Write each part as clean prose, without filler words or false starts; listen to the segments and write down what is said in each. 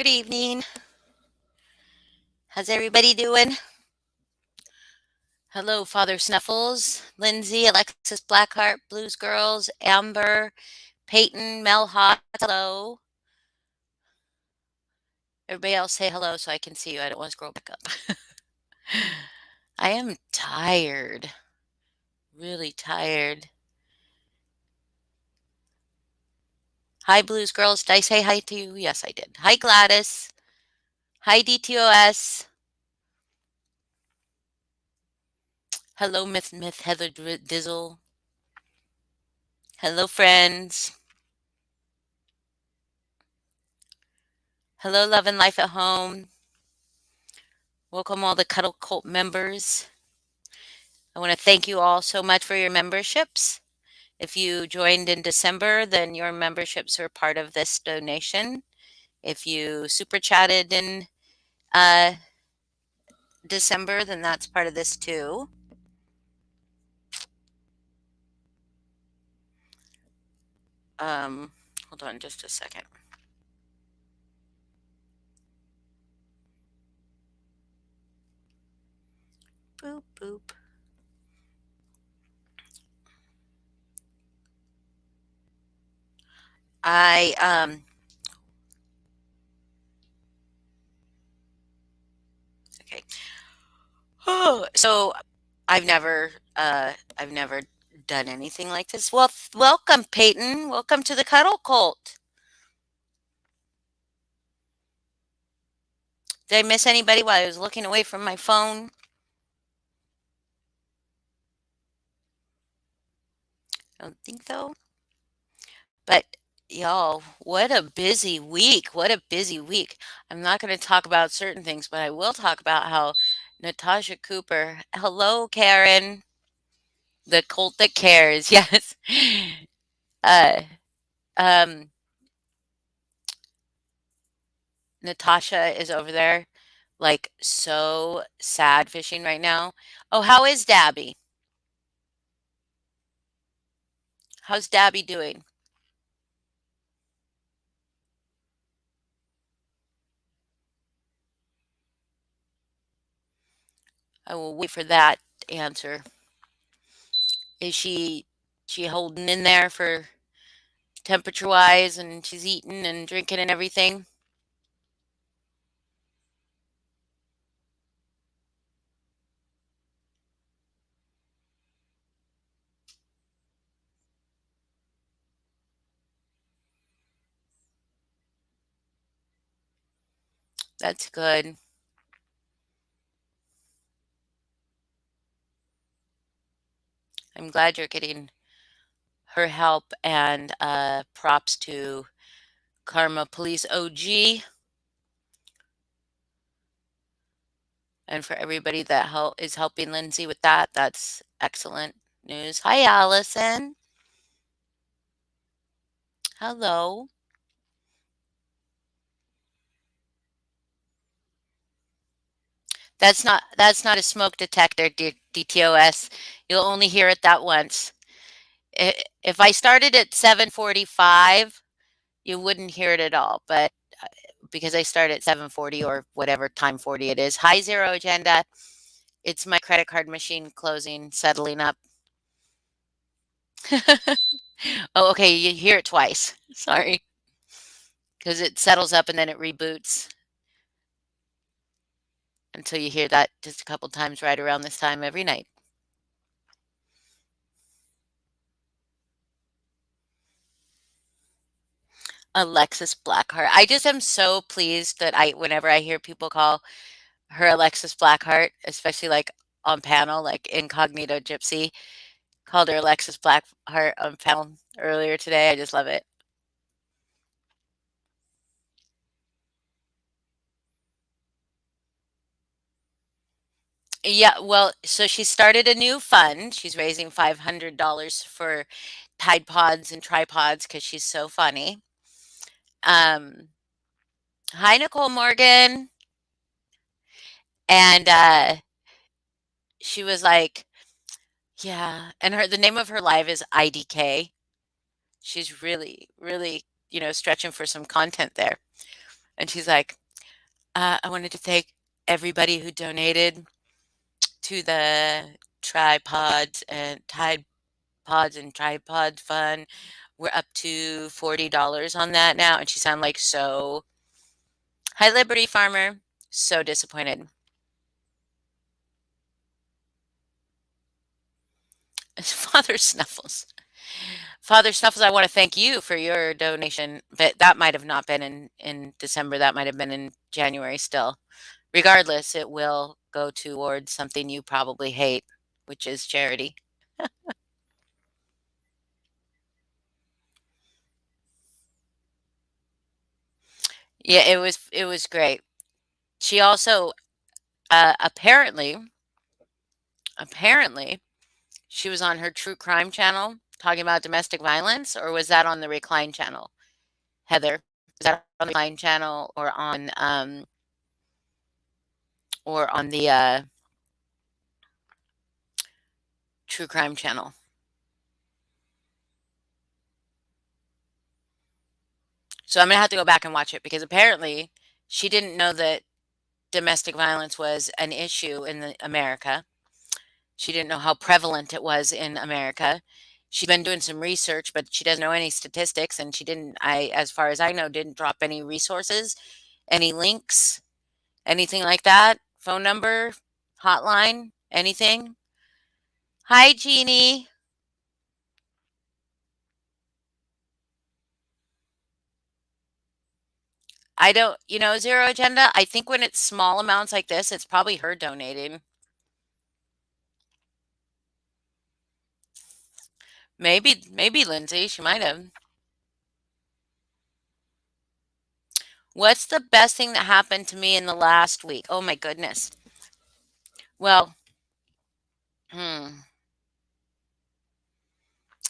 Good evening. How's everybody doing? Hello, Father Snuffles, Lindsay, Alexis Blackheart, Blues Girls, Amber, Peyton, Mel Hot. Hello. Everybody else say hello so I can see you. I don't want to scroll back up. I am tired. Really tired. Hi, Blues Girls. Did I say hi to you? Yes, I did. Hi, Gladys. Hi, DTOS. Hello, Myth Heather Dizzle. Hello, friends. Hello, Love and Life at Home. Welcome all the Cuddle Cult members. I want to thank you all so much for your memberships. If you joined in December, then your memberships are part of this donation. If you super chatted in uh, December, then that's part of this too. Um, Hold on just a second. Boop, boop. I, okay. Oh, so I've never done anything like this. Well, welcome, Peyton. Welcome to the Cuddle Cult. Did I miss anybody while I was looking away from my phone? I don't think so. But y'all, what a busy week. What a busy week. I'm not going to talk about certain things, but I will talk about how Natasha Cooper, hello, Karen, the cult that cares. Yes. Uh, um, Natasha is over there, like, so sad fishing right now. Oh, how is Dabby? How's Dabby doing? I will wait for that answer. Is she holding in there for temperature wise and she's eating and drinking and everything? That's good. I'm glad you're getting her help and props to Karma Police OG and for everybody that is helping Lindsay with that. That's excellent news. Hi, Allison. Hello. That's not a smoke detector, DTOS. You'll only hear it that once. If I started at 7:45, you wouldn't hear it at all. But because I start at 7:40 or whatever time 40 it is. Hi, Zero Agenda. It's my credit card machine closing, settling up. Oh, okay, you hear it twice. Sorry, because it settles up and then it reboots until you hear that just a couple times right around this time every night. Alexis Blackheart. I just am so pleased that whenever I hear people call her Alexis Blackheart, especially like on panel, like Incognito Gypsy called her Alexis Blackheart on panel earlier today. I just love it. Yeah, well, so she started a new fund. She's raising $500 for Tide Pods and tripods because she's so funny. Um, Hi, Nicole Morgan. And she was like, yeah. And the name of her live is IDK. She's really, really, stretching for some content there. And she's like, I wanted to thank everybody who donated to the tripods and Tide Pods and Tripod Fund. We're up to $40 on that now. And she sounded like so Hi Liberty Farmer, so disappointed. Father Snuffles. Father Snuffles, I want to thank you for your donation, but that might have not been in December. That might have been in January still. Regardless, it will go towards something you probably hate, which is charity. Yeah, it was great. She also apparently she was on her true crime channel talking about domestic violence, or was that on the Recline channel? Heather, is that on the Recline channel or on the true crime channel? So I'm gonna have to go back and watch it because apparently she didn't know that domestic violence was an issue in America. She didn't know how prevalent it was in America. She's been doing some research, but she doesn't know any statistics, and she didn't, as far as I know, didn't drop any resources, any links, anything like that. Phone number, hotline, anything. Hi, Jeannie. I don't, Zero Agenda. I think when it's small amounts like this, it's probably her donating. Maybe Lindsay. She might have. What's the best thing that happened to me in the last week? Oh my goodness. Well, hmm.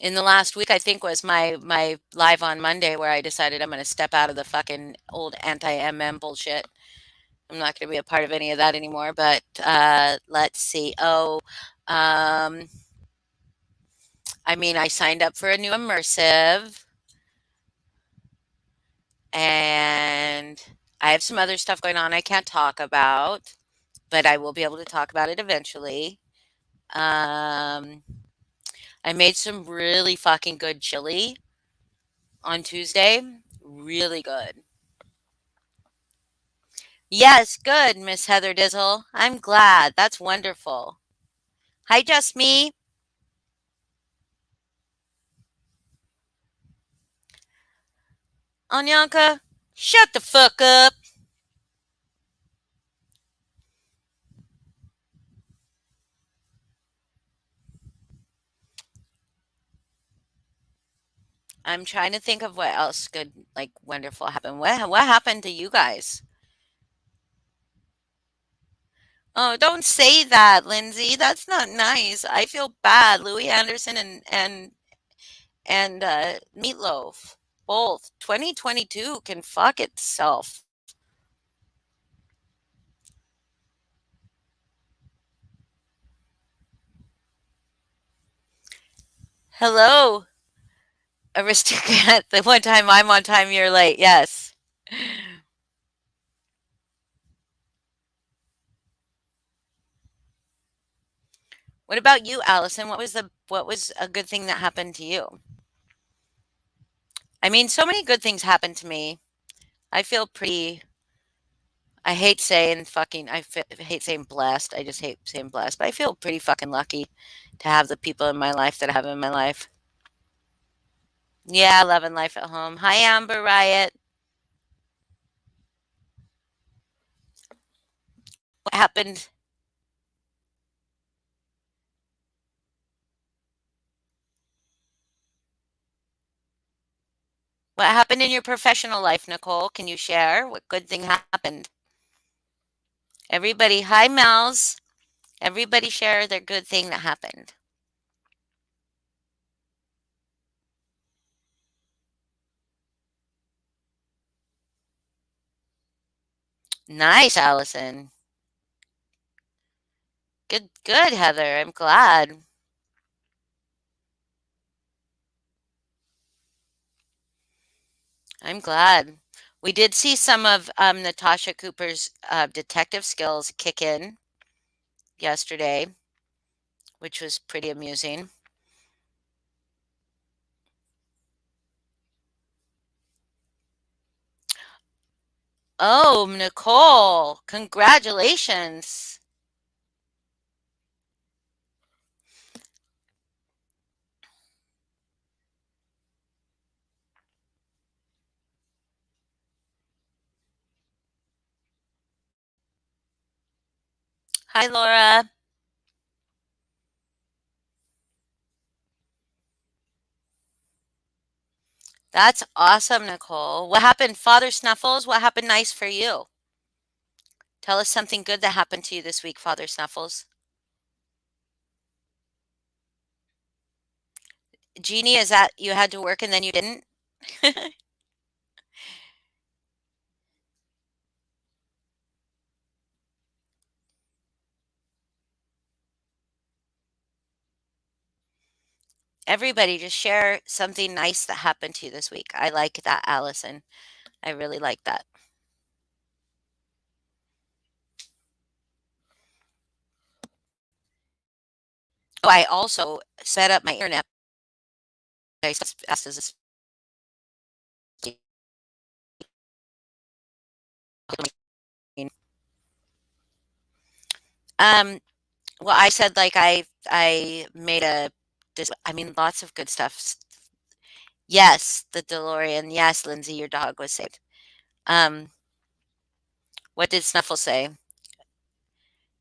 In the last week, I think was my live on Monday where I decided I'm going to step out of the fucking old anti-MM bullshit. I'm not going to be a part of any of that anymore. But let's see. Um, I mean, I signed up for a new immersive, and I have some other stuff going on I can't talk about, but I will be able to talk about it eventually. Um, I made some really fucking good chili on Tuesday. Really good. Yes, good, Miss Heather Dizzle. I'm glad. That's wonderful. Hi, just me. Anyanka, shut the fuck up. I'm trying to think of what else good, like, wonderful happened. What happened to you guys? Oh, don't say that, Lindsay. That's not nice. I feel bad. Louis Anderson and Meatloaf, both. 2022 can fuck itself. Hello, aristocrat. The one time I'm on time, you're late. Yes. What about you, Allison? What was a good thing that happened to you? I mean, so many good things happened to me. I feel pretty. I hate saying fucking. Hate saying blessed. I just hate saying blessed. But I feel pretty fucking lucky to have the people in my life that I have in my life. Yeah, loving life at home. Hi, Amber Riot. What happened? What happened in your professional life, Nicole? Can you share what good thing happened? Everybody, hi, Mel's. Everybody share their good thing that happened. Nice, Allison. Good, good, Heather. I'm glad. I'm glad. We did see some of Natasha Cooper's detective skills kick in yesterday, which was pretty amusing. Oh, Nicole, congratulations. Hi, Laura. That's awesome, Nicole. What happened, Father Snuffles? What happened nice for you? Tell us something good that happened to you this week, Father Snuffles. Jeannie, is that you had to work and then you didn't? Everybody, just share something nice that happened to you this week. I like that, Allison. I really like that. Oh, I also set up my internet. I asked as a um, well, I said like I made a I mean lots of good stuff. Yes, the DeLorean. Yes, Lindsay, your dog was saved. Um, what did Snuffle say?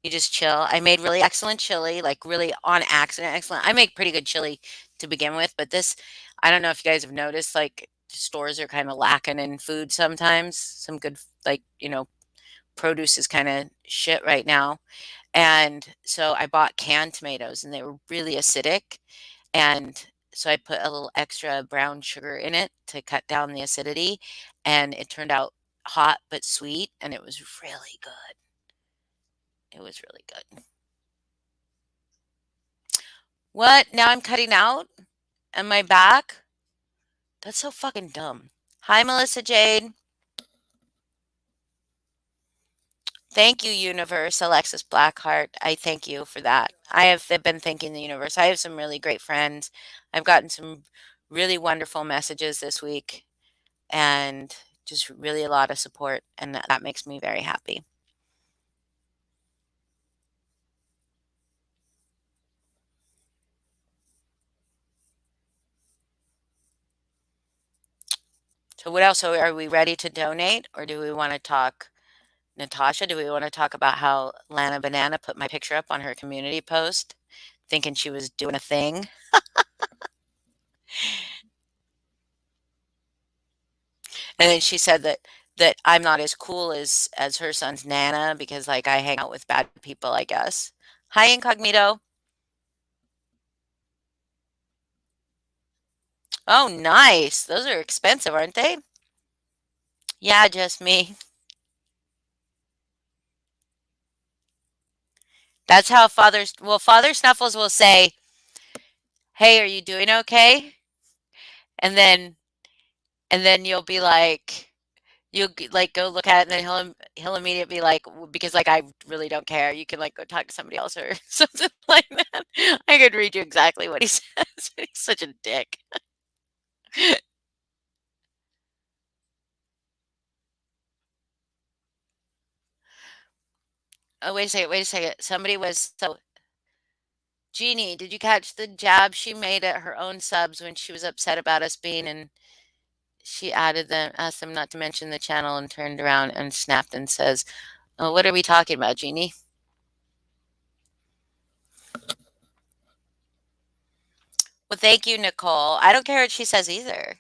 You just chill. I made really excellent chili, like really on accident excellent. I make pretty good chili to begin with, but this, I don't know if you guys have noticed, like stores are kind of lacking in food sometimes. Some good, like, produce is kind of shit right now. And so I bought canned tomatoes and they were really acidic. And so I put a little extra brown sugar in it to cut down the acidity. And it turned out hot but sweet. And it was really good. It was really good. What? Now I'm cutting out? Am I back? That's so fucking dumb. Hi, Melissa Jade. Thank you, universe. Alexis Blackheart. I thank you for that. I have been thanking the universe. I have some really great friends. I've gotten some really wonderful messages this week and just really a lot of support. And that makes me very happy. So, what else? So, are we ready to donate or do we want to talk? Natasha, do we want to talk about how Lana Banana put my picture up on her community post, thinking she was doing a thing? And then she said that I'm not as cool as her son's Nana because like I hang out with bad people, I guess. Hi, Incognito. Oh, nice. Those are expensive, aren't they? Yeah, just me. That's how Father Snuffles will say, "Hey, are you doing okay?" And then and then you'll be like, like go look at it, and then he'll immediately be like, because like I really don't care. You can like go talk to somebody else or something like that. I could read you exactly what he says. He's such a dick. Oh, wait a second, wait a second. Somebody was so Jeannie, did you catch the jab she made at her own subs when she was upset about us being in? She added them, asked them not to mention the channel, and turned around and snapped and says, "Oh, what are we talking about, Jeannie?" Well, thank you, Nicole. I don't care what she says either.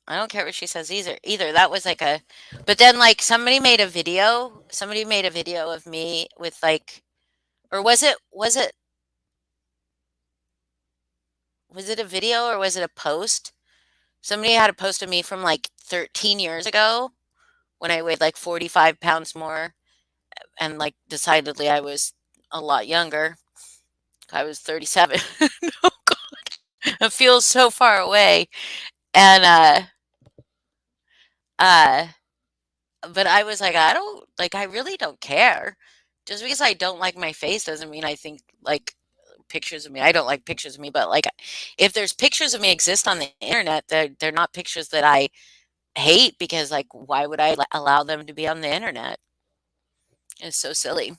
I don't care what she says either. That was like a, but then like somebody made a video of me with like, or was it a video or was it a post? Somebody had a post of me from like 13 years ago when I weighed like 45 pounds more and like decidedly I was a lot younger. I was 37. Oh God, it feels so far away. And Uh, but I was like, I don't like, I really don't care. Just because I don't like my face doesn't mean I think like pictures of me. I don't like pictures of me, but like if there's pictures of me exist on the internet, they're not pictures that I hate because like why would I allow them to be on the internet? It's so silly.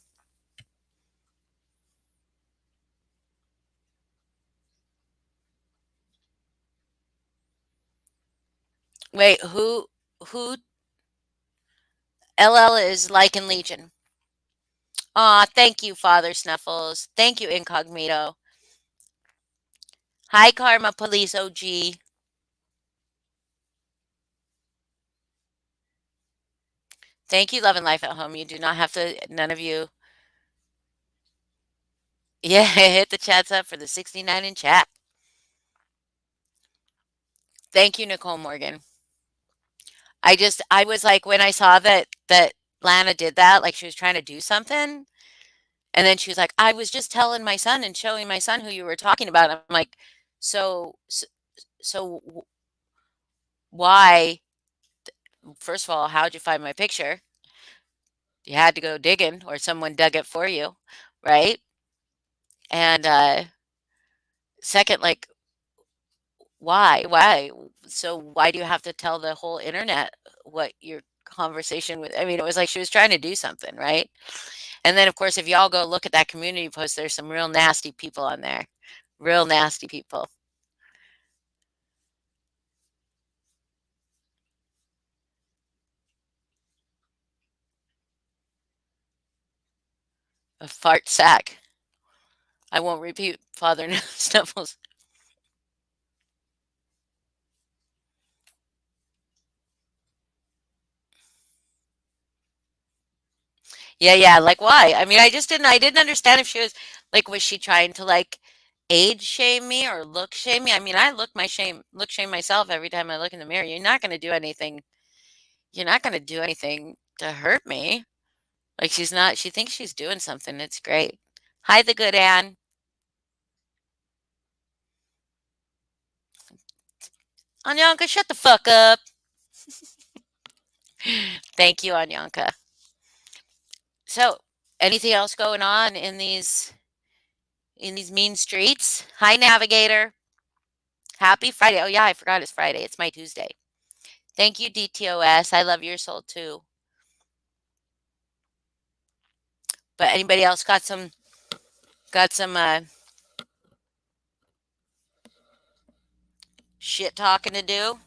Wait, who LL is like in Legion. Aw, thank you, Father Snuffles. Thank you, Incognito. Hi, Karma Police OG. Thank you, Love and Life at Home. You do not have to, none of you. Yeah, hit the chats up for the 69 in chat. Thank you, Nicole Morgan. I was like, when I saw that Lana did that, like she was trying to do something, and then she was like, I was just telling my son and showing my son who you were talking about. I'm like, so, so, so why, first of all, how'd you find my picture? You had to go digging or someone dug it for you, right? And second, like, why? So why do you have to tell the whole internet what your conversation with? I mean, it was like she was trying to do something, right? And then, of course, if y'all go look at that community post, there's some real nasty people on there, real nasty people. A fart sack. I won't repeat Father Snuffles. Yeah, yeah. Like, why? I mean, I didn't understand if she was like, was she trying to like age shame me or look shame me? I mean, look shame myself every time I look in the mirror. You're not going to do anything. You're not going to do anything to hurt me. Like, she's not, she thinks she's doing something. It's great. Hi, the good Anne. Anyanka, shut the fuck up. Thank you, Anyanka. So, anything else going on in these mean streets? Hi, Navigator. Happy Friday. Oh yeah, I forgot it's Friday. It's my Tuesday. Thank you, DTOS. I love your soul too. But anybody else got some shit talking to do?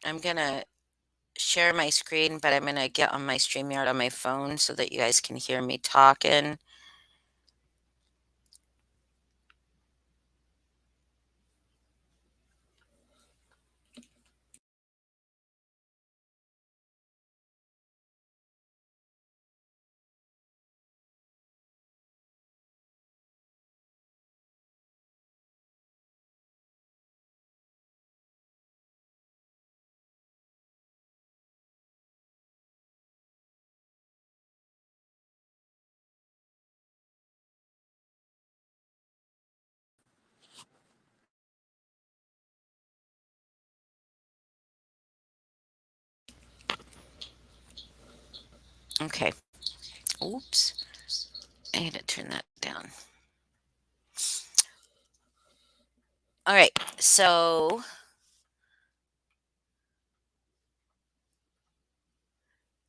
I'm gonna share my screen, but I'm gonna get on my StreamYard on my phone so that you guys can hear me talking. Okay. Oops. I need to turn that down. All right. So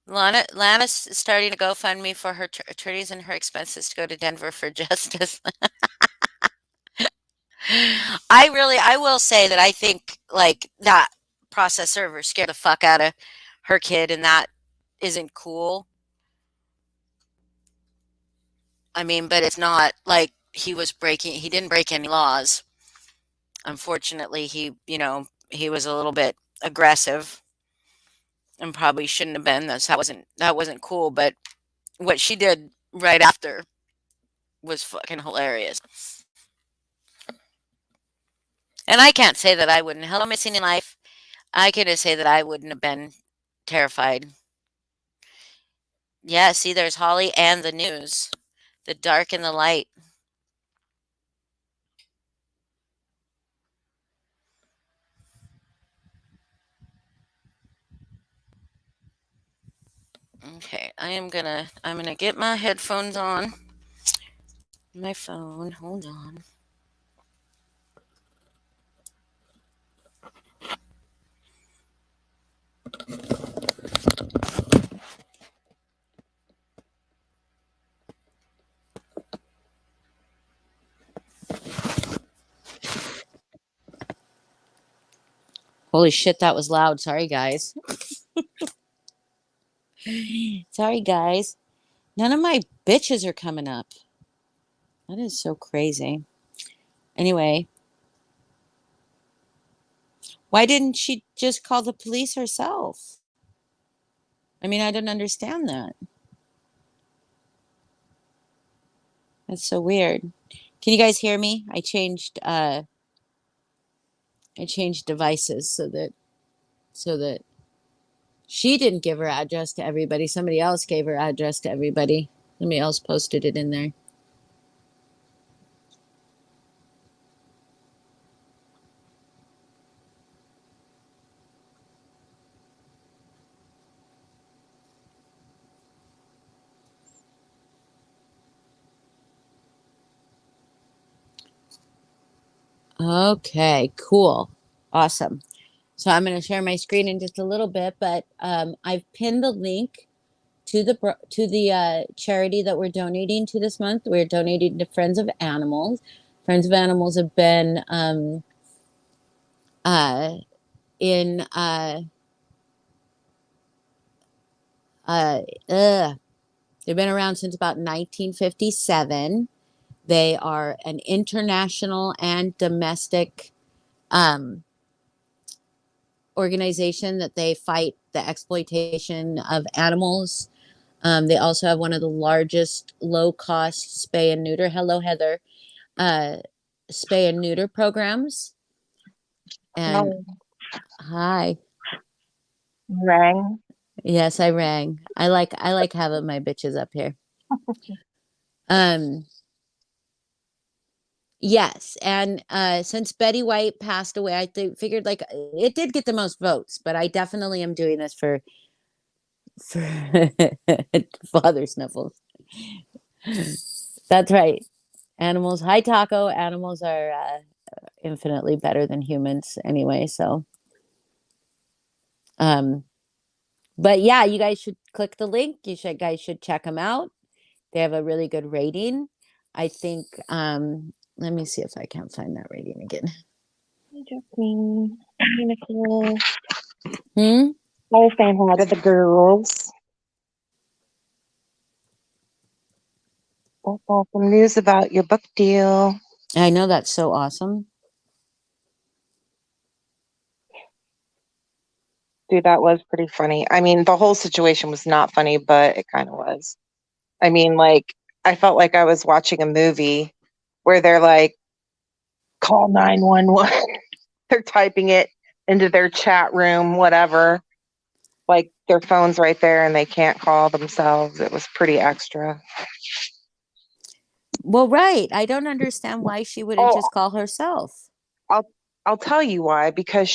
Lana's starting to GoFundMe for her attorneys and her expenses to go to Denver for justice. I will say that I think like that process server scared the fuck out of her kid, and that isn't cool. I mean, but it's not like he didn't break any laws. Unfortunately, he was a little bit aggressive and probably shouldn't have been. That wasn't cool, but what she did right after was fucking hilarious. And I can't say that I wouldn't. Hello, Missing in Life. I can just say that I wouldn't have been terrified. Yeah, see, there's Holly and the news, the dark and the light. Okay, I'm gonna get my headphones on. My phone. Hold on. Holy shit, that was loud. Sorry, guys. Sorry, guys. None of my bitches are coming up. That is so crazy. Anyway, why didn't she just call the police herself? I mean, I don't understand that. That's so weird. Can you guys hear me? I changed devices so that she didn't give her address to everybody. Somebody else gave her address to everybody. Somebody else posted it in there. Okay, cool. Awesome. So I'm going to share my screen in just a little bit, but I've pinned the link to the charity that we're donating to this month. We're donating to Friends of Animals. Friends of Animals have been uh, in uh, ugh, they've been around since about 1957. They are an international and domestic um, organization that they fight the exploitation of animals. They also have one of the largest low cost spay and neuter. Hello, Heather. Uh, spay and neuter programs. And No, hi. rang. Yes, I rang. I like having my bitches up here. Um, yes, and since Betty White passed away, figured like it did get the most votes, but I definitely am doing this for Father Sniffles. That's right. Animals. Hi, Taco. Animals are infinitely better than humans anyway. So, um, but yeah, you guys should click the link. You guys should check them out. They have a really good rating. I think. Let me see if I can find that rating again. Hey, Justine. Hey, Nicole. Hmm. I was saying hi to the girls. That's awesome news about your book deal. I know that's so awesome. Dude, that was pretty funny. I mean, the whole situation was not funny, but it kind of was. I mean, like, I felt like I was watching a movie where they're like, call 911. They're typing it into their chat room, whatever. Like, their phone's right there and they can't call themselves. It was pretty extra. Well, right. I don't understand why she wouldn't Oh, just call herself. I'll I'll tell you why. Because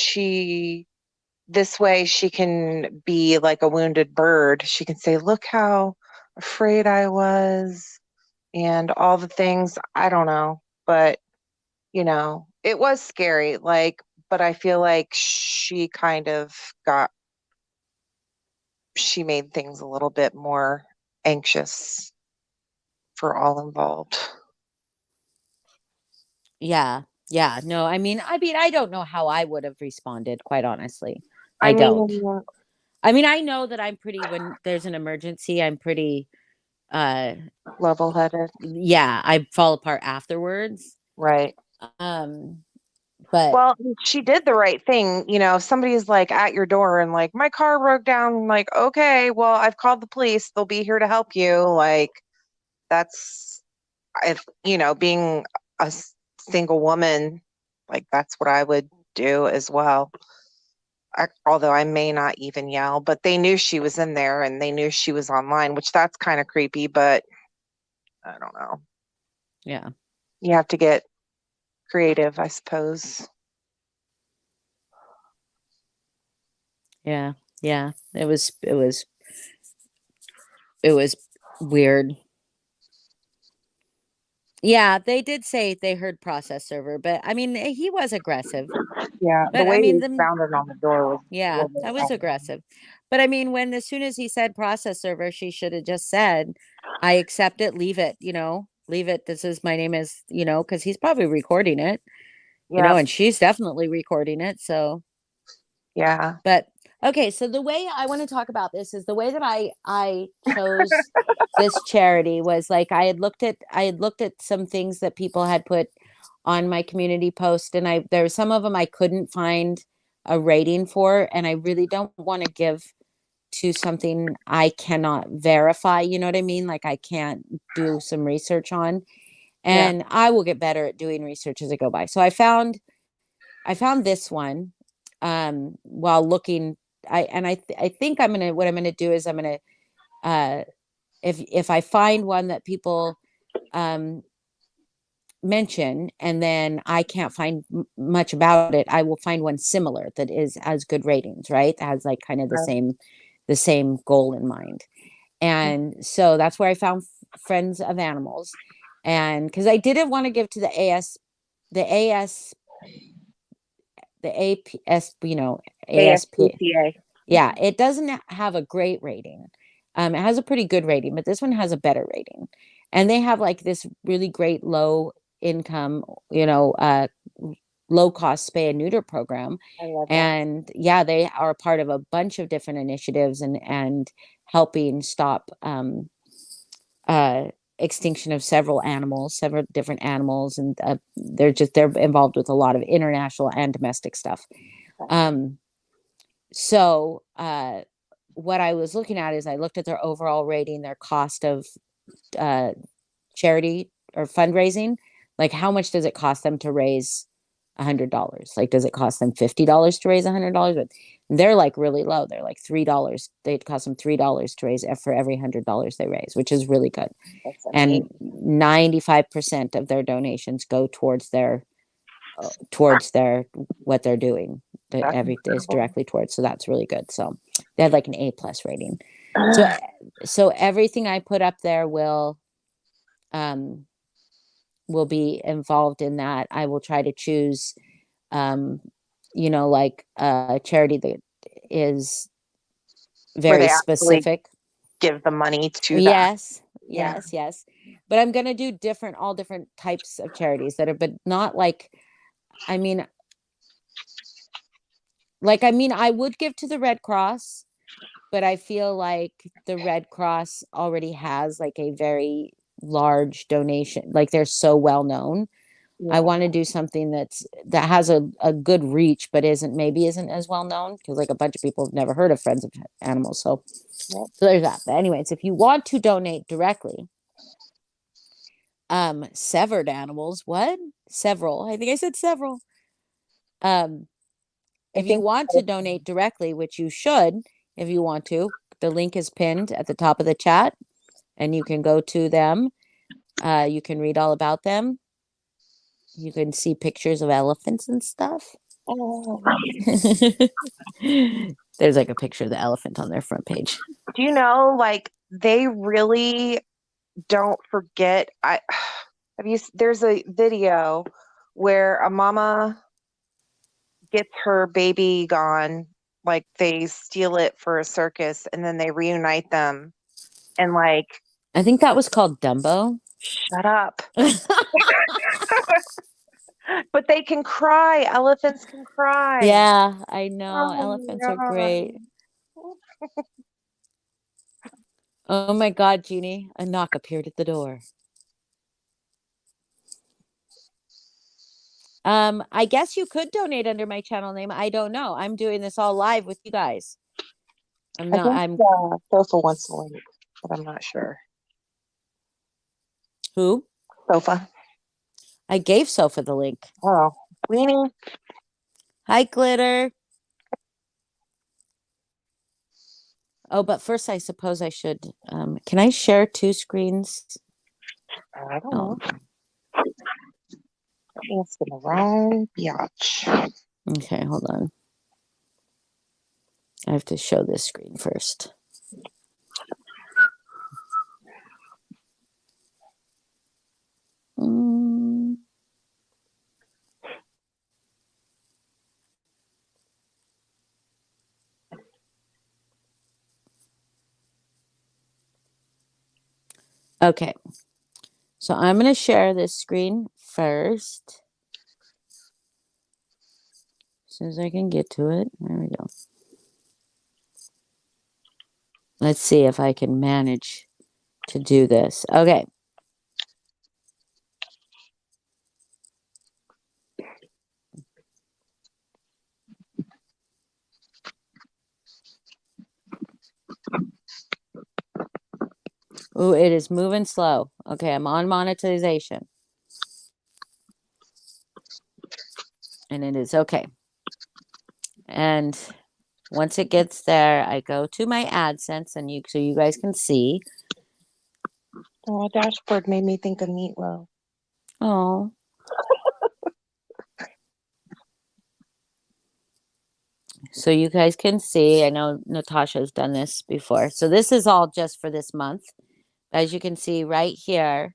this way she can be like a wounded bird. She can say, "Look how afraid I was," and all the things. I don't know, but it was scary. Like, but I feel like she made things a little bit more anxious for all involved. Yeah. Yeah. No, I mean, I don't know how I would have responded, quite honestly. I I don't. mean, I mean, I know that when there's an emergency, I'm pretty uh level-headed, yeah, I fall apart afterwards. right? Um, but Well, she did the right thing. If somebody's like at your door and like, my car broke down, like, okay, well, I've called the police. They'll be here to help you. Like, that's, if, being a, single woman, like, that's what I would do as well. although I may not even yell, but they knew she was in there and they knew she was online, which that's kind of creepy, but I don't know. Yeah. You have to get creative, I suppose. Yeah. Yeah. It was weird. Yeah, they did say they heard process server, but I mean, he was aggressive. Yeah, the But I way mean, he sounded on the door was a yeah, little bit that was odd. aggressive. But I mean, as soon as he said process server, she should have just said, I accept it, leave it, leave it. This is my name is, because he's probably recording it, Yeah, and she's definitely recording it. So, yeah, but okay, so the way I want to talk about this is the way that I chose this charity was like I had looked at some things that people had put on my community post, and there were some of them I couldn't find a rating for, and I really don't want to give to something I cannot verify, you know what I mean? Like I can't do some research on, yeah. and I will get better at doing research as I go by. So I found this one while looking. I think I'm gonna do is I'm gonna if I find one that people um mention and then I can't find much about it, I will find one similar that is has good ratings, right? That has like kind of the Right. same goal in mind. And so that's where I found Friends of Animals. And because I didn't want to give to the AS, the APS, ASP. ASPCA. Yeah, it doesn't have a great rating. It has a pretty good rating, but this one has a better rating. And they have like this really great low income, low cost spay and neuter program. I love that. And yeah, they are part of a bunch of different initiatives and helping stop uh extinction of several different animals, and they're involved with a lot of international and domestic stuff. Um so what I was looking at is I looked at their overall rating, their cost of uh, charity or fundraising. Like, how much does it cost them to raise $100? Like, does it cost them $50 to raise $100? But they're like really low. They're like $3. They'd cost them $3 to raise for every $100 they raise, which is really good. That's And amazing. 95% of their donations go towards their what they're doing. That's Every is incredible. directly towards, so that's really good. So they had like an A+ rating. So everything I put up there um be involved in that. I will try to choose um like a charity that is Where very they actually specific. give the money to that. Yes, Yeah. yes, yes. But I'm gonna do all different types of charities that are, but not like, I mean, I would give to the Red Cross, but I feel like the Red Cross already has like a very large donation. Like they're so well known. I Yeah. want to do something that has a good reach, but isn't as well known, because like a bunch of people have never heard of Friends of Animals. So Yep. there's that. But anyways, if you want to donate directly, severed animals, what? Several. I think I said several. Um, I if you think want to donate directly, which you should, if you want to, the link is pinned at the top of the chat, and you can go to them. You can read all about them. You can see pictures of elephants and stuff. oh, There's like a picture of the elephant on their front page. do you know, like they really don't forget. I have you there's a video where a mama gets her baby gone, like they steal it for a circus and then they reunite them and like I think that was called Dumbo. shut up. But they can cry. Elephants can cry. Yeah, I know. Oh Elephants my are great. God. Oh my God, Jeannie. A knock appeared at the door. I guess you could donate under my channel name. I don't know. I'm doing this all live with you guys. I'm I not, think I'm Sofa wants to link, but I'm not sure. who? Sofa. I gave Sofa the link. Oh, Weenie. Hi, Glitter. Oh, but first, I suppose I should. Can I share two screens? I don't Oh, know. It's the wrong biatch. okay. Hold on. I have to show this screen first. Mm. Okay. So I'm going to share this screen first. As soon as I can get to it. There we go. Let's see if I can manage to do this. Okay. Ooh, it is moving slow. Okay, I'm on monetization. And it is okay. And once it gets there, I go to my AdSense and so you guys can see. Oh, dashboard made me think of meatloaf. Oh. So you guys can see, I know Natasha's done this before. So this is all just for this month. As you can see right here.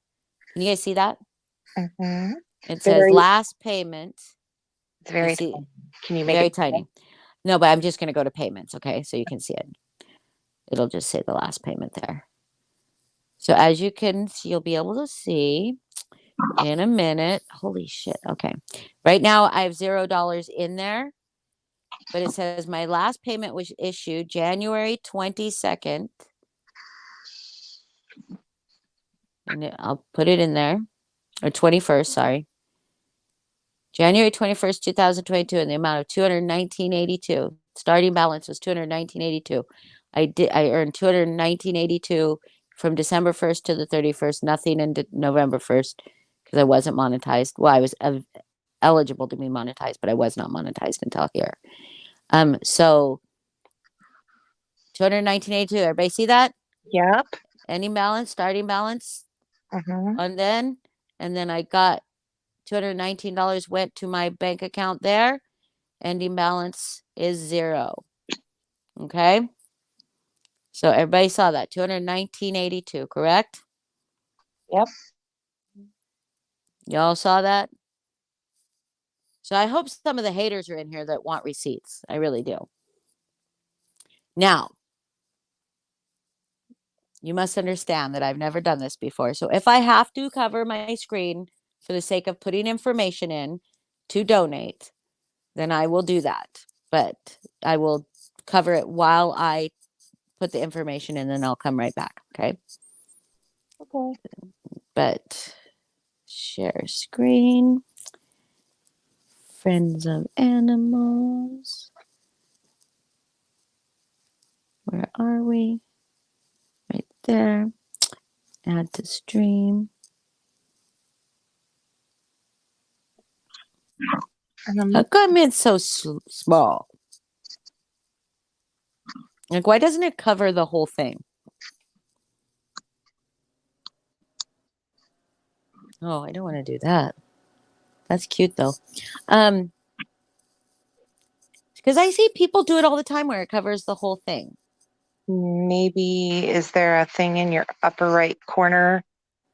Can you guys see that? Mm-hmm. It says Very, last payment. it's You very see, tiny. Can you make very it bigger? tiny. No, but I'm just going to go to payments. Okay. So you can see it. It'll just say the last payment there. So as you can see, you'll be able to see in a minute. Holy shit. Okay. Right now I have $0 in there, but it says my last payment was issued January 22nd. And I'll put it in there, or 21st, sorry. January 21st, 2022, in the amount of $219.82. Starting balance was $219.82. I earned $219.82 from December 1st to the 31st, nothing in November 1st because I wasn't monetized. Well, I was eligible to be monetized, but I was not monetized until here. So 219.82. Everybody see that? Yep. Ending balance, starting balance, Mm-hmm. and then I got $219 went to my bank account there. Ending balance is 0. Okay. So everybody saw that 219.82, correct? Yep. Y'all saw that? So I hope some of the haters are in here that want receipts. I really do. Now, you must understand that I've never done this before. So if I have to cover my screen for the sake of putting information in to donate, then I will do that. But I will cover it while I put the information in, and I'll come right back. Okay. Okay. But share screen. Friends of animals. Where are we? Right there. Add to stream. How come it's so small? Like, why doesn't it cover the whole thing? Oh, I don't want to do that. That's cute though. Because I see people do it all the time where it covers the whole thing. Maybe is there a thing in your upper right corner,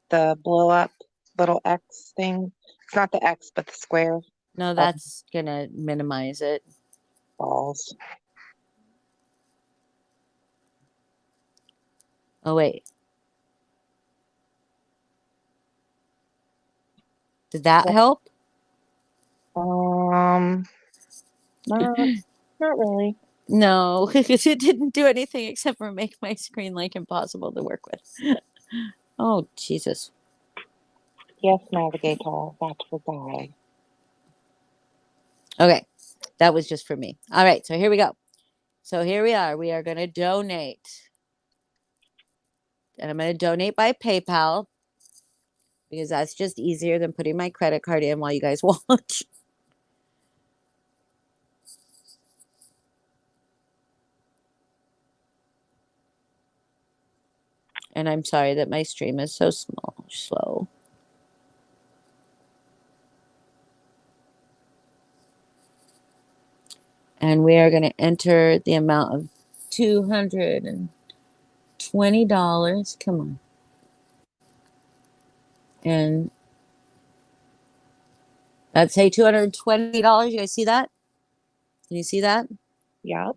the blow up little X thing? It's not the X, but the square No, that's gonna minimize it. balls. Oh wait. Did that help? Not, not really. No, because it didn't do anything except for make my screen like impossible to work with. Oh, Jesus. Yes, navigator, that will die. Okay. That was just for me. All right. So here we go. So here we are. We are going to donate. And I'm going to donate by PayPal because that's just easier than putting my credit card in while you guys watch. And I'm sorry that my stream is so slow. And we are going to enter the amount of $220. Come on. And let's say $220. You guys see that? Can you see that? Yep.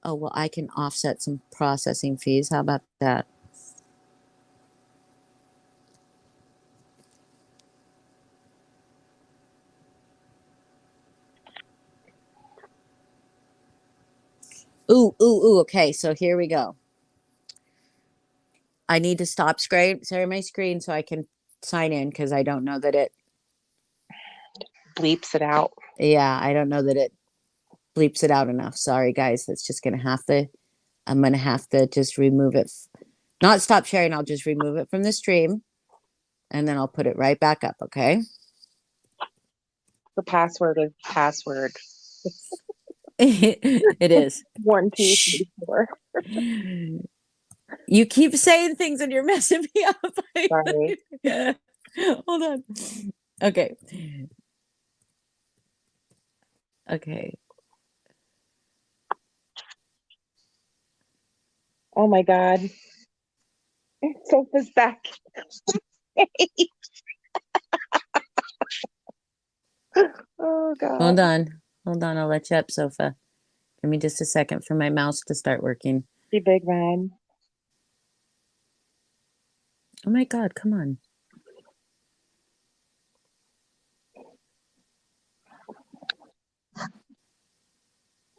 Oh, well, I can offset some processing fees. How about that? Ooh. Okay, so here we go. I need to stop sharing my screen so I can sign in because I don't know that it Bleeps it out. Yeah, I don't know that it bleeps it out enough. Sorry, guys. That's just gonna have to. I'm gonna have to just remove it. Not stop sharing. I'll just remove it from the stream, and then I'll put it right back up. Okay. The password is password. It is. 1, 2, Shh. 3, 4. You keep saying things and you're messing me up. Sorry. Hold on. Okay. Okay. Oh my God. Sofa's back. Oh God. Hold on. I'll let you up, Sofa. Give me just a second for my mouse to start working. You big man. Oh my God, come on.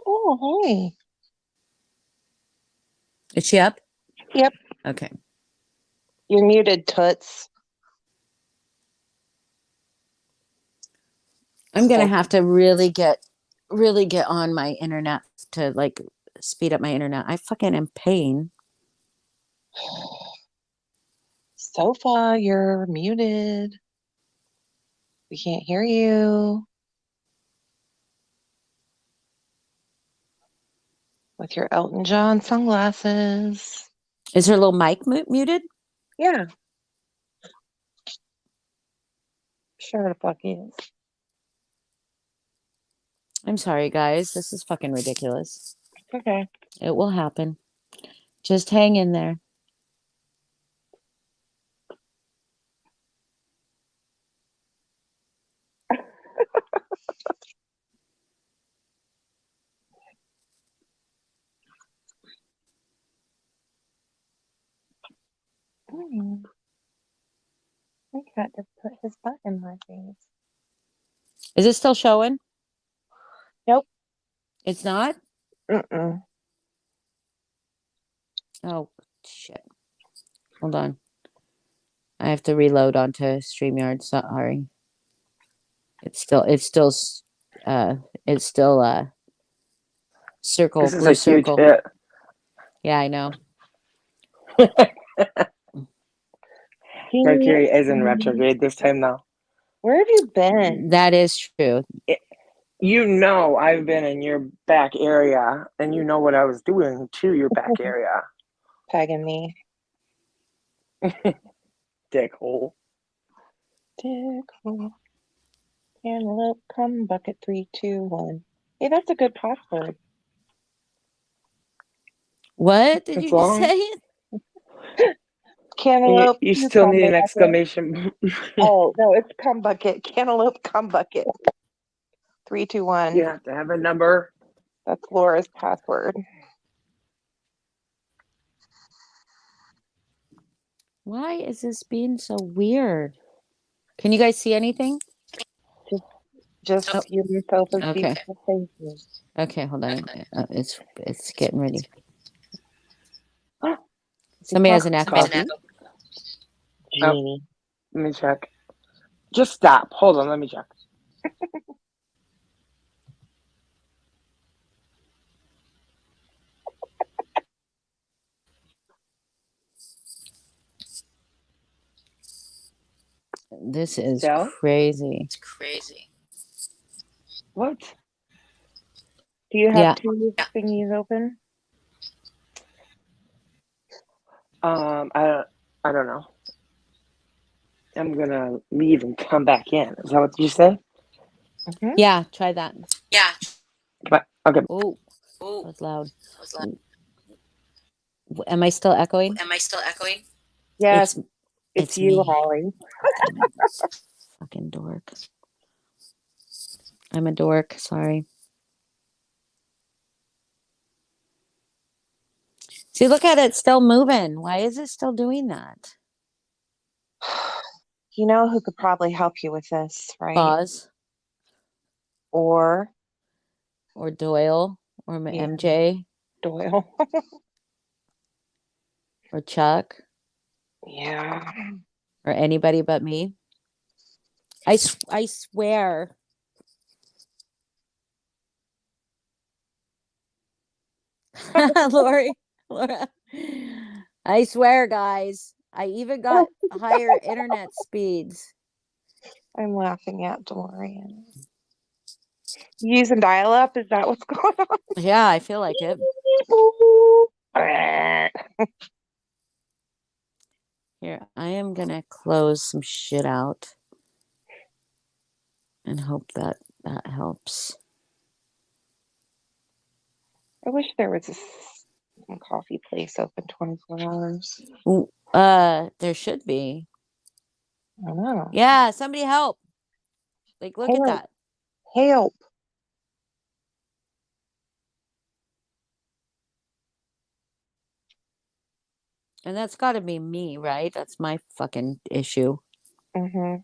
Oh, hey. Is she up? Yep. Okay. You're muted, Toots. I'm gonna have to really get on my internet to like speed up my internet. I fucking am paying. Sofa, you're muted. We can't hear you. With your Elton John sunglasses. Is her little mic muted? Yeah. Sure the fuck is. I'm sorry, guys. This is fucking ridiculous. Okay. It will happen. Just hang in there. I got to put his butt in my face. Is it still showing? Nope. It's not? Mm-mm. Oh, shit. Hold on. I have to reload onto StreamYard. Sorry. It's still circle, This is blue a huge circle. hit. Yeah, I know. Mercury is in retrograde this time now. Where have you been? That is true. You know I've been in your back area, and you know what I was doing to your back area. Pegging me. Dickhole. Dickhole. Cantaloupe, come bucket 3, 2, 1. Hey, that's a good password. What did It's you just long. say? Cantaloupe. You still come need an bucket. exclamation. Oh, no, it's come bucket. Cantaloupe, come bucket. 3, 2, 1. You have to have a number. That's Laura's password. Why is this being so weird? Can you guys see anything? Just Oh. you and Sofa's Okay. beautiful faces. Okay, hold on. It's getting ready. Is he Somebody has an talking? echo. Coffee. Genie. Let me check. Just stop. Hold on. Let me check. This is Still? crazy. What? Do you have Yeah. two thingies open? I don't know. I'm gonna leave and come back in. Is that what you said? Mm-hmm. Yeah, try that. Yeah. Okay. Oh, that was loud. Am I still echoing? Yes, It's it's you, me. Holly. Damn it. Fucking dork. I'm a dork. Sorry. See, look at it still moving. Why is it still doing that? You know who could probably help you with this, right? Pause Or or Doyle or Yeah. MJ Doyle. or Chuck Yeah. or anybody but me. I swear. Lori, Laura, I swear, guys. I even got higher internet speeds. I'm laughing at DeLorean. You using dial up? Is that what's going on? Yeah, I feel like it. Here, I am gonna close some shit out and hope that that helps. I wish there was a coffee place open 24 hours. Ooh, there should be. I don't know. Yeah, somebody help. Like, look at Help. that. Help. And that's got to be me, right? That's my fucking issue. Mm-hmm.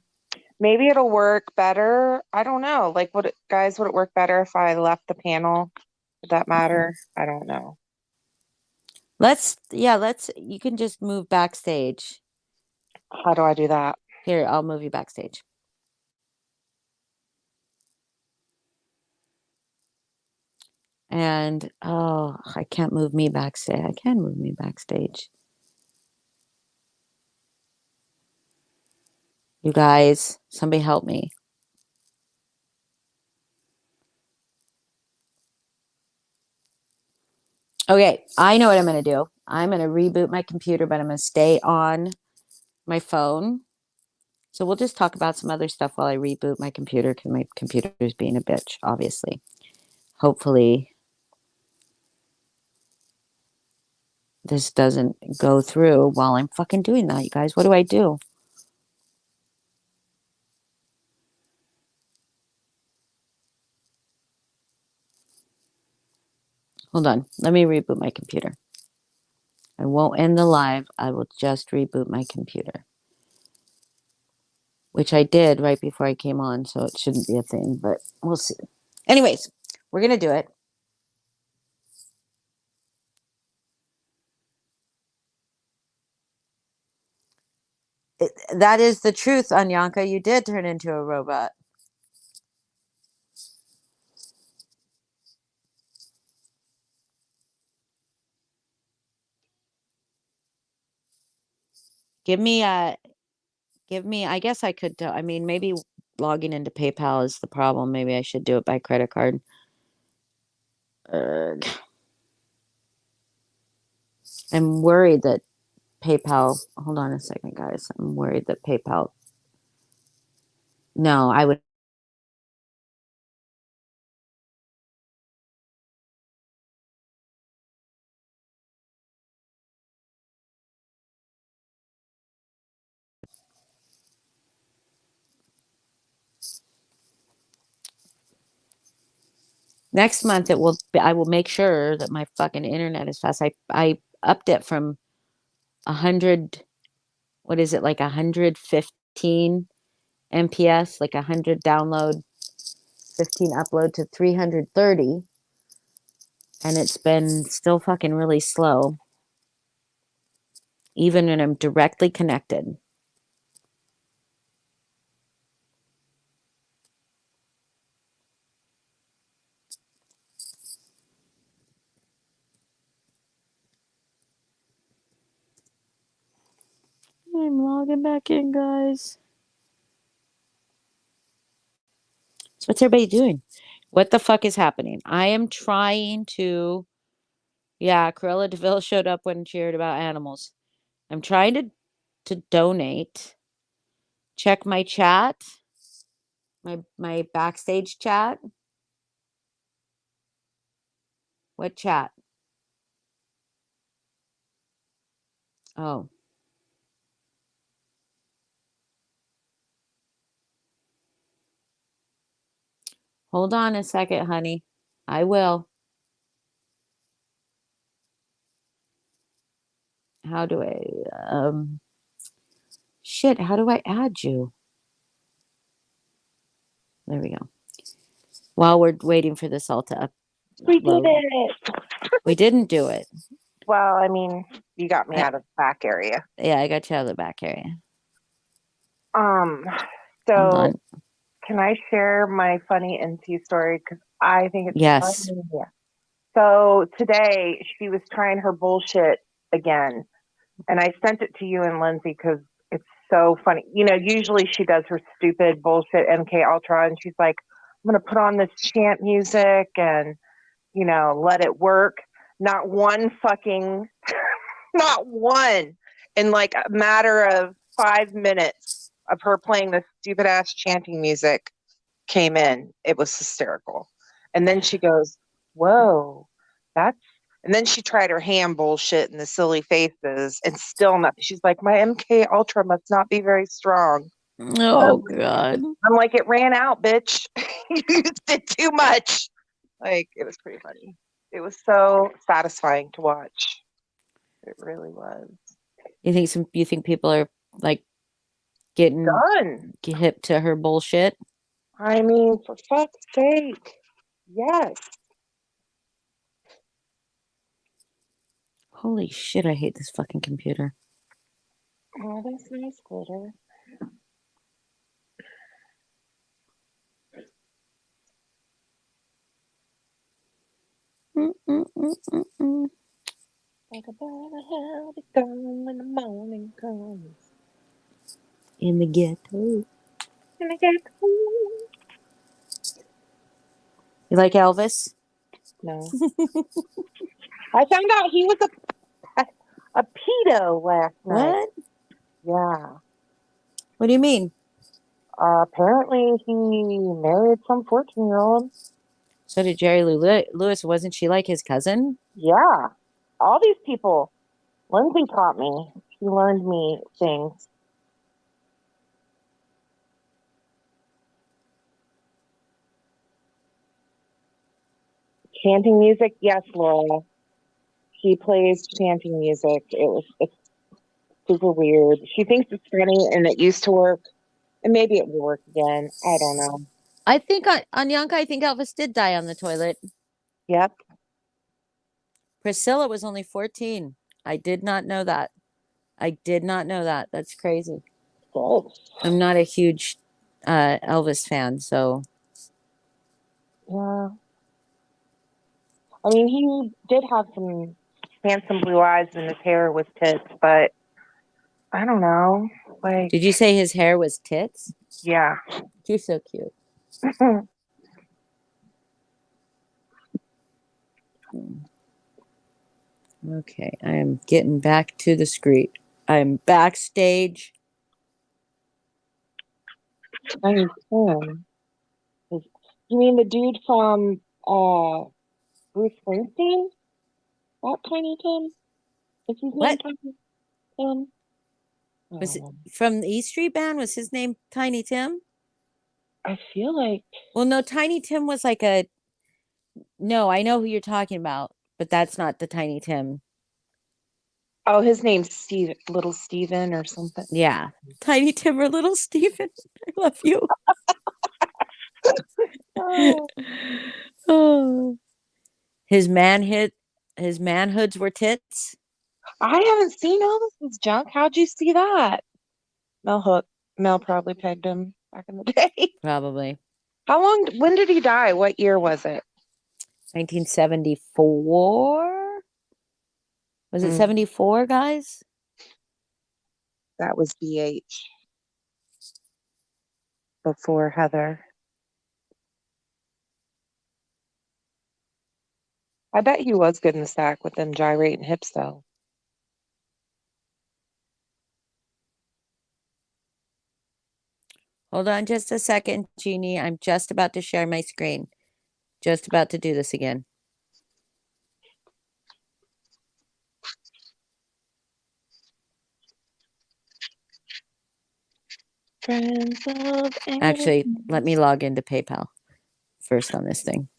Maybe it'll work better. I don't know. Like, would it work better if I left the panel? Would that matter? I don't know. You can just move backstage. How do I do that? Here, I'll move you backstage. And oh, I can't move me backstage. I can move me backstage. You guys, somebody help me. Okay, I know what I'm going to do. I'm going to reboot my computer, but I'm going to stay on my phone. So we'll just talk about some other stuff while I reboot my computer because my computer is being a bitch, obviously. Hopefully, this doesn't go through while I'm fucking doing that, you guys. What do I do? Hold on. Let me reboot my computer. I won't end the live. I will just reboot my computer. Which I did right before I came on, so it shouldn't be a thing, but we'll see. Anyways, we're going to do it. That is the truth, Anyanka. You did turn into a robot. I guess I could, I mean, maybe logging into PayPal is the problem. Maybe I should do it by credit card. Ugh. I'm worried that PayPal, hold on a second, guys. I'm worried that PayPal, no, I would. Next month I will make sure that my fucking internet is fast. I upped it from 100, what is it, like 115 MPS, like 100 download, 15 upload to 330, and it's been still fucking really slow even when I'm directly connected. I'm logging back in, guys. So what's everybody doing? What the fuck is happening? I am trying to. Yeah, Cruella DeVille showed up when she heard about animals. I'm trying to donate. Check my chat, my backstage chat. What chat? Oh, hold on a second, honey. I will. How do I shit, how do I add you? There we go. While we're waiting for this all to We did upload. it. We didn't do it. Well, I mean, you got me I- out of the back area. Yeah, I got you out of the back area. Um, Hold so on. can I share my funny NC story? Because I think it's Yes. funny. Yeah. So today she was trying her bullshit again, and I sent it to you and Lindsay because it's so funny. You know, usually she does her stupid bullshit MK Ultra, and she's like, "I'm gonna put on this chant music and let it work." Not one fucking, not one, in like a matter of 5 minutes of her playing this stupid ass chanting music came in. It was hysterical. And then she goes, "Whoa, that's," and then she tried her ham bullshit and the silly faces and still not. She's like, "My MK Ultra must not be very strong." Oh God. I'm like, "It ran out, bitch. You used it too much." Like, it was pretty funny. It was so satisfying to watch. It really was. You think people are like getting Done. hip to her bullshit? I mean, for fuck's sake. Yes. Holy shit, I hate this fucking computer. Oh, that's nice, Glitter. Mm-mm-mm-mm-mm. Talk about how to go when the morning comes. In the ghetto. And I get You like Elvis? no. I found out he was a pedo last night. What? Yeah. What do you mean? Apparently he married some 14-year-old. So did Jerry Lewis. Wasn't she like his cousin? Yeah. All these people. Lindsay taught me. She learned me things. Chanting music? Yes, Laura. He plays chanting music. It's super weird. She thinks it's funny and it used to work. And maybe it will work again. I don't know. I think on Yanka, I think Elvis did die on the toilet. Yep. Priscilla was only 14. I did not know that. I did not know that. That's crazy. Good. I'm not a huge Elvis fan, so Yeah. I mean, he did have some handsome blue eyes and his hair was tits, but I don't know. Like, did you say his hair was tits? yeah. You're so cute. Okay, I am getting back to the screen. I'm backstage. Tiny Tim. You mean the dude from Bruce Springsteen? That Tiny Tim? Is his name What Tiny Tim? was it Oh, from the E Street Band? Was his name Tiny Tim? I feel like, Well, no, Tiny Tim was like a no. I know who you're talking about, but that's not the Tiny Tim. oh, his name's Steve, Little Steven or something. Yeah, Tiny Tim or Little Steven. I love you. Oh, Oh, his manhoods were tits. I haven't seen Elvis's junk. How'd you see that? Mel Hook. Mel probably pegged him back in the day. Probably When did he die? What year was it? 1974. Was it Mm, 74, guys? that was BH before Heather. I bet he was good in the sack with them gyrating hips, though. Hold on just a second, Jeannie. I'm just about to share my screen. Just about to do this again. Friends of Actually, let me animals. log into PayPal first on this thing.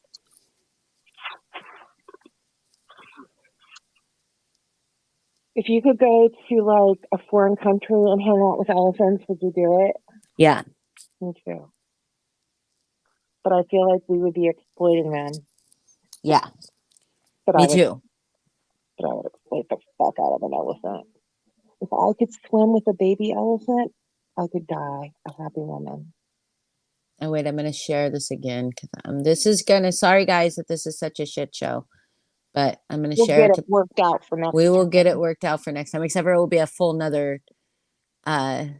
If you could go to like a foreign country and hang out with elephants, would you do it? Yeah. Me too. But I feel like we would be exploiting them. Yeah. But Me too. But I would exploit the fuck out of an elephant. If I could swim with a baby elephant, I could die a happy woman. Oh, wait, I'm going to share this again because this is going to, sorry guys that this is such a shit show, but I'm going to We'll share get it it worked out for next we will time. get it worked out for next time, except for it will be a full nother, it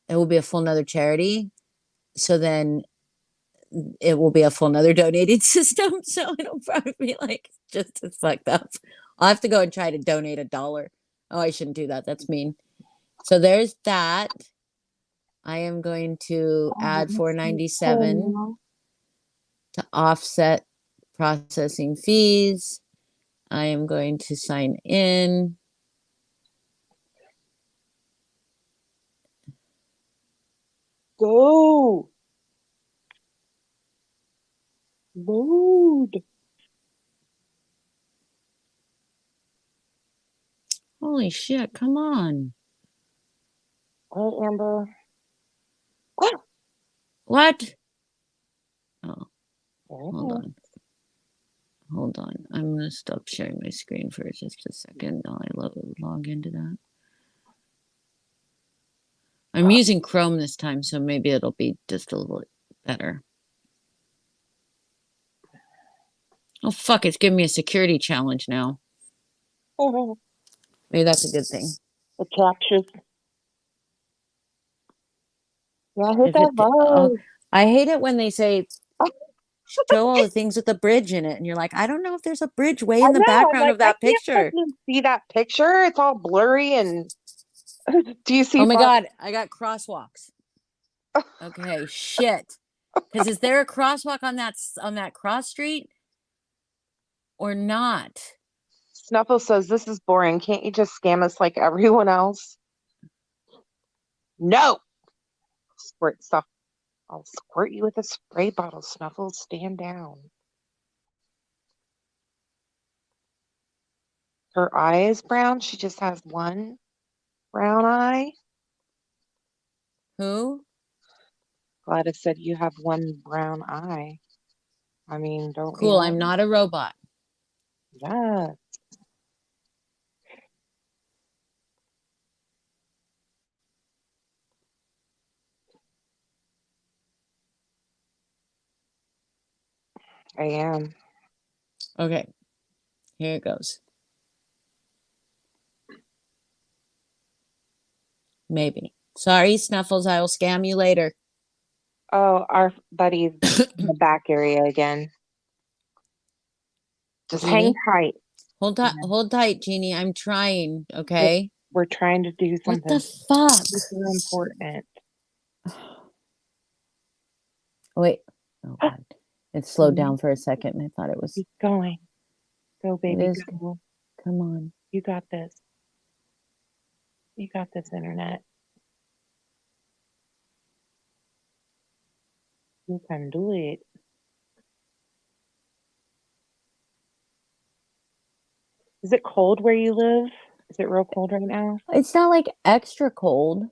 will be a full nother charity. So then it will be a full nother donating system. So it'll probably be like just as fucked up. I'll have to go and try to donate $1. Oh, I shouldn't do that. That's mean. So there's that. I am going to add $4.97 to offset processing fees. I am going to sign in. Go. Load. Holy shit, come on. Hey, Amber. What? Oh, Oh. hold on. Hold on. I'm going to stop sharing my screen for just a second while I log into that. I'm using Chrome this time, so maybe it'll be just a little better. Oh, fuck, it's giving me a security challenge now. Maybe that's a good thing. The captures. Yeah, hit If that it, vote. I hate it when they say show all the things with the bridge in it, and you're like, I don't know if there's a bridge way in the background of that I can't picture. fucking see that picture. It's all blurry and. Do you see? Oh my god, I got crosswalks. Okay, shit. Because is there a crosswalk on that cross street or not? Snuffle says this is boring. Can't you just scam us like everyone else? No. Squirt stuff. I'll squirt you with a spray bottle. Snuffle, stand down. Her eye is brown. She just has one brown eye. Who? Gladys said you have one brown eye. I mean, don't we Cool, all? I'm not a robot. Yeah. I am. Okay, here it goes. Maybe. Sorry, Snuffles, I will scam you later. Oh, our buddy's in the back area again. Just hang Jeannie? tight. Hold tight, Jeannie. I'm trying, okay? We're trying to do What something the fuck? super important. Oh, wait. Oh, God. It slowed down for a second and I thought it was. Keep going. Go, baby. is. Go. Come on. You got this. You got this, internet. You can do it. Is it cold where you live? Is it real cold right now? It's not like extra cold.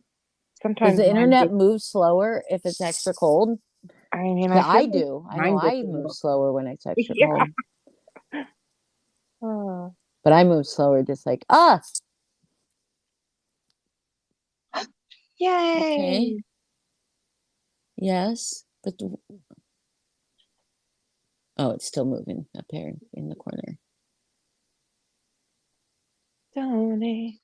Sometimes Does the mine internet gets, move slower if it's extra cold? I mean, Yeah, I feel I like do. I know mine gets I a move little. slower when it's extra Yeah. cold. Oh. But I move slower, just like, Yay. okay. Yes. But oh, it's still moving up here in the corner. Donate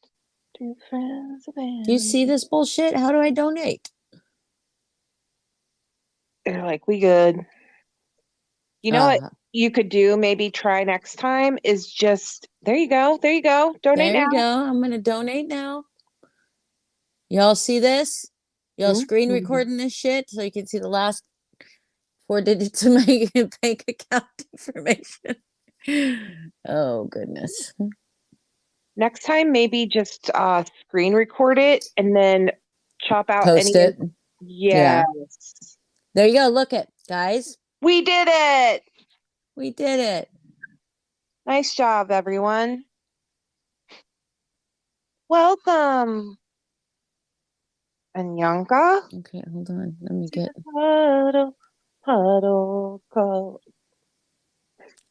to friends of Do you see this bullshit? How do I donate? They're like, we good. You know what? you could do, maybe try next time, is just there you go. There you go. Donate There now. you go. I'm gonna donate now. Y'all see this? Y'all screen Mhm. recording this shit so you can see the last 4 digits of my bank account information. Oh goodness. Next time, maybe just screen record it and then chop out Post any. it. Yes. There you go. Look it, guys. We did it. We did it. Nice job, everyone. Welcome. Anyanka. Okay, hold on. Let me get Puddle, puddle, go.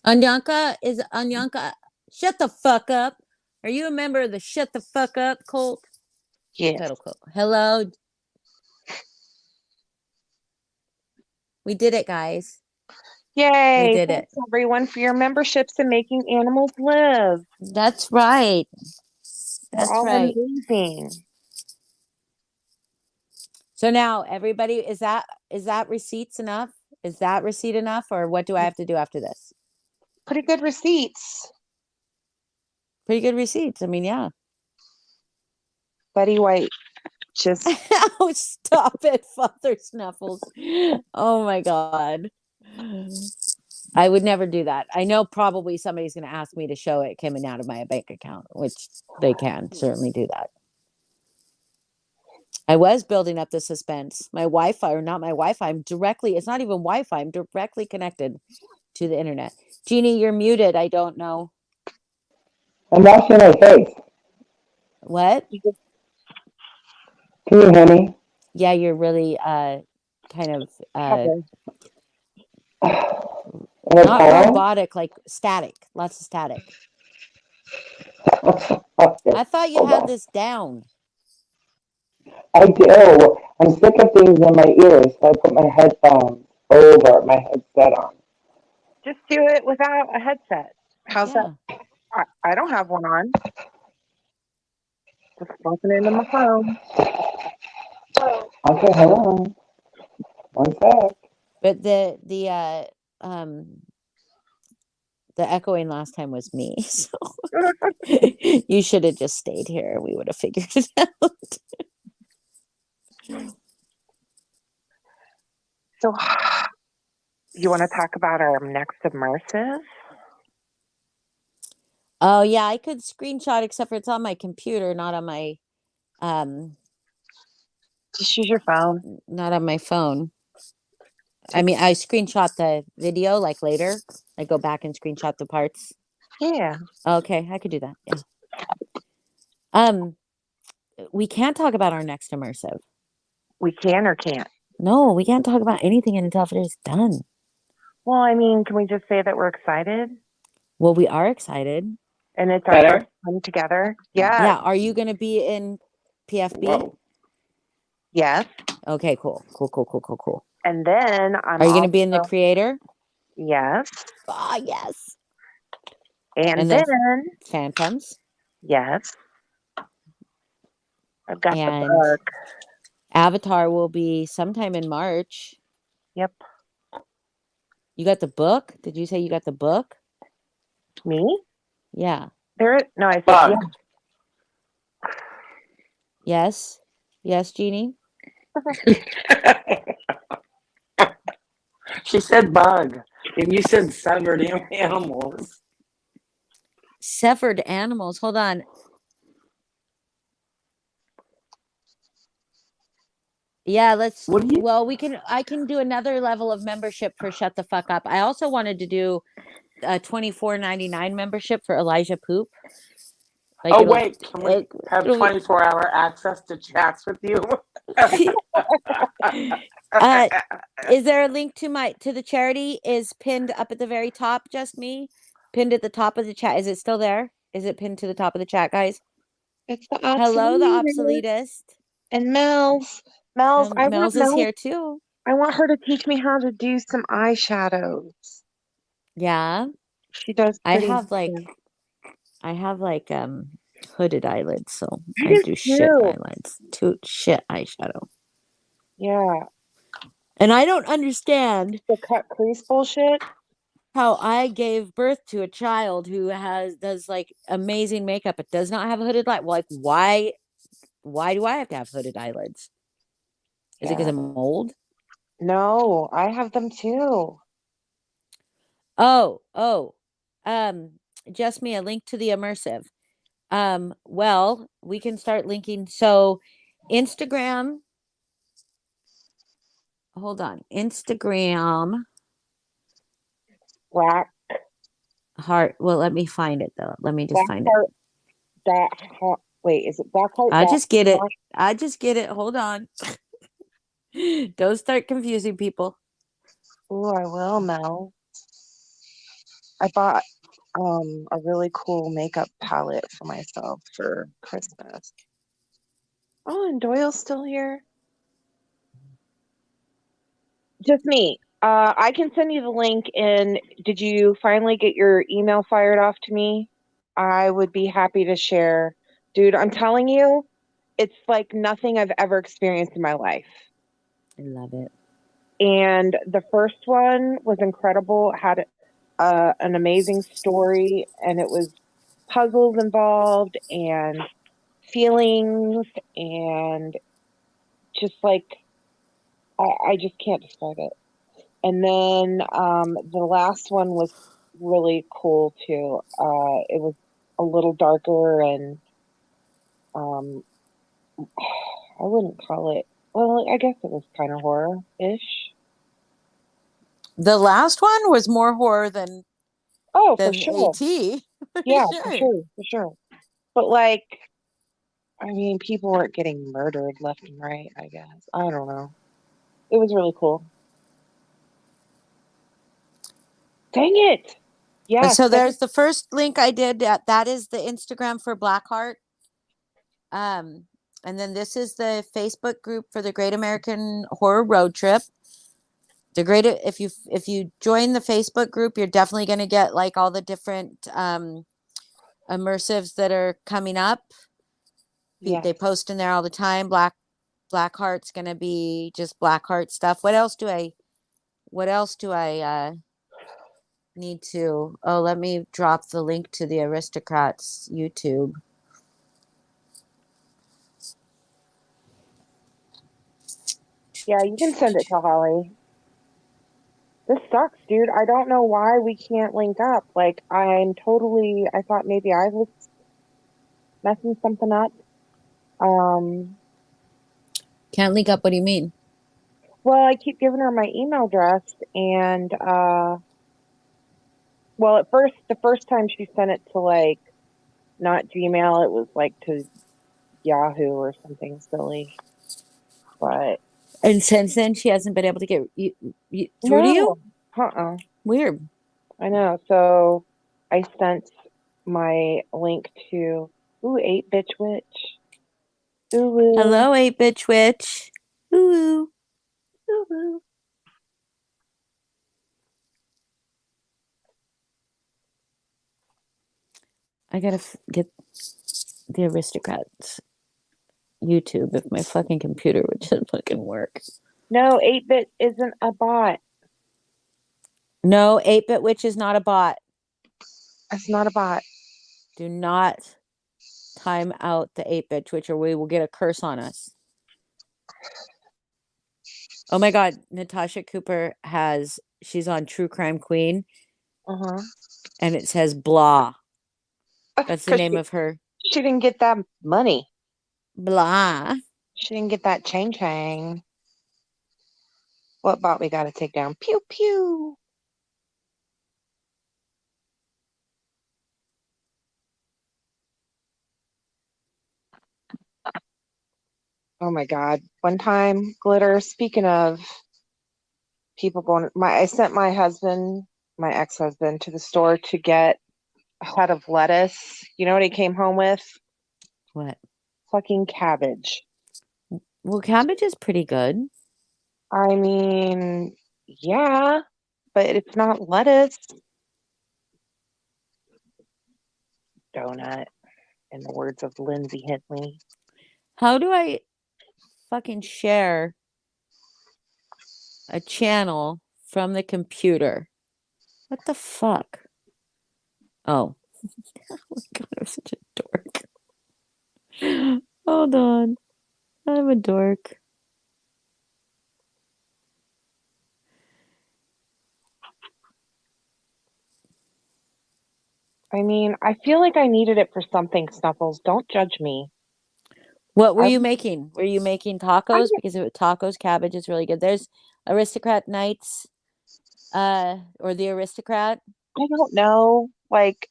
Anyanka. Is Anyanka? Shut the fuck up. Are you a member of the Shut the Fuck Up cult? Yes. Kettle cult. Hello. We did it, guys. Yay. We did it. Thanks, everyone, for your memberships and making animals live. That's right. They're That's all right. amazing. So now everybody, is that receipts enough? Is that receipt enough, or what do I have to do after this? Pretty good receipts. Pretty good receipts. I mean, yeah. Betty White. Just Oh, stop it, Father Snuffles. Oh my God. I would never do that. I know probably somebody's going to ask me to show it coming out of my bank account, which they can certainly do that. I was building up the suspense. My Wi-Fi, or not my Wi-Fi, it's not even Wi-Fi. I'm directly connected to the internet. Jeannie, you're muted. I don't know. I'm washing my face. What? Can you hear me? Yeah, you're really kind of covered. not robotic, like static. Lots of static. Okay, I thought you hold had on. this down. I do. I'm sick of things in my ears, so I put my headphones over my headset on. Just do it without a headset. How's Yeah. that? I don't have one on. Just bumping into my phone. Okay, hold on. One sec. But the echoing last time was me. So you should have just stayed here. We would have figured it out. So, you want to talk about our next immersive? Oh yeah, I could screenshot, except for it's on my computer, not on my Just use your phone. not on my phone. I mean, I screenshot the video like later. I go back and screenshot the parts. Yeah. Okay, I could do that. Yeah. We can't talk about our next immersive. We can or can't. No, we can't talk about anything until it is done. Well, I mean, can we just say that we're excited? Well, we are excited. And it's our first time together? Yeah. Yeah. Are you going to be in PFB? Whoa. Yes. Okay, cool. Cool. And then Are you going to be in the creator? Yes. Ah, yes. And then then Phantoms. yes. I've got the And book. Avatar will be sometime in March. Yep. You got the book? Did you say you got the book? Me? Yeah. No, I said yeah. Yes. Yes, Jeannie. She said bug, and you said severed animals. Severed animals. Hold on. Yeah, let's. What do you? Well, I can do another level of membership for Shut the Fuck Up. I also wanted to do a $24.99 membership for Elijah Poop. Like Oh wait, can we have it'll be- 24-hour access to chats with you? Is there a link to the charity is pinned up at the very top? Just me pinned at the top of the chat. Is it still there? Is it pinned to the top of the chat, guys? It's the Hello, the obsoletist. obsoletist. And Mel's. Mel's is here too. I want her to teach me how to do some eyeshadows. Yeah. She does. I have hooded eyelids, so I do shit eyelids. Shit eyeshadow. Yeah. And I don't understand the cut crease bullshit. how I gave birth to a child who does like amazing makeup. It does not have a hooded light. Like, why do I have to have hooded eyelids? Is it because Yeah. I'm old? No, I have them too. Oh, just me a link to the immersive. Well, we can start linking. So Instagram, hold on. Instagram Black heart. Well, let me find it though. Let me just find it. Blackheart dot wait, is it Blackheart I dot just get it. I just get it. Hold on. Don't start confusing people. Ooh, I will, Mel. I bought a really cool makeup palette for myself for Christmas. Oh, and Doyle's still here. Just me. I can send you the link. And did you finally get your email fired off to me? I would be happy to share. Dude, I'm telling you, it's like nothing I've ever experienced in my life. I love it. And the first one was incredible. It had an amazing story, and it was puzzles involved and feelings, and just like I just can't describe it. And then the last one was really cool too. It was a little darker, and um, I wouldn't call it. Well, I guess it was kind of horror-ish. The last one was more horror Oh, for than sure. AT. Yeah, for Sure. sure, for sure. But like, I mean, people weren't getting murdered left and right, I guess. I don't know. It was really cool. Dang it. Yes, So that's there's the first link I did. That is the Instagram for Blackheart. And then this is the Facebook group for the Great American Horror Road Trip. If you join the Facebook group, you're definitely going to get like all the different immersives that are coming up. yes. They post in there all the time. Blackheart's going to be just Blackheart stuff. What else do I need to? Oh, let me drop the link to the Aristocrats YouTube. Yeah, you can send it to Holly. This sucks, dude. I don't know why we can't link up. Like, I thought maybe I was messing something up. Um, Can't link up. What do you mean? well, I keep giving her my email address, and well, at first, the first time she sent it to like not Gmail, it was like to Yahoo or something silly. But And since then, she hasn't been able to get through to you. no, uh-uh. Weird. I know. So I sent my link to 8 Bitch Witch. Ooh, Hello, 8-bit witch. Ooh. ooh. I gotta get the Aristocrats YouTube if my fucking computer would just fucking work. No, 8-Bit isn't a bot. No, 8-bit witch is not a bot. It's not a bot. Do not time out the 8-bit witch or we will get a curse on us. Oh my god, Natasha Cooper she's on True Crime Queen Uh-huh. and it says blah. That's the 'Cause name of her. she didn't get that money. Blah. She didn't get that chang. What bot we gotta take down? Pew pew. Oh my god. One time, Glitter, speaking of people going, I sent my ex-husband, to the store to get a head of lettuce. You know what he came home with? What? Fucking cabbage. Well, cabbage is pretty good. I mean, yeah, but it's not lettuce. Donut, in the words of Lindsay Hintley. How do I fucking share a channel from the computer? What the fuck? Oh. Oh my god, I'm such a dork. Hold on. I'm a dork. I mean, I feel like I needed it for something, Snuffles. Don't judge me. What were I- you making? Were you making tacos? Because tacos, cabbage is really good. There's Aristocrat Nights, or the Aristocrat. I don't know. Like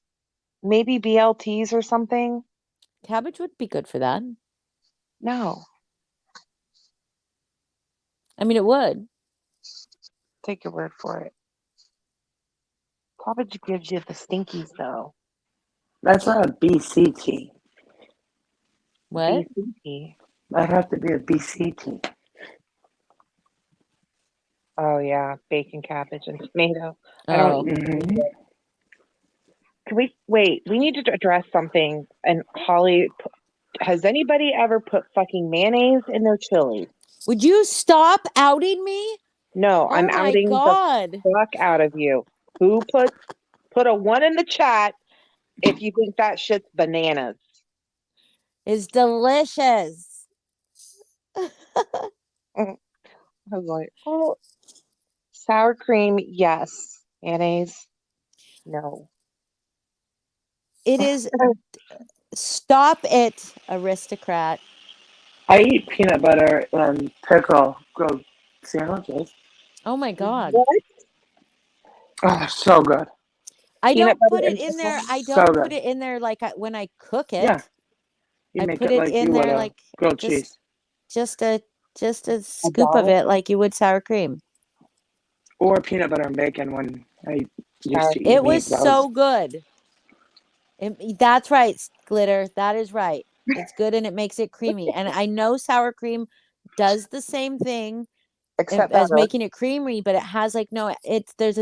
maybe BLTs or something. Cabbage would be good for that. No. I mean, it would. Take your word for it. Cabbage gives you the stinkies though. That's not a BCT. What? BCT. That'd have to be a BCT. Oh yeah, bacon, cabbage, and tomato. I don't Oh, eat Mhm. Can we wait? We need to address something. And Holly, has anybody ever put fucking mayonnaise in their chili? would you stop outing me? No, Oh I'm my outing god. the fuck out of you. Who put a 1 in the chat if you think that shit's bananas? It's delicious. I was like, oh, sour cream, yes. Mayonnaise, no. It is. Stop it, Aristocrat. I eat peanut butter and pickle grilled sandwiches. Oh my god. What? Oh, they're so good. I Peanut don't butter put it and in there. pickle? I So don't good. put it in there like when I cook it. Yeah. You I make put it it like in you would there a like grilled just cheese. just a scoop of dollop? it like you would sour cream. Or peanut butter and bacon when I used Sour to eat It meat. was That so good. That's right, Glitter. That is right. It's good and it makes it creamy. And I know sour cream does the same thing Except as better. making it creamy, but it has like no, there's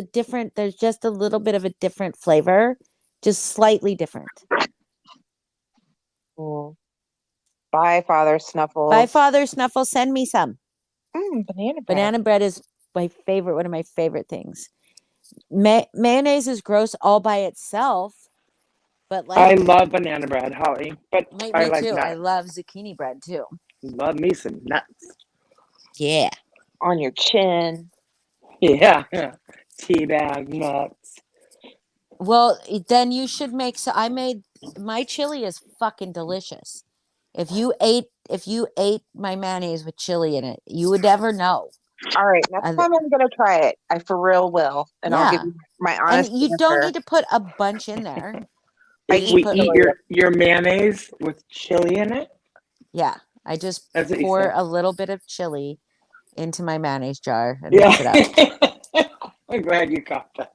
just a little bit of a different flavor, just slightly different. Mm. Bye, Father Snuffles. By Father Snuffle, send me some. Banana bread. Banana bread is my favorite, one of my favorite things. Mayonnaise is gross all by itself, but I like love banana bread, Holly, but I me like too. I nuts. love zucchini bread too. Love me some nuts. Yeah. On your chin. Yeah. Teabag nuts. Well, then you should make. So I made my chili is fucking delicious. If you ate my mayonnaise with chili in it, you would never know. All right, next I- time I'm gonna try it. I for real will, and I'll give Yeah. you my And honest you don't answer. need to put a bunch in there. I If just we put- eat your mayonnaise with chili in it, Yeah, I just that's what you pour said. a little bit of chili into my mayonnaise jar and mix it up. Yeah. I'm glad you caught that.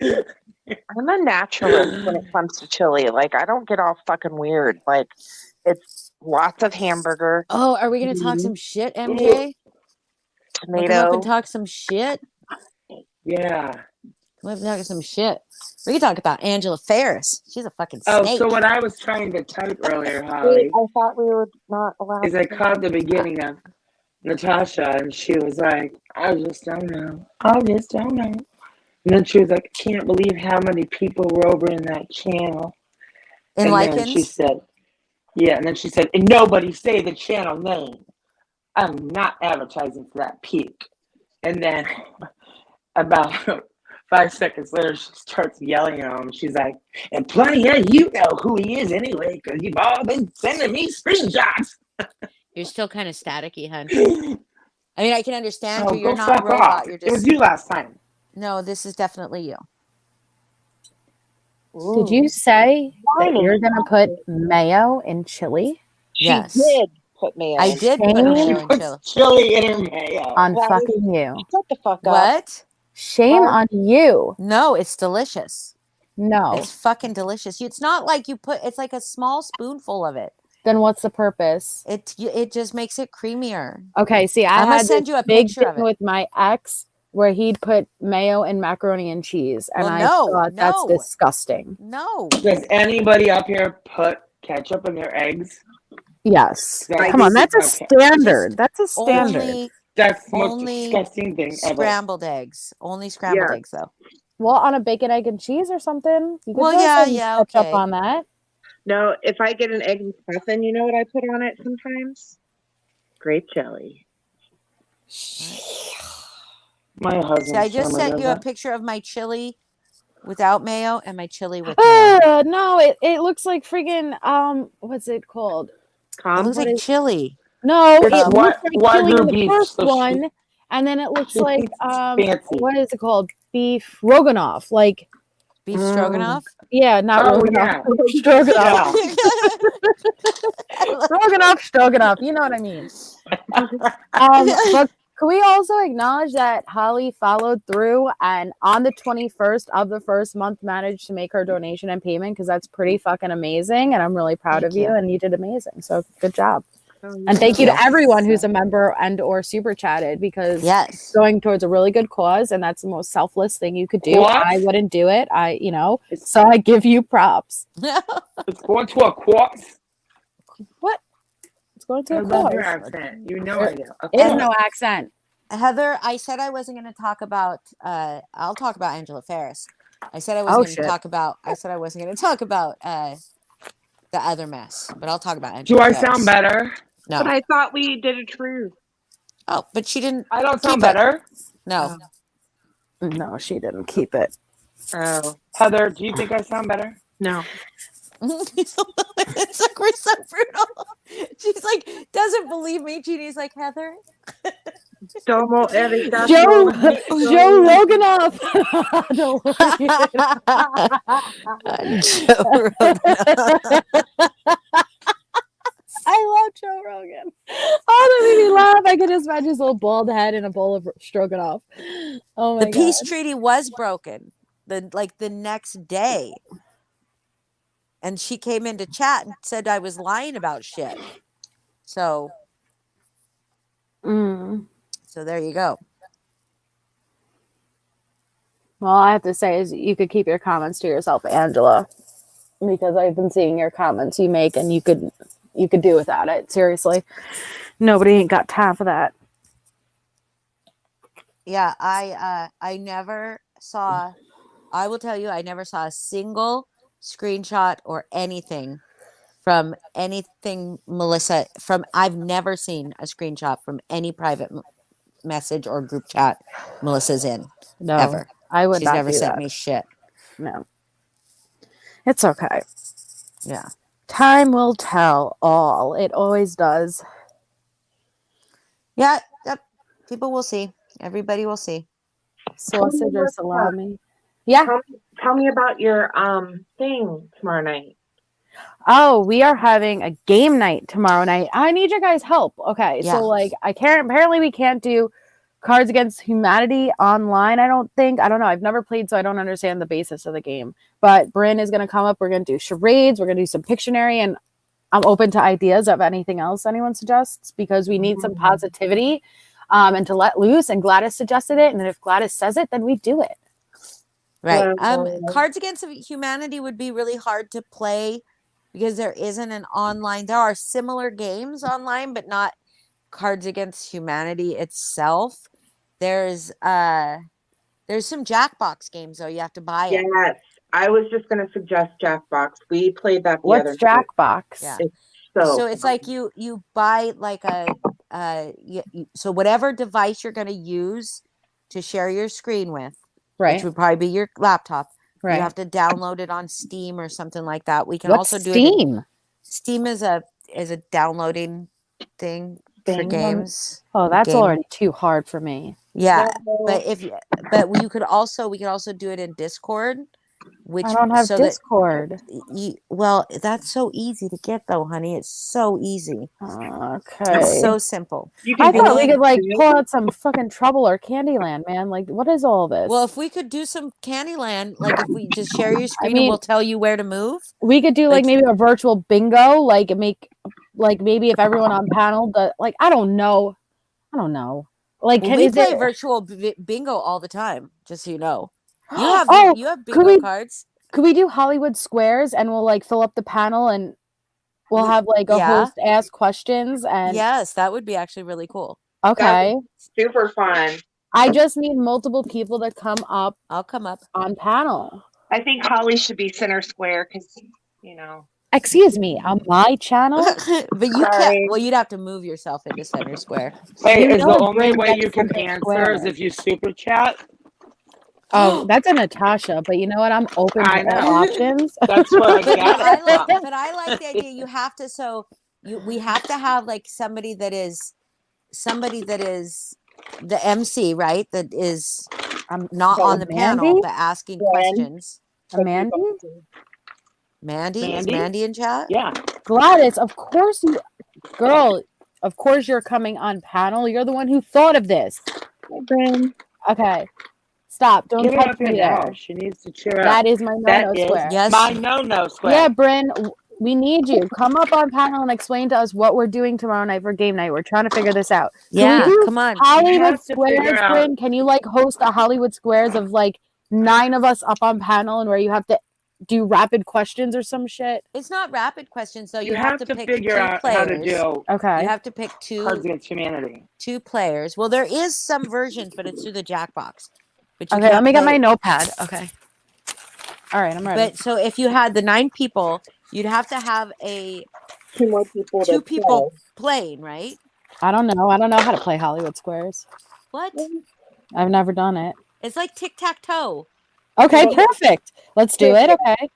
I'm a naturalist when it comes to chili. Like I don't get all fucking weird. Like it's lots of hamburger, Oh, are we gonna talk some shit, MJ? Wanna come up tomato. and talk some shit? Yeah. Come up and talk some shit. We can talk about Angela Ferris. She's a fucking Oh, snake. so what I was trying to type earlier, Wait, Holly, I thought we were not allowed. is I to- caught the beginning of Natasha, and she was like, I just don't know. I just don't know. And then she was like, I can't believe how many people were over in that channel. And then she Enlightened. said, yeah, and then she said, and nobody say the channel name. I'm not advertising for that peak. And then about 5 seconds later, she starts yelling at him. She's like, and plenty of you know who he is anyway, because you've all been sending me screenshots. You're still kind of staticky, hun. I mean, I can understand Oh, you. You're go not a fuck robot. off. You're It was just you last time. no. This is definitely you. Did you say that Whining. you're gonna put mayo in chili She Yes. did put mayo. I in. did put Shame. mayo She and puts chili. chili in her mayo. on That fucking you? Shut the fuck up. What? Shame What? on you. No, it's delicious. No. It's fucking delicious. It's not like you put. It's like a small spoonful of it. Then what's the purpose? It just makes it creamier. Okay, see, I I'm gonna had send this you a big picture of thing it. with my ex where he'd put mayo and macaroni and cheese, and Well, I no, thought that's no. disgusting. No. Does anybody up here put ketchup in their eggs? Yes. That's Come on, that's a okay. standard. That's a standard. Only That's the most Only disgusting thing ever. scrambled eggs. Only scrambled Yeah. eggs, though. Well, on a bacon, egg, and cheese or something. You could Well, definitely yeah, catch up okay. on that. No, if I get an egg and muffin, you know what I put on it sometimes? Grape jelly. My husband. See, I just sent you a picture of my chili without mayo and my chili with mayo. No, it looks like freaking what's it called? It looks like chili. No, It's it looks like chili in Wagyu the beef, first so one, and then it looks like fancy. what is it called? Beef Roganov. Like Beef stroganoff. yeah, not Oh, Roganov. yeah. Stroganoff. Yeah. Roganov, Stroganoff. You know what I mean. But can we also acknowledge that Holly followed through and on the 21st of the first month managed to make her donation and payment, because that's pretty fucking amazing, and I'm really proud Thank of you, you. and you did amazing. So good job. Oh, And thank you you. to everyone who's a member and or super chatted, because Yes. it's going towards a really good cause, and that's the most selfless thing you could do. What? I wouldn't do it. So I give you props. It's going to a corpse. What? It's going to I a love your cause. accent. You know I do. Is no accent. Heather, I said I wasn't going to talk about. I'll talk about Angela Ferris. I said I wasn't going to talk about. I said I wasn't going to talk about the other mess, but I'll talk about Angela. Do I Ferris. sound better? No. But I thought we did a truth. Oh, but she didn't. I don't sound keep it. better. No. No, she didn't keep it. Oh, Heather, do you think I sound better? no. It's like we're so brutal. She's like, doesn't believe me. Jeannie's like, Heather. Tomo Erika. Joe Roganoff. Don't Joe Rogan. I love Joe Rogan. Oh, that made me laugh. I could just imagine his little bald head in a bowl of stroganoff. Oh my The god. peace treaty was broken the next day. And she came into chat and said I was lying about shit. So there you go. Well, I have to say is you could keep your comments to yourself, Angela, because I've been seeing your comments you make, and you could do without it. Seriously, nobody ain't got time for that. Yeah, I never saw. I will tell you, I never saw a single screenshot or anything from anything Melissa. I've never seen a screenshot from any private message or group chat Melissa's in. No, ever. I would She's not never do sent that. me shit. No, it's okay. Yeah. Time will tell all. It always does. Yeah. Yep. People will see. Everybody will see. Sausage or salami? Yeah. Tell me about your thing tomorrow night. Oh, we are having a game night tomorrow night. I need your guys' help. Okay, Yeah. so like apparently we can't do Cards Against Humanity online, I don't know. I've never played, so I don't understand the basis of the game. But Bryn is going to come up. We're going to do charades. We're going to do some Pictionary, and I'm open to ideas of anything else anyone suggests, because we need some positivity and to let loose. And Gladys suggested it, and if Gladys says it, then we do it. Right. Cards Against Humanity would be really hard to play because there isn't an online. There are similar games online, but not Cards Against Humanity itself. There's some Jackbox games though. You have to buy it. Yes, I was just going to suggest Jackbox. We played that the other What's night. Jackbox? Yeah. So it's like you buy like so whatever device you're going to use to share your screen with, Right. which would probably be your laptop. Right. You have to download it on Steam or something like that. We can What's also do Steam? it. Steam is a downloading thing for games. Oh, that's already too hard for me. Yeah, but we could also do it in Discord. Which I don't have Discord. Well, that's so easy to get though, honey. It's so easy. Okay. It's so simple. I thought we could like pull out some fucking Trouble or Candyland, man. Like, what is all this? Well, if we could do some Candyland, like if we just share your screen and we'll tell you where to move. We could do like maybe a virtual bingo, like maybe if everyone on panel does, like, I don't know. Like, we play virtual bingo all the time, just so you know. You have bingo cards. Could we do Hollywood Squares and we'll like fill up the panel and we'll have like a host ask questions? And yes, that would be actually really cool. Okay. Super fun. I just need multiple people to come up I'll come up. on panel. I think Holly should be center square because, you know. Excuse me, on my channel? But you can't. Sorry. Well, you'd have to move yourself into center square. Hey, You is the know only Bryn way gets you can center answer square. is if you super chat? Oh, that's a Natasha, but you know what? I'm open I to all know. options. That's where I But got I it like. from. But I like the idea. You have to. So we have to have like somebody that is the MC, right? That is not So on the panel, Mandy? but asking Gwen. questions. Mandy? Mandy? Is Mandy? Mandy in chat? Yeah. Gladys, of course you, girl, of course you're coming on panel. You're the one who thought of this. Bryn. Okay. Stop. Don't Get her touch up here me now. there. She needs to cheer up. That is my That no-no is square. Yes. my no square. Yeah, Bryn, we need you. Come up on panel and explain to us what we're doing tomorrow night for game night. We're trying to figure this out. Yeah. Can we do Come on. Hollywood have to Squares, figure out- Bryn? Can you like host a Hollywood Squares of like 9 of us up on panel and where you have to do rapid questions or some shit? It's not rapid questions, though. You have to pick figure two out players. how to do Okay. You have to pick Cards Against Humanity. two players. Well, there is some versions, but it's through the Jackbox. But you Okay, can't let me get play- my notepad. Okay. All right, I'm ready. But so if you had the 9 people, you'd have to have Two more people. two to people playing, right? I don't know. I don't know how to play Hollywood Squares. What? I've never done it. It's like tic-tac-toe. Okay, Well, perfect. Let's do it. Okay.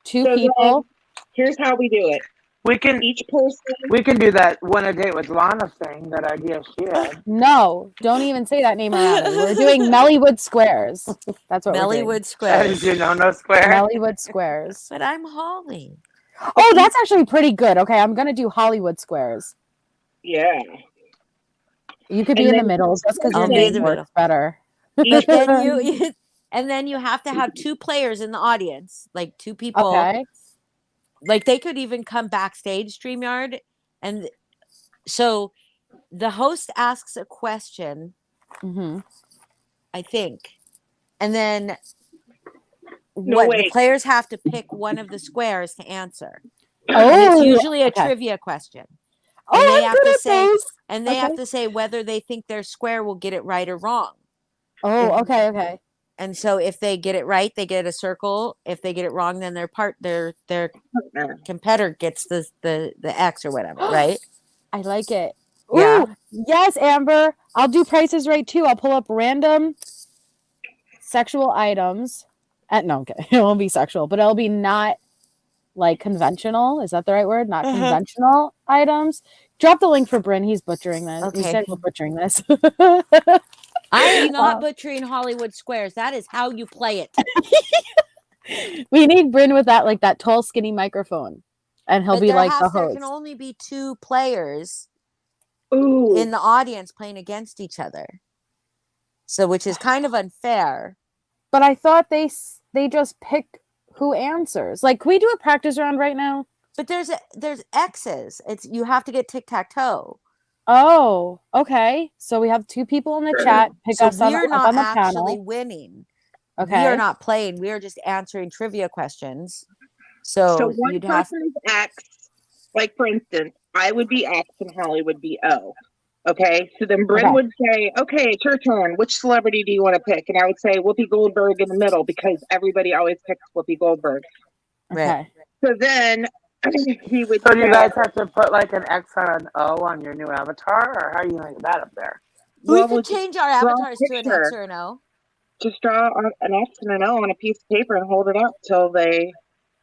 2 So, people. Here's how we do it. We can Each person. do that win a date with Lana thing. That idea she had. No, don't even say that name around me. We're doing Mellywood Squares. That's what we're doing. Mellywood That Square. is your no square. Mellywood Squares. But I'm Holly. Oh, that's actually pretty good. Okay, I'm gonna do Hollywood Squares. Yeah. You could be And in the then middle just because I'll your be in name the works middle. better. Each But then person. and then you have to have 2 players in the audience, like 2 people. Okay. Like they could even come backstage StreamYard, and so the host asks a question, hmm I think, and then No, the wait. players have to pick one of the squares to answer. And Oh, it's usually a okay. trivia question. Oh, and they I'm have good to at say- those. And they have Okay. to say whether they think their square will get it right or wrong. Oh, okay, okay. And so if they get it right, they get a circle. If they get it wrong, then their competitor gets the X or whatever, right? I like it. Yeah. Ooh, yes, Amber. I'll do prices right too. I'll pull up random sexual items. No, okay. It won't be sexual, but it'll be not like conventional. Is that the right word? Not Uh-huh. conventional items. Drop the link for Bryn. He's butchering this. We Okay. said we're butchering this. I am not butchering Hollywood Squares. That is how you play it. We need Bryn with that, like that tall, skinny microphone, and he'll But be like the there host. can only be 2 players Ooh. in the audience playing against each other. So, which is kind of unfair. But I thought they just pick who answers. Like, can we do a practice round right now? But there's X's. It's you have to get tic-tac-toe. Oh, okay. So we have 2 people in the chat. Pick So us on, we're up not on the actually panel. winning. Okay. We are not playing. We are just answering trivia questions. So, So one you'd have person's X, like for instance, I would be X and Holly would be O. Okay, so then Bryn Okay. would say, "Okay, it's your turn. Which celebrity do you want to pick?" And I would say Whoopi Goldberg in the middle because everybody always picks Whoopi Goldberg. Okay. Right. So then he would. So do you say, guys have to put like an X on an O on your new avatar, or how are you gonna get that up there? we "Well, could we'll change our draw a avatars to an X picture. or an O. just draw an X and an O on a piece of paper and hold it up till they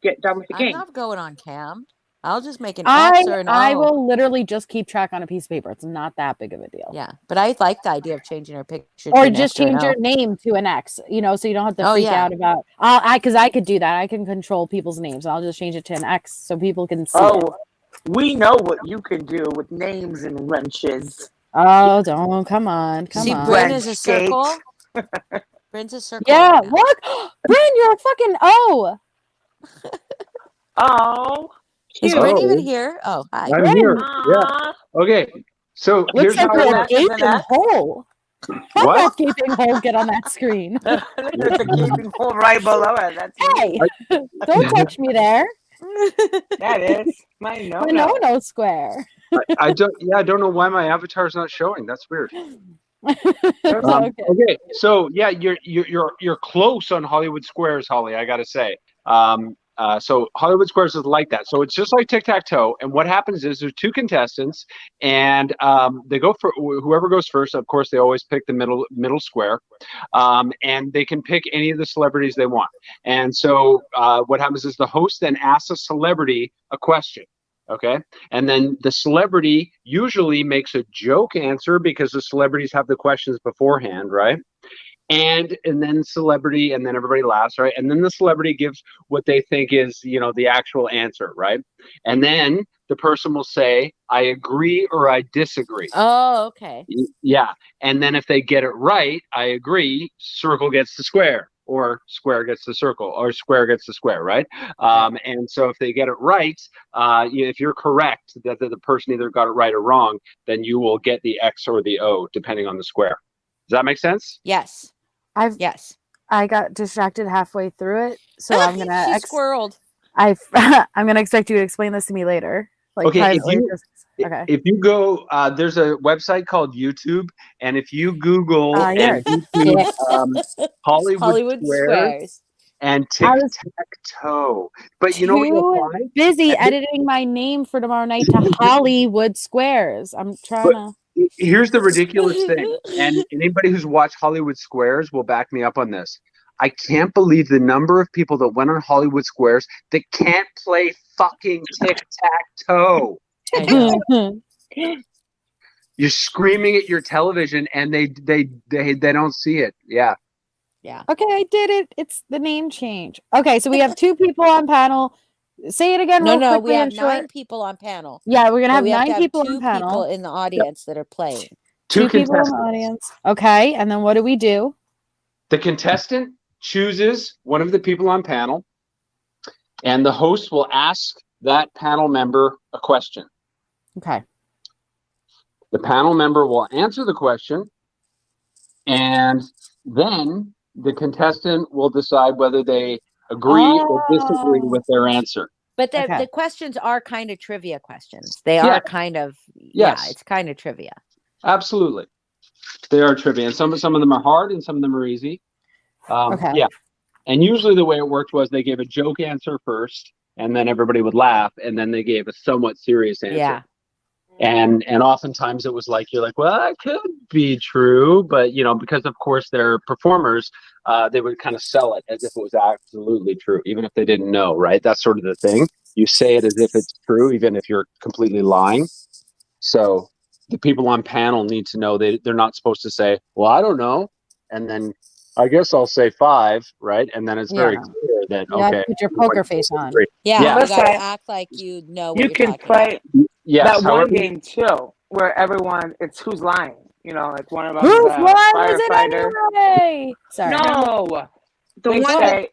get done with the I'm game." not going on cam. I'll just make an X or an O. I will literally just keep track on a piece of paper. It's not that big of a deal. Yeah, but I like the idea of changing our picture. to Or an just X or an change O. your name to an X, so you don't have to Oh, freak yeah. out about. Because I could do that. I can control people's names. I'll just change it to an X so people can see. Oh, it. we know what you can do with names and wrenches. Oh, don't come on, come See, on. Bryn is a Skate. circle. Bryn's a circle. Yeah, right now. look, Bryn, you're a fucking O. Oh, Is Cute. Bryn Oh. even here? Oh, hi. I'm Bryn. here. Yeah. aw. Okay. So Looks here's like how you're it a works. Isn't gaping that- hole. How What? that gaping hole get on that screen? There's a gaping hole right below it. That's Hey, don't touch me there. that is my The no. no-no square. I don't. Yeah, I don't know why my avatar's not showing. That's weird. Okay. Okay, so yeah, you're close on Hollywood Squares, Holly. I gotta say. So Hollywood Squares is like that. So it's just like tic tac toe. And what happens is there's two contestants, and they go for whoever goes first. Of course, they always pick the middle square, and they can pick any of the celebrities they want. And so what happens is the host then asks a celebrity a question. Okay. And then the celebrity usually makes a joke answer because the celebrities have the questions beforehand, right? And then celebrity, and then everybody laughs, right? And then the celebrity gives what they think is, the actual answer, right? And then the person will say, I agree or I disagree. Oh, okay. Yeah. And then if they get it right, I agree, circle gets the square, or square gets the circle, or square gets the square, right? And so if they get it right, if you're correct that the person either got it right or wrong, then you will get the X or the O, depending on the square. Does that make sense? Yes. Yes. I got distracted halfway through it, so I'm gonna She squirreled. I'm gonna expect you to explain this to me later. Like Okay, privately. Okay. If you go, there's a website called YouTube, and if you Google yes. and YouTube, Hollywood Squares and tic I was tac toe, but you know what you'll too find? busy editing my name for tomorrow night to Hollywood Squares. I'm trying to. Here's the ridiculous thing, and anybody who's watched Hollywood Squares will back me up on this. I can't believe the number of people that went on Hollywood Squares that can't play fucking tic-tac-toe. I know. You're screaming at your television and they don't see it. Yeah. Yeah. Okay, I did it. It's the name change. Okay, so we have two people on panel. Say it again. No, real no, quickly we have and short. 9 people on panel. Yeah, we're gonna But have we have 9 to have people 2 on panel. people in the audience that are playing. Two people in the contestants. audience. Okay, and then what do we do? The contestant chooses one of the people on panel, and the host will ask that panel member a question. Okay. The panel member will answer the question, and then the contestant will decide whether they agree or disagree with their answer. But the questions are kind of trivia questions. They are kind of, yeah, it's kind of trivia. Absolutely. They are trivia. And some of them are hard and some of them are easy. Okay. Yeah. And usually the way it worked was they gave a joke answer first, and then everybody would laugh, and then they gave a somewhat serious answer. Yeah. And oftentimes it was like, you're like, well, that could be true, but because of course they're performers, they would kind of sell it as if it was absolutely true, even if they didn't know, right? That's sort of the thing. You say it as if it's true, even if you're completely lying. So the people on panel need to know they're not supposed to say, well, I don't know, and then I guess I'll say 5, right? And then it's very clear that, okay. Put your poker face on. Yeah, you Listen, gotta act like you know what you you're can talking play about. that one game too, where everyone it's who's lying. Like one of them. Whose line was it firefighter. anyway? Sorry. No, they say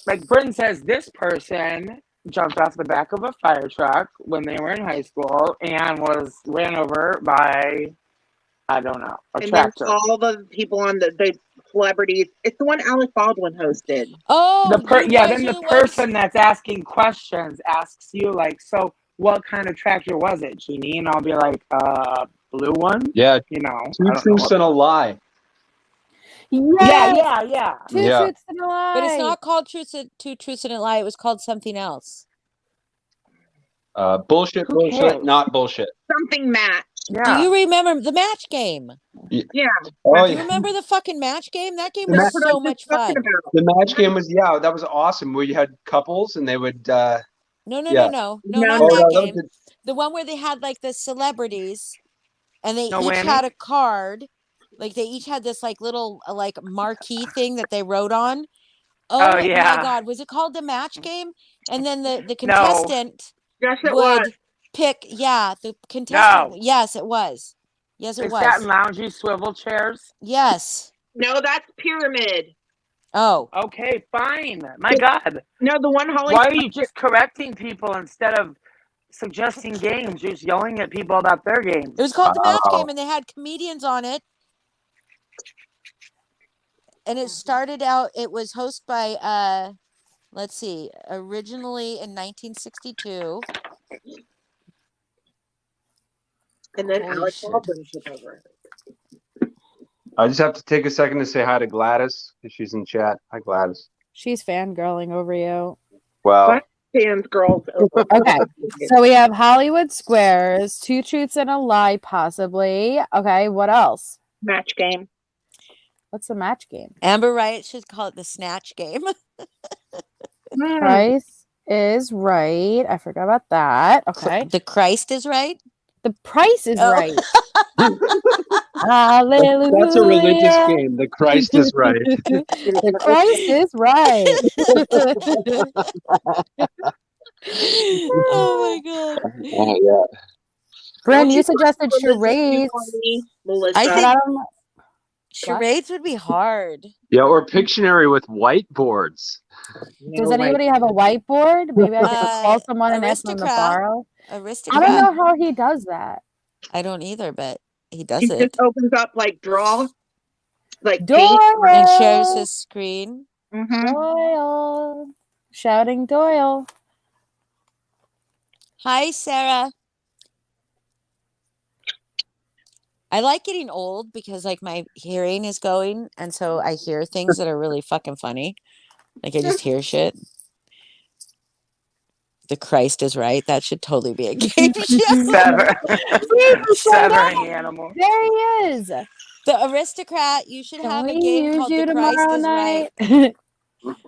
like Britain says this person jumped off the back of a fire truck when they were in high school and was ran over by, I don't know, a tractor. Then all the people on the celebrities. It's the one Alec Baldwin hosted. Oh, then the person that's asking questions asks you like, so what kind of tractor was it, Jeannie? And I'll be like, blue one. Yeah. 2 truths and a lie. Yes. Yeah. 2 truths and a lie. But it's not called Two Truths and a Lie. It was called something else. Bullshit, not bullshit. Something match. Yeah. Do you remember the match game? Yeah. Oh, Do you remember the fucking match game? That game That's was what I so was much talking fun. about. The match game was, that was awesome, where you had couples and they would No, not that game. The one where they had like the celebrities and they each had a card. Like they each had this like little like marquee thing that they wrote on. Oh my God. Was it called the match game? And then the contestant would pick, the contestant. No. Yes, it was. Yes, it Is was. that loungy swivel chairs? Yes. No, that's Pyramid. Oh. Okay, fine. My God. No, the one Holly. Why are you just correcting people instead of suggesting games? You're just yelling at people about their games. It was called the match game, and they had comedians on it. And it started out, it was hosted by, let's see, originally in 1962. And then Alec Baldwin took over. I just have to take a second to say hi to Gladys because she's in chat. Hi, Gladys. She's fangirling over you. Well, What? Fans, girls. Over. Okay. So we have Hollywood Squares, Two Truths and a Lie, possibly. Okay, what else? Match game. What's the match game? Amber Wright should call it the snatch game. Price is right. I forgot about that. Okay. The Christ is right. The price is Oh. right. Hallelujah. that's a religious game. The Christ is right. The Christ is right. Oh my god. Oh, yeah. Bryn, Don't you suggested put Melissa charades. on me, Melissa. I But think- I don't- Charades would be hard. Yeah, or Pictionary with whiteboards. Does anybody have a whiteboard? Maybe I could call someone and ask them to Aristocrat. borrow. I Aristocrat. don't know how he does that. I don't either, but he does He it just opens up like draw, like Doyle. and shares his screen. Mm-hmm. Doyle. Shouting Doyle. Hi, Sarah. I like getting old because like my hearing is going, and so I hear things that are really fucking funny. Like I just hear shit. The Christ is right. That should totally be a game show. Severing animal. There he is. The Aristocrat. You should have Can a we game use called you The Christ tomorrow is right. night?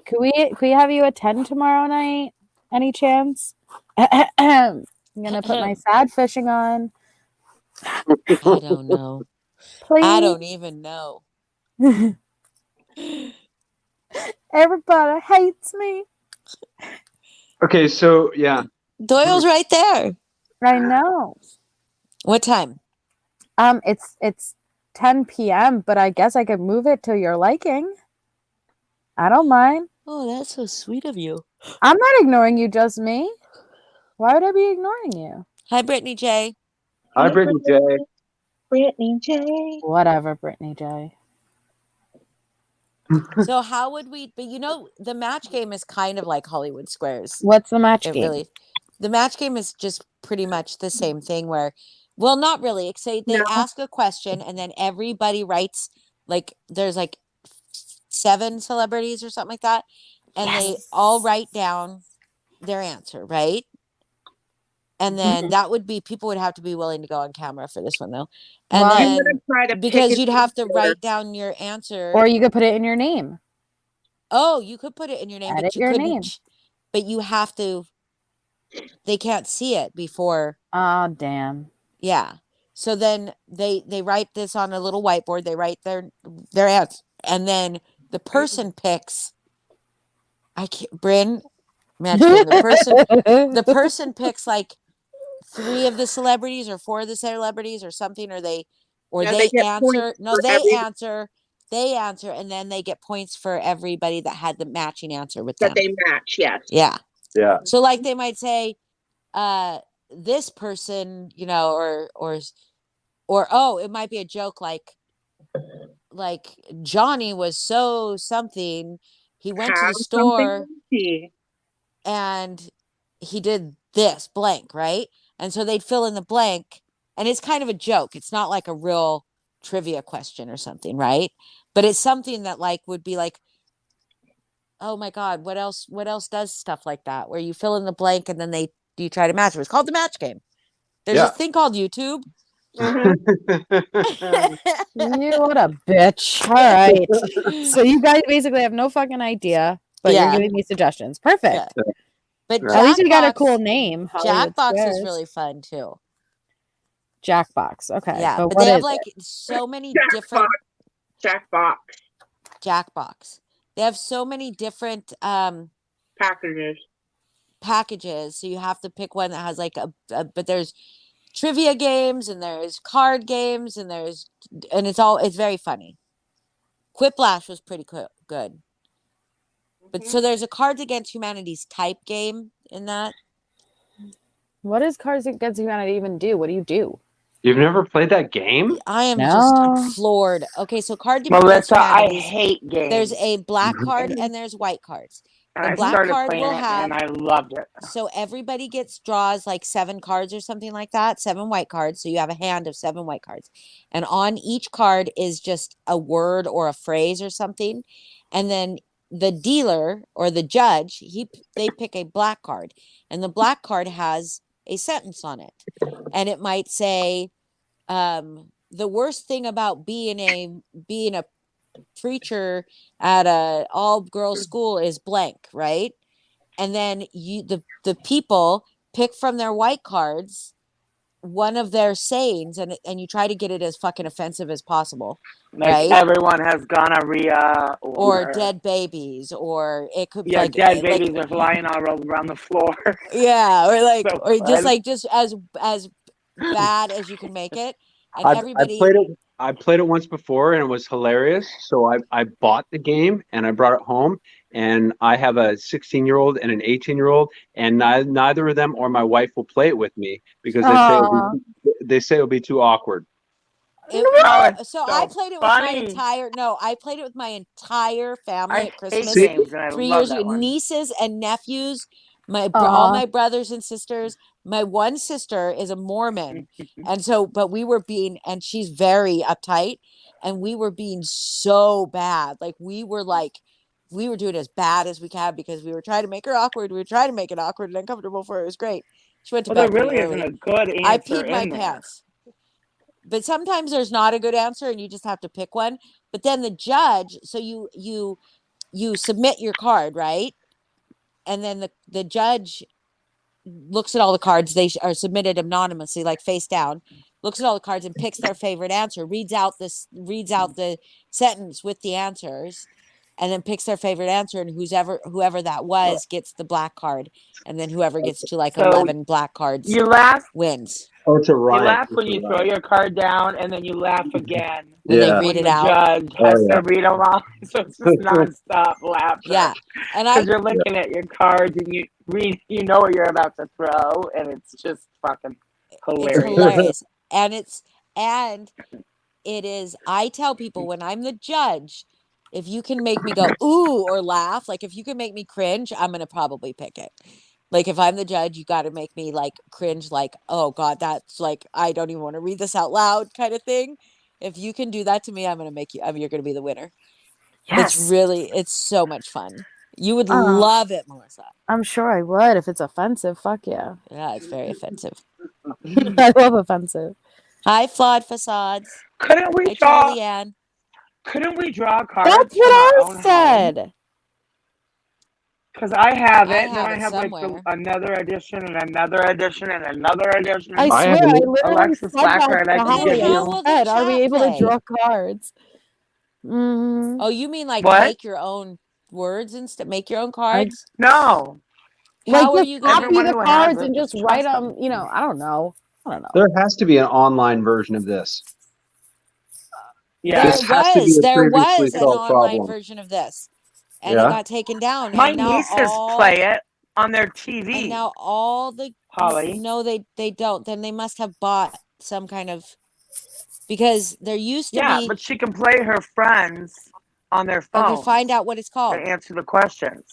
Could we have you attend tomorrow night? Any chance? I'm gonna put my sad fishing on. I don't know. Please. I don't even know. Everybody hates me. Okay, so yeah. Doyle's right there. I know. What time? It's 10 p.m., but I guess I could move it to your liking. I don't mind. Oh, that's so sweet of you. I'm not ignoring you, just me. Why would I be ignoring you? Hi, Brittany J. Hi, Brittany J. Brittany J. Whatever, Brittany J. So how would we? But you know, the match game is kind of like Hollywood Squares. What's the match It game? really, the match game is just pretty much the same thing. Where, well, not really. Say they No. ask a question and then everybody writes like there's like 7 celebrities or something like that, and they all write down their answer, right? And then that would be people would have to be willing to go on camera for this one though, and Why? I'm then gonna try to because pick you'd it have to together. write down your answer. Or you could put it in your name. Oh, you could put it in your name, Edit but you your couldn't. name. But you have to. They can't see it before. Oh, damn. Yeah. So then they write this on a little whiteboard. They write their answer, and then the person picks. I can't. Bryn, match game. The person picks like 3 of the celebrities or 4 of the celebrities or something, or they No, they they get answer. points No, for they every- answer. They answer, and then they get points for everybody that had the matching answer with that them. they match. Yes. Yeah. Yeah. So like they might say, this person, you know, or oh, it might be a joke like Johnny was so something. He went to Have the store something to see. and he did this blank, right? And so they'd fill in the blank, and it's kind of a joke. It's not like a real trivia question or something, right? But it's something that like would be like, oh my God, what else does stuff like that where you fill in the blank and then you try to match it. It's called the match game. There's Yeah. a thing called YouTube. Mhm. You what a bitch. All right. So you guys basically have no fucking idea, but Yeah. you're giving me suggestions. Perfect. Yeah. But Right. At least you got a Jackbox- cool name. Hollywood Jackbox is Squares. really fun too. Jackbox. Okay. Yeah, but what they have is like it? so many Jackbox. different Jackbox Jackbox. They have so many different packages. packages, so you have to pick one that has like but there's trivia games and there's card games and it's very funny. Quiplash was pretty good. But so there's a Cards Against Humanity's type game in that. What does Cards Against Humanity even do? What do you do? You've never played that game? I am No. just floored. Okay, so Cards Against Melissa, I Humanities, hate games. there's a black card and there's white cards. And The I black started card playing will it, have- and I loved it. So everybody draws like 7 cards or something like that, 7 white cards. So you have a hand of 7 white cards. And on each card is just a word or a phrase or something. And then the dealer or the judge, they pick a black card. And the black card has a sentence on it. And it might say, the worst thing about being a preacher at a all girls school is blank, right? And then the people pick from their white cards one of their sayings, and you try to get it as fucking offensive as possible, Like right? everyone has gonorrhea, Or dead babies, or it could be yeah, like dead babies are flying all around the floor. yeah, or like So or just fun. like just as bad as you can make it, and I've everybody played it. I played it once before and it was hilarious. So I bought the game and I brought it home. And I have a 16-year-old and an 18-year-old, and neither of them or my wife will play it with me because they say it'll be too awkward. it's so I played it with my funny. I played it with my entire family I at hate Christmas. games, and I 3 love years that ago, one. nieces and nephews, all Aw. my brothers and sisters. My one sister is a Mormon, and so but we were being, and she's very uptight, and we were being so bad. Like we were doing as bad as we can because we were trying to make her awkward. We were trying to make it awkward and uncomfortable for her. It was great. She went to Well, there bed pretty really early. isn't a good answer I peed my in there. pants. But sometimes there's not a good answer and you just have to pick one. But then the judge, so you submit your card, right? And then the judge looks at all the cards. They are submitted anonymously, like face down. Looks at all the cards and picks their favorite answer. Reads out the sentence with the answers, and then picks their favorite answer. And whoever that was gets the black card, and then whoever gets to like So 11 black cards You laugh. wins. Oh, it's a You riot. laugh when you throw your card down, and then you laugh again When they Yeah. read when it the out. judge has to read them all. So it's just nonstop laughter. Yeah, and Because you're looking at your cards and you read, you know what you're about to throw, and it's just fucking hilarious. It's hilarious. And it is, I tell people when I'm the judge, if you can make me go ooh or laugh, like if you can make me cringe, I'm gonna probably pick it. Like if I'm the judge, you got to make me like cringe, like, oh God, that's like, I don't even want to read this out loud kind of thing. If you can do that to me, I'm gonna make you, you're gonna be the winner. Yes. It's so much fun. You would Oh. love it, Melissa. I'm sure I would if it's offensive. Fuck yeah. Yeah, it's very offensive. I love offensive. Hi, Flawed Facades. Couldn't we Hi, draw? Charlie Ann. Couldn't we draw cards? That's what I said. Because I have I it, and then have I it have like somewhere. another edition and another edition and another edition. I I swear, haven't- I literally Alexis said that Blackheart, I to can Holly. give I you. How will the said, are we chat able play? to draw cards? Mm-hmm. Oh, you mean like What? make your own words and make your own cards? No. Like How are just you gonna copy Everyone the who has cards it, and just just write trust them. You know, I don't know. There has to be an online version of this. Yeah. This has to be a There previously was an solved online problem. version of this, and Yeah? it got taken down. My and now nieces play it on their TV. And now all the Holly. no, they don't. Then they must have bought some kind of, because there used to Yeah, be. but she can play her friends on their phone. Okay, find out what it's called. and answer the questions.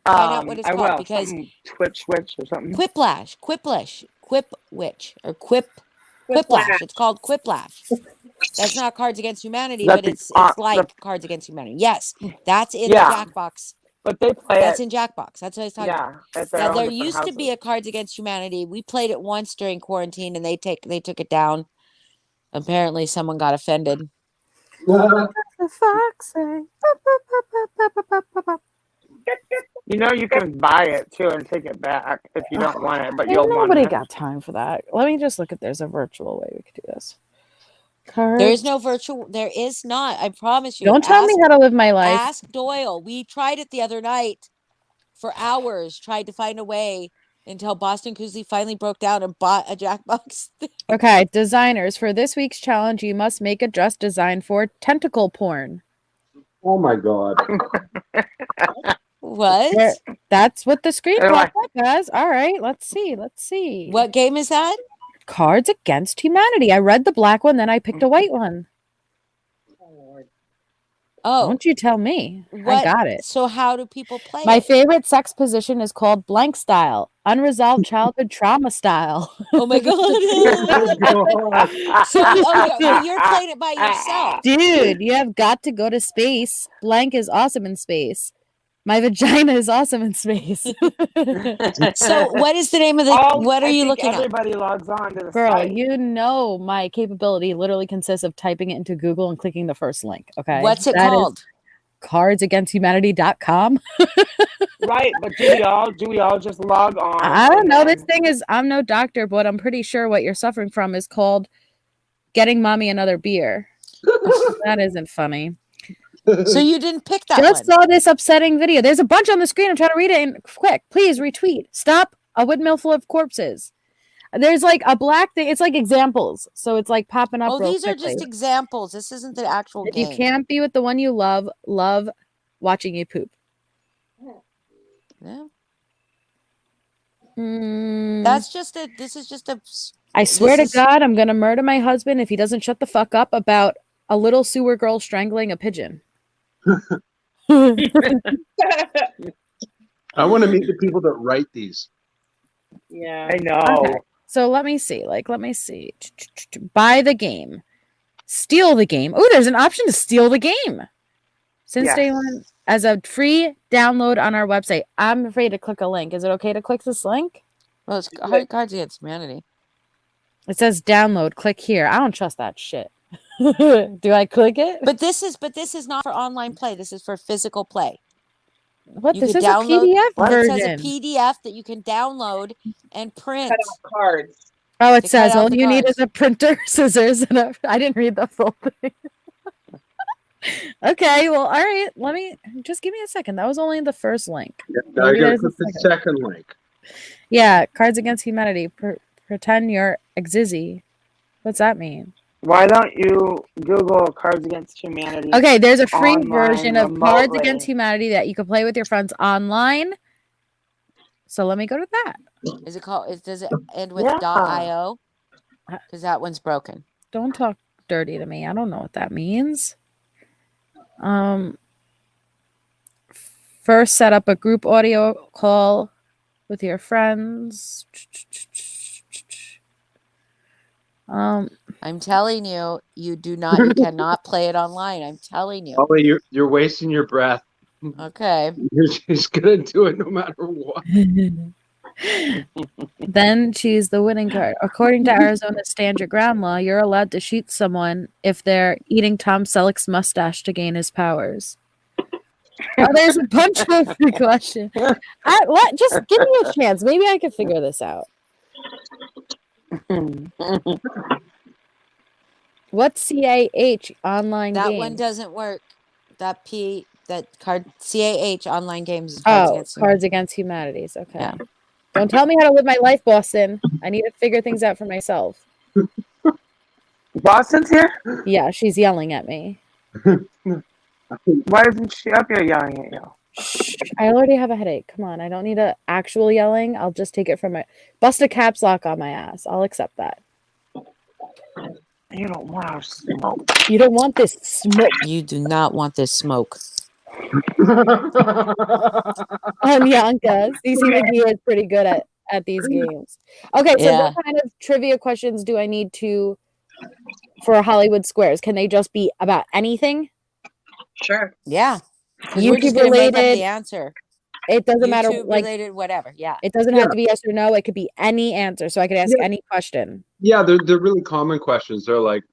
Find out what it's I called, will. because Something Twitch or something. Quiplash, Quipwitch, or Quiplash. It's called Quiplash. That's not Cards Against Humanity, That's but the- it's like Cards Against Humanity. Yes, that's in Yeah. the Jackbox. But they play That's it. in Jackbox. That's what I was talking about. Yeah. At their Now own there different used to be houses. a Cards Against Humanity. We played it once during quarantine, and they took it down. Apparently, someone got offended. The fox say. You know you can buy it too and take it back if you don't want it, but Ain't you'll want nobody it. got time for that. Let me just look if there's a virtual way we could do this. Cards. There is no virtual. There is not. I promise you. Don't tell me how to live my life. Ask Doyle. We tried it the other night for hours, tried to find a way until Boston Koozie finally broke down and bought a Jackbox. Okay, designers, for this week's challenge, you must make a dress design for tentacle porn. Oh my God. What? There- That's what the screen They're popped like- up as. All right, let's see. What game is that? Cards Against Humanity. I read the black one, then I picked a white one. Oh, Don't you tell me. I what? got it. So how do people play My it? favorite sex position is called blank style, unresolved childhood trauma style. Oh my god! So, but you're playing it by yourself. Dude, you have got to go to space. Blank is awesome in space. My vagina is awesome in space. So, what is the name of the? What are you looking at? Everybody logs on to the Girl, site. you know my capability literally consists of typing it into Google and clicking the first link. Okay. What's it That is called? cardsagainsthumanity.com. Right, but do we all just log on? I don't and know. then- This thing is, I'm no doctor, but I'm pretty sure what you're suffering from is called getting mommy another beer. That isn't funny. So you didn't pick that Just one. saw this upsetting video. There's a bunch on the screen. I'm trying to read it and quick. Please retweet. Stop a windmill full of corpses. There's like a black thing. It's like examples. So it's like popping up. Oh, real these are quickly. just examples. This isn't the actual If game. you can't be with the one you love watching you poop. Yeah. Mm, That's just a. This is just a. I swear to this is- God, I'm gonna murder my husband if he doesn't shut the fuck up about a little sewer girl strangling a pigeon. I want to meet the people that write these. Yeah. I know. Okay. So let me see. Buy the game. Steal the game. Oh, there's an option to steal the game. Since Yes. day one, as a free download on our website. I'm afraid to click a link. Is it okay to click this link? Well, it's Cards Against Humanity. It says download. Click here. I don't trust that shit. Do I click it? But this is not for online play. This is for physical play. What? You This could is a download- PDF It version. says a PDF that you can download and print. Cut out cards. Oh, it to cut says out all the you need cards. is a printer, scissors, and I didn't read the full thing. Okay, well, all right. Let me just give me a second. That was only the first link. Now I Maybe gotta there's a click the second. second link. Yeah, Cards Against Humanity. Pretend you're Exizzy. What's that mean? Why don't you Google Cards Against Humanity? Okay, there's a free Online version of Cards remotely. Against Humanity that you can play with your friends online. So let me go to that. Is it called? Does it end with Yeah. .io? Because that one's broken. Don't talk dirty to me. I don't know what that means. First, set up a group audio call with your friends. I'm telling you, you cannot play it online. I'm telling you. Holly, you're wasting your breath. Okay. You're just gonna do it no matter what. Then choose the winning card. According to Arizona's stand your ground law, you're allowed to shoot someone if they're eating Tom Selleck's mustache to gain his powers. Oh, there's a bunch of questions. Just give me a chance. Maybe I can figure this out. What's CAH online That games? one doesn't work. That card CAH online games is Cards Oh, Against Cards Against Humanities. Okay. Yeah. Don't tell me how to live my life, Boston. I need to figure things out for myself. Boston's here? Yeah, she's yelling at me. Why isn't she up here yelling at you? Shh, I already have a headache. Come on, I don't need a actual yelling. I'll just take it from my bust a caps lock on my ass. I'll accept that. You don't want to smoke. You don't want this smoke You do not want this smoke. on Yanka. CC McGee is pretty good at these games. Okay, so Yeah. what kind of trivia questions do I need to for Hollywood Squares? Can they just be about anything? Sure. Yeah. 'Cause we're just YouTube gonna make up related. the answer. It doesn't matter. YouTube Like related, whatever. Yeah. it doesn't have to be yes or no. It could be any answer. So I could ask Yeah. any question. Yeah, they're really common questions. They're like,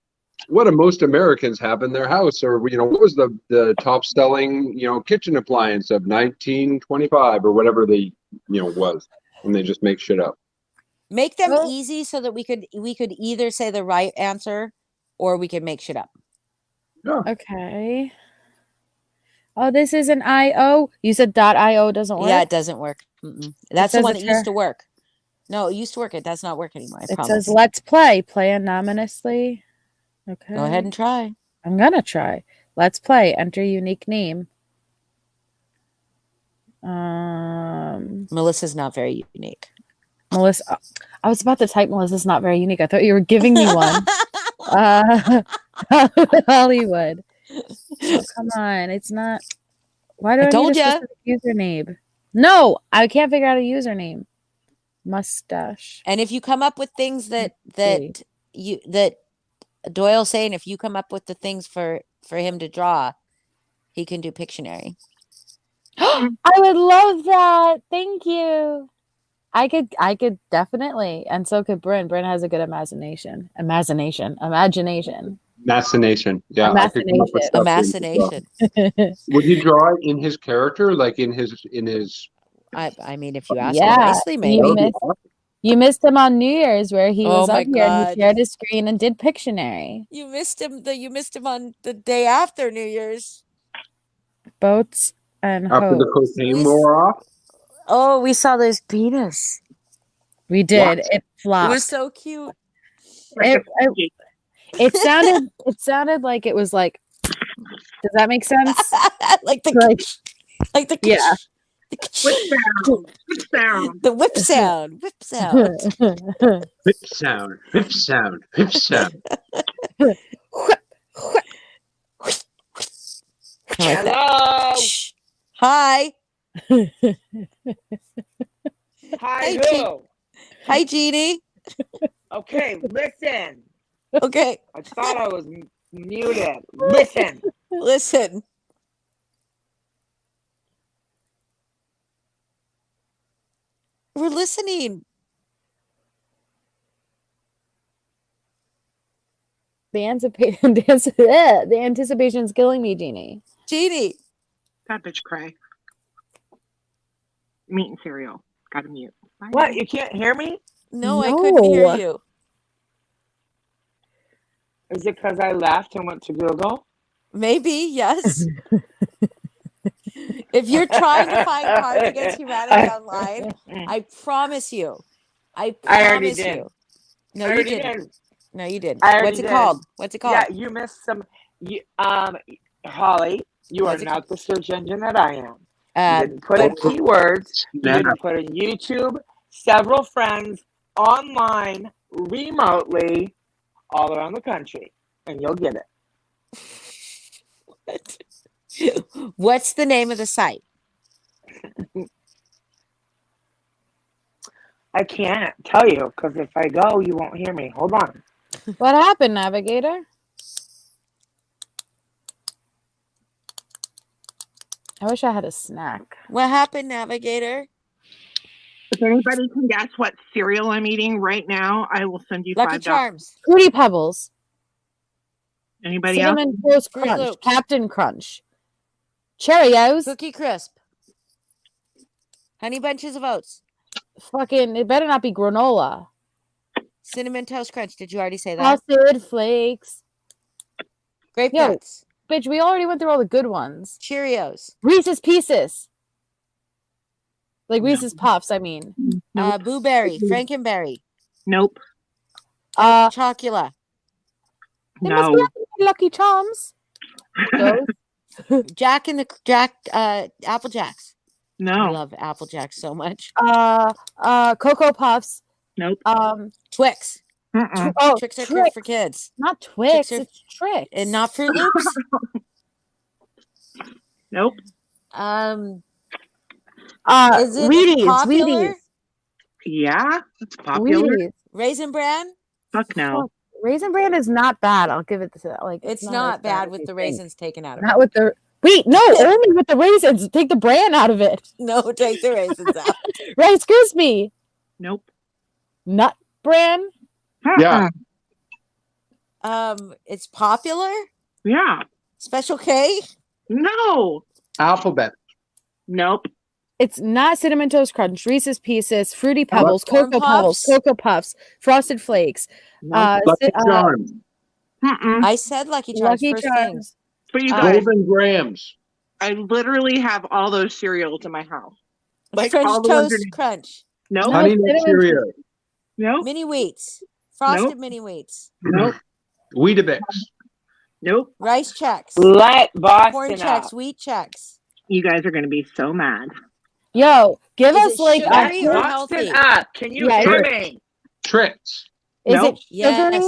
what do most Americans have in their house? Or, what was the top selling, kitchen appliance of 1925 or whatever was. And they just make shit up. Make them Well- easy so that we could either say the right answer or we could make shit up. Okay. Oh, this is an IO. You said .io doesn't work. Yeah, it doesn't work. That's the says one it's that used for- to work. No, it used to work. It does not work anymore. I It promise. says let's play. Play anonymously. Okay. Go ahead and try. I'm gonna try. Let's play. Enter unique name. Melissa's not very unique. Melissa. I was about to type Melissa's not very unique. I thought you were giving me one. Hollywood. Come on, it's not. Why do I I, told need a ya. specific username? No, I can't figure out a username. Mustache. And if you come up with things that see. that Doyle's saying, if you come up with the things for him to draw, he can do Pictionary. I would love that. Thank you. I could definitely, and so could Bryn. Bryn has a good imagination. Imagination. Machination. Yeah. I could come up with stuff for him to draw. Imagination. Would he draw it in his character, like in his? I mean, if you ask him Yeah, nicely, maybe. you missed him on New Year's where he Oh was my up here and God. he shared his screen and did Pictionary. You missed him. You missed him on the day after New Year's. Boats and After the hoes. cocaine wore off. Oh, we saw those penis. We did. What? It flopped. It was so cute. It sounded like it was like. Does that make sense? like the Like, the yeah. the whip sound. Whip sound. Whip sound. Whip sound. Whip sound. Hello. Shh. Hi. Hi, Hey, who? Hi, Jeannie. Okay, listen. Okay, I thought I was muted. Listen. listen. We're listening. The anticipation's killing me, Jeannie. Jeannie. That bitch cray. Meat and cereal. Gotta mute. Bye. What? You can't hear me? No, I couldn't hear No. you. Is it because I left and went to Google? Maybe, yes. If you're trying to find Cards Against Humanity online, I promise you. I I already promise did. you. No, I you already didn't. did. No, you didn't. I already What's it did. called? What's it called? Yeah, you missed some. Holly, you are What's it not the search engine that I am. You Uh, didn't put in keywords. You Snap. didn't put in YouTube, several friends, online, remotely, all around the country, and you'll get it. What's the name of the site? I can't tell you because if I go, you won't hear me. Hold on. What happened, Navigator? I wish I had a snack. What happened, Navigator? If anybody can guess what cereal I'm eating right now, I will send you Lucky $5. Charms. Fruity Pebbles. Anybody else? Cinnamon Toast Fruit Crunch. Loops. Captain Crunch. Cheerios. Cookie Crisp. Honey Bunches of Oats. Fucking, it better not be granola. Cinnamon Toast Crunch. Did you already say that? Frosted Flakes. Grape Yo. Nuts. Bitch, we already went through all the good ones. Cheerios. Reese's Pieces. Like No. Reese's Puffs, I mean. Nope. Boo Berry. Frankenberry. Nope. Chocula. They must No. be Lucky Charms. Those. Apple Jacks. I No. love Apple Jacks so much. Cocoa Puffs. Nope. Twix. Mm-mm. Tricks are good Trix. for kids. Not Twix, Trix are- it's Trix. And not Fruit Loops. Nope. Is it Wheaties, popular? Wheaties. Yeah. It's popular. Wheaties. Raisin Bran? Fuck no. Raisin Bran is not bad. I'll give it to that. Like It's as not bad as with you the think. raisins taken out of Not it. with the wait, no, only with the raisins. Take the bran out of it. No, take the raisins out. Rice Krispie. Nope. Nut bran. Yeah. It's popular. Yeah. Special K. No. Alphabet. Nope. It's not Cinnamon Toast Crunch, Reese's Pieces, Fruity Pebbles, Corn Cocoa Pebbles, Puffs? Cocoa Puffs, Frosted Flakes, Nope. Lucky Charms. Mm-mm. I said Lucky Charms Lucky first thing. Charms. But you guys, Golden Grams. I literally have all those cereals in my house. Like French all the ones Toast in- Crunch. Nope. No. Honey Nut Cinnamon Cheerios. Nope. Mini Wheats. Frosted Nope. Mini Wheats. Nope. Weetabix. Nope. Rice Chex. Let Corn Boston Chex. up. Wheat Chex. You guys are going to be so mad. Yo, give Is us it like sugary a or hint. healthy? Boston up. Can you Yeah, hear it's- me? Tricks. Is Nope. it sugary?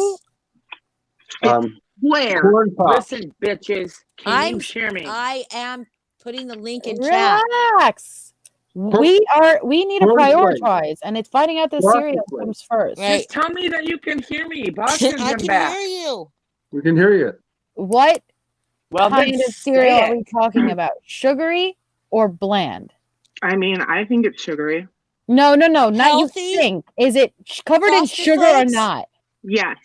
Yes. Give square. Corn Pops. Listen, bitches, can you hear me? I am putting the link in chat. Relax. We need to Corn flakes. prioritize, and it's finding out the Frosted cereal Flakes. comes first. Right. Just tell me that you can hear me. Boston's I been can back. hear you. We can hear you. What Well, kind then of cereal say are it. we talking about? Sugary or bland? I mean, I think it's sugary. No, not Healthy? you think. Is it covered in Frosted sugar Flakes? or not? Yes,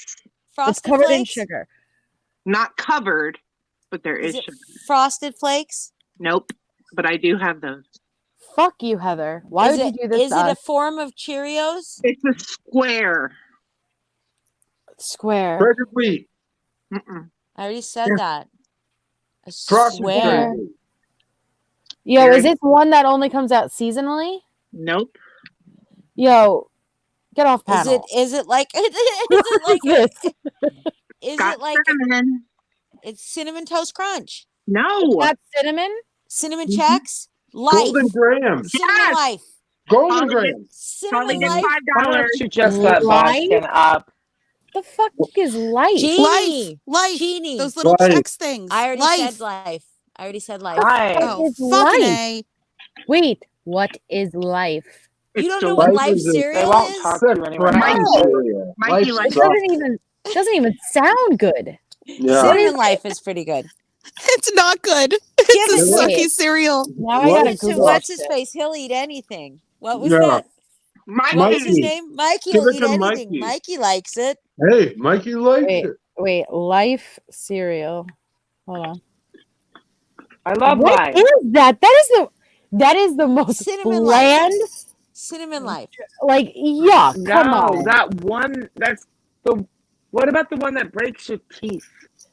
Frosted It's covered in Flakes? sugar. not covered, but there Is is it sugar. Frosted Flakes? Nope, but I do have those. Fuck you, Heather. Why Is would it, you do this is to it a us? form of Cheerios? It's a square. Square. Breaded wheat. Mm-mm. I already said Yeah. that. A Frosted square. Flakes. Yo, Very- is this one that only comes out seasonally? Nope. Yo, get off Is panel. it like is it like What is this? is Got it like cinnamon. it's cinnamon toast crunch? No. Not cinnamon? Cinnamon Mhm. Chex? Life. Golden grams. Cinnamon Yes. Life. Golden Holly grams. Holly Cinnamon gets Life. Why $5. don't you just let Life? Boston up? The fuck is life? Genie. Life. Genie. Those little Life. Chex things. I already Life. said life. I already said life. Why? Oh, Is fucking life? A. Wait, what is life? You It's don't know delicious. what life is a They cereal won't is? talk to you anyway. Brown No. cereal. Mikey Life likes It sucks. doesn't even sound good. Yeah. Cinnamon Life is pretty good. It's not good. Give It's a it to me. sucky cereal. Now I What? Give gotta it to Google what's this his shit. face. He'll eat anything. What was Yeah. that? Mikey. What was his Mikey. name? Mikey Give will it eat to anything. Mikey. Mikey likes it. Hey, Mikey likes Wait, it. wait, life cereal. Hold on. I love What life. is that? That is the most Cinnamon bland. Life. Cinnamon Life. Like yuck. Come No, on. that one. That's the. What about the one that breaks your teeth?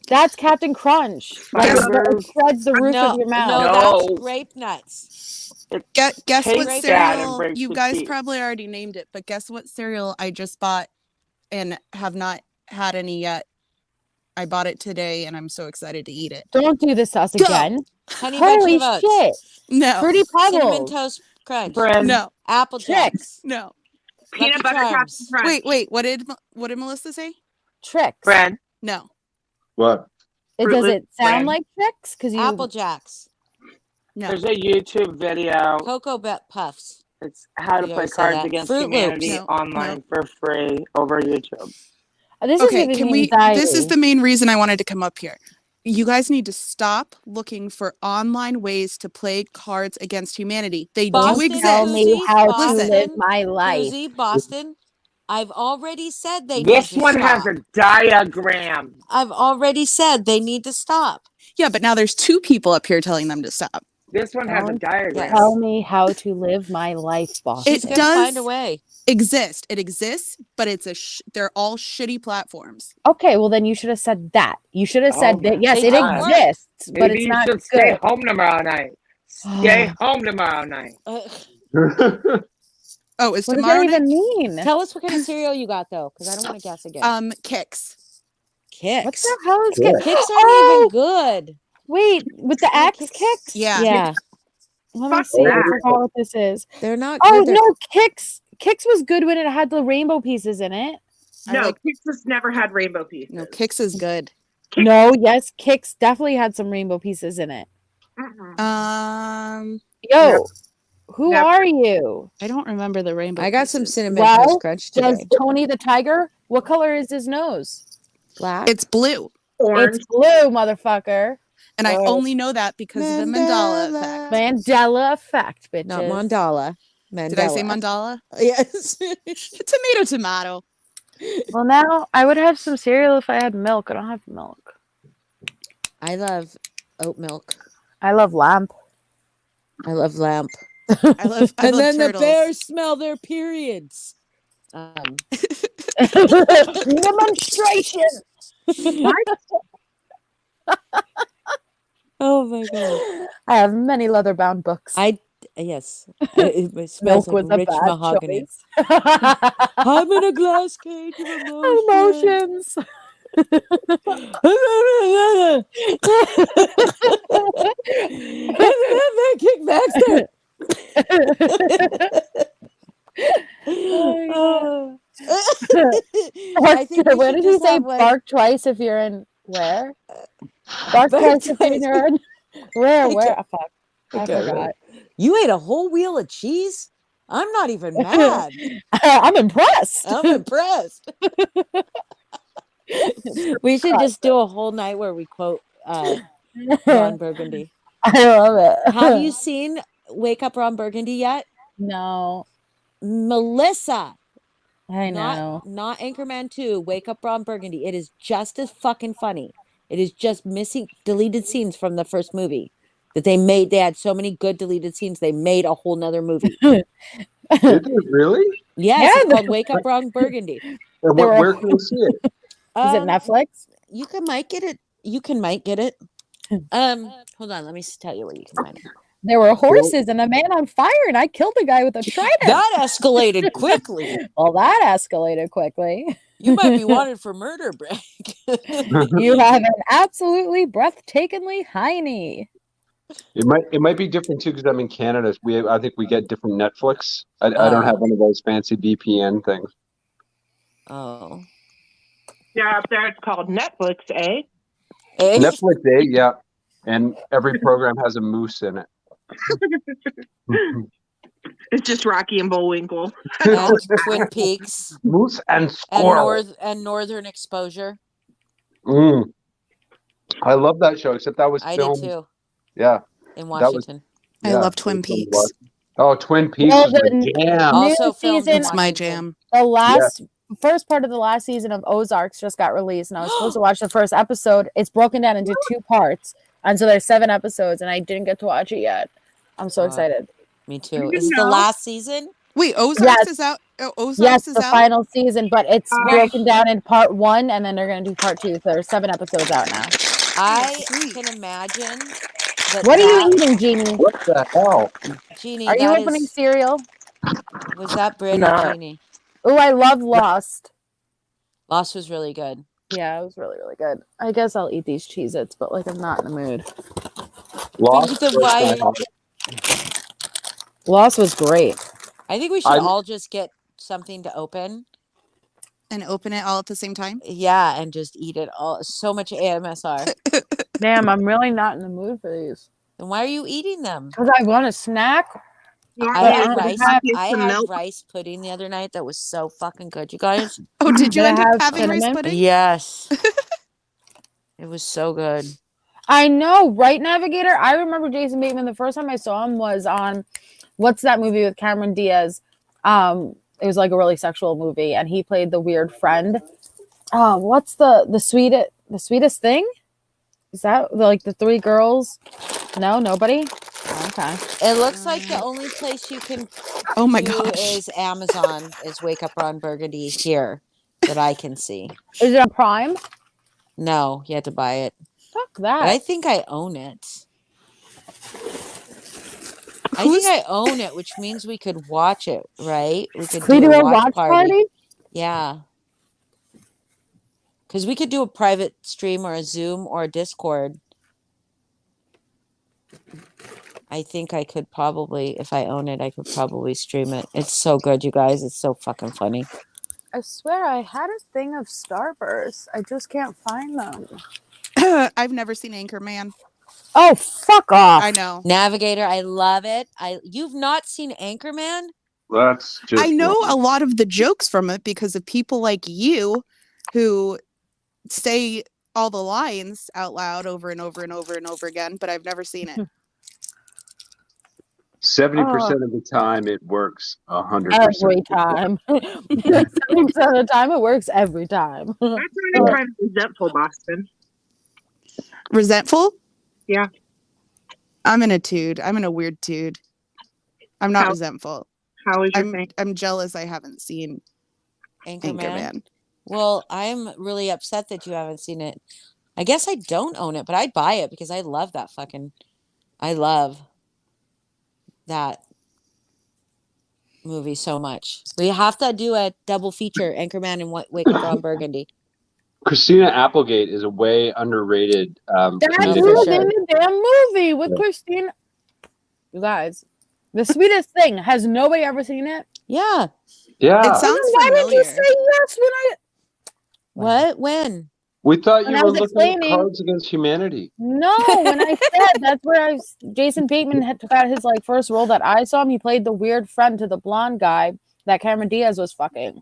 That's Captain Crunch. Like Fibers. it shreds the roof No, of your mouth. no, No. that's grape nuts. Guess what Tastes bad and cereal? breaks You your guys teeth. probably already named it, but guess what cereal I just bought and have not had any yet. I bought it today and I'm so excited to eat it. Don't do this to us Go. again. Honey Holy Bunches of Oats. shit. No. Fruity Cinnamon Pebbles. Toast Crunch. Friend. No. Apple Jacks. No. Peanut Lucky butter Charms. Captain Crunch. Wait. What did Melissa say? Tricks. Friend. No. What? Does Fruit it sound Brand. like tricks? Because you Apple Jacks. No. There's a YouTube video. Cocoa Puffs. It's how to You play already said Cards that. Against Fruit Humanity Loops. No, online for free over YouTube. this Okay, is giving can me we anxiety. this is the main reason I wanted to come up here. You guys need to stop looking for online ways to play Cards Against Humanity. They Boston, do Tell exist. me Susie, how Boston, to live my life. Susie, Boston. I've already said they This need to one stop. has a diagram. I've already said they need to stop. Yeah, but now there's two people up here telling them to stop. This one has a Don't diagram. Tell me how to live my life, boss. It She's gonna does find a way. exist. It exists, but they're all shitty platforms. Okay, well then you should have said that. You should have said Oh that. my Yes, They it don't work. exists, but Maybe it's you not should stay good. home tomorrow night. Stay home tomorrow night. Oh, it's What does tomorrow that even night? mean? Tell us what kind of cereal you got though, because I don't want to guess again. Kicks. Kicks. What the hell is Yeah. Kicks? Kicks aren't Oh, even good. wait, with the Little axe Kicks? kicks? Yeah. Yeah, Let me Fuck see. I that. forgot what this is. they're not Oh good. They're- no, Kicks. Kicks was good when it had the rainbow pieces in it. I No, like- Kicks has never had rainbow pieces. No, Kicks is good. No, yes, Kicks definitely had some rainbow pieces in it. Mm-mm. Yo, Never. who Never. are you? I don't remember the rainbow. I got some pieces. cinnamon Well, toast crunch today. Does Tony the Tiger? What color is his nose? Black. It's blue, Orange. It's blue, motherfucker. and I Oh. only know that because of the Mandela effect. Mandela effect, bitches. Not mandala. Mandela. Did I say mandala? Yes. Tomato. Well, now I would have some cereal if I had milk. I don't have milk. I love oat milk. I love lamp. I love lamp. I love and then turtles. the bears smell their periods. Demonstration. Oh my god. I have many leather-bound books. Yes. It smells milk was like a rich bad mahogany. choice. I'm in a glass cage of emotion. Emotions. Kick Baxter. I think we What should did you just say? have, like- Bark twice if you're in Where? Dark But Horse anyways, Container. Where? I Where? don't- Oh, fuck. I Okay, forgot. you ate a whole wheel of cheese? I'm not even mad. I'm impressed. I'm impressed. We should just do a whole night where we quote Ron Burgundy. I love it. Have you seen Wake Up Ron Burgundy yet? No, Melissa, I know. not Anchorman 2, Wake Up Ron Burgundy. It is just as fucking funny. It is just missing deleted scenes from the first movie that they made. They had so many good deleted scenes. They made a whole nother movie. Did they really? Yes, Yeah, it's called Wake Up Ron Burgundy. And There were- where can we see it? Is it Netflix? You might get it. You might get it. Hold on. Let me tell you where you can find it. There were horses and a man on fire, and I killed a guy with a trident. That escalated quickly. Well, that escalated quickly. You might be wanted for murder, Break. You have an absolutely breathtakingly high knee. It might be different too because I'm in Canada. I think we get different Netflix. I don't have one of those fancy VPN things. Oh. Yeah, up there it's called Netflix, eh? Eh? Netflix, yeah, and every program has a moose in it. It's just Rocky and Bullwinkle. And Twin Peaks Moose and and squirrel. Northern Exposure. I love that show, except that was I did filmed. too Yeah, in that was- Washington. I yeah, love Twin it was filmed in Peaks. Washington. Oh, Twin Peaks Well, is my the- jam. Also New filmed in season- It's my Washington. jam. The last first part of the last season of Ozarks just got released, and I was supposed to watch the first episode. It's broken down into 2 parts, and so there's 7 episodes, and I didn't get to watch it yet. I'm so Wow. excited. Me too. You Is it the know. last season? Wait, Ozarks Yes. is out. Ozarks Yes, is the out. final season, but it's Right. broken down in part 1, and then they're going to do part 2. So there's 7 episodes out now. I sweet. can imagine that. What are you that- eating, Jeannie? What the hell? Jeannie, Are you that opening is- cereal? was that Britt or Not. Jeannie? Oh, I love Lost. Lost was really good. Yeah, it was really, really good. I guess I'll eat these Cheez-Its, but like I'm not in the mood. Lost. the Vine- Lost was great. I think we should I- all just get something to open. And open it all at the same time. Yeah, and just eat it all. So much AMSR. Damn, I'm really not in the mood for these. Then why are you eating them? Because I want a snack. You want I me to had put rice. I some had milk? rice pudding the other night that was so fucking good, you guys. Oh, did you Did it end up have having rice cinnamon? pudding? Yes. It was so good. I know, right, Navigator? I remember Jason Bateman. The first time I saw him was on what's that movie with Cameron Diaz? It was like a really sexual movie, and he played the weird friend. What's the sweetest thing? Is that like the 3 girls? No, nobody. Okay. It looks like the only place you can Oh my do gosh. is Amazon is Wake Up Ron Burgundy here that I can see. Is it on Prime? No, you had to buy it. Fuck But that. I think I own it. I Who's- think I own it, which means we could watch it, right? We could We do a watch watch party? Yeah. Because we could do a private stream or a Zoom or a Discord. I think I could probably, if I own it, I could probably stream it. It's so good, you guys. It's so fucking funny. I swear I had a thing of Starburst. I just can't find them. I've never seen Anchorman. Oh, fuck off. I know. Navigator, I love it. You've not seen Anchorman? That's just. I know a lot of the jokes from it because of people like you who say all the lines out loud over and over and over and over again, but I've never seen it. 70% of the time it works 100%. Every time. 70% of the time, it works every time. That's not kind of resentful, Boston. Resentful? Yeah. I'm in a tude. I'm in a weird tude. I'm not How- resentful. How is your thing? I'm jealous I haven't seen Anchorman? Anchorman. Well, I'm really upset that you haven't seen it. I guess I don't own it, but I'd buy it because I love that I love that movie so much. We have to do a double feature, Anchorman and Wake Up Ron Burgundy. Christina Applegate is a way underrated. That's Yeah, who's for sure. in the damn movie with Christine. You guys, The Sweetest Thing. Has nobody ever seen it? Yeah. Yeah. It sounds Why did you familiar. say yes when I... What? When? We thought When you I were was looking at explaining- Cards Against Humanity. No, when I said that's where Jason Bateman had took out his like first role that I saw him. He played the weird friend to the blonde guy that Cameron Diaz was fucking.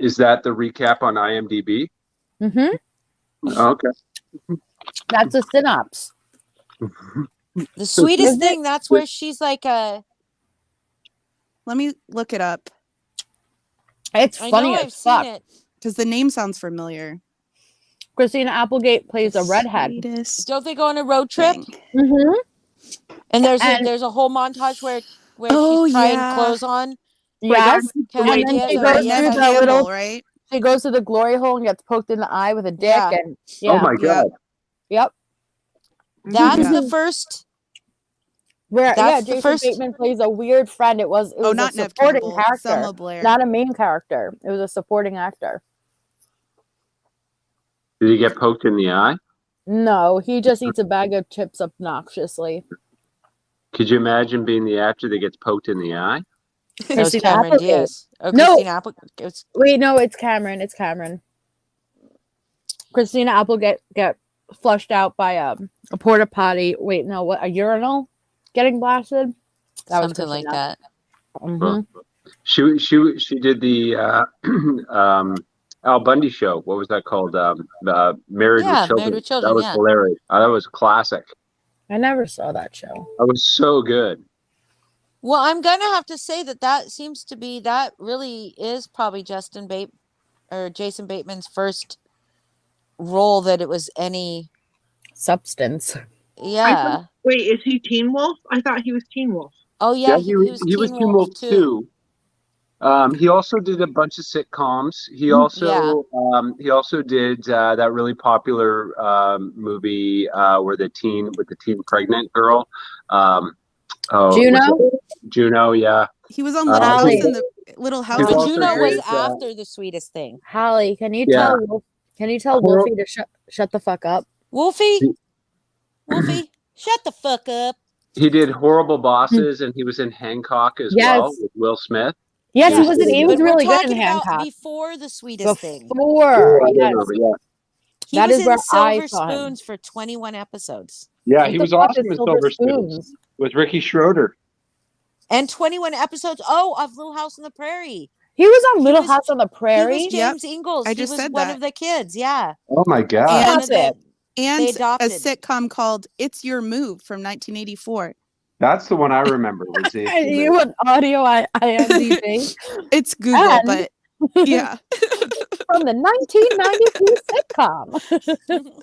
Is that the recap on IMDb? Mm-hmm. Okay. That's a synopsis. The sweetest Is it- thing, that's where she's like a. Let me look it up It's I funny know as I've fuck. seen it. because the name sounds familiar. Christina Applegate plays a redhead. Sweetest Don't they go on a road trip? thing. Mm-hmm. And there's And- a whole montage where Oh, she's trying yeah. clothes on. Yes. Cameron And then Diaz she or goes Diaz through has the a- little- right? She goes to the glory hole and gets poked in the eye with a dick. Yeah. And yeah. Oh my Yeah. God. Yep. That's Yeah. the first. Where That's the Jason first- Bateman plays a weird friend. It was Oh, a not Nev supporting Campbell. character, Selma Blair. not a main character. It was a supporting actor. Did he get poked in the eye? No, he just eats a bag of chips obnoxiously. Could you imagine being the actor that gets poked in the eye? That was Christina Cameron Applegate. Diaz. Oh, No. Christina Applegate. Wait, no, it's Cameron. It's Cameron. Christina Applegate get flushed out by a porta potty. Wait, no, what? A urinal getting blasted. That was Something like Christina. that. Mhm. She did the Al Bundy show. What was that called? Married Yeah, with Children. Married with Children, That was yeah. hilarious. That was classic. I never saw that show. That was so good. Well, I'm gonna have to say that seems to be that really is probably Jason Bateman's first role that it was any. Substance. Yeah. Wait, is he Teen Wolf? I thought he was Teen Wolf. Oh yeah. He was Teen Teen Wolf too. He also did a bunch of sitcoms. He also did that really popular movie where the teen pregnant girl. Juno? Juno, yeah. He was on Little House Holly. in the Little House. He's on But the also Juno was Prairie. great, after The Sweetest Thing. Holly, can you Yeah. tell Wolfie to shut the fuck up? Wolfie, shut the fuck up. He did Horrible Bosses, and he was in Hancock as well Yes. with Will Smith. Yes, Yeah. he was. He was But we're really good talking in about Hancock. before The Sweetest Thing. Before, I yes. remember, yeah. He That was is in where I Silver saw him. Spoons for 21 episodes. Yeah, What he the was fuck awesome is in Silver Silver Spoons with Ricky Schroeder. And 21 episodes, of Little House on the Prairie. He was on Little was- House on the He Prairie. was James Ingalls. I He just was said one that. of the kids, yeah. Oh my God. And- One of the- And a adopted. sitcom called It's Your Move from 1984. That's the one I remember. Was the, You want audio IMDb It's Google, And- but yeah. from the 1992 sitcom.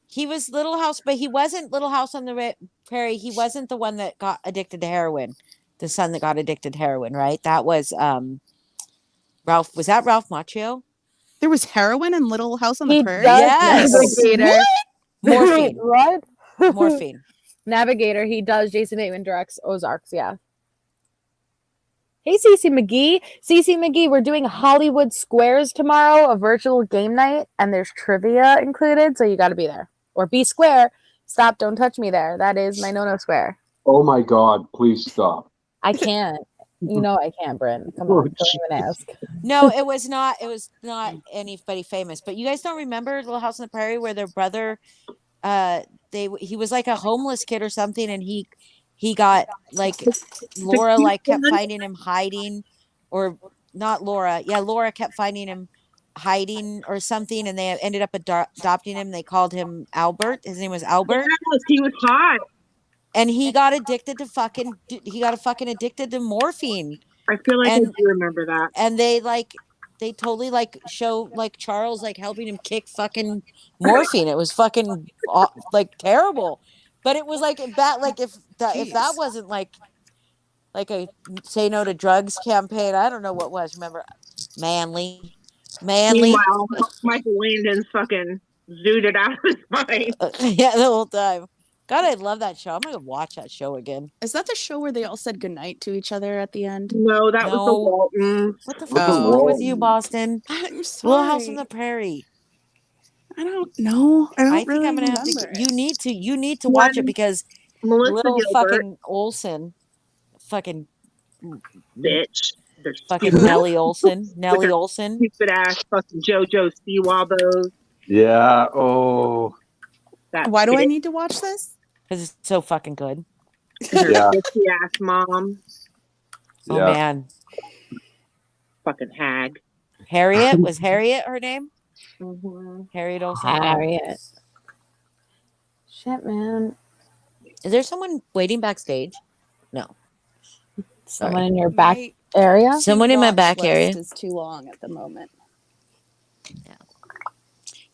He was Little House, but he wasn't Little House on the Prairie. He wasn't the one that got addicted to heroin. The son that got addicted to heroin, right? That was Ralph. Was that Ralph Macchio? There was heroin in Little House on the He Prairie. does Yes. Navigator. Morphine. What? Morphine. Navigator. He does. Jason Bateman directs Ozarks. Yeah. Hey, Cece McGee. Cece McGee, we're doing Hollywood Squares tomorrow, a virtual game night, and there's trivia included, so you got to be there. Or be square. Stop, don't touch me there. That is my no square. oh my God! Please stop. I can't. You know I can't, Bryn. Come on, don't even ask. No, it was not. It was not anybody famous. But you guys don't remember Little House on the Prairie where their brother, he was like a homeless kid or something, and he got like Laura like kept finding him hiding, or not Laura. Yeah, Laura kept finding him hiding or something, and they ended up adopting him. They called him Albert. His name was Albert. Yes, he was hot. And he got addicted to fucking addicted to morphine. I feel like And- I do remember that. And they totally like show like Charles like helping him kick fucking morphine. It was fucking like terrible. But it was like that, like if that wasn't like a say no to drugs campaign, I don't know what was. Remember Manly. Meanwhile, Michael Landon's fucking zooted out of his mind. Yeah, the whole time. God, I love that show. I'm gonna watch that show again. Is that the show where they all said goodnight to each other at the end? No, that was the No. Waltons. What the What's fuck is the wrong with role? you, Boston? I'm sorry. Little House on the Prairie. I don't know. I don't I think really I'm gonna have to. remember You need to watch it One- because Melissa little Gilbert, fucking Olsen, fucking bitch. They're Fucking stupid, Nellie Olson. Nellie her Olson. stupid ass fucking JoJo Siwabos. Yeah. Oh. That Why do I bitch, need to watch this? Because it's so fucking good. her Yeah. bitchy ass mom, Oh Yeah. man. fucking hag. Harriet? Was Harriet her name? Mm-hmm. Harriet Olsen. Harriet. Shit, man. Is there someone waiting backstage? No. Someone Sorry. in your back My area? Someone in my watch back list area. is too long at the moment.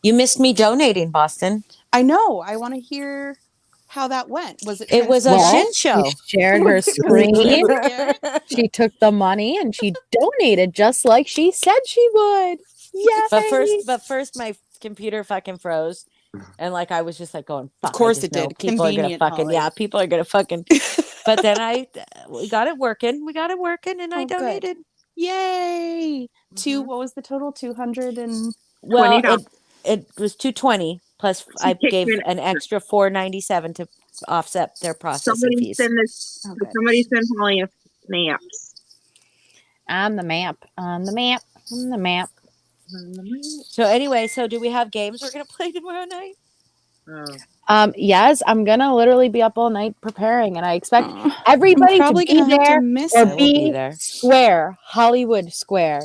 You missed me donating, Boston. I know. I want to hear how that went. Was it? It was a Well, shit show. She shared her screen. She took the money and she donated just like she said she would. Yeah. But first, my computer fucking froze, and like I was just like going, "Fuck!" course I just it did. know people are gonna Convenient, fucking Holly. people are gonna fucking. But then we got it working. We got it working, and I Oh, good. donated. Yay! Mhm. What was the total? 200 and Well, $20. it was 220 plus I She gave kicked an extra 497 to offset their processing Somebody fees. send this. Okay. Somebody send Holly a snaps. On the map. On the map. On the map. So anyway, so do we have games we're gonna play tomorrow night? Oh. Yes, I'm gonna literally be up all night preparing, and I expect I'm everybody to probably be gonna have to there miss or I it. will be be there. square, Hollywood Square.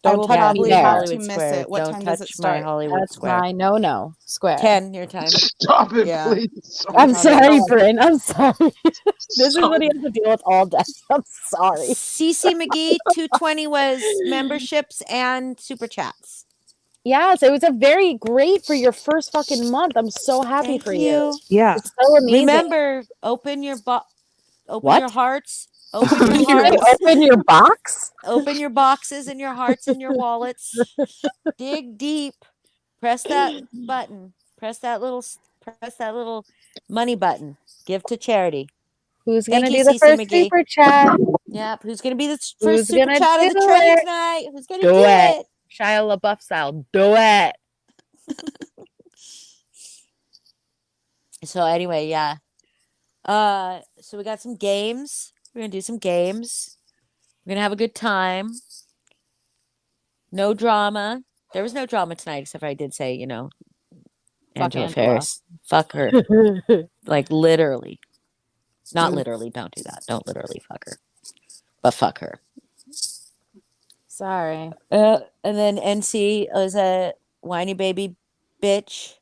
I Don't will touch probably me Probably there. have Hollywood to miss Square. it. What Don't time does touch it my start? Hollywood That's Square. my no square. 10 your time. Stop it, Yeah. please. Oh, I'm God. sorry, Bryn. I'm sorry. This is So- what he has to deal with all day. I'm sorry. CC McGee 220 was memberships and super chats. Yes, it was a very great for your first fucking month. I'm so happy Thank for you. Yeah. It's so amazing. Remember, open your What? your hearts. Open your Did you say hearts. open your box? Open your boxes and your hearts and your wallets. Dig deep. Press that button. Press that little money button. Give to charity. Who's Thank gonna you, do the CC first McGee. super chat? Yep. Who's gonna be the Who's first super gonna chat of the do train it? tonight? Who's gonna Do do it. it? Shia LaBeouf style. Do it. So anyway, yeah. So we got some games. We're gonna do some games. We're gonna have a good time. No drama. There was no drama tonight, except for I did say, Fuck Angela Angela. Ferris. Fuck her. Like literally. Not literally, don't do that. Don't literally fuck her. But fuck her. Sorry. And then NC was a whiny baby bitch.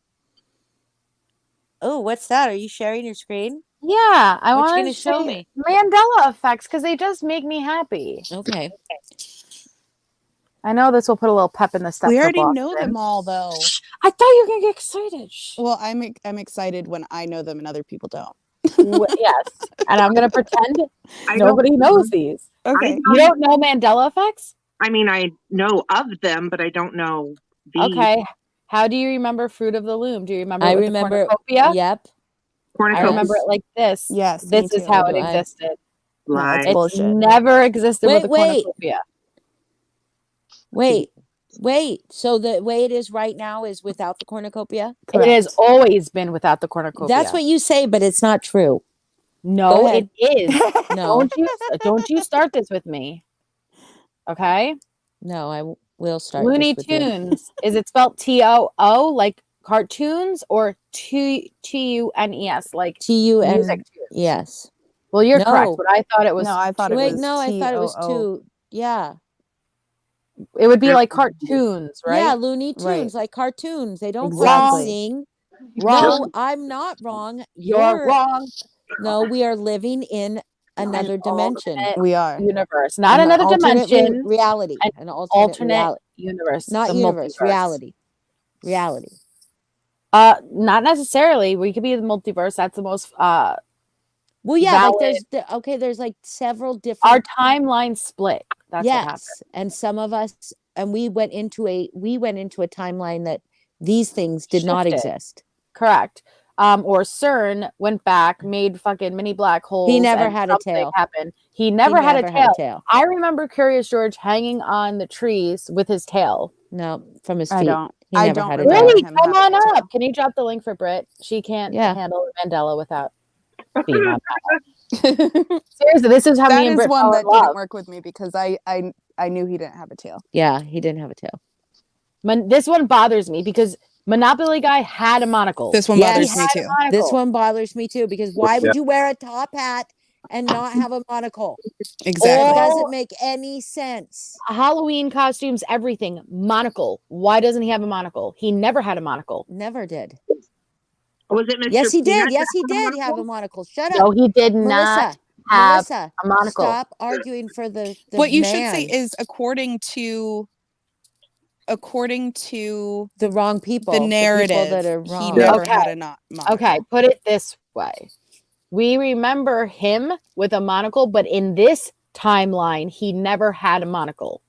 Oh, what's that? Are you sharing your screen? Yeah, I What you want gonna to show me? Mandela effects because they just make me happy. Okay. I know this will put a little pep in the step. We for already know Boston. them all, though. I thought you were gonna get excited. Shh. Well, I'm excited when I know them and other people don't. Yes, and I'm gonna pretend I nobody don't- knows these. Okay. You don't know Mandela effects? I mean, I know of them, but I don't know the Okay. How do you remember Fruit of the Loom? Do you remember? I it with remember. the cornucopia? Yep. I cornucopia remember it like this. Yes, This me is too. how So it do I. existed. No, lie. it's It's bullshit. never existed with a Wait. cornucopia. Wait. So the way it is right now is without the cornucopia? It has always been without the cornucopia. That's what you say, but it's not true. No, Go it is. No. Don't you start this with me. Okay? No, I will start. Looney this with you. Tunes. Is it spelled TOO like cartoons or TUNES like TUN. music tunes? Yes. Well, you're correct, No. but I thought it was. No, I thought it Wait, was no, I thought it was TOO. two. Yeah. It would be like cartoons, right? Yeah, Looney Tunes, Right. like cartoons. They don't Exactly. fucking sing. Wrong. No, I'm not wrong. You're wrong. No, we are living in another dimension. alternate We are. universe, not An another alternate dimension. reality. an An alternate reality. universe, Not the universe, multiverse. reality. Not necessarily. We could be the multiverse. That's the most. Well, yeah, like Valid. there's like several Our different. timeline split. That's what happened. Yes, and some of us, and we went into a timeline that these things did not Shifted. exist. Correct. Or CERN went back, made fucking mini black holes. never and had a something tail. happened. He never had a never tail. I remember Curious George hanging on the trees with his tail. No, from his feet. I don't. He I never don't had a remember tail. Really? him Come on having a tail. up. Can you drop the link for Britt? She can't Yeah. handle Mandela without being on panel. Seriously, this is how That me and is Britt one fell that in love. didn't work with me because I knew he didn't have a tail. Yeah, he didn't have a tail. This one bothers me because Monopoly guy had a monocle. This one Yes. bothers He me had too. a monocle. This one bothers me too because why Yeah. would you wear a top hat and not have a monocle? It Exactly. doesn't make any sense. Halloween costumes, everything. Monocle. Why doesn't he have a monocle? He never had a monocle. Never did. Was it Mr. Yes, he did. Peanut Yes, he that had did the have a monocle? monocle. Shut up, No, he did Melissa. not have Melissa, a monocle. stop arguing for the What you man. should say is according to the wrong people. the people narrative, that are he wrong. never Okay. had a monocle. Okay, put it this way. We remember him with a monocle, but in this timeline, he never had a monocle.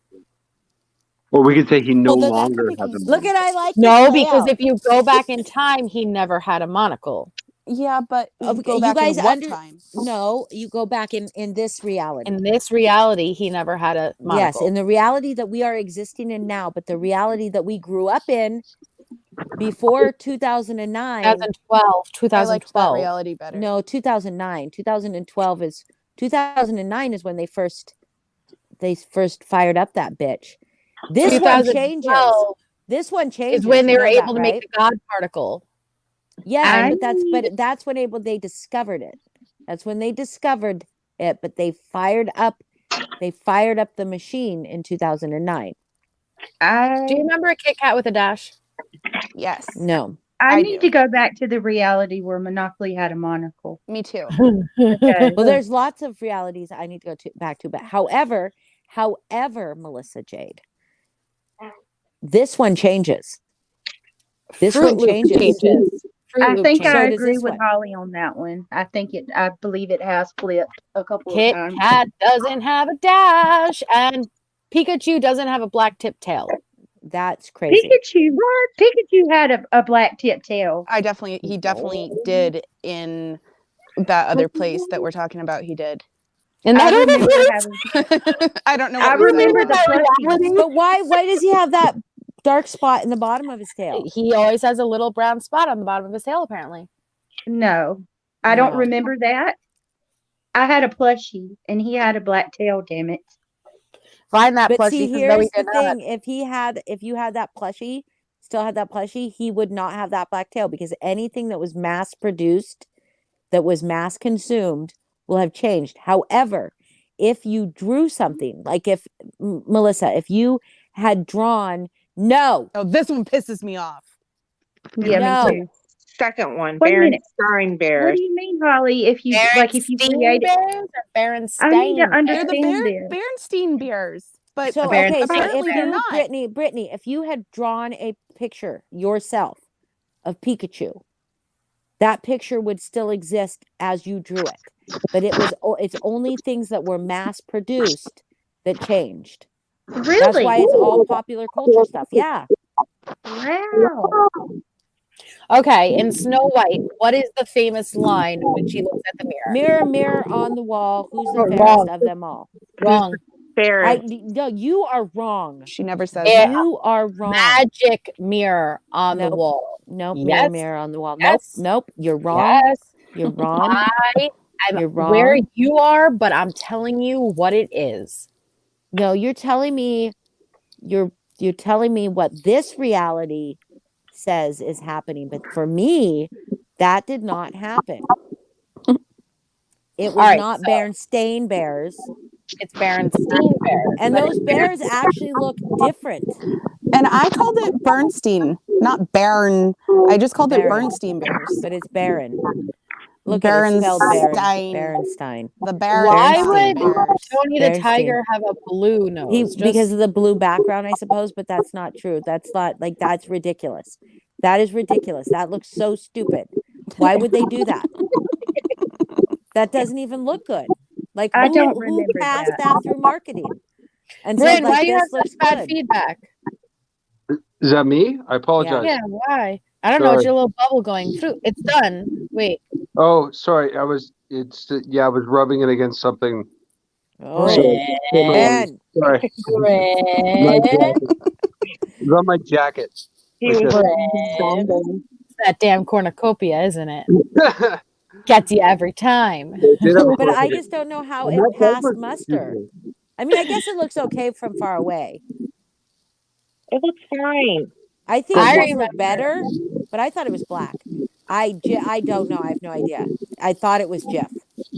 Or we could say he no Well, then that longer could be has a confusing. Look at I like No, this because layout. if you go back in time, he never had a monocle. Yeah, but Okay, go you back guys in what under- time? No, you go back in this reality. In this reality, he never had a monocle. Yes, in the reality that we are existing in now, but the reality that we grew up in before 2009. 2012. I liked that 2012. reality better. No, 2009. 2012 is 2009 is when they first fired up that bitch. This one changes. 2012 This one changes. is when they You were know able that, to make right? the God particle. Yes, but that's when they discovered it. That's when they discovered it, but they fired up the machine in 2009. Do you remember a Kit Kat with a dash? Yes. No. I I need do. to go back to the reality where Monopoly had a monocle. Me too. Okay. Well, there's lots of realities I need to go back to, but however, Melissa Jade, this one changes. This Fruit one Loop changes. Fruit I Loop think changes. I So does agree this with one. Holly on that one. I believe it has flipped a couple Kit of times. Kat doesn't have a dash, and Pikachu doesn't have a black tip tail. That's crazy. Pikachu had a black tip tail. He definitely did in that other place that we're talking about. He did. And I that other remember place, having. I don't know. I What you said remember about the that. plushies. But why does he have that dark spot in the bottom of his tail? he always has a little brown spot on the bottom of his tail, apparently. No, I don't No. remember that. I had a plushie and he had a black tail. Damn it! Find that But plushie. see, 'cause no, here's he the did not. thing: if you had that plushie, still had that plushie, he would not have that black tail because anything that was mass produced, that was mass consumed, will have changed. However, if you drew something like Melissa, if you had drawn Oh, this one pisses me off. Yeah, No. me too. Second one, Wait a minute. Berenstain What Bears. do you mean, Holly? If you Berenstein created, Bears or Berenstain? I need to Bears? They're the understand this. Bernstein Bears, but so Berenstein okay, so apparently if they're you, not. Brittany, if you had drawn a picture yourself of Pikachu, that picture would still exist as you drew it, but it's only things that were mass produced that changed. Really? That's why it's all popular culture stuff. Yeah. Wow. Okay, in Snow White, what is the famous line when she looks at the mirror? Mirror, mirror on the wall, who's the Oh, fairest wrong. of them all? Wrong. Bears. No, you are wrong. She never says Yeah. that. You are wrong. Magic mirror on the Nope. wall. Nope, Yes. mirror on the wall. Yes. Nope, you're wrong. Yes. You're wrong. I'm You're where wrong. you are, but I'm telling you what it is. No, you're telling me you're telling me what this reality says is happening, but for me, that did not happen. It was right, not so- Berenstain Bears, It's Berenstain Bears. and but those it's bears actually look different. And I called it Bernstein, not Baron. I just called it Baron. Bernstein Bears. But it's Baron. Look at it spelled Baron. Berenstein. Berenstein. The Baron. Why Berenstain would Bears. Tony the Berenstain. Tiger have a blue nose? Because of the blue background, I suppose, but that's not true. That's not that's ridiculous. That is ridiculous. That looks so stupid. Why would they do that? That doesn't even look good. Like I who, don't who remember passed that. that through marketing? And Bryn, said, why like, do you have this looks such bad good. feedback? Is that me? I apologize. Yeah, why? I don't know. It's Sorry. your little bubble going through. It's done. Wait. Oh, sorry. I was rubbing it against something. Oh, So- Ben. Sorry. My jacket. It's on my jacket. He was It's that damn cornucopia, isn't it? Gets you every time. They did have a But I close-up. just don't know how And it that passed was muster. stupid. I mean, I guess it looks okay from far away. It looks fine. I think I yours remember. looked better, but I thought it was black. I don't know. I have no idea. I thought it was Jif.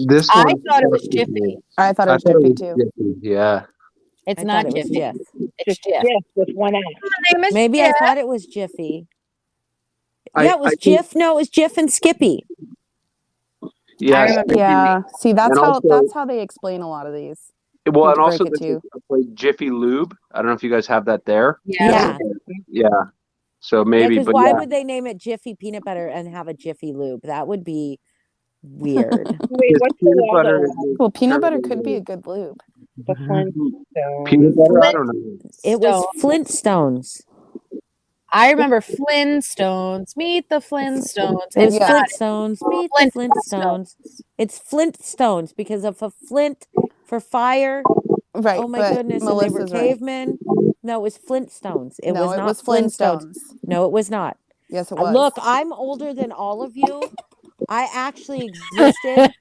This I one thought it was impressed Jiffy. me. I thought it I was thought it Jiffy was too. Jiffy, yeah. It's I not thought it was Jiffy. Jif. It's Jif. Yes, with one F. My name is Maybe Jif. I thought it was Jiffy. I- Yeah, it was I think- Jif. No, it was Jif and Skippy. I Yeah, remember. Yeah. See, that's And how also- they explain a lot of these. well, Hate and to also break it this to is like Jiffy Lube. I don't know if you guys have that there. Yeah. Yeah. So Yeah, maybe, because but why yeah. would they name it Jiffy Peanut Butter and have a Jiffy Lube? That would be weird. Wait, Because what's the peanut butter logo? is Well, peanut butter currently- could be a good lube. The Flintstones. Peanut butter? I don't know. It was Stone. Flintstones. I remember Flintstones. Meet the Flintstones. It was Yeah. Flintstones. Meet the Flintstones. It's Flintstones because of a flint for fire. Right. Oh my but goodness! And they were Melissa's right. cavemen. No, it was Flintstones. It No, was it not was Flintstones. Flintstones. No, it was not. Yes, it was. Look, I'm older than all of you. I actually existed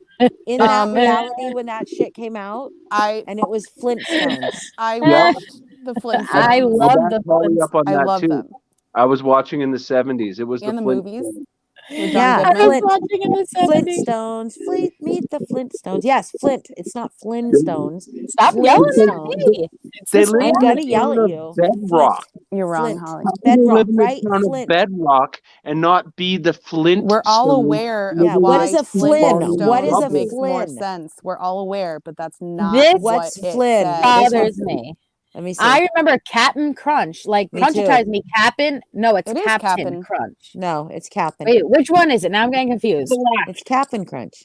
in that reality when that shit came out, I and it was Flintstones. I Yeah. watched the Flintstones. I love Well, the that's probably up on I that love too. them. I was watching in the 70s. It was And the the movies. Flintstones. With John Yeah, I Goodman. was watching in the 70s. Flintstones. Meet the Flintstones. Yes, Flint. It's not Flintstones. Stop yelling at Flintstones. me. It's They this live I'm in gonna the yell town at of you. Bedrock. You're wrong, Flint. Holly. How can you Bedrock, live in the right? town of Flint. Bedrock and not be the Flint? We're all aware Yeah, of what why is a Flynn? What is a Flintstones makes more Flynn? sense. We're all aware, but that's not This- what What's it Flynn? says. bothers me. Let me see. I remember Captain Crunch. Like Me Crunch too. drives me Captain. No, it's It is Captain Captain. Crunch. No, it's Cap'n. Wait, which one is it? Now I'm getting confused. Black. It's Cap'n Crunch.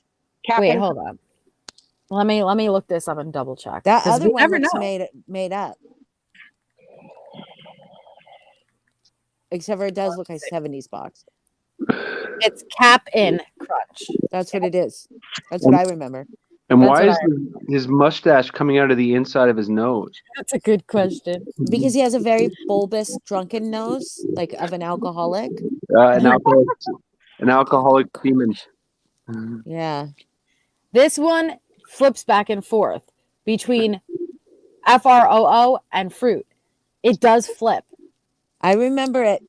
Wait, hold on. Let me look this up and double check. That 'cause other we one never looks know. made up. Except for it does look like a 70s box. It's Cap'n Crunch. That's what it is. That's what I remember. And That's why what is his mustache coming out of the inside of his nose? That's a good question. Because he has a very bulbous, drunken nose, like of an alcoholic. An alcoholic demon. Yeah. This one flips back and forth between FROO and fruit. It does flip. I remember it.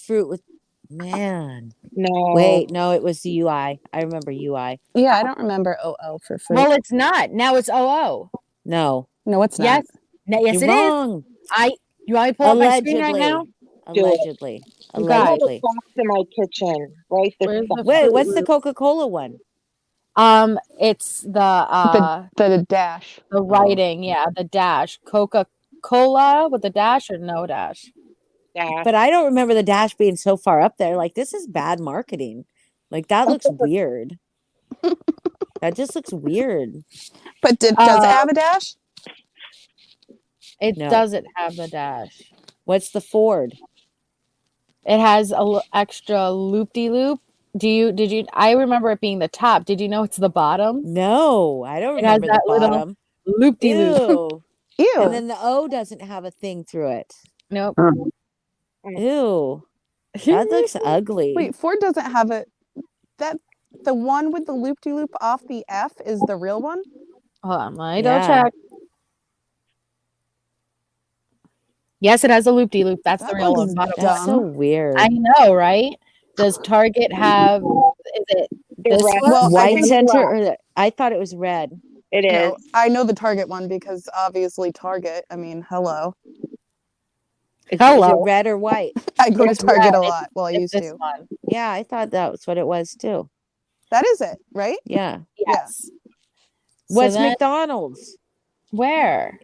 Fruit with, man. No. Wait, no, it was the UI. I remember UI. Yeah, I don't remember OO for fruit. Well, it's not. Now it's OO. No. No, it's not. Yes. Yes, You're it is. wrong. You want me to pull up my screen right Allegedly. now? Do it. Allegedly. You I have a Allegedly. box in my kitchen. Right this Where's the second. Wait, what's the Coca-Cola one? It's the The dash. the writing, yeah, the dash. Coca-Cola with a dash or no dash? Yeah. But I don't remember the dash being so far up there. Like, this is bad marketing. Like, that looks weird. That just looks weird. But does it have a dash? It No. doesn't have the dash. What's the Ford? It has a extra loop-de-loop. Did you I remember it being the top. Did you know it's the bottom? No, I don't It has remember the that little bottom. Loop-de-loop. Ew. Ew. And then the O doesn't have a thing through it. Nope. Ew. That looks ugly. Wait, Ford doesn't have it. The one with the loop-de-loop off the F is the real one? Hold on, let me Yeah. double check. Yes, it has a loop-de-loop. That's the That real looks one. Bottom That's so dumb. weird. I know, right? Does Target have? Is it The this red one? Well, I White think center? Or I thought it was red. It is. No, I know the Target one because obviously Target. I mean, hello. Is Hello. it red or white? I go to It's Target red. a lot. Well, I It's used this to. one. Yeah, I thought that was what it was too. That is it, right? Yeah. Yes. So What's then- McDonald's? Where?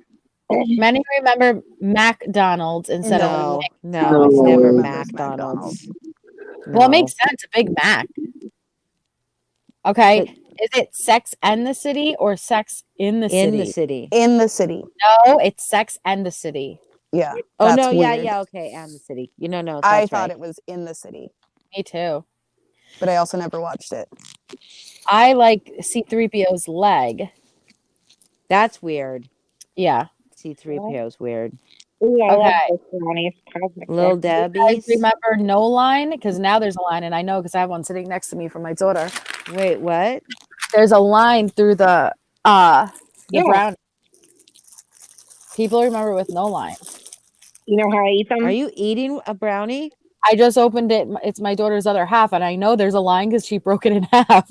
Many remember McDonald's instead of No, Mc- no, No it's one never remembers McDonald's. Well, it No. makes sense. A Big Mac. Okay. Is it Sex and the City or Sex in the in City? the city. In the city. No, it's Sex and the City. Yeah. Oh that's no, yeah, weird. yeah, okay, and the city. You know, no, I that's thought right. it was in the city, Me too. but I also never watched it. I like C-3PO's leg. That's weird. Yeah. C3PO's weird. Ooh, I love Okay. this brownies. Cosmic Little Brownies. I Debbie's. remember no line because now there's a line, and I know because I have one sitting next to me from my daughter. Wait, what? There's a line through the Yeah. brownie. People remember with no line. You know how I eat them? Are you eating a brownie? I just opened it. It's my daughter's other half, and I know there's a line because she broke it in half.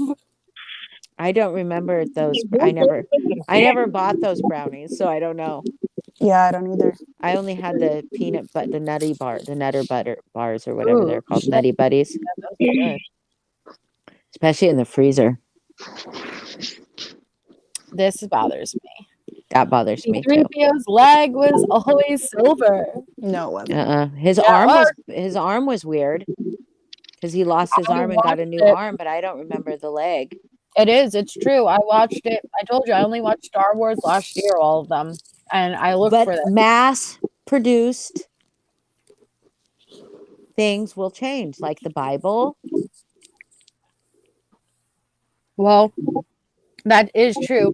I don't remember those. I never bought those brownies, so I don't know. Yeah, I don't either. I only had the peanut but the nutter butter bars or whatever Ooh, they're called, shit. Nutty Buddies, Those are good. especially in the freezer. This bothers me. That bothers me too. C-3PO's leg was always silver. No, it wasn't. His arm was weird because he lost his arm and got a new arm, but I don't remember the leg. It is. It's true. I watched it. I told you I only watched Star Wars last year, all of them, and I looked But for them. mass-produced things will change, like the Bible. Well, that is true.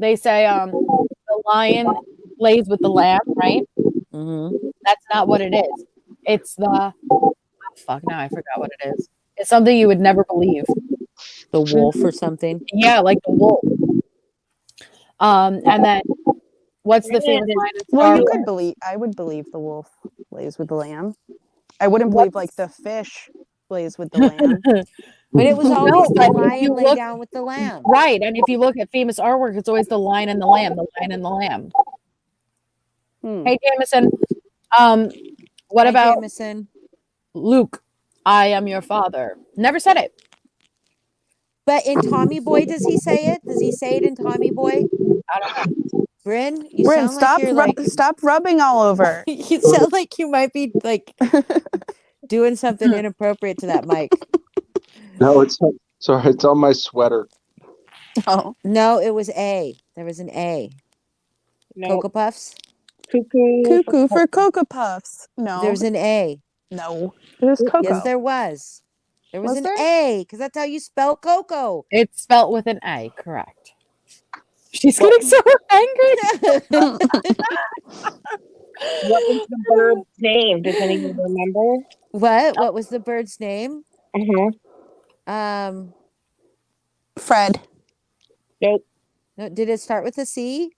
They say the lion lays with the lamb, right? Mm-hmm. That's not what it is. It's the fuck. Now I forgot what it is. It's something you would never believe. The wolf or something. Yeah, like the wolf. And then what's the famous line in Star Well, you Wars? could believe. I would believe the wolf lays with the lamb. I wouldn't believe like the fish lays with the lamb. But it was No, always but the if lion you lay look- down with the lamb. Right, and if you look at famous artwork, it's always the lion and the lamb, the lion and the lamb. Hey, Jameson. What Hi, about Jameson. Luke? I am your father. Never said it. But in Tommy Boy, does he say it? Does he say it in Tommy Boy? I don't know. Bryn, you Bryn, sound like you're stop rubbing all over. you sound like you might be like doing something inappropriate to that mic. No, it's sorry. It's on my sweater. Oh, No, it was A. There was an A. No. Cocoa Puffs. cuckoo for Cocoa Puffs. No, There's an A. no. It was Cocoa. Yes, there was. There was Was an there? A because that's how you spell cocoa. It's spelt with an A, correct. She's getting so angry. What was the bird's name? Does anyone remember? What? What was the bird's name? Uh-huh. Fred. Nope. No, did it start with a C?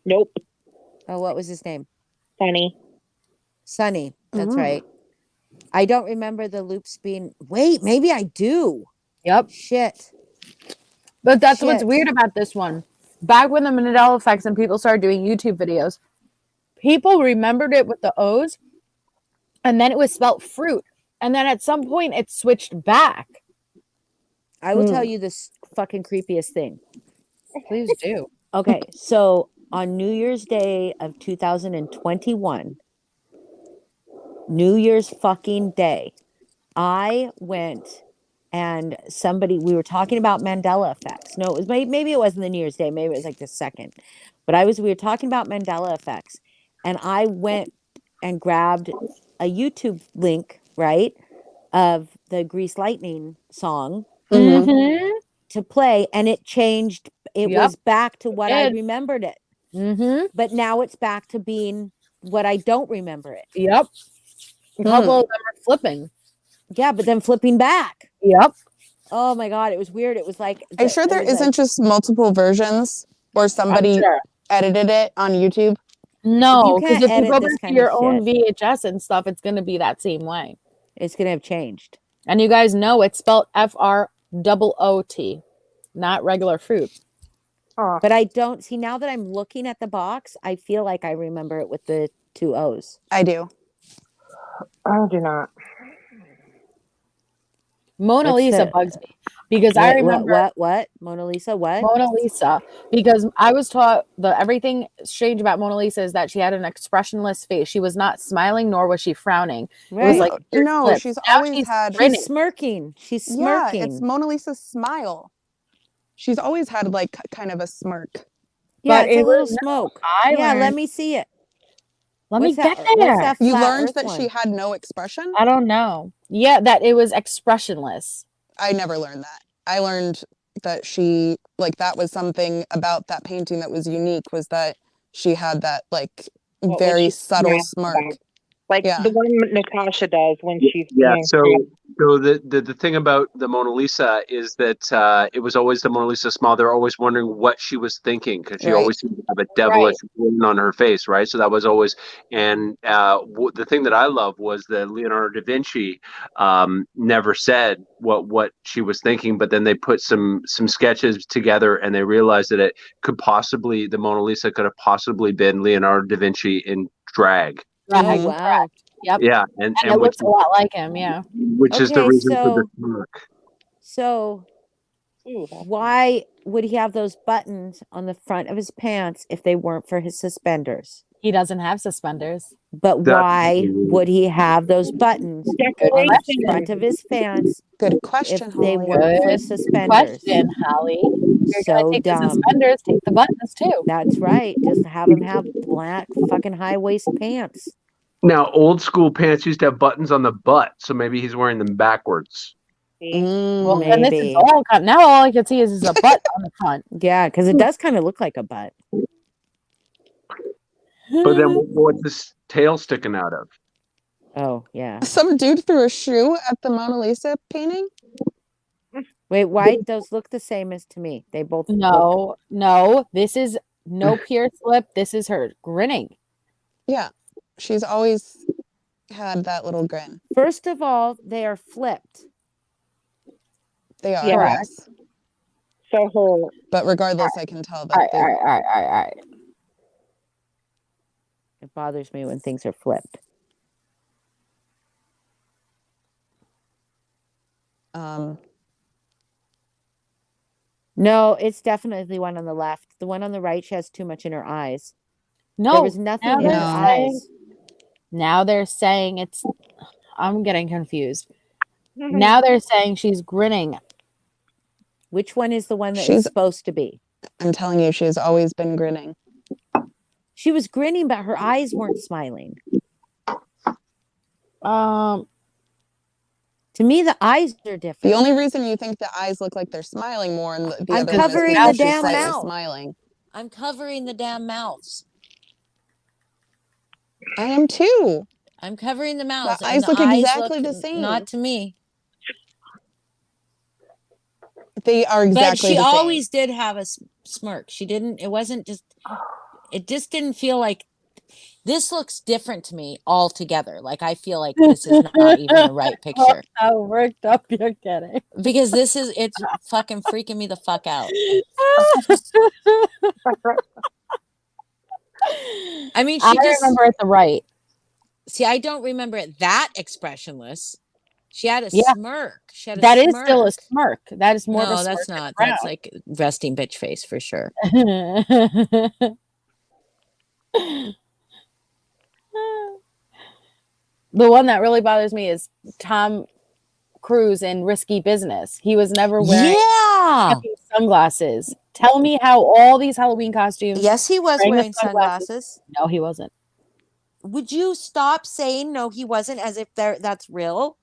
Nope. Oh, what was his name? Funny. Sunny. That's Mm. right. I don't remember the loops being. Wait, maybe I do. Yep. Shit. But that's what's Shit. weird about this one. Back when the Mandela effects and people started doing YouTube videos, people remembered it with the O's, and then it was spelt fruit. And then at some point it switched back. I will tell you this fucking creepiest thing. Please do. Okay, so on New Year's Day of 2021, New Year's fucking day, I went and we were talking about Mandela effects. No, it was maybe it wasn't the New Year's Day, maybe it was like the second. But we were talking about Mandela effects, and I went and grabbed a YouTube link, right, of the Grease Lightning song Mm-hmm. to play, and it changed. It Yep. was back to what I did. remembered it. Mm-hmm. But now it's back to being what I don't remember it. Yep. A couple of them are flipping. Yeah, but then flipping back. Yep. Oh my god, it was weird. It was like Are you sure there isn't just multiple versions or somebody Sure. edited it on YouTube? No, You because can't if you edit go this back to kind your of own shit. VHS and stuff, it's going to be that same way. It's gonna have changed. And you guys know it's spelled FROOT, not regular fruit. But I don't see now that I'm looking at the box, I feel like I remember it with the two O's. I do. I do not. Mona What's Lisa the- bugs me because I Wait, remember what? Mona Lisa, what? Mona Lisa because I was taught everything strange about Mona Lisa is that she had an expressionless face. She was not smiling nor was she frowning. It was Right. like weird No, flips. she's Now always she's had. grinning. She's smirking. She's Yeah, smirking. it's Mona Lisa's smile. She's always had like kind of a smirk. Yeah, but it's a it little was- smoke. I Yeah, let learned- me see it. Let me What's get that- what's there. that You flat learned Earth that one? she had no expression? I don't know. Yeah, that it was expressionless. I never learned that. I learned that she like that was something about that painting that was unique was that she had that like What was very she subtle smiling smirk. about? Like Yeah. the one Natasha does when she's Yeah. being So the thing about the Mona Lisa is that it was always the Mona Lisa smile. They're always wondering what she was thinking because she Right. always seemed to have a devilish grin on her face, right? So that was always. And the thing that I love was that Leonardo da Vinci never said what she was thinking, but then they put some sketches together and they realized that it could possibly the Mona Lisa could have possibly been Leonardo da Vinci in drag. Oh Right. Mhm. wow. Yep. Yeah, And it looks a lot like him. Yeah. which is the Okay, reason for the so smirk. so why would he have those buttons on the front of his pants if they weren't for his suspenders? He doesn't have suspenders. But That's why would he have those buttons on the front of his pants Good if question, they Holly. weren't for Good suspenders? question, Holly. You're So gonna take the dumb. suspenders, take the buttons too. That's right. Just have him have black fucking high waist pants. Now, old school pants used to have buttons on the butt, so maybe he's wearing them backwards. Well, and this is Maybe. all now all I can see is a butt on the front. Yeah, because it does kind of look like a butt. But then what's this tail sticking out of? Oh, yeah. Some dude threw a shoe at the Mona Lisa painting. Wait, why those look the same as to me? They both look. No. This is no pierced lip. This is her grinning. Yeah, she's always had that little grin. First of all, they are flipped. They are, Yeah. yes. So her But regardless, I can tell that All right, they. all right, all right, all right, all right. It bothers me when things are flipped. No, it's definitely the one on the left. The one on the right, she has too much in her eyes. No, There was nothing now in her they're saying- eyes. Now they're saying it's. I'm getting confused. Mm-hmm. Now they're saying she's grinning. Which one is the one that is She's- supposed to be? I'm telling you, she's always been grinning. She was grinning, but her eyes weren't smiling. To me, the eyes are different. The only reason you think the eyes look like they're smiling more and the I'm other one is covering because the she's damn slightly mouth. smiling. I'm covering the damn mouths. I am too. I'm covering the mouths. and eyes the look eyes exactly look the same. Not to me. They are exactly But she the same. always did have a smirk. She didn't. It wasn't just. It just didn't feel like. This looks different to me altogether. Like I feel like this is not even the right picture How worked up you're getting. because it's fucking freaking me the fuck out. I mean, she I just remember at the right. see. I don't remember it that expressionless. She had a Yeah. smirk. She had a That smirk. is still a smirk. That is more of a No, smirk. that's than not. frown. That's like resting bitch face for sure. The one that really bothers me is Tom Cruise in Risky Business. He was never wearing Yeah. fucking sunglasses. Tell me how all these Halloween costumes. Yes, he was Wearing the wearing sunglasses. sunglasses. No, he wasn't. Would you stop saying no? He wasn't, as if that's real.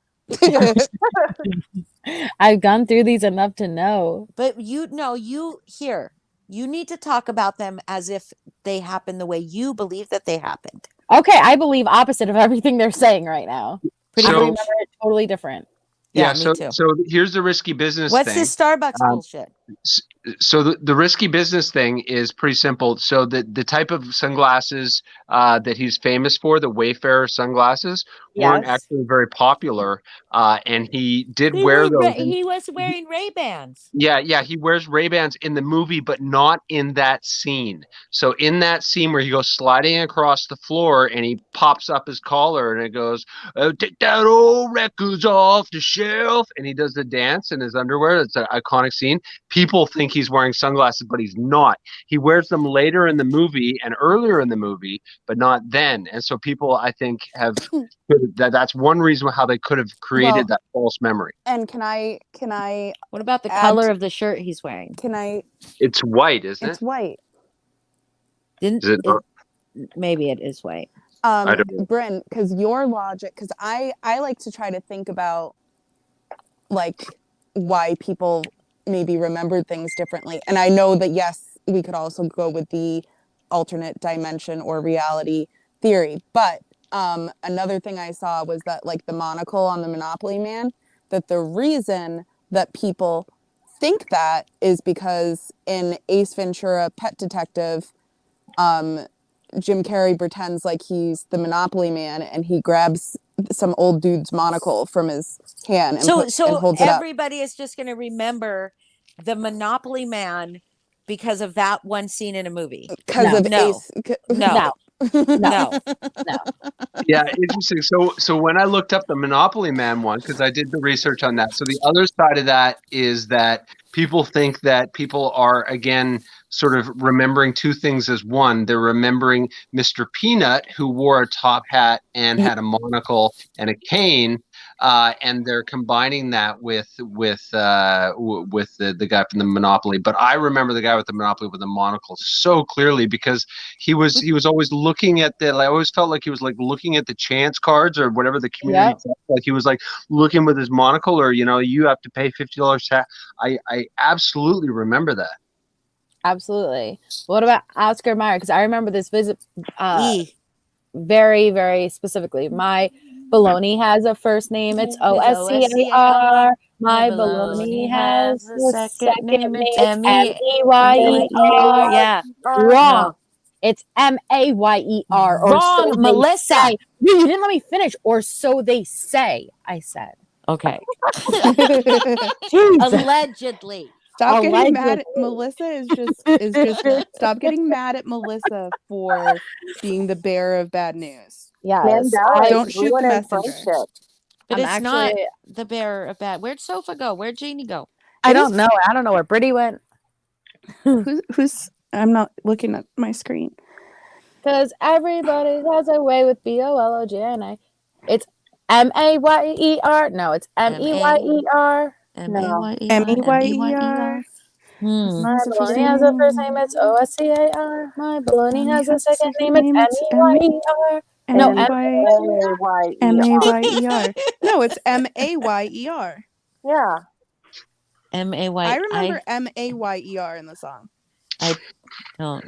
I've gone through these enough to know. But you here. You need to talk about them as if they happened the way you believe that they happened. Okay, I believe opposite of everything they're saying right now. I So- remember it totally different. Yeah, so me too. so here's the risky business What's thing. this Starbucks Um, bullshit? So the risky business thing is pretty simple. So the type of sunglasses that he's famous for, the Wayfarer sunglasses, weren't Yes. actually very popular. And he did wear those. He was wearing Ray-Bans. Yeah, he wears Ray-Bans in the movie, but not in that scene. So in that scene where he goes sliding across the floor and he pops up his collar and it goes, "Oh, take that old records off the shelf," and he does the dance in his underwear. It's an iconic scene. People think he's wearing sunglasses, but he's not. He wears them later in the movie and earlier in the movie, but not then. And so people, I think, have that's one reason how they could have created Well- that false memory. And can I What about the Add color to- of the shirt he's wearing? It's white, isn't it's it? white. Didn't Is it not? maybe it is white. I don't know. Bryn, because your logic, because I like to try to think about like why people maybe remembered things differently. And I know that yes, we could also go with the alternate dimension or reality theory, but another thing I saw was that like the monocle on the Monopoly Man, that the reason that people think that is because in Ace Ventura Pet Detective, Jim Carrey pretends like he's the Monopoly Man and he grabs some old dude's monocle from his hand and, and holds it up. Everybody is just going to remember the Monopoly Man because of that one scene in a movie. Because of Ace. No. Yeah, interesting. So when I looked up the Monopoly Man one, because I did the research on that, so the other side of that is that people think that people are, again, sort of remembering two things as one. They're remembering Mr. Peanut, who wore a top hat and had a monocle and a cane, and they're combining that with the guy from the Monopoly. But I remember the guy with the Monopoly with the monocle so clearly because he was always looking at I always felt like he was like looking at the chance cards or whatever the community felt like. He was like looking with his monocle, or you have to pay $50 tax. I absolutely remember that. Absolutely. What about Oscar Mayer? Because I remember this visit very, very specifically. My baloney has a first name. It's OSCAR. My baloney has a second name. It's MEYER. Yeah. Wrong. It's MAYER. Wrong, Melissa. You didn't let me finish. Or so they say. I said. Okay. Jesus. Allegedly. Stop getting mad at Melissa is just stop getting mad at Melissa for being the bearer of bad news. Yes. Don't shoot the messenger. But it's not the bearer of bad. Where'd Sofa go? Where'd Jeannie go? I don't know. I don't know where Brittany went. Who's I'm not looking at my screen. Because everybody has a way with BOLOGNA. It's MAYER. No, it's MEYER. MEYER. My baloney has a first name, it's OSCAR. My baloney has a second name, it's MEYER. No, MAYER. No, it's MAYER. Yeah. MAY. I remember MAYER in the song. I don't.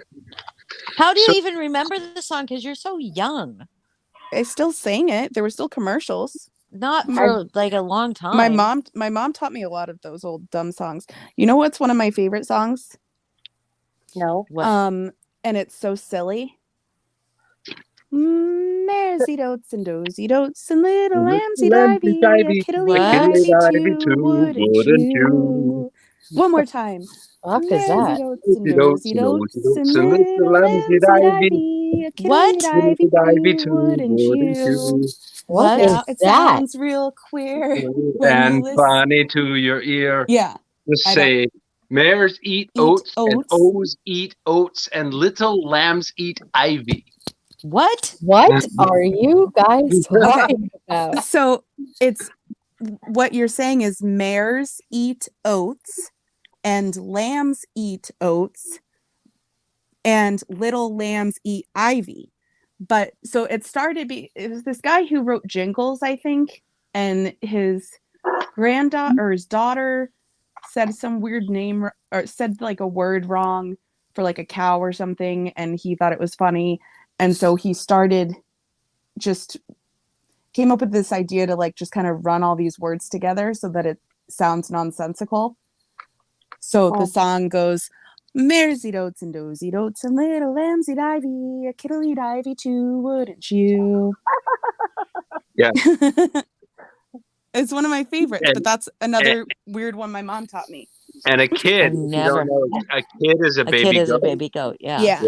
How do you even remember the song? Because you're so young. I still sang it. There were still commercials. Not for like a long time. My mom taught me a lot of those old dumb songs. You know what's one of my favorite songs? No. What? And it's so silly. Maresy dotes and dozy dotes and little lambsy divey, a kiddly divey too, wouldn't you? One more time. What is that? Dozy dotes and little lambsy divey, a kiddly divey too, wouldn't you? What is It that? sounds real queer. And funny to your ear. Yeah. Just say, mares eat oats, and o's eat oats, and little lambs eat ivy. What? What are you guys talking about? So it's what you're saying is mares eat oats and lambs eat oats and little lambs eat ivy. But so it was this guy who wrote jingles, I think, and his granddaughter or his daughter said some weird name or said like a word wrong for like a cow or something, and he thought it was funny. And so he came up with this idea to like just kind of run all these words together so that it sounds nonsensical. So the song goes, mares eat oats and dozy dotes and little lambs eat ivy, a kittle eat ivy too, wouldn't you? Yeah. It's one of my favorites, but that's another weird one my mom taught me. And a kid, a kid is a baby goat. A baby goat, yeah.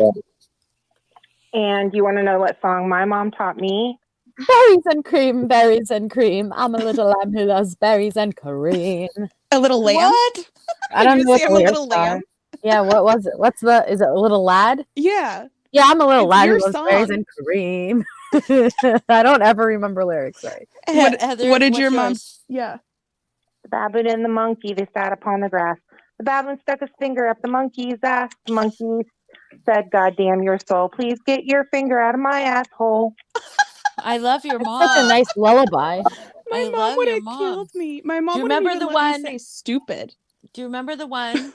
And you want to know what song my mom taught me? Berries and cream, berries and cream. I'm a little lamb who loves berries and cream. A little lamb? What? I don't know what the a lyrics little are. lamb? Yeah, what was it? Is it a little lad? Yeah. Yeah, I'm a little It's lad who your loves song. berries and cream. I don't ever remember lyrics, sorry. Heather, What did what's your mom? yours? Yeah. The baboon and the monkey, they sat upon the grass. The baboon stuck his finger up the monkey's ass. The monkey said, God damn your soul, please get your finger out of my asshole. I love your mom. Such a nice lullaby. My I mom love would your have mom. killed me. My mom Do you would remember even the let me one- say stupid. Do you remember the one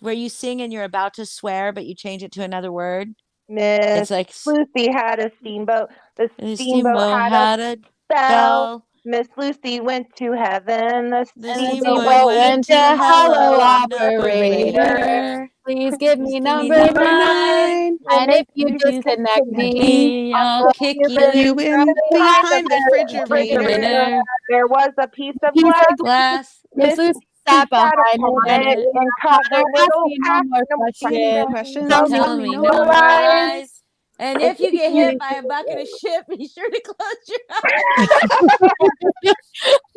where you sing and you're about to swear, but you change it to another word? Miss It's like Lucy had a steamboat. The the steamboat had had a a bell. bell. Miss Lucy went to heaven. The The And the steamboat steamboat went to hello, hello, operator. operator. Please give me Give me number number 9. 9. And if you If you disconnect me, Me, I'll kick you You in behind the refrigerator. refrigerator. there was a piece of piece glass. of Glass. Miss Miss Lucy sat sat behind upon it. it and caught Now the ask little me no more questions. Questions. Tell Tell me me no no more lies. lies. And if you get hit by a bucket of shit, be sure to close your eyes.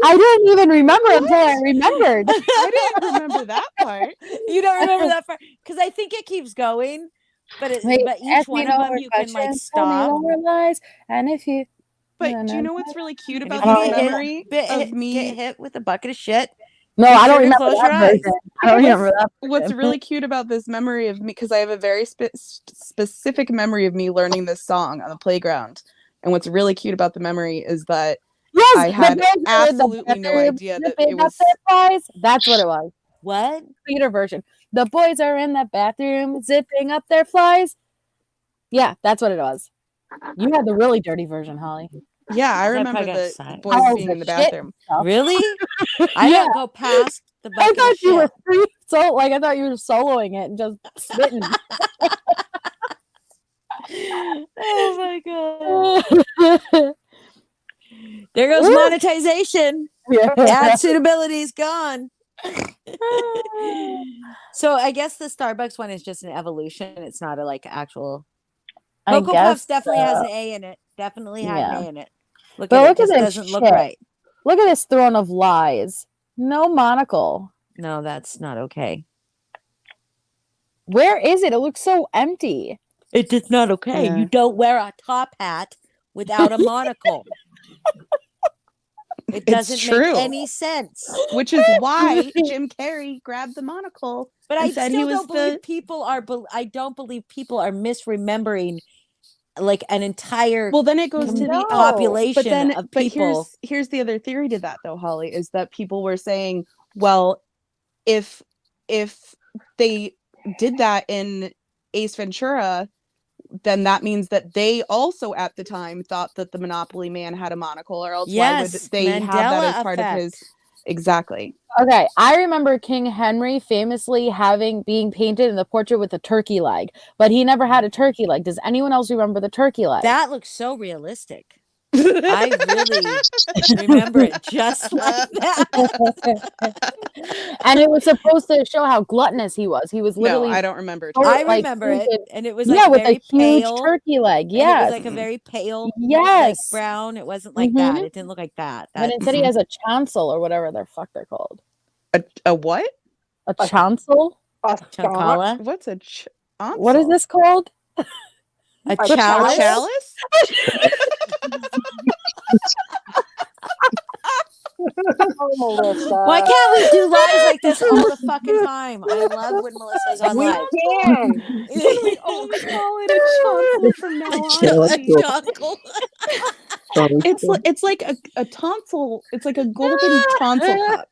I didn't even remember until I remembered. I didn't remember that part. You don't remember that part because I think it keeps going, but Wait, but each ask me one no of them more you can like questions. Tell me stop. no more lies. And if you But do you know what's really cute And about if you this get memory of get me? hit with a bucket of shit, No, be I don't sure to remember close your that eyes. version. I don't remember that What's version. really cute about this memory of me, because I have a very specific memory of me learning this song on the playground. And what's really cute about the memory is that Yes, I the had boys are in the absolutely no bathroom idea that zipping it up was. their flies. That's what it was. What? Peter version. The boys are in the bathroom zipping up their flies. Yeah, that's what it was. You had the really dirty version, Holly. Yeah, I I remember probably got the silent. boys Oh, being the in the shit bathroom. stuff. Really? I Yeah. don't go past the I bucket thought of you were shit. free. So, like, I thought you were soloing it and just spitting. Oh my god! There goes monetization. Ad suitability is gone. So I guess the Starbucks one is just an evolution. It's not a like actual. I Cocoa guess Puffs definitely has so. an A in it. Definitely had Yeah. an A in it. Look But at it. look at Just this doesn't look shit. right. Look at this throne of lies. No monocle. No, that's not okay. Where is it? It looks so empty. It's just not okay. Yeah. You don't wear a top hat without a monocle. It It's doesn't make true. any sense. Which is why Jim Carrey grabbed the monocle. But and I said still he was don't believe the- people are. I don't believe people are misremembering like an entire Well, then it goes to the No. population of but people. here's the other theory to that, though, Holly, is that people were saying, well, if they did that in Ace Ventura, then that means that they also at the time thought that the Monopoly Man had a monocle, or else why would Yes, they have that Mandela as part of his? effect. Exactly. Okay, I remember King Henry famously being painted in the portrait with a turkey leg, but he never had a turkey leg. Does anyone else remember the turkey leg? That looks so realistic. I really remember it just like that. And it was supposed to show how gluttonous he was. He was No, literally I don't remember. Oh, I like, remember it, painted- and it was yeah, like with a very huge pale. turkey leg. And it Yes. was like a very pale, like Yes. brown. It wasn't like Mhm. that. It didn't look like that. But instead he has a chancel or whatever the fuck they're called. A what? A chancel? Chancala, What's a What is this called? a A chalice. chalice? Oh, Melissa. Why can't we do lives like this all the fucking time? I love when Melissa's on We live. can. We all call it a chancel from now on. Chancel. It's like a tonsil. It's like a golden tonsil cup.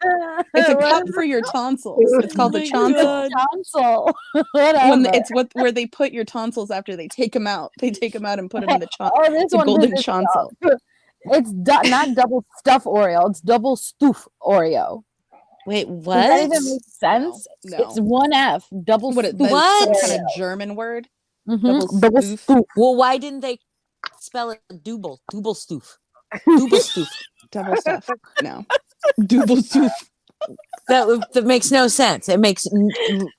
It's a cup for your tonsils. It's called a my chancel. God. Chancel. When Whatever. it's where they put your tonsils after they take them out. They take them out and put them in the Oh, this the one golden does it chancel. stuff. It's not double stuff Oreo. It's double stoof Oreo. Wait, Does that what? even make sense? No. It's one F. Double What? stoof. What? Some kind of German word? Mhm. double Double stoof? stoof. Well, why didn't they spell it double? Double stoof. Double stoof. Double stuff. No. Double stoof. That makes no sense. It makes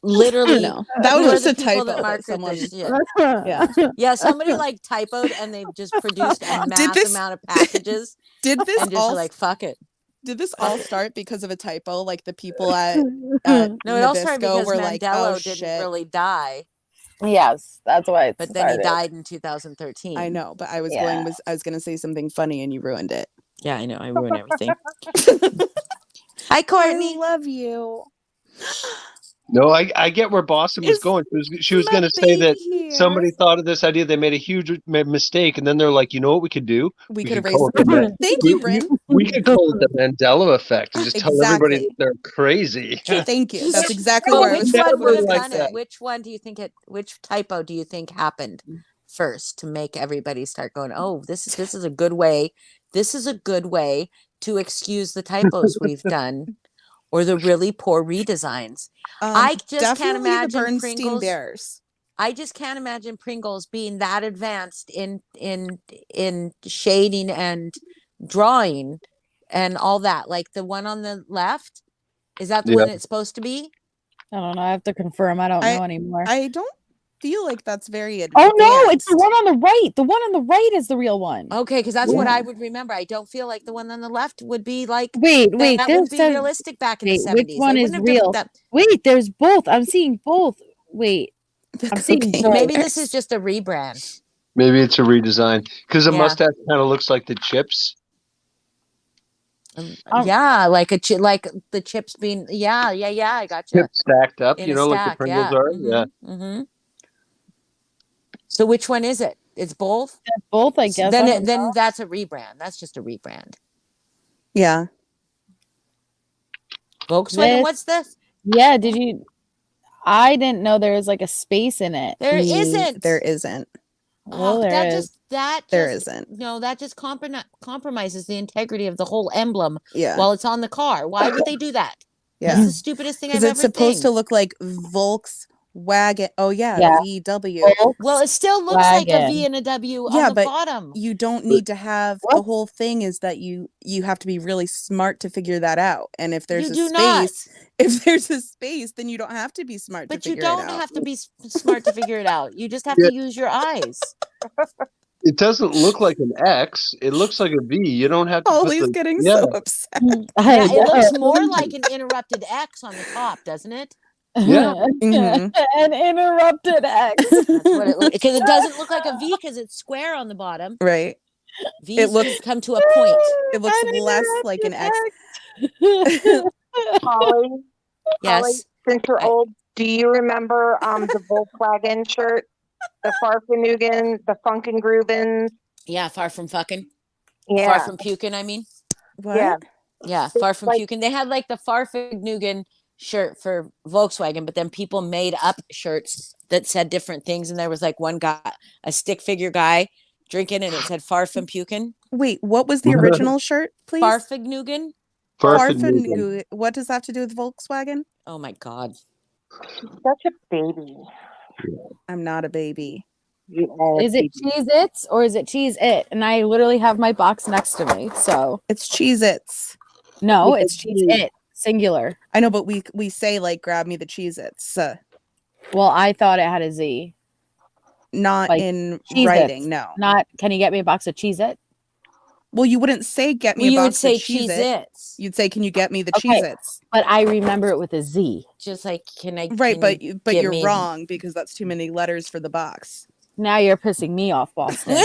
literally. No. That was who are just the a people typo that that market someone. this shit? Yeah. Yeah, somebody like typoed and they've just produced a mass this- amount of packages Did this and just all were like, fuck it. Did this all start because of a typo? Like the people at No, it all started Nabisco because were like, Mandela oh didn't shit. really die, Yes, that's why it but then he started. died in 2013. I know, but I was Yeah. gonna say something funny and you ruined it. Yeah, I know. I ruined everything. Hi, I Courtney. love you. No, I get where Boston was Is going. She was my going to say that baby somebody here? thought of this idea. They made a huge mistake, and then they're like, you know what we could do? We could erase call the it the Thank we, you, Bryn. we could call it the Mandela effect and just tell everybody Exactly. that they're crazy. Thank you. That's exactly But where I which was one never would have like done that. it? Which one do you think which typo do you think happened first to make everybody start going, oh, this is a good way. This is a good way to excuse the typos we've done or the really poor redesigns. I just can't Definitely the imagine Bernstein Pringles. Bears. I just can't imagine Pringles being that advanced in shading and drawing and all that. Like the one on the left, is that the Yeah. one it's supposed to be? I don't know. I have to confirm. I don't know anymore. I don't feel like that's very advanced. Oh no, it's the one on the right. The one on the right is the real one. Okay, because that's what I would remember. I don't feel like the one on the left would be like Wait, that would be realistic back in the 70s. Which one They is wouldn't have done real? that. Wait, there's both. I'm seeing both. Wait, I'm seeing Okay. both. Maybe this is just a rebrand. Maybe it's a redesign because the Yeah. mustache kind of looks like the chips. Yeah, like like the chips being yeah, I got you. Chips stacked up, In you a know, like stack, the Pringles yeah. are. Yeah. Mm-hmm. So which one is it? It's both. Both, I guess. I don't Then know. that's a rebrand. That's just a rebrand. Yeah. Volkswagen. What's this? Yeah, did you? I didn't know there was like a space in it. There isn't. There isn't. Well, there that is. There isn't. No, that just compromises the integrity of the whole emblem Yeah. while it's on the car. Why would they do that? Yeah. It's the stupidest thing I've Because ever it's supposed to seen. look like Volkswagen. Oh yeah, Yeah. VW. Well, it still looks like a Volkswagen. V and a W Yeah, on the but bottom. you don't need to have the whole thing is that you have to be really smart to figure that out. And if there's You a do not. space, if there's a space, then you don't have to be smart But to you figure it don't out. have to be smart to figure it out. You just have Yeah. to use your eyes. It doesn't look like an X. It looks like a V. You don't have to. Ollie's getting so upset. Yeah, it looks more like an interrupted X on the top, doesn't it? Yeah. Mhm. An interrupted X. That's what it looks because it doesn't look like a V because it's square on the bottom. Right. V's It looks- just come to a point. It looks less like an X. Holly, Yes. since you're old, do you remember the Volkswagen shirt? The Farfanugan, the Funkin' Groovin'? Yeah, far from fucking. Yeah. Far from puking, I mean. What? Yeah. Yeah, far from puking. They had like the Farfignugan shirt for Volkswagen, but then people made up shirts that said different things. And there was like one guy, a stick figure guy, drinking, and it said far from puking. Wait, what was the original shirt, please? Farfignugan. Farfanugan. What does that have to do with Volkswagen? Oh my God. Such a baby. I'm not a baby. You are a Is it baby. Cheez Its or is it Cheez It? And I literally have my box next to me. So It's Cheez-Its. no, With a it's Cheez G. It, singular. I know, but we say like grab me the Cheez-Its. Well, I thought it had a Z. Not Like in Cheez-Its. writing, no. Not, can you get me a box of Cheez It? Well, you wouldn't say get me Well, a you would box say of Cheez-It. Cheez-Its. You'd say, can you get me the Okay. Cheez-Its? But I remember it with a Z. Just like, can I? Right, can but you but give you're me- wrong because that's too many letters for the box. Now you're pissing me off, Boston.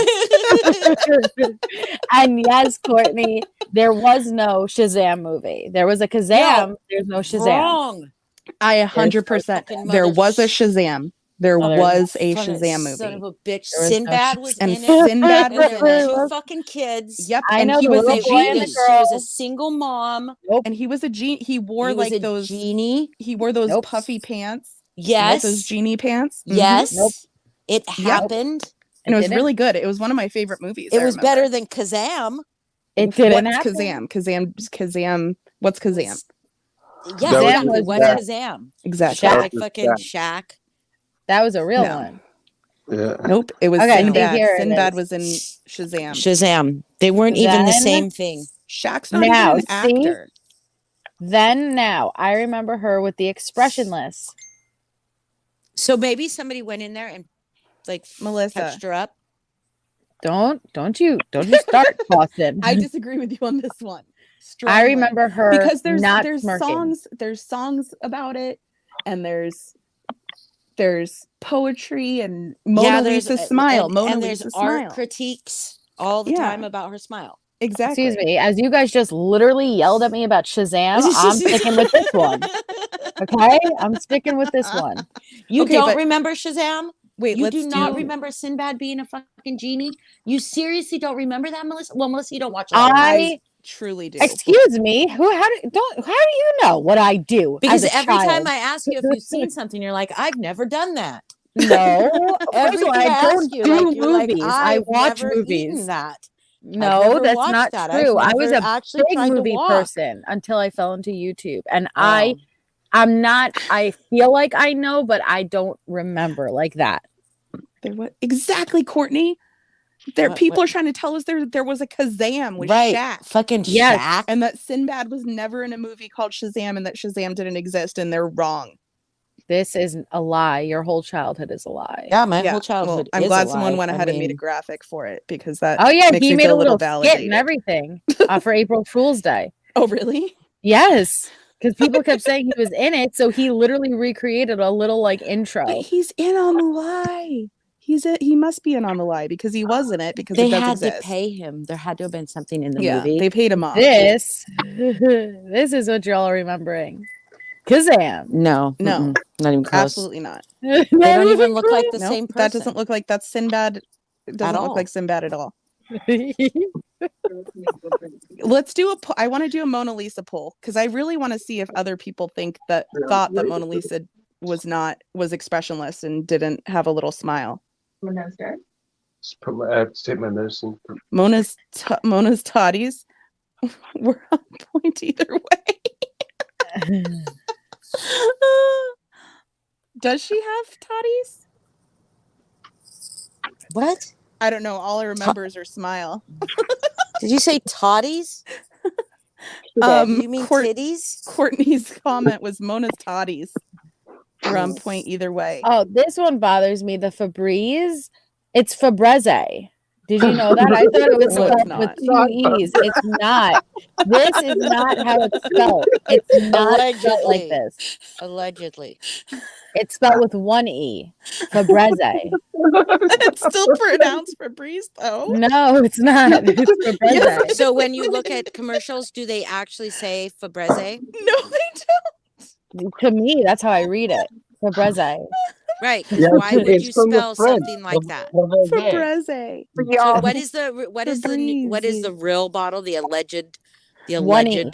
And yes, Courtney, there was no Shazam movie. There was a Kazam. No, There's no Shazam. Wrong. I 100%. fucking There mother was a Shazam. There Oh, there was a Son of- Shazam Son of movie. a bitch. There was no Sinbad was And in it. Sinbad And was there in were it. two fucking kids. Yep, I and know he the was little a boy and the genie. She was a girl. single mom. And he was a genie. He wore He was like a those. genie. He wore those Nope. puffy pants. Yes. Those genie pants. Mhm. Yes. Nope. It Yep. happened. And it was didn't. really good. It was one of my favorite movies. It I was remember. better than Kazam. It didn't What's happen. Kazam? Kazam. What's Kazam? Yeah, That was exactly. Shaq. What's Kazam? Exactly. Shaq. Like fucking Shaq. That was a real No. one. Yeah. Nope. It was Okay, Sinbad. here it Sinbad is. was in Shazam. Shazam. They weren't even the Then- same thing. Shaq's not Now, even an see? actor. Then now I remember her with the expressionless. So maybe somebody went in there and like Melissa. touched her up. Don't you start, Boston. I disagree with you on this one. I Strongly. remember her because there's not there's smirking. songs about it, and there's poetry and Mona Lisa smile. Mona and there's Lisa art smile. critiques all the Yeah. time about her smile. Exactly. Excuse me, as you guys just literally yelled at me about Shazam, I'm sticking with this one. Okay, I'm sticking with this one. You Okay, don't but- remember Shazam? Wait, You let's do not remember Sinbad being a fucking genie? You seriously don't remember that, Melissa? Well, Melissa, you don't watch a lot of I movies. truly do. Excuse me. How do you know what I do? Because as a every time child? I ask you if you've seen something, you're like, I've never done that. No, first of all, Everything I ask don't you, do like, you're like, movies. I "I've watch never eaten movies. that. I've No, never that's watched not that. I've true. I was never a actually big tried to movie walk." person until I fell into YouTube, and Oh. I'm not. I feel like I know, but I don't remember like that. Exactly, Courtney. What- People what- are trying to tell us there was a Kazam with right, Shaq, fucking Yes. Shaq. and that Sinbad was never in a movie called Shazam, and that Shazam didn't exist, and they're wrong. This is a lie. Your whole childhood is a lie. Yeah, my Yeah, whole childhood. I'm is glad a someone lie. went I ahead and made a mean, graphic for it because that. Oh yeah, makes he me made a feel little skit validated. and everything for April Fool's Day. Oh, really? Yes, because people kept saying he was in it, so he literally recreated a little like intro. But he's in on the lie. He must be in on the lie because he was in it because they it does had exist. to pay him. There had to have been something in the Yeah, movie. they paid him off. This is what you're all remembering. Kazam. No, No. mm-mm, not even close. Absolutely not. They don't even look like the Nope, same person. that doesn't look like that's Sinbad. It doesn't look all. like Sinbad at all. Let's do I want to do a Mona Lisa poll because I really want to see if other people thought that Mona Lisa was expressionless and didn't have a little smile. I have to take my medicine. Mona's toddies were on point either way. Does she have toddies? What? I don't know. All I remember is her smile. Did you say toddies? You mean titties? Courtney's comment was Mona's toddies were on point either way. Oh, this one bothers me. The Febreze. It's Febreze. Did you know that? I thought it was No, it's spelled with two E's. It's not. This is not how it's spelled. It's not spelled like Allegedly. this. Allegedly. It's spelled with one E. Febreze. It's still pronounced Febreze, though. No, it's not. It's Febreze. So when you look at commercials, do they actually say Febreze? No, they To me, that's how I read it. Febreze. Right. 'Cause Yeah, why would it's you from the spell French. something like that? don't. Febreze. So what is the real bottle? The alleged. One E.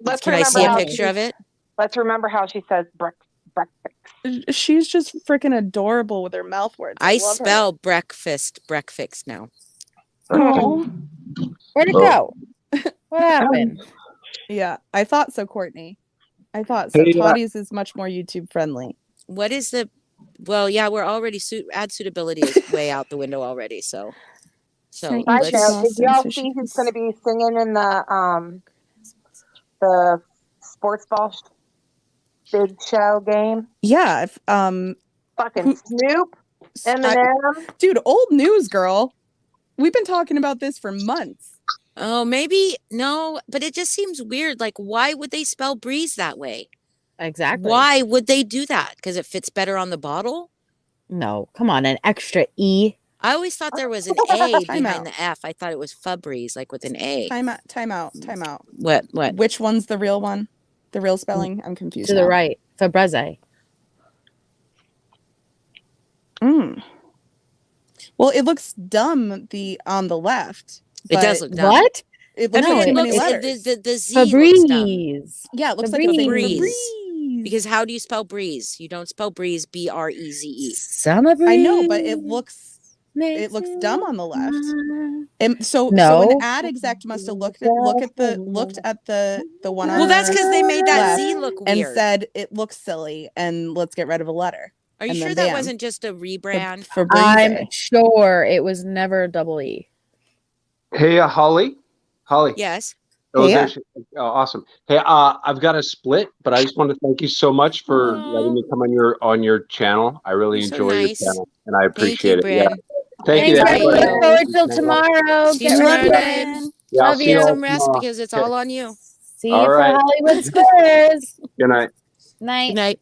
Let's Can I remember see a how picture of it? Let's remember how she says breakfast. She's just freaking adorable with her mouth words. I love her. spell breakfast now. Aw. Where'd it go? What happened? Yeah, I thought so, Courtney. I thought so. Hey, Toddy's is much more YouTube friendly. What is the? Well, yeah, we're already ad suitability is way out the window already. So Side Side note, note, did y'all so see she who's can going to be singing in the sports ball big show game? Yeah, Fucking Snoop, Eminem. dude, old news, girl. We've been talking about this for months. Oh, maybe no, but it just seems weird. Like, why would they spell breeze that way? Exactly. Why would they do that? Because it fits better on the bottle? No, come on, an extra E. I always thought there was an A Time behind out. the F. I thought it was Febreze, like with an A. Time out. What? Which one's the real one? The real spelling? I'm confused. To the now. right. Febreze. Well, it looks dumb on the left. It does but look dumb. What? It I looks mean, like it too many looks letters. the Z looks dumb. Febreze. Yeah, it looks like it's saying Febreze. Febreze. Because how do you spell breeze? You don't spell breeze BREZE. Summer breeze. I know, but it looks dumb on the left. And so No. an ad exec must have looked at the one on Well, that's the because they made that left Z look and weird. said it looks silly and let's get rid of a letter. Are you and sure then that bam. wasn't just a rebrand? For I'm sure it was never a double E. Hey, Holly. Yes. Oh, Yeah. there she- oh, awesome. Hey, I've got a split, but I just want to thank you so much for letting me come on your channel. I really You're so enjoy nice. your channel, and I Thank you, appreciate it. Bryn. Yeah. Thank you. Thanks, Thank Bryn. everybody. Look forward till tomorrow. See you Get tomorrow ready. night. Yeah, I'll Love see you. you Get all some rest tomorrow. because it's Okay. all on you. See you All for right. Hollywood Squares. Good night. Night. Good night.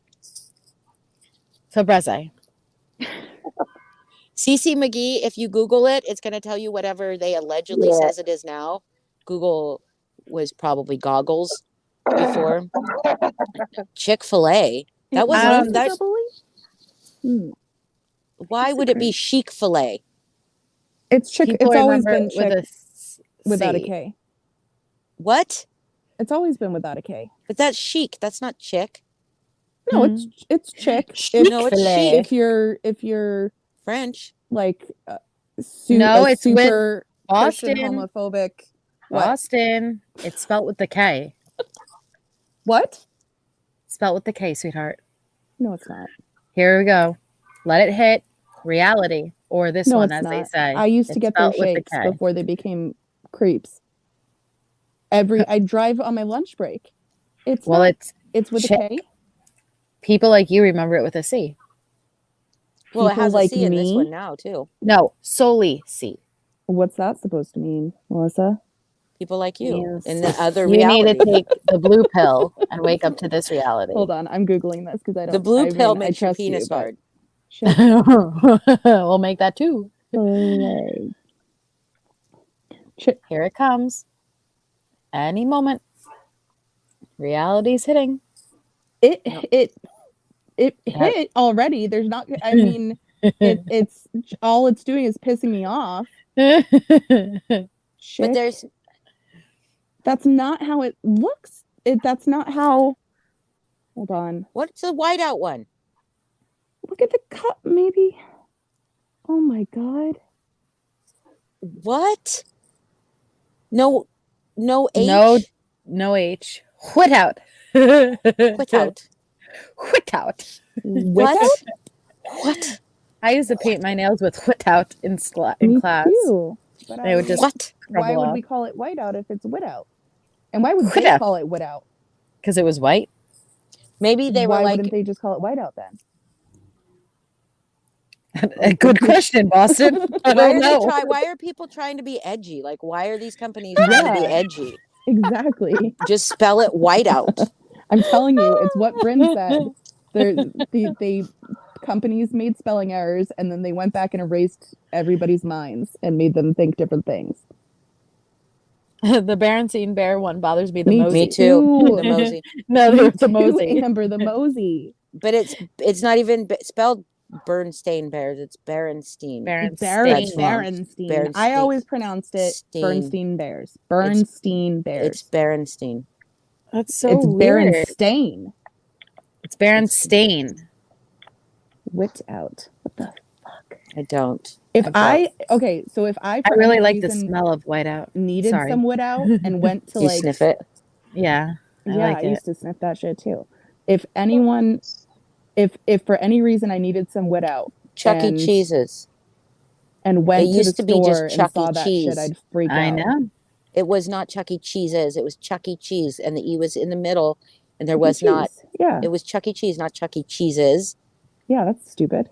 Febreze. CC McGee, if you Google it, it's going to tell you whatever they allegedly says it is now. Google was probably goggles before. Chick-fil-A. That It wasn't was that. double E? Hmm. Why would it be Chic-fil-A? It's chick. People It's always remember been it with chick a without a C. K. What? It's always been without a K. But that's chic. That's not chick. No, it's chick. No, it's Chick-fil-A. chic. If you're French. like No, a it's with super Christian Boston. homophobic. What? Boston. It's spelt with the K. What? Spelt with the K, sweetheart. No, it's not. Here we go. Let it hit reality, or this No, one, it's as they not. say. I used to It's get their spelt with the shakes K. before they became creeps. I drive on my lunch break. It's Well, not, it's it's with chick. a K. People like you remember it with a C. Well, it People has a like C in this me? one now too. No, solely C. What's that supposed to mean, Melissa? People like you Means in the other you need reality. to take the blue pill and wake up to this reality. Hold on, I'm googling this because I don't. The blue I pill mean, I makes your trust you, penis but- hard. Shit. We'll make that too. Here it comes. Any moment. Reality's hitting. It Yep. hit already. There's not. I mean, it's all it's doing is pissing me off. But Chick. there's That's not how it looks. That's not how. Hold on. what's the whiteout one? Look at the cup, maybe. Oh my god. What? No H. No H. Whit out. Quit out. Whit out. What? What? I used to paint my nails with whit out in Me class. too. But They would just What? why crumble would off. we call it white out if it's wit out? And why would Wit they out. call it wit out? Because it was white. Maybe they Why were like wouldn't they just call it white out then? A good question, Boston. I don't know. why are people trying to be edgy? Like, why are these companies trying to be Yeah. edgy? Exactly. Just spell it white out. I'm telling you, it's what Bryn said. The companies made spelling errors and then they went back and erased everybody's minds and made them think different things. The Berenstein Bear one bothers me the Me most. Me too. Ooh. The Mosey. No, Me it's the too, Mosey. Amber, the Mosey. But it's not even spelled Bernstein Bears. It's Berenstein. Baron, Berenstein. Berenstein. I Berenstein. always pronounced it Steen. Bernstein Bears. Bernstein Bears. It's Berenstein. That's so It's weird. Berenstain. It's Berenstain. Whipped out. What the? I don't. If I okay, so if I I for really any like the reason smell of whiteout. needed Sorry. some wood out and went to You like sniff it. Yeah, I yeah, like I it. used to sniff that shit too. If anyone, if for any reason I needed some wood out Chuck E. and- Cheese's. and went It to the used to be just store Chuck and E. saw that Cheese. shit, I'd freak I out. know. It was not Chuck E. Cheese's. It was Chuck E. Cheese, and the E was in the middle, and there Chuck E. was not. Cheese. Yeah, It was Chuck E. Cheese, not Chuck E. Cheese's. yeah, that's stupid.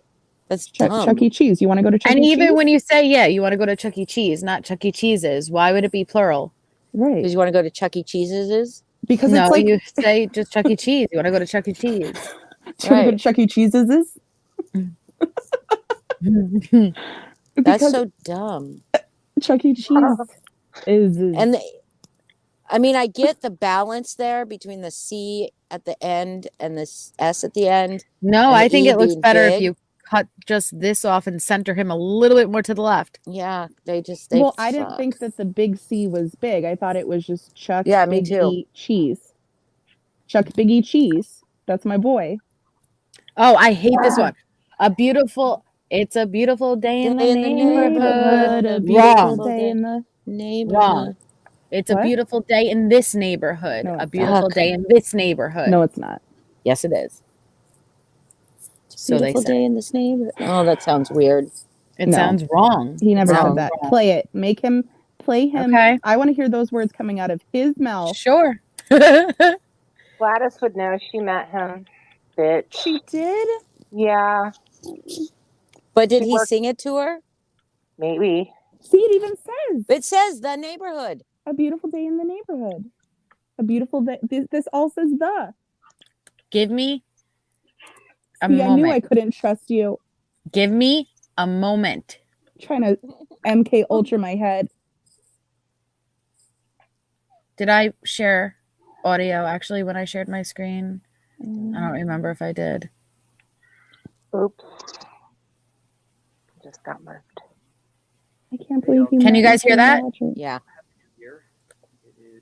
That's Chuck, dumb. Chuck E. Cheese. You want to go to Chuck And E. even Cheese? when you say, yeah, you want to go to Chuck E. Cheese, not Chuck E. Cheese's, why would it be plural? Right, Because you want to go to Chuck E. Cheese's? because No, it's like you say just Chuck E. Cheese. You want to go to Chuck E. Cheese. do you want to go Right. to Chuck E. Cheese's? That's Because so dumb. Chuck E. Cheese is And I mean, I get the balance there between the C at the end and the S at the end. No, And I the think E it looks being better if big. you cut just this off and center him a little bit more to the left. Yeah, they well, I didn't suck. think that the big C was big. I thought it was just Chuck Yeah, me Big too. E Cheese. Chuck Big E Cheese. That's my boy. Oh, I hate this one. It's a beautiful day in the Day in the neighborhood. A beautiful Wrong. day in the Neighborhood. Wrong. It's a What? beautiful day in this neighborhood. No, A it's beautiful not. day in this neighborhood. No, it's not. Yes, it is. So they Beautiful say. day in this neighborhood. Oh, that sounds weird. It No. sounds wrong. He never Wrong. said that. Play it. Make him play him. Okay. I want to hear those words coming out of his mouth. Sure. Gladys would know. She met him. Bitch. She did? Yeah, But did It he worked. sing it to her? maybe. See, it even says It says the neighborhood. a beautiful day in the neighborhood. A beautiful day. This all says the. Give me a See, I knew I moment. couldn't trust you. Give me a moment. Trying to MK Ultra my head. Did I share audio actually when I shared my screen? I don't remember if I did. Oops. Just got moved. I can't believe you. Can met you guys hear Mr. that? Rogers. Yeah.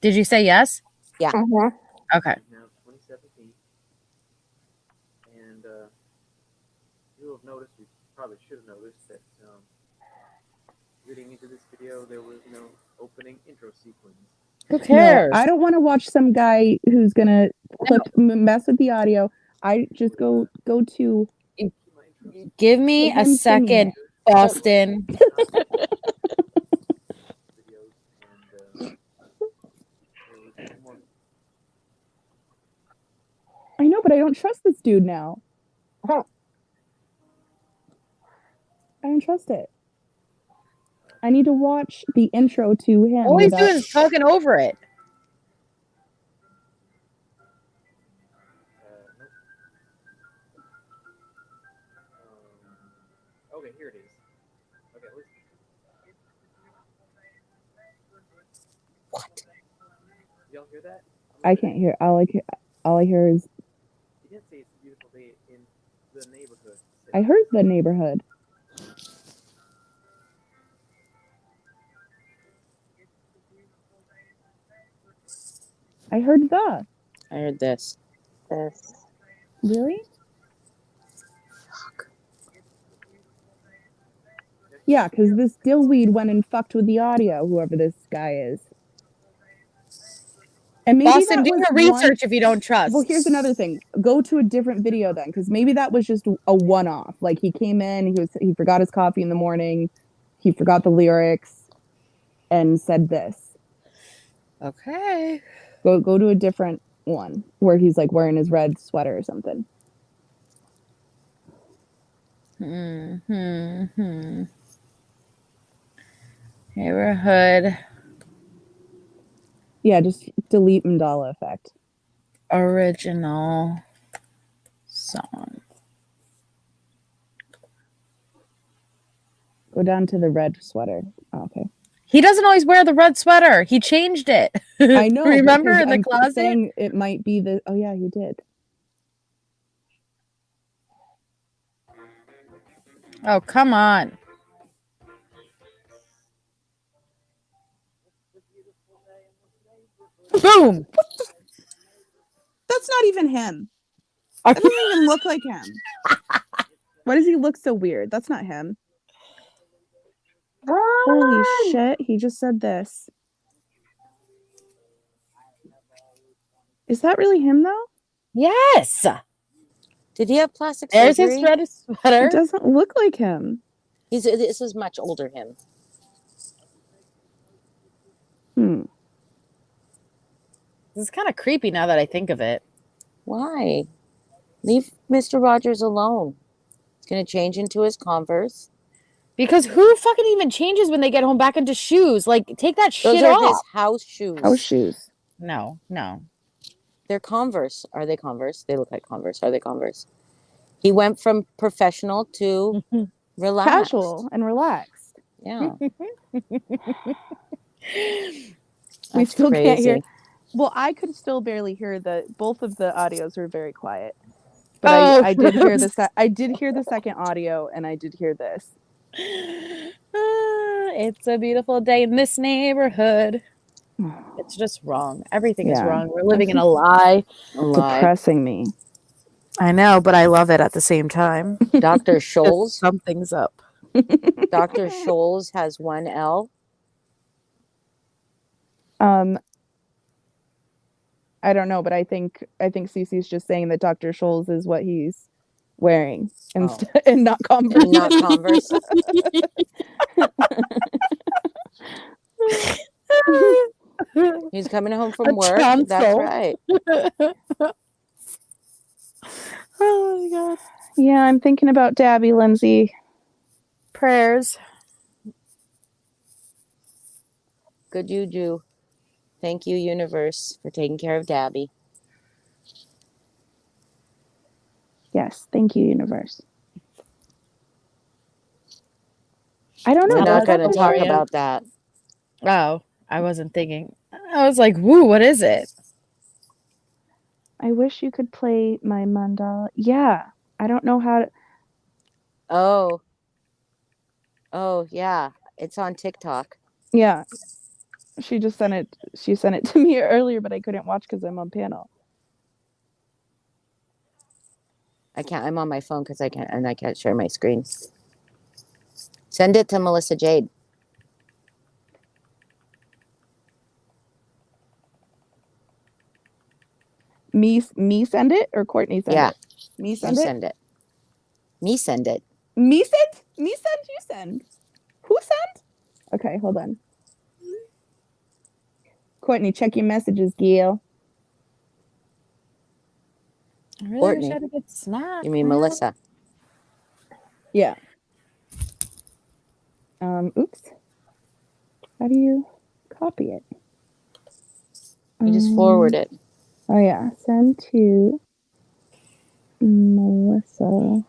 Did you say yes? Mhm. Okay. Now 2017, and you'll have noticed, you probably should have noticed that leading into this video, there was no opening intro sequence. Who No, cares? I don't want to watch some guy who's gonna mess with the audio. I just go to Give me a him singing second, it. Boston. I know, but I don't trust this dude now. I don't trust it. I need to watch the intro to him. All he's without- doing is talking over it. Okay, here it is. Okay, listen. What? Y'all hear that? I can't hear. All I hear is He didn't say it's a beautiful day in the neighborhood. I heard the neighborhood. I heard the. I heard this. This. Really? Yeah, because this dillweed went and fucked with the audio, whoever this guy is. And maybe Boston, that do was your research if you don't trust. Well, here's another thing. Go to a different video then, because maybe that was just a one-off. Like he came in, he forgot his coffee in the morning, he forgot the lyrics, and said this. Okay. Go to a different one where he's like wearing his red sweater or something. Neighborhood Yeah, just delete Mandala effect. original song. Go down to the red sweater. Oh, okay. He doesn't always wear the red sweater. He changed it. I know. Remember because in the I'm closet? saying it might be the. Oh yeah, he did. Oh, come on. Boom. That's not even him. That doesn't even look like him. Why does he look so weird? That's not him. Holy shit, he just said this. Is that really him though? Yes. Did he have plastic There's surgery? his red sweater. It doesn't look like him. This is much older him. This is kind of creepy now that I think of it. Why? Leave Mr. Rogers alone. He's gonna change into his Converse. Because who fucking even changes when they get home back into shoes? Like, take that Those shit are off. his house shoes. House shoes. No. They're Converse. Are they Converse? They look like Converse. Are they Converse? He went from professional to relaxed. Casual and relaxed. Yeah. We still can't hear. crazy. Well, I could still barely hear both of the audios were very quiet. But I did hear I did hear the second audio and I did hear this. It's a beautiful day in this neighborhood. It's just wrong. Everything is Yeah. wrong. We're living in a lie. Depressing me. I know, but I love it at the same time. Dr. Scholes. Something's up. Dr. Scholes has one L. I don't know, but I think Cece's just saying that Dr. Scholes is what he's wearing and not Converse. And not Converse. He's coming home from work. That's tonsil. right. Oh my god. Yeah, I'm thinking about Dabby, Lindsay. Prayers. Good juju. Thank you, universe, for taking care of Dabby. Yes, thank you, universe. I don't know. We're not Hello, going to talk Gloria. about that. Oh, I wasn't thinking. I was like, woo, what is it? I wish you could play my mandala. Yeah, I don't know how to. Oh yeah, it's on TikTok. Yeah, she just sent it. She sent it to me earlier, but I couldn't watch because I'm on panel. I can't. I'm on my phone because I can't share my screen. Send it to Melissa Jade. Me send it or Courtney send Yeah. it? Me You send it. send it. Me send it. Me send. Me send. You send. Who sent? Okay, hold on. Courtney, check your messages, Gail. I really Courtney. wish I had a good snack. You mean man. Melissa? Yeah. Oops. How do you copy it? You just forward it. Oh yeah, send to Melissa.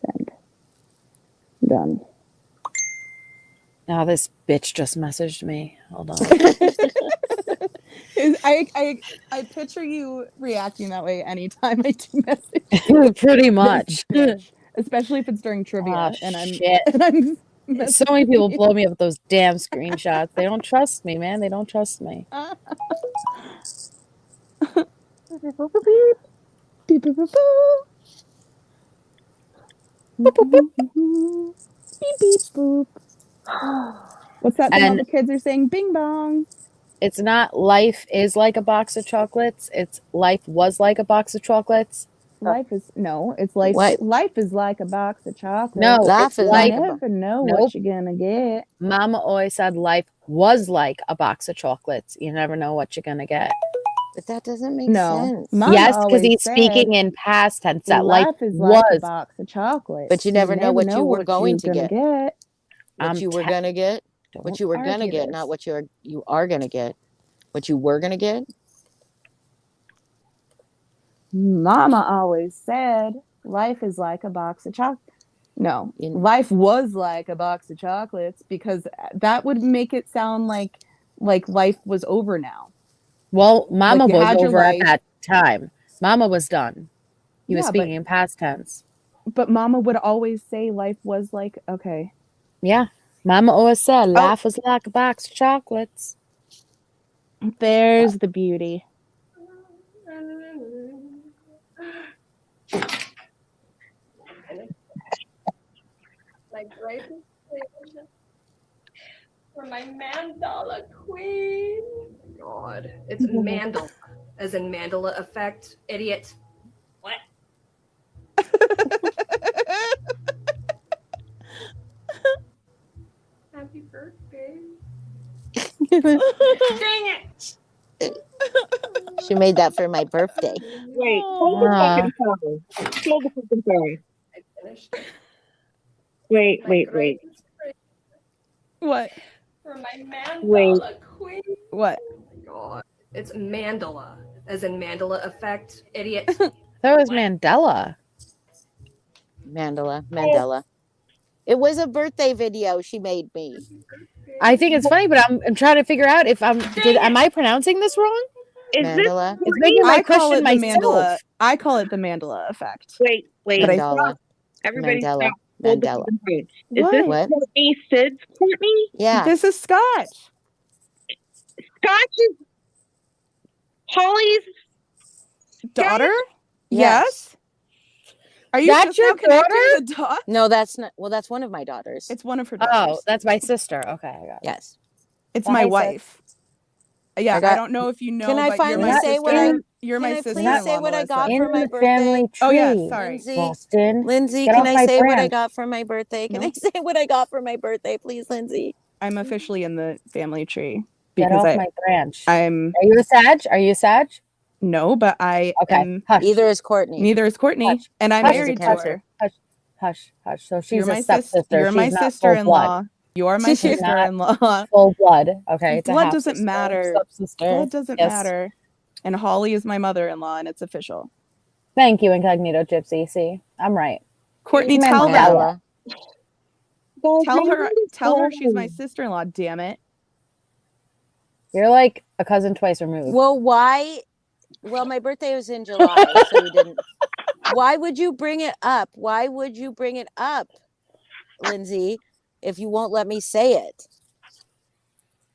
Send. Done. Now this bitch just messaged me. Hold on. I picture you reacting that way anytime I do message. Pretty much. Bitch. Especially if it's during trivia Oh, and I'm shit. So many people blow me up with those damn screenshots. They don't trust me, man. They don't trust me. Beep, beep, beep, boop. Beep, beep, boop. What's that thing all And the kids are saying? Bing bong. it's not life is like a box of chocolates. It's life was like a box of chocolates. Life is no, it's life. What? Life is like a box of chocolates. No, Life it's is You like like a never know Nope. what you're gonna get. Mama always said life was like a box of chocolates. You never know what you're gonna get. But that doesn't make No, sense. Mama Yes, because always he's said speaking in past tense. That life life is like a was. box of chocolates. But you never know what you were going to gonna get. get. What you were te- gonna get. What Don't you were gonna argue get, this. not what you are gonna get. What you were gonna get. Mama always said life is like a box of chocolates. No, life was like a box of chocolates because that would make it sound like life was over now. Well, Mama Like you was had your over at life. that time. Mama was done. He was Yeah, speaking in past tense. But Mama would always say life was like okay. Yeah. Mama always said life was like a box of chocolates. There's the beauty. Like right for my mandala queen. Oh my god. It's mandala, as in Mandela effect, idiot. What? Happy birthday. Dang it! She made that for my birthday. Wait, hold the fucking phone. Hold the fucking phone. I finished it. Wait. What? For my mandala Wait. queen. What? Oh my god. It's Mandela, as in Mandela effect, idiot. That was Mandela. Mandela. It was a birthday video she made me. I think it's funny, but I'm trying to figure out if am I pronouncing this wrong? Mandela. It's making my I call question it the myself. Mandela. I call it the Mandela effect. Wait. But I Mandela. Everybody Mandela. stop. Hold the Mandela. fucking phone. Is What? this What? Courtney Sid's Courtney? Yeah. This is Scotch. Scotch is Holly's Daughter? Yes. Yes. Are you That's just your now connecting daughter? the dots? No, that's not. Well, that's one of my daughters. It's one of her Oh, daughters. that's my sister. Okay, I got it. Yes. It's Bye, my sis. wife. Yeah, I got- I don't know if you know, Can I but you're finally my say sister. what I? You're my Can I sister. please say what I got In for my the birthday? family tree. Oh yeah, sorry. Lindsay, Boston. Lindsay, Get can off I my say what I branch. got for my birthday? Can No. I say what I got for my birthday, please, Lindsay? I'm officially in the family tree Get because off my branch. I'm Are you a Sag? Are you a Sag? no, but I Okay. am. Hush. Neither is Courtney. Neither is Courtney, Hush. and I'm Hush. married to Cancer. her. Hush. Hush. Hush. So she's You're a my stepsister. You're my She's not full sister-in-law. blood. You're my She's not sister-in-law. Full blood. Okay. It's a Blood half doesn't sister, matter. Stepsister. Blood doesn't Yes. matter. And Holly is my mother-in-law, and it's official. Thank you, Incognito Gypsy. See, I'm right. Courtney, She's tell Mandela. her. Tell her she's my sister-in-law. Damn it. You're like a cousin twice removed. Well, why? Well, my birthday was in July, so you didn't. Why would you bring it up? Why would you bring it up, Lindsay, if you won't let me say it?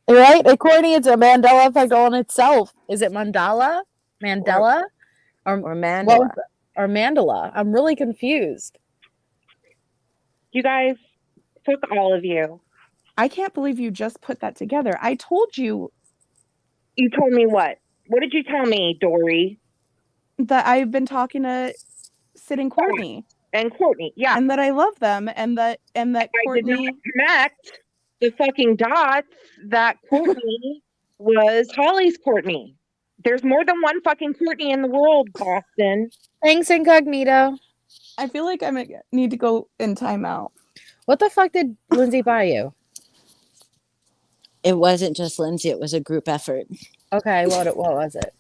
Right? According, it's a Mandela effect all in itself. Is it Mandela? Mandela? Or what Mandela? was it? Or Mandela? I'm really confused. You guys, fuck all of you. I can't believe you just put that together. I told you You told me what? What did you tell me, Dory? that I've been talking to Sid and Courtney. And Courtney, yeah. And that I love them, and that I did Courtney not connect the fucking dots that Courtney was Holly's Courtney. There's more than one fucking Courtney in the world, Boston. Thanks, Incognito. I feel like I need to go in timeout. What the fuck did Lindsay buy you? It wasn't just Lindsay. It was a group effort. Okay, what was it?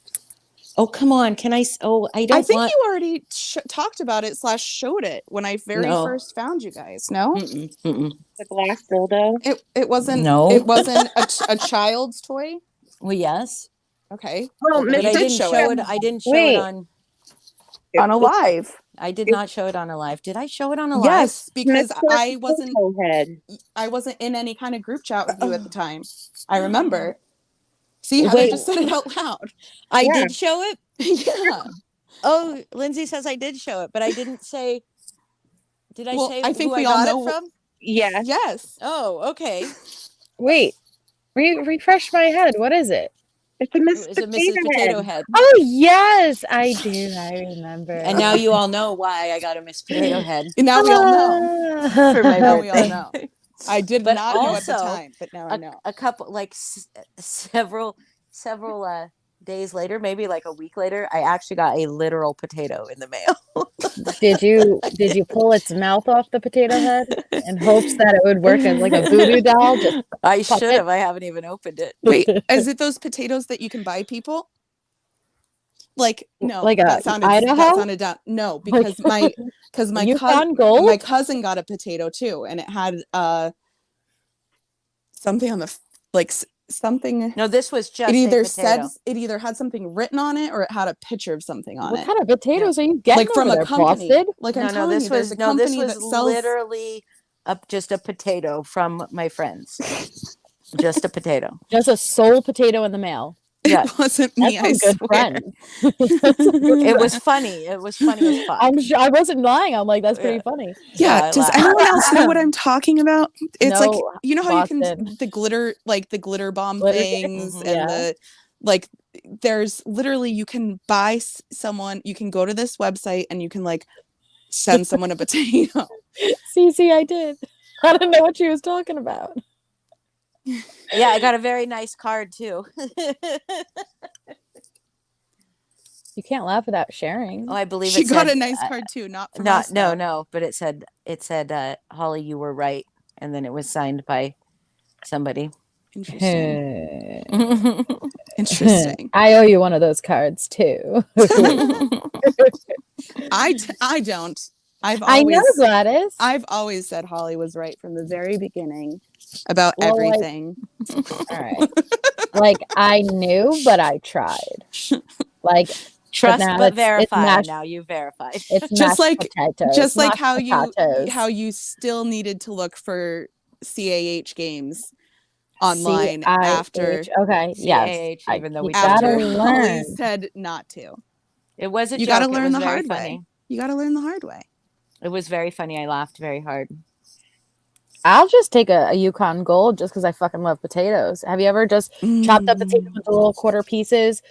Oh, come on. Can I? Oh, I don't I think want. you already talked about it / showed it when I very No. first found you guys. No, Mm-mm. The glass dildo. it wasn't. No. It wasn't a child's toy. Well, yes. Okay, Well, But I did didn't show show it. it. I didn't show Wait. it on. on a live. I did not show it on a live. Did I show it on a live? Yes, because Miss I Courtney's wasn't. head. I wasn't in any kind of group chat with you at the time. I remember. See, Heather Wait. just said it out loud. I Yeah. did show it. Yeah. Oh, Lindsay says I did show it, but I didn't say. Did I Well, say I think who we I all got know- it from? Yes. Yes. Oh, okay. Wait, refresh my head. What is it? It's a Miss It was a Mrs. Potato Head. Oh yes, I do. I remember. And now you all know why I got a Miss Potato Head. And now we all know. For my Now we all birthday. know. I did But not know at the also, time, but now I know. A couple, like several days later, maybe like a week later, I actually got a literal potato in the mail. Did you pull its mouth off the potato head in hopes that it would work as like a voodoo doll? Just I pop should it? have. I haven't even opened it. Wait, is it those potatoes that you can buy people? Like no, Like that a sounded Idaho? down. No, because my Yukon Gold? my cousin got a potato too, and it had something on the something. No, this was just It either a potato. it either had something written on it or it had a picture of something on What it. kind of potatoes are you getting Like from over a there, company. Boston? Like I'm No, telling this you, there's was a company this was that sells. literally just a potato from my friends. Just a potato. Just a soul potato in the mail. Yeah. It wasn't me. That's I some good swear. friends. It was funny. It was funny as fuck. I'm sure I wasn't lying. I'm like, that's pretty Yeah. funny. Yeah. I Does laughed. anyone else know what I'm talking about? It's like No, you know how you Boston. can the glitter bomb Glitter things Mhm. and Yeah. the like. There's literally you can buy someone. You can go to this website and you can like send someone a potato. CC, I did. I didn't know what she was talking about. Yeah, I got a very nice card too. You can't laugh without sharing. Oh, I believe She it got said, a nice card too, not from No, us. no, though. no. But it said, Holly, you were right, and then it was signed by somebody. Interesting. Interesting. I owe you one of those cards too. I don't. I know, Gladys. I've always said Holly was right from the very beginning about Well, like- everything. All right. Like I knew, but I tried. Like Trust now but it's verify. mashed- Now you verified. it's Just mashed like potatoes, just like mashed potatoes. how you still needed to look for CAH games online after CIH. Okay, yes. CAH, even though we after gotta Holly learn. said not to. It was a You joke. got to It learn was the very hard funny. way. You got to learn the hard way. It was very funny. I laughed very hard. I'll just take a Yukon Gold just because I fucking love potatoes. Have you ever just chopped up potato into little quarter pieces,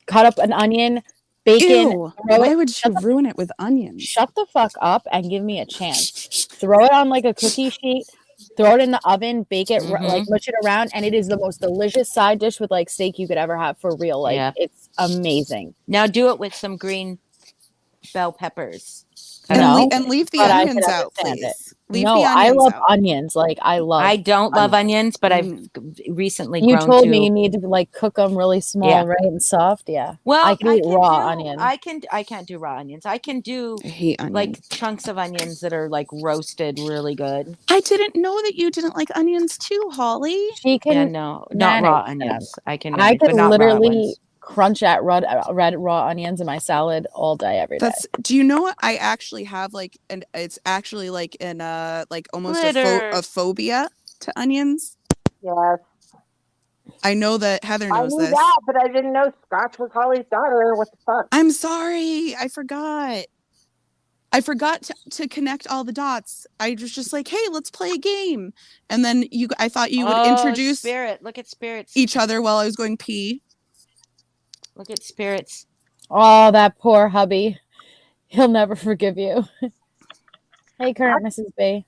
cut up an onion, bacon? Ew, throw why it- would you ruin it with onions? Shut the fuck up and give me a chance. Throw it on like a cookie sheet. Throw it in the oven, bake it, like mush it around, and it is the most delicious side dish with like steak you could ever have for real. Like Yeah. it's amazing. Now do it with some green bell peppers. I know, And leave the but I onions could out, understand please. Leave No, the I onions love out. onions. Like I love. I don't love onions, but I've Mm. recently You grown told to. me you need to like cook them really small, Yeah. right, and soft. Yeah. Well, I can eat raw onions. I can't do raw onions. I can do I hate onions. like chunks of onions that are like roasted really good. I didn't know that you didn't like onions too, Holly. She can. Yeah, no, not raw manage them. onions. I can I manage, but could not raw literally ones. crunch at red raw onions in my salad all day, every day. That's. Do you know what I actually have? Like, and it's actually like an like almost Glitter. a phobia to onions. Yes. I know that Heather I knows knew this. that, but I didn't know Scotch was Holly's daughter. What the fuck? I'm sorry. I forgot. I forgot to connect all the dots. I was just like, hey, let's play a game. And then I thought you would introduce Spirit. Look at Spirits. each other while I was going pee. Look at Spirits. Oh, that poor hubby. He'll never forgive you. Hey, current Mrs. B.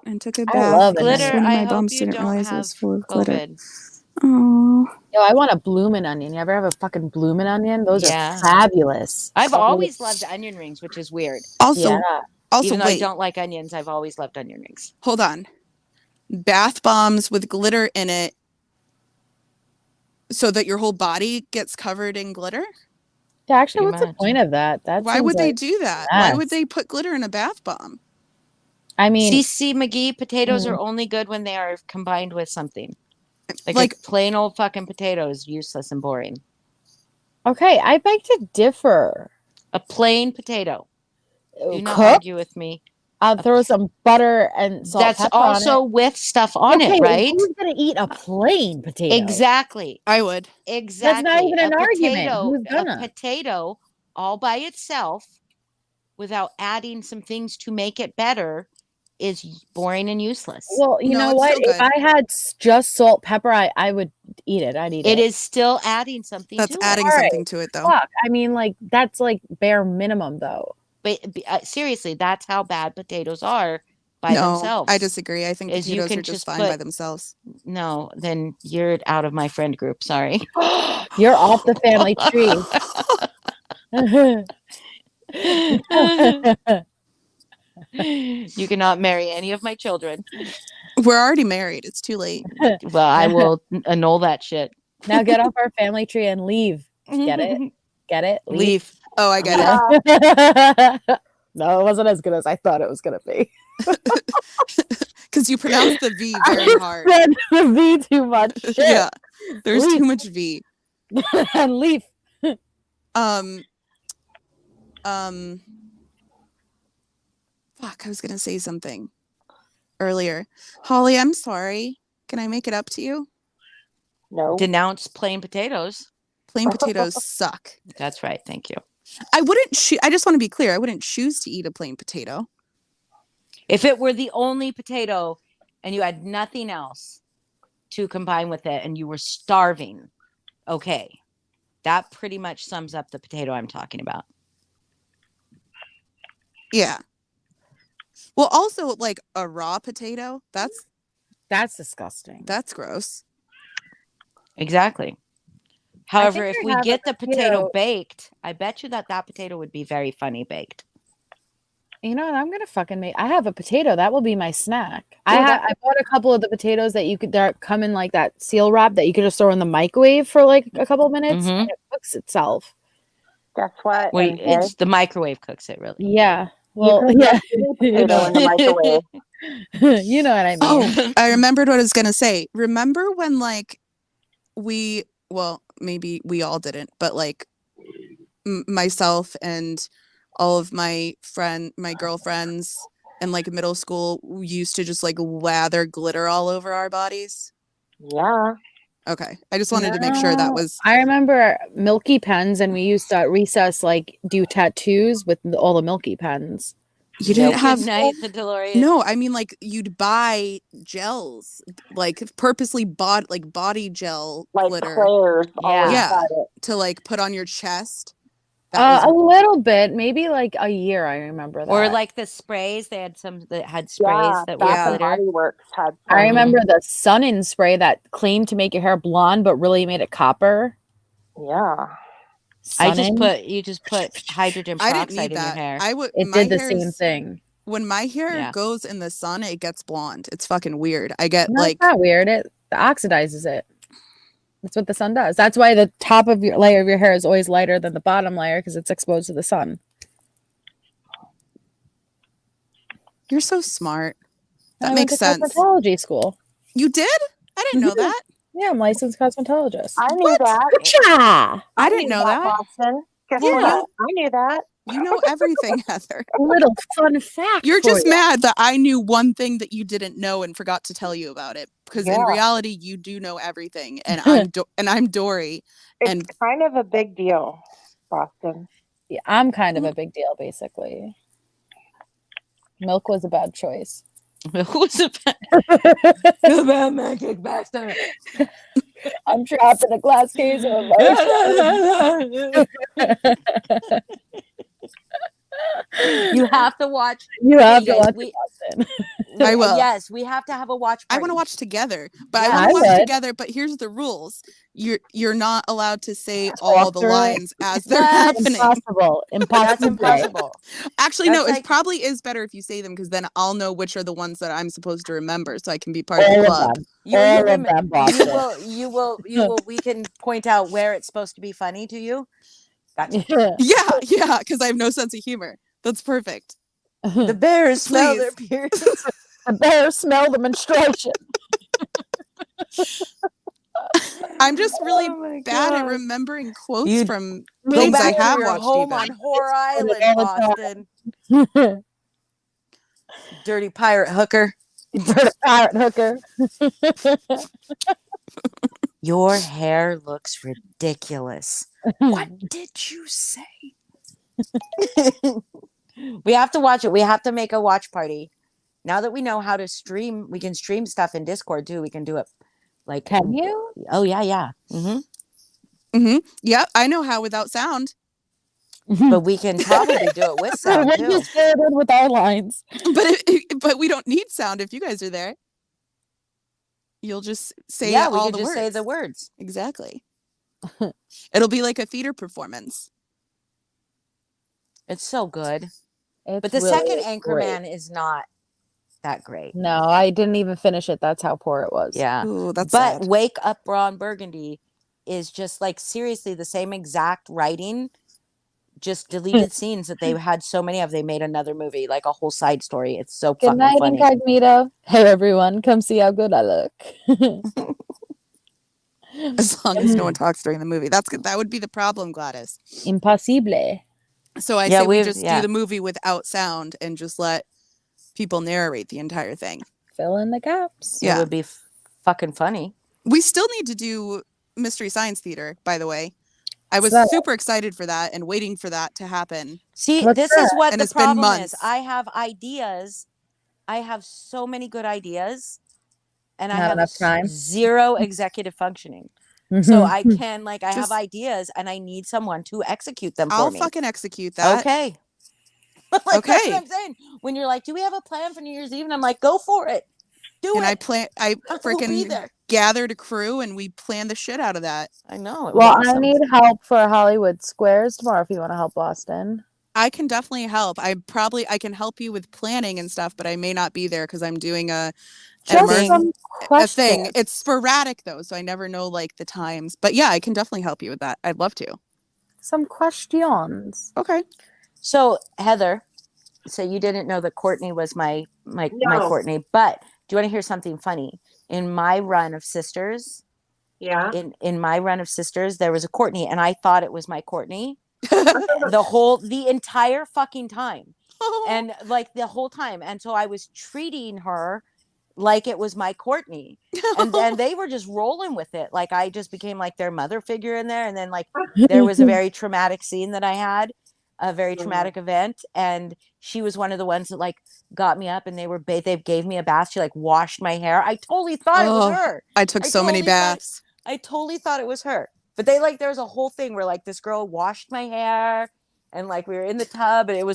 And took a I bath. love it. because Glitter. One of I my hope bums you didn't don't realize it have was full of glitter. COVID. Oh. Yo, I want a bloomin' onion. You ever have a fucking bloomin' onion? Those Yeah. are fabulous. I've always loved onion rings, which is weird. Also, Yeah. Even though I wait, don't like onions, I've always loved onion rings. hold on. Bath bombs with glitter in it so that your whole body gets covered in glitter? Yeah, actually, Pretty what's the much. point of that? That Why seems would they like do that? Why would mess. they put glitter in a bath bomb? I mean, CC McGee, potatoes Mhm. are only good when they are combined with something. Like Like- a plain old fucking potato is useless and boring. okay, I beg to differ. A plain potato. Do not Cook? argue with me. I'll throw some butter and salt. That's pepper also on it. with stuff on Okay, it, right? who's gonna eat a plain potato? Exactly. I would. Exactly. even an A argument. potato- Who's gonna? A potato all by itself without adding some things to make it better is boring and useless. Well, you No, know it's what? still If good. I had just salt, pepper, I would eat it. I'd eat it. It is still adding something That's to adding it. something to it, though. Fuck. I mean, like that's like bare minimum, though. But seriously, that's how bad potatoes are by No, themselves. I disagree. I think Is you potatoes can are just just fine by put- themselves. No, then you're out of my friend group. Sorry. You're off the family tree. You cannot marry any of my children. We're already married. It's too late. Well, I will annul that shit. Now get off our family tree and leave. Get it? Get it? Leave. Oh, I get it. it. No, it wasn't as good as I thought it was gonna be. Because you pronounce the V very hard. Said the V too much. Shit. Yeah. There's Leaf. too much V. And leaf. Fuck, I was gonna say something earlier. Holly, I'm sorry. Can I make it up to you? No. Denounce plain potatoes. Plain potatoes suck. That's right. Thank you. I wouldn't I just want to be clear. I wouldn't choose to eat a plain potato. If it were the only potato and you had nothing else to combine with it and you were starving, okay. That pretty much sums up the potato I'm talking about. Yeah. Well, also like a raw potato, that's disgusting. That's gross. Exactly. However, if I we have a get the potato potato- baked, I bet you that potato would be very funny baked. You know what? I'm gonna fucking make. I have a potato. That will be my snack. Yeah, I bought a couple of the potatoes that come in like that seal wrap that you could just throw in the microwave for like a couple of minutes Mhm. and it cooks itself. Guess what? Wait, MJ? it's the microwave cooks it really. Yeah. Well, can yeah. put a potato in the microwave. You know what I mean. Oh, I remembered what I was gonna say. Remember when like maybe we all didn't, but like myself and all of my girlfriends in like middle school used to just like lather glitter all over our bodies. Yeah. Okay, I just wanted to make sure that No, was. I remember Milky Pens, and we used to at recess like do tattoos with all the Milky Pens. You didn't Good have night, the DeLorean. no. I mean, like you'd buy gels, like purposely bought like body gel Like glitter. Claire's always Yeah. got it. To like put on your chest. That A was little bit, maybe like a year. I remember that. Or like the sprays. They had some that had sprays Yeah, that were Bath and glitter. Body Works had I some. remember the Sun In spray that claimed to make your hair blonde, but really made it copper. Yeah. I Sun just In, put hydrogen I didn't peroxide need in your that. hair. I would. it my did the hair same is- thing. when my hair Yeah. goes in the sun, it gets blonde. It's fucking weird. I get No, like it's not weird. It oxidizes it. That's what the sun does. That's why the top of your layer of your hair is always lighter than the bottom layer because it's exposed to the sun. you're so smart. That I makes went to sense. cosmetology school. You did? I didn't know that. Yeah, I'm licensed cosmetologist. I knew that. Cha! I didn't know that. Boston. Guess Yeah. what? I knew that. You know everything, Heather. A little fun fact. You're for just you. mad that I knew one thing that you didn't know and forgot to tell you about it. Because in Yeah. reality, you do know everything, and I'm Dory. It's And kind of a big deal, Boston. Yeah, I'm kind of a big deal, basically. Milk was a bad choice. Who's a bad magic bastard. I'm trapped in a glass case of emotion. You have to watch. You have Hey, to guys, watch we- it, Boston. I will. Yes, we have to have a watch I party. want to watch together, but Yeah, I want I to watch would. together. But here's the rules: you're not allowed to say all the through it. lines as they're What? happening. Impossible. That's Impossible. impossible. Actually, no. That's It like- probably is better if you say them because then I'll know which are the ones that I'm supposed to remember, so I can be part of All the of club. them. You, All you, of rem- them, you Boston. will. We can point out where it's supposed to be funny to you. Gotcha. Yeah, because I have no sense of humor. That's perfect. The bears smell their Please. periods. The bears smell the menstruation. I'm just really Oh my bad at God. remembering quotes You from Go things I back to have your watched. home Even. on Whore Island, all the Boston. Dirty pirate hooker. Pirate hooker. Your hair looks ridiculous. What did you say? We have to watch it. We have to make a watch party. Now that we know how to stream, we can stream stuff in Discord too. We can do it like. Can you? Oh yeah. Yeah, I know how without sound. But we can probably do it with sound We'll too. just fill it in with our lines. But we don't need sound if you guys are there. You'll just say Yeah, we all can the just words. say the words. Exactly. It'll be like a theater performance. It's so good. It's But the really second great. Anchorman is not that great. No, I didn't even finish it. That's how poor it was. Yeah. Ooh, that's But sad. Wake Up Ron Burgundy is just like seriously the same exact writing, just deleted scenes that they had so many of. They made another movie, like a whole side story. It's so Good fucking night, funny. Incognito. Hey, everyone. Come see how good I look. As long as no one talks during the movie. That would be the problem, Gladys. Impossible. So I Yeah, say we we've- just yeah. do the movie without sound and just let people narrate the entire thing. Fill in the gaps. It Yeah. would be fucking funny. We still need to do Mystery Science Theater, by the way. I was that? super excited for that and waiting for that to happen. See, What's this is that? what And the it's been problem is. months. I have ideas. I have so many good ideas, and I Not have enough time. zero executive functioning. Mm-hmm. So I can I have Just- ideas, and I need someone to execute them I'll for me. fucking execute that. Okay. Like, That's Okay. what I'm saying. When you're like, "Do we have a plan for New Year's Eve?" and I'm like, "Go for it. Do And it." I I will be freaking there. gathered a crew and we planned the shit out of that. I know. It was Well, I awesome. need help for Hollywood Squares tomorrow if you want to help Boston. I can definitely help. I can help you with planning and stuff, but I may not be there because I'm doing an Just emergency some a thing. questions. It's sporadic though, so I never know like the times. But yeah, I can definitely help you with that. I'd love to. Some questions. Okay. So Heather, so you didn't know that Courtney was my No. Courtney, but do you want to hear something funny? In my run of sisters, Yeah. in my run of sisters, there was a Courtney, and I thought it was my Courtney the entire fucking time, and like the whole time, and so I was treating her like it was my Courtney, and then they were just rolling with it. Like I just became like their mother figure in there, and then like there was a very traumatic scene that I had, a very traumatic event, and she was one of the ones that like got me up, and they gave me a bath. She like washed my hair. I totally thought it Oh, was her. I took I so many totally thought- baths. I totally thought it was her. But they like there was a whole thing where like this girl washed my hair, and like we were in the tub, and it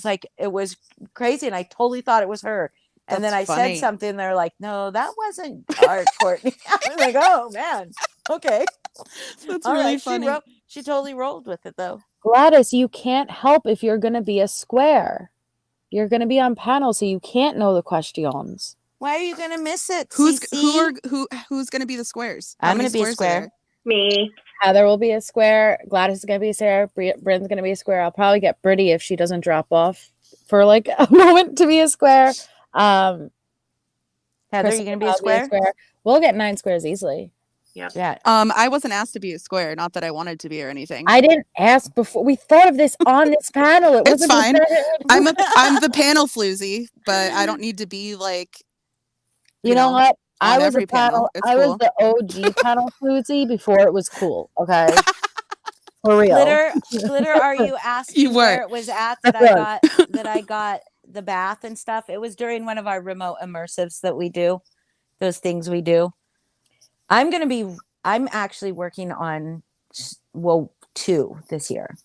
was crazy, and I totally thought it was her. And then I That's funny. said something, they're like, "No, that wasn't our Courtney." I was like, "Oh man, okay." That's All really right, funny. she totally rolled with it though. Gladys, you can't help if you're going to be a square. You're going to be on panel, so you can't know the questions. Why are you gonna miss it? Who's CC? who's gonna be the squares? How I'm many gonna be a squares are square. there? Me. Heather will be a square. Gladys is going to be a square. Bryn's going to be a square. I'll probably get Brittany if she doesn't drop off for like a moment to be a square. Heather, Kristen you gonna be will a square? We'll get 9 squares easily. Yeah. I wasn't asked to be a square, not that I wanted to be or anything. I didn't ask before. We thought of this on this panel. It It's wasn't fine. prepared. I'm the panel floozy, but I don't need to be like You know what? I on was every a panel. It's I cool. was the OG panel floozy before it was cool. Okay, for real. Glitter, are you asking You were. where it was at that I got the bath and stuff? It was during one of our remote immersives that we do, those things we do. I'm actually working on 2 this year.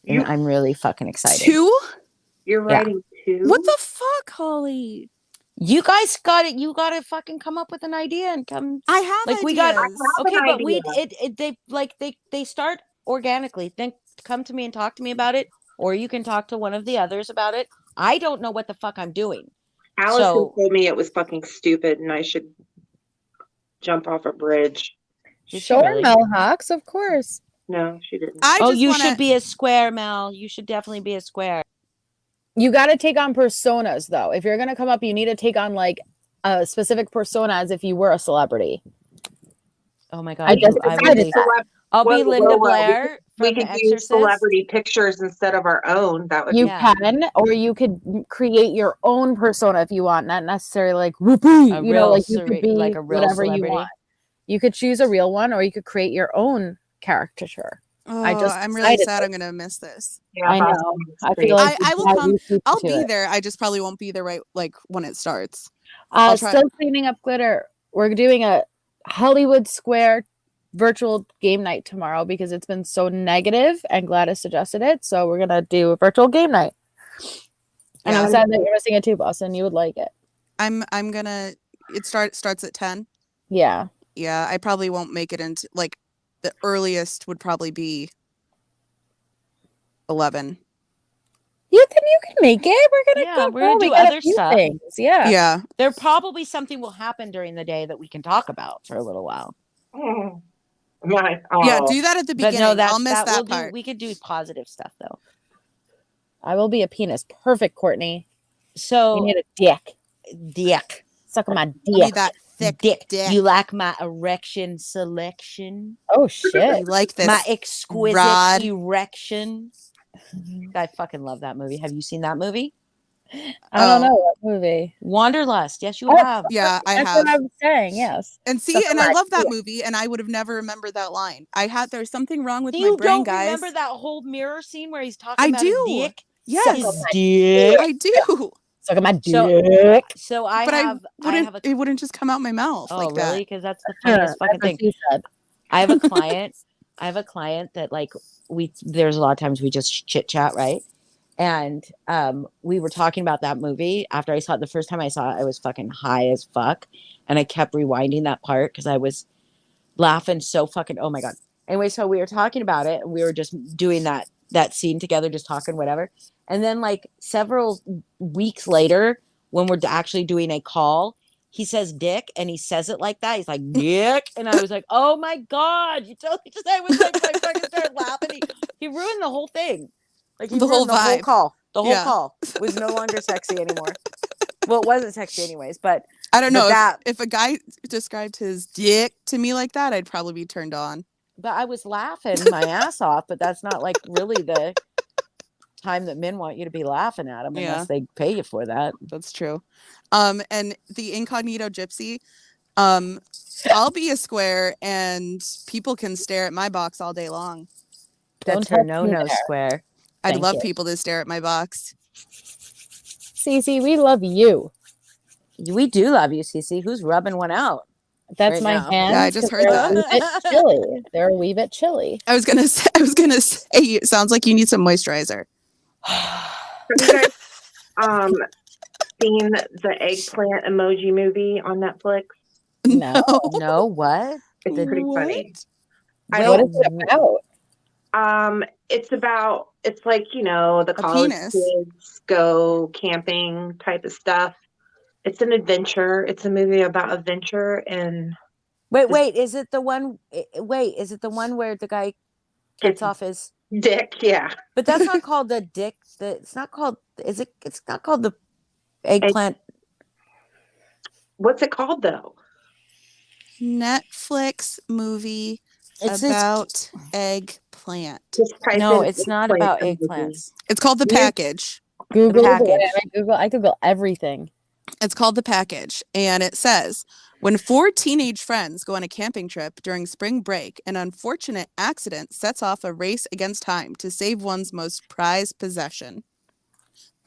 And I'm really fucking excited. 2? You're Yeah. writing 2? What the fuck, Holly? You guys got it. You got to fucking come up with an idea and come. I have Like we got ideas. okay, an but we idea. they start organically. Then come to me and talk to me about it, or you can talk to one of the others about it. I don't know what the fuck I'm doing. Allison So- told me it was fucking stupid and I should jump off a bridge. Did she Sure, really? Mel Hawks, of course. No, she didn't. I Oh, just you wanna, should be a square, Mel. You should definitely be a square. You got to take on personas, though. If you're gonna come up, you need to take on like a specific persona as if you were a celebrity. Oh my god, I just I decided would be, that. I'll be Whoa, Linda whoa, whoa. Blair We from could The use Exorcist. celebrity pictures instead of our own. That would You be Yeah. can, or you could create your own persona if you want, not necessarily like whoopee. A You know, real like you cere- could be like a real whatever celebrity. you want. You could choose a real one, or you could create your own caricature. I just I'm really decided sad that. I'm gonna miss this. yeah, I that's know. pretty I great. feel like I will you come. beat me I'll to be it. there. I just probably won't be there right like when it starts. I'll try- Still cleaning up glitter. We're doing a Hollywood Square virtual game night tomorrow because it's been so negative and Gladys suggested it. So we're gonna do a virtual game night. And Yeah. I'm sad that you're missing it too, Boston. You would like it. I'm gonna. It starts at 10. Yeah. Yeah, I probably won't make it into like the earliest would probably be 11. You can make it. We're gonna Yeah, go. we're gonna we do got a other few stuff. things. Yeah. Yeah. There probably something will happen during the day that we can talk about for a little while. Oh, nice. Yeah, Oh. do that at the But beginning. no, that's I'll miss that we'll part. do. We could do positive stuff though. I will be a penis. Perfect, Courtney. You So need a dick. dick, Suck on my I need dick. that thick dick. dick. You like my erection selection? Oh You shit. like this? My exquisite rod. erection. I fucking love that movie. Have you seen that movie? I don't Oh. know what movie. Wanderlust. Yes, you Oh, have. Yeah, I That's have. what I'm saying. Yes. And see, Suck on and I my love that dick. movie, and I would have never remembered that line. There's something wrong with my You brain, don't guys. remember that whole mirror scene where he's talking I about do. his dick? Yes, His dick. I do. Suck on my So- dick. So I But have. I have a. it wouldn't just come out my mouth Oh, like really? that. Because that's the funniest fucking That's what thing. she said. I have a client. I have a client that like there's a lot of times we just chit chat, right? And we were talking about that movie after I saw it. The first time I saw it, I was fucking high as fuck, and I kept rewinding that part because I was laughing so fucking. Oh my god. Anyway, so we were talking about it, and we were just doing that scene together, just talking whatever. And then like several weeks later, when we're actually doing a call, he says dick, and he says it like that. He's like dick, and I was like, oh my god, you totally just. I was like, I fucking started laughing. He ruined the whole thing. Like he The whole ruined the whole vibe. call. The whole Yeah. call was no longer sexy anymore. Well, it wasn't sexy anyways, but I don't but know that- if a guy described his dick to me like that, I'd probably be turned on. but I was laughing my ass off. But that's not like really the time that men want you to be laughing at them Yeah. unless they pay you for that. That's true. And the incognito gypsy, I'll be a square, and people can stare at my box all day long. That's Don't her touch no me no there. square. I'd Thank love you. people to stare at my box. Cece, we love you. We do love you, Cece. Who's rubbing one out? That's Right my now. hands. Yeah, I just 'cause heard they're a that. wee bit chilly. They're a wee bit chilly. I was gonna say, it sounds like you need some moisturizer. Have you guys seen the eggplant emoji movie on Netflix? No. No, what? It's The- pretty funny. Wait, What is it about? it's like, the college penis. kids go camping type of stuff. It's an adventure. It's a movie about adventure and Wait, is it the one? Is it the one where the guy cuts It's off his? dick. Yeah. But that's not called the dick. It's not called. Is it? It's not called the eggplant. What's it called though? Netflix movie It's about eggplant. Just type No, in it's not eggplant about movie. eggplants. It's called The Package. Google package. it. I Google everything. It's called The Package. And it says, when 4 teenage friends go on a camping trip during spring break, an unfortunate accident sets off a race against time to save one's most prized possession.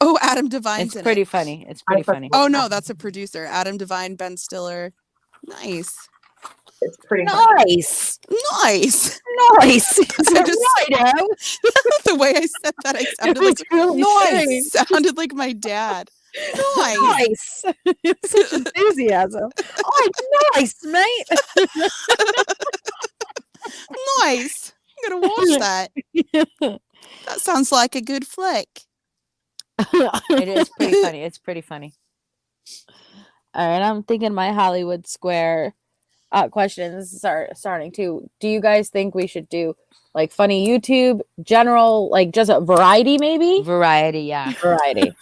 Oh, Adam Devine's It's in pretty it. funny. It's pretty funny. Oh, no, that's a producer. Adam Devine, Ben Stiller. Nice. It's pretty Nice. Nice. Nice. I just, Right, Em? the way I said that, I sounded like really nice. Sounded like my dad. Nice. Nice. Such enthusiasm. Oh, nice, mate. Nice. I'm gonna watch that. That sounds like a good flick. It is pretty funny. It's pretty funny. All right, I'm thinking my Hollywood Square questions are starting to. Do you guys think we should do like funny YouTube, general, like just a variety, maybe? Variety, yeah. Variety.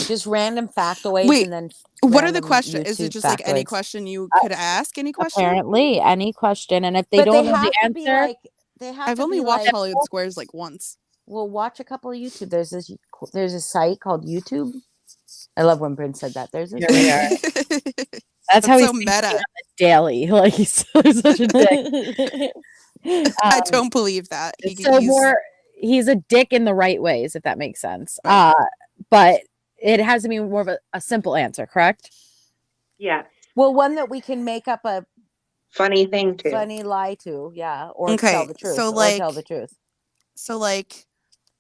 Just random factoids Wait, and then what are the random questions? Is it YouTube just like any factoids. question you could ask? Any question? Apparently, any question, and if they But don't they know have the to be answer, like they have I've to only be watched like, Hollywood Squares like once. well, watch a couple of YouTube. There's a site called YouTube. I love when Bryn said that. There's a Here we are. That's That's how so he's meta. daily. Like he's such a dick. I don't believe that. It's so he's a dick in the right ways, if that makes sense. But it has to be more of a simple answer, correct? Yeah. Well, one that we can make up a Funny thing too. funny lie to, yeah, or Okay, tell the truth. so, or tell like- the truth. So like,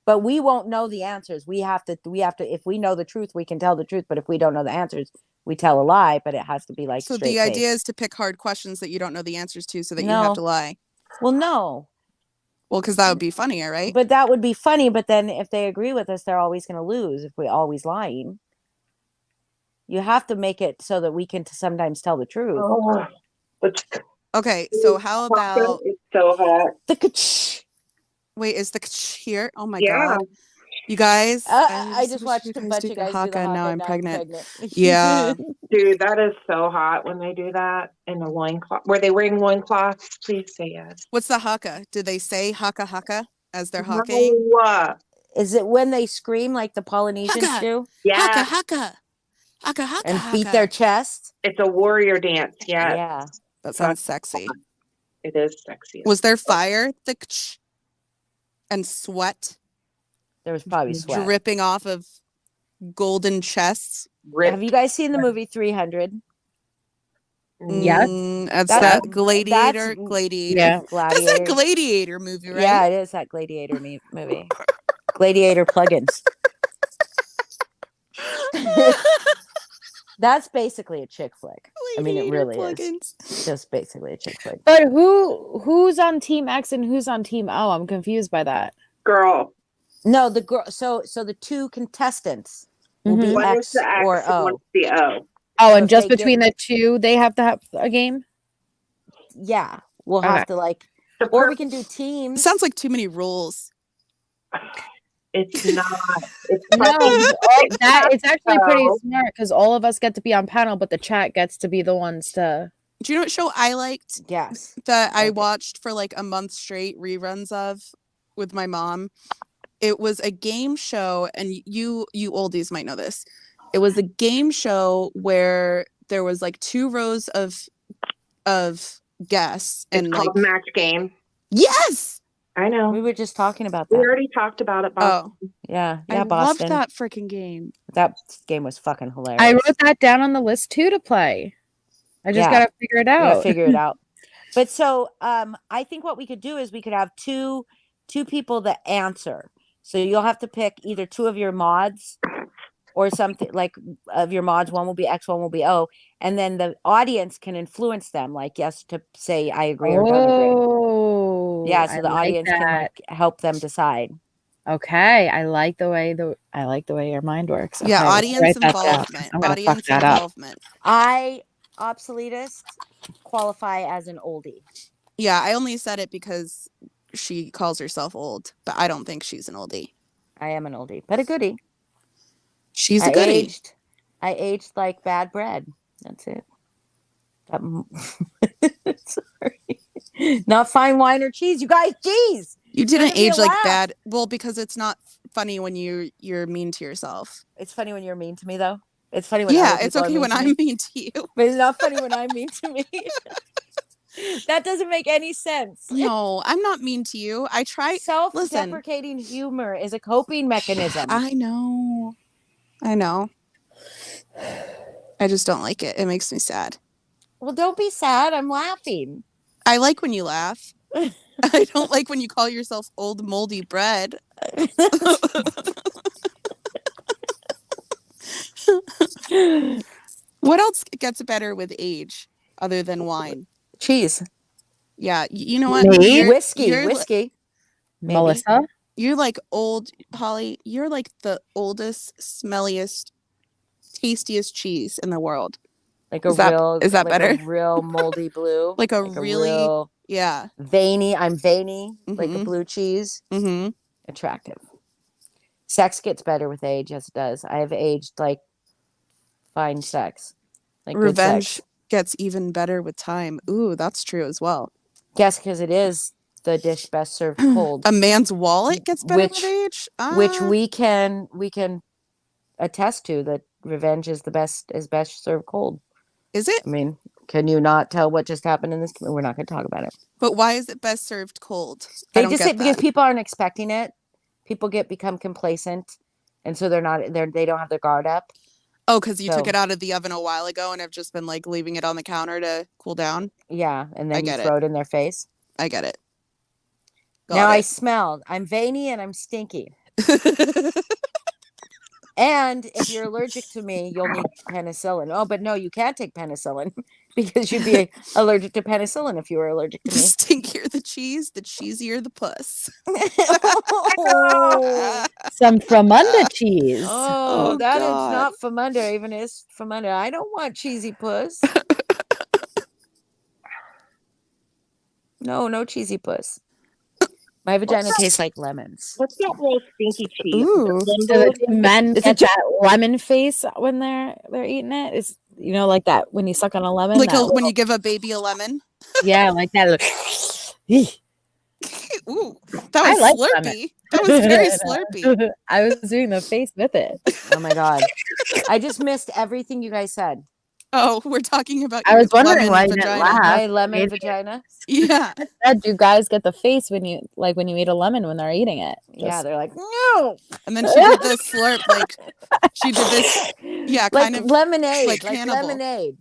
But we won't know the answers. We have to. If we know the truth, we can tell the truth. But if we don't know the answers, we tell a lie. But it has to be like so straight the idea face. is to pick hard questions that you don't know the answers to, so that you have No. to lie. Well, no, Well, because that would be funnier, right? but that would be funny. But then if they agree with us, they're always going to lose. If we're always lying, you have to make it so that we can sometimes tell the truth. Oh, but Okay, so how about it's so hot. The ka-ch. wait? Is the here? Oh my Yeah. god, you guys! I just watched you a guys bunch do of the guys do haka, the haka. now I'm now pregnant. Yeah. Dude, that is so hot when they do that in a loincloth. Were they wearing loincloths? Please say yes. What's the haka? Did they say haka as they're hawking? No. Is it when they scream like the Polynesians Haka. do Yeah. Haka. and beat their chest? It's a warrior dance. Yeah. Yeah. That sounds sexy. It is sexy. Was there fire? And sweat There was probably sweat. dripping off of golden chests? Have you guys seen the movie 300? Yes. That's That- that Gladiator. that's- Gladiator. Yeah. That's Gladiator. that Gladiator movie, right? Yeah, it is that Gladiator movie. Gladiator plugins. That's basically a chick flick. I mean, it really is. Just basically a chick flick. But who's on Team X and who's on Team O? I'm confused by that. Girl. No, the girl. So the two contestants will be Mhm. One is X the X or and O. one's the O. Oh, So and if just they between get- the two, they have to have a game. Yeah, we'll Okay. have to like, The or per- we can do It teams. sounds like too many rules. It's not. It's No, fucking- it's actually pretty So- smart because all of us get to be on panel, but the chat gets to be the ones to. Do you know what show I liked Yes. that I Okay. watched for like a month straight reruns of with my mom? It was a game show, and you oldies might know this. It was a game show where there was like 2 rows of guests, It's and called like Match Game. yes. I know. We were just talking about We that. already talked about it. Bob. Oh, Yeah, I yeah, loved Boston. that freaking game. That game was fucking hilarious. I wrote that down on the list too to play. I just Yeah. gotta figure it We gotta out. figure it out. But so I think what we could do is we could have two people that answer. So you'll have to pick either 2 of your mods or something like of your mods. One will be X, one will be O, and then the audience can influence them. Like yes, to say I agree or don't agree. Oh, Yeah, I so the like audience can that. like help them decide. Okay, I like the way your mind works. Yeah, Okay, let's audience write that down. involvement. I'm gonna fuck Audience that up. involvement. I obsoletist qualify as an oldie. Yeah, I only said it because she calls herself old, but I don't think she's an oldie. I am an oldie, but a goodie. She's a goodie. I aged like bad bread. That's it. Sorry. Not fine wine or cheese. You guys, cheese. You It's gonna didn't be a age like laugh. bad. Well, because it's not funny when you're mean to yourself. It's funny when you're mean to me, though. It's funny when Yeah, other it's people are okay mean when to I'm me, mean to you. but it's not funny when I'm mean to me. That doesn't make any sense. No, I'm not mean to you. I try. Listen, Self-deprecating humor is a coping mechanism. I know. I just don't like it. It makes me sad. Well, don't be sad. I'm laughing. I like when you laugh. I don't like when you call yourself old moldy bread. What else gets better with age other than wine? Cheese. Yeah, you know what? Me? Whiskey. Maybe. Melissa? You're like old, Holly. You're like the oldest, smelliest, tastiest cheese in the world. Like a Is that like better? a real moldy blue. Like a really real yeah. veiny. I'm veiny, like a Mhm. blue cheese. Mm-hmm. Attractive. Sex gets better with age, yes it does. I have aged like fine sex. Like good Revenge sex. gets even better with time. Ooh, that's true as well. Yes, because it is the dish best served cold. A man's wallet gets better Which- with age. Which we can attest to, that revenge is best served cold. Is it? I mean, can you not tell what just happened in this? We're not going to talk about it. But why is it best served cold? They I don't just get say because that. people aren't expecting it. People become complacent, and so they don't have their guard up. Oh, because you took So- it out of the oven a while ago and have just been like leaving it on the counter to cool down. Yeah, and I then you get throw it in their face. I get it. Now I Got smell. I'm veiny and I'm stinky. And if you're allergic to me, you'll need penicillin. Oh, but no, you can't take penicillin because you'd be allergic to penicillin if you were allergic to The me. stinkier the cheese, the cheesier the puss. Oh, Some from under cheese. oh, Oh, that is God. not Famunda. Even is Famunda. I don't want cheesy puss. No cheesy puss. My vagina tastes like lemons. What's that little stinky cheese? Ooh. So the two men It's a get that lemon face when they're eating it. Is like that when you suck on a lemon. Like that when you give a baby a lemon. yeah, like that. Ooh, that I was like slurpy. lemon. That was very slurpy. I was doing the face with it. Oh my god. I just missed everything you guys said. Oh, we're talking about I your was wondering lemon why you didn't vagina. laugh. My lemon Maybe- vagina. Yeah. I said, do guys get the face when you eat a lemon when they're eating it? Yeah, Just- they're like, no. And then she did this slurp, like she did this, yeah, Like kind of lemonade. like Like Hannibal. lemonade.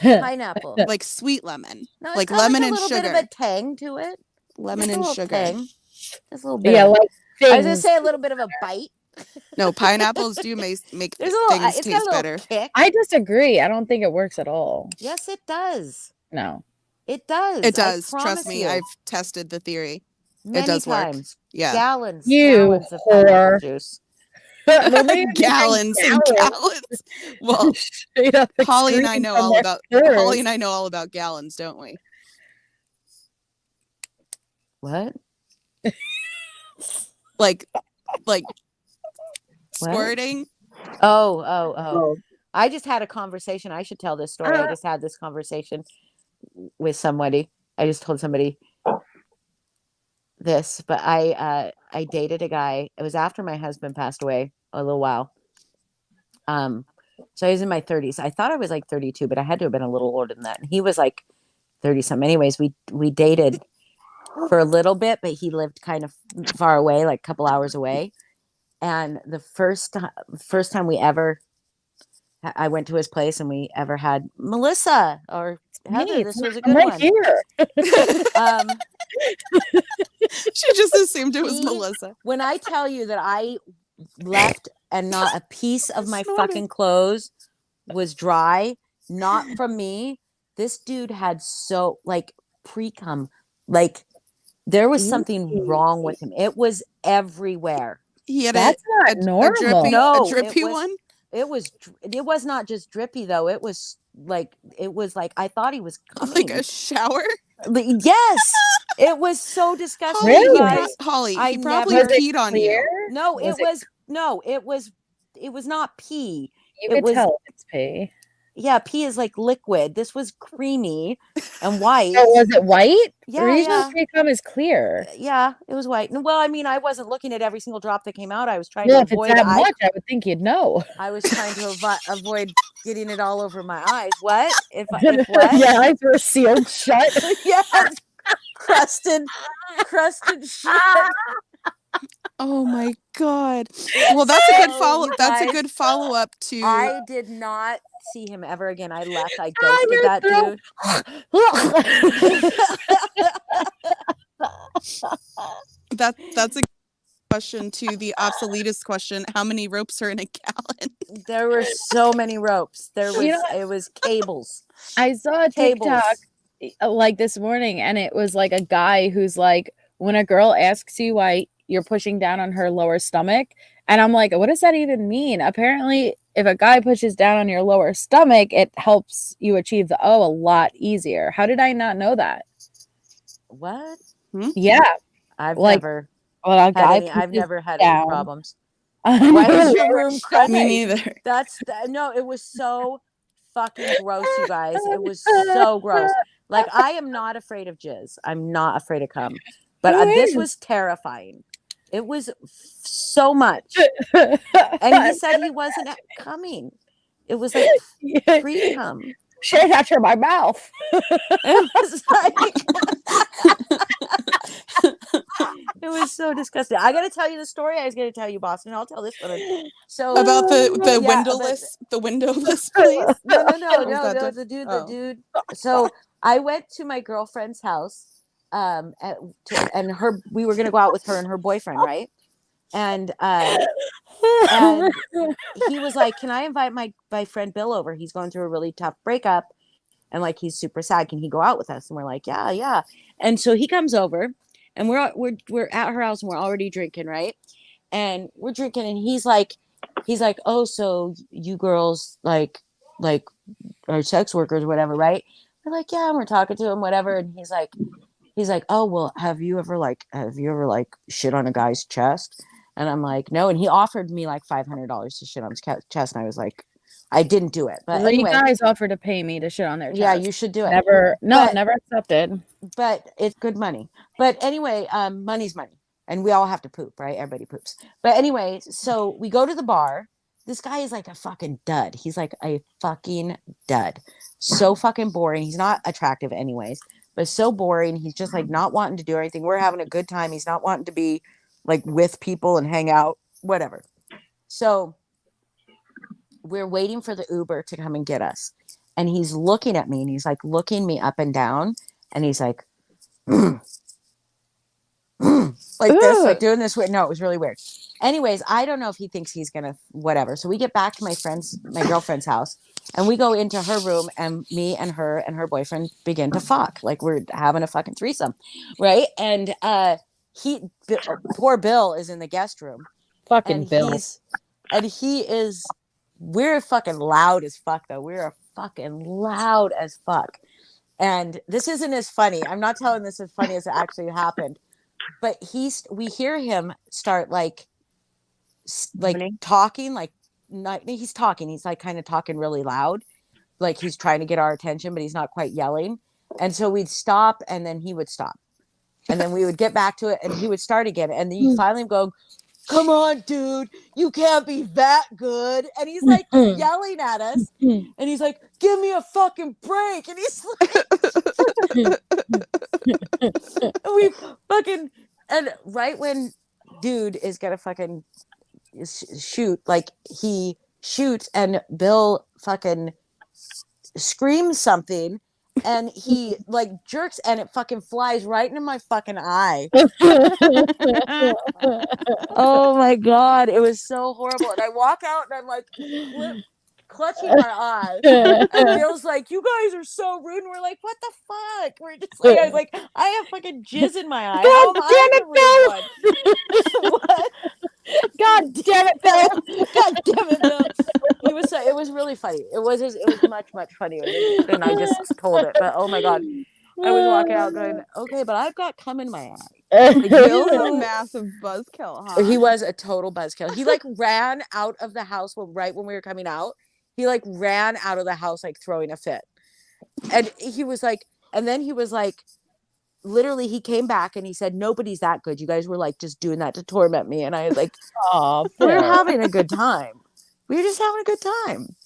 Pineapple. like sweet lemon, No, it's like got lemon a and little sugar. bit of a tang to it. Lemon Just a and little sugar. tang. Just a little bit. yeah, of- like I was gonna things. say a little bit of a bite. No, pineapples do make There's a little. things It's got a taste little better. kick. I disagree. I don't think it works at all. Yes, it does. No. It does. It I does. promise Trust me, you. I've tested the theory. Many does work. times. Yeah. Gallons. You Gallons of pineapple whore. juice. Nobody even Gallons and drinks gallons. Well, Straight up Holly and I excreting know from all their about pores. Holly and I know all about gallons, don't we? What? Like What? squirting. Oh. I just had a conversation. I should tell this story. I just had this conversation with somebody. I just told somebody this, but I dated a guy. It was after my husband passed away a little while. So I was in my 30s. I thought I was like 32, but I had to have been a little older than that. And he was like 30 something. Anyways, we dated for a little bit, but he lived kind of far away, like a couple hours away. And the first time I went to his place and we ever had Melissa or Heather. Me, This was a I'm good right one. here. She just assumed it was See? Melissa. When I tell you that I left and not a piece of my Snorted. fucking clothes was dry, not from me. This dude had so like pre-cum, like There was something wrong with him. It was everywhere. He had That's not a normal. No, a drippy it was, one. It was not just drippy though. It was like I thought he was coming. Like a shower. Yes, it was so disgusting. Holly, you guys. Holly, I he probably never- peed on you. No, Was it was not pee. You It could was tell it's pee. yeah, pee is like liquid. This was creamy and white. Oh, was it white? Yeah, The reason yeah. pee cum is clear. Yeah, it was white. Well, I mean, I wasn't looking at every single drop that came out. I was trying Well, to if it's avoid that much, I would think you'd know. I was trying to avoid getting it all over my eyes. What? If what? Yeah, eyes were sealed shut. Yes. crusted shit. Oh my god. Well, that's a good So, follow. you That's a guys, good follow up to. I did not see him ever again. I left. I ghosted that dude. That's a question to the obsoletist question. How many ropes are in a gallon? There were so many ropes. There was it was cables. I saw a TikTok like this morning, and it was like a guy who's like, when a girl asks you why you're pushing down on her lower stomach, and I'm like, what does that even mean? Apparently, if a guy pushes down on your lower stomach, it helps you achieve the O a lot easier. How did I not know that? What? Yeah, I've like, never well, a had guy any, I've pushes never had down. any problems. Why is your room crusty? Me neither. No, it was so fucking gross, you guys. It was so gross. Like, I am not afraid of jizz. I'm not afraid of cum. But this was terrifying. It was so much. And he said he wasn't coming. It was like pre-cum. Shit after my mouth. It was like it was so disgusting. I gotta tell you the story I was gonna tell you, Boston. I'll tell this one. So About the yeah, windowless place. No, that the dude, oh. the dude. So I went to my girlfriend's house, and we were gonna go out with her and her boyfriend, right? And he was like, "Can I invite my friend Bill over? He's going through a really tough breakup, and like he's super sad. Can he go out with us?" And we're like, "Yeah." And so he comes over, and we're at her house, and we're already drinking, right? And we're drinking, and he's like, "Oh, so you girls like are sex workers, or whatever, right?" We're like, "Yeah," and we're talking to him, whatever, and he's like, "Oh, well, have you ever shit on a guy's chest?" And I'm like, "No." And he offered me like $500 to shit on his chest, and I was like, I didn't do it. But anyway, guys offered to pay me to shit on their chest. Yeah, you should do it. Never accepted. But it's good money. But anyway, money's money, and we all have to poop, right? Everybody poops. But anyway, so we go to the bar. This guy is like a fucking dud. He's like a fucking dud. So fucking boring. He's not attractive anyways, but so boring. He's just like not wanting to do anything. We're having a good time. He's not wanting to be like with people and hang out, whatever. So we're waiting for the Uber to come and get us. And he's looking at me, and he's like looking me up and down. And he's like, like this, like doing this. No, it was really weird. Anyways, I don't know if he thinks he's gonna whatever. So we get back to my girlfriend's house, and we go into her room, and me and her boyfriend begin to fuck. Like we're having a fucking threesome, right? And poor Bill is in the guest room. Fucking Bill. We're fucking loud as fuck though. We're fucking loud as fuck. And this isn't as funny. I'm not telling this as funny as it actually happened. But we hear him start talking, he's talking. He's like kind of talking really loud. Like he's trying to get our attention, but he's not quite yelling. And so we'd stop, and then he would stop. And then we would get back to it, and he would start again. And then you finally go, "Come on, dude, you can't be that good." And he's like yelling at us, and he's like, "Give me a fucking break." And he's like, and right when dude is gonna fucking shoot, like he shoots, and Bill fucking screams something, and he like jerks, and it fucking flies right into my fucking eye. Oh my god, it was so horrible. And I walk out, and I'm like, clutching our eyes. And Bill's like, "You guys are so rude." And we're like, "What the fuck?" We're just like, I was like, "I have fucking jizz in my eye. How am I the rude one?" What? God damn it, Bill. God damn it, Bill. It was really funny. It was much funnier than I just told it. But oh my god, I was walking out going, "Okay, but I've got cum in my eye." Bill's a massive buzzkill, huh? He was a total buzzkill. He like ran out of the house right when we were coming out. He like ran out of the house like throwing a fit. And he was like, literally he came back and he said, "Nobody's that good. You guys were like just doing that to torment me." And I was like, "Oh, we were having a good time. We were just having a good time."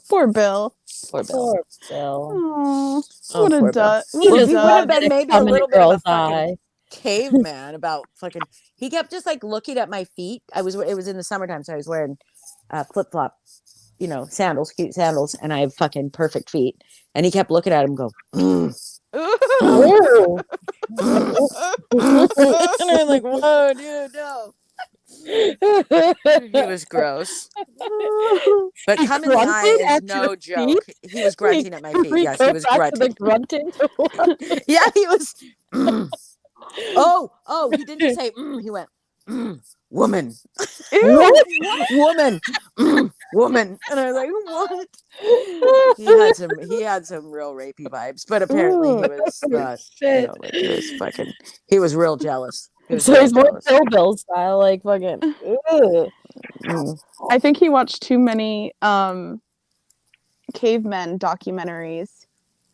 Poor Bill. Poor Bill. Oh, Oh, what a poor Bill. duck. He What a would have duck. been maybe a Come in little a bit of a girl's fucking eye. caveman about fucking. He kept just like looking at my feet. It was in the summertime, so I was wearing flip flop, sandals, cute sandals, and I have fucking perfect feet. And he kept looking at him, and go, Ooh. and I'm like, "Whoa, dude, no." He was gross. But come in the eye grunted is at no your joke. He was grunting at my feet. Yes, he Go was back to the grunting. grunting. Yeah, he was. Oh, he didn't say he went, "Woman." Woman. Woman. And I was like, "What?" He had some real rapey vibes, but apparently he was not, like he was fucking, he was real jealous. So he's more Bill style, like fucking. I think he watched too many cavemen documentaries.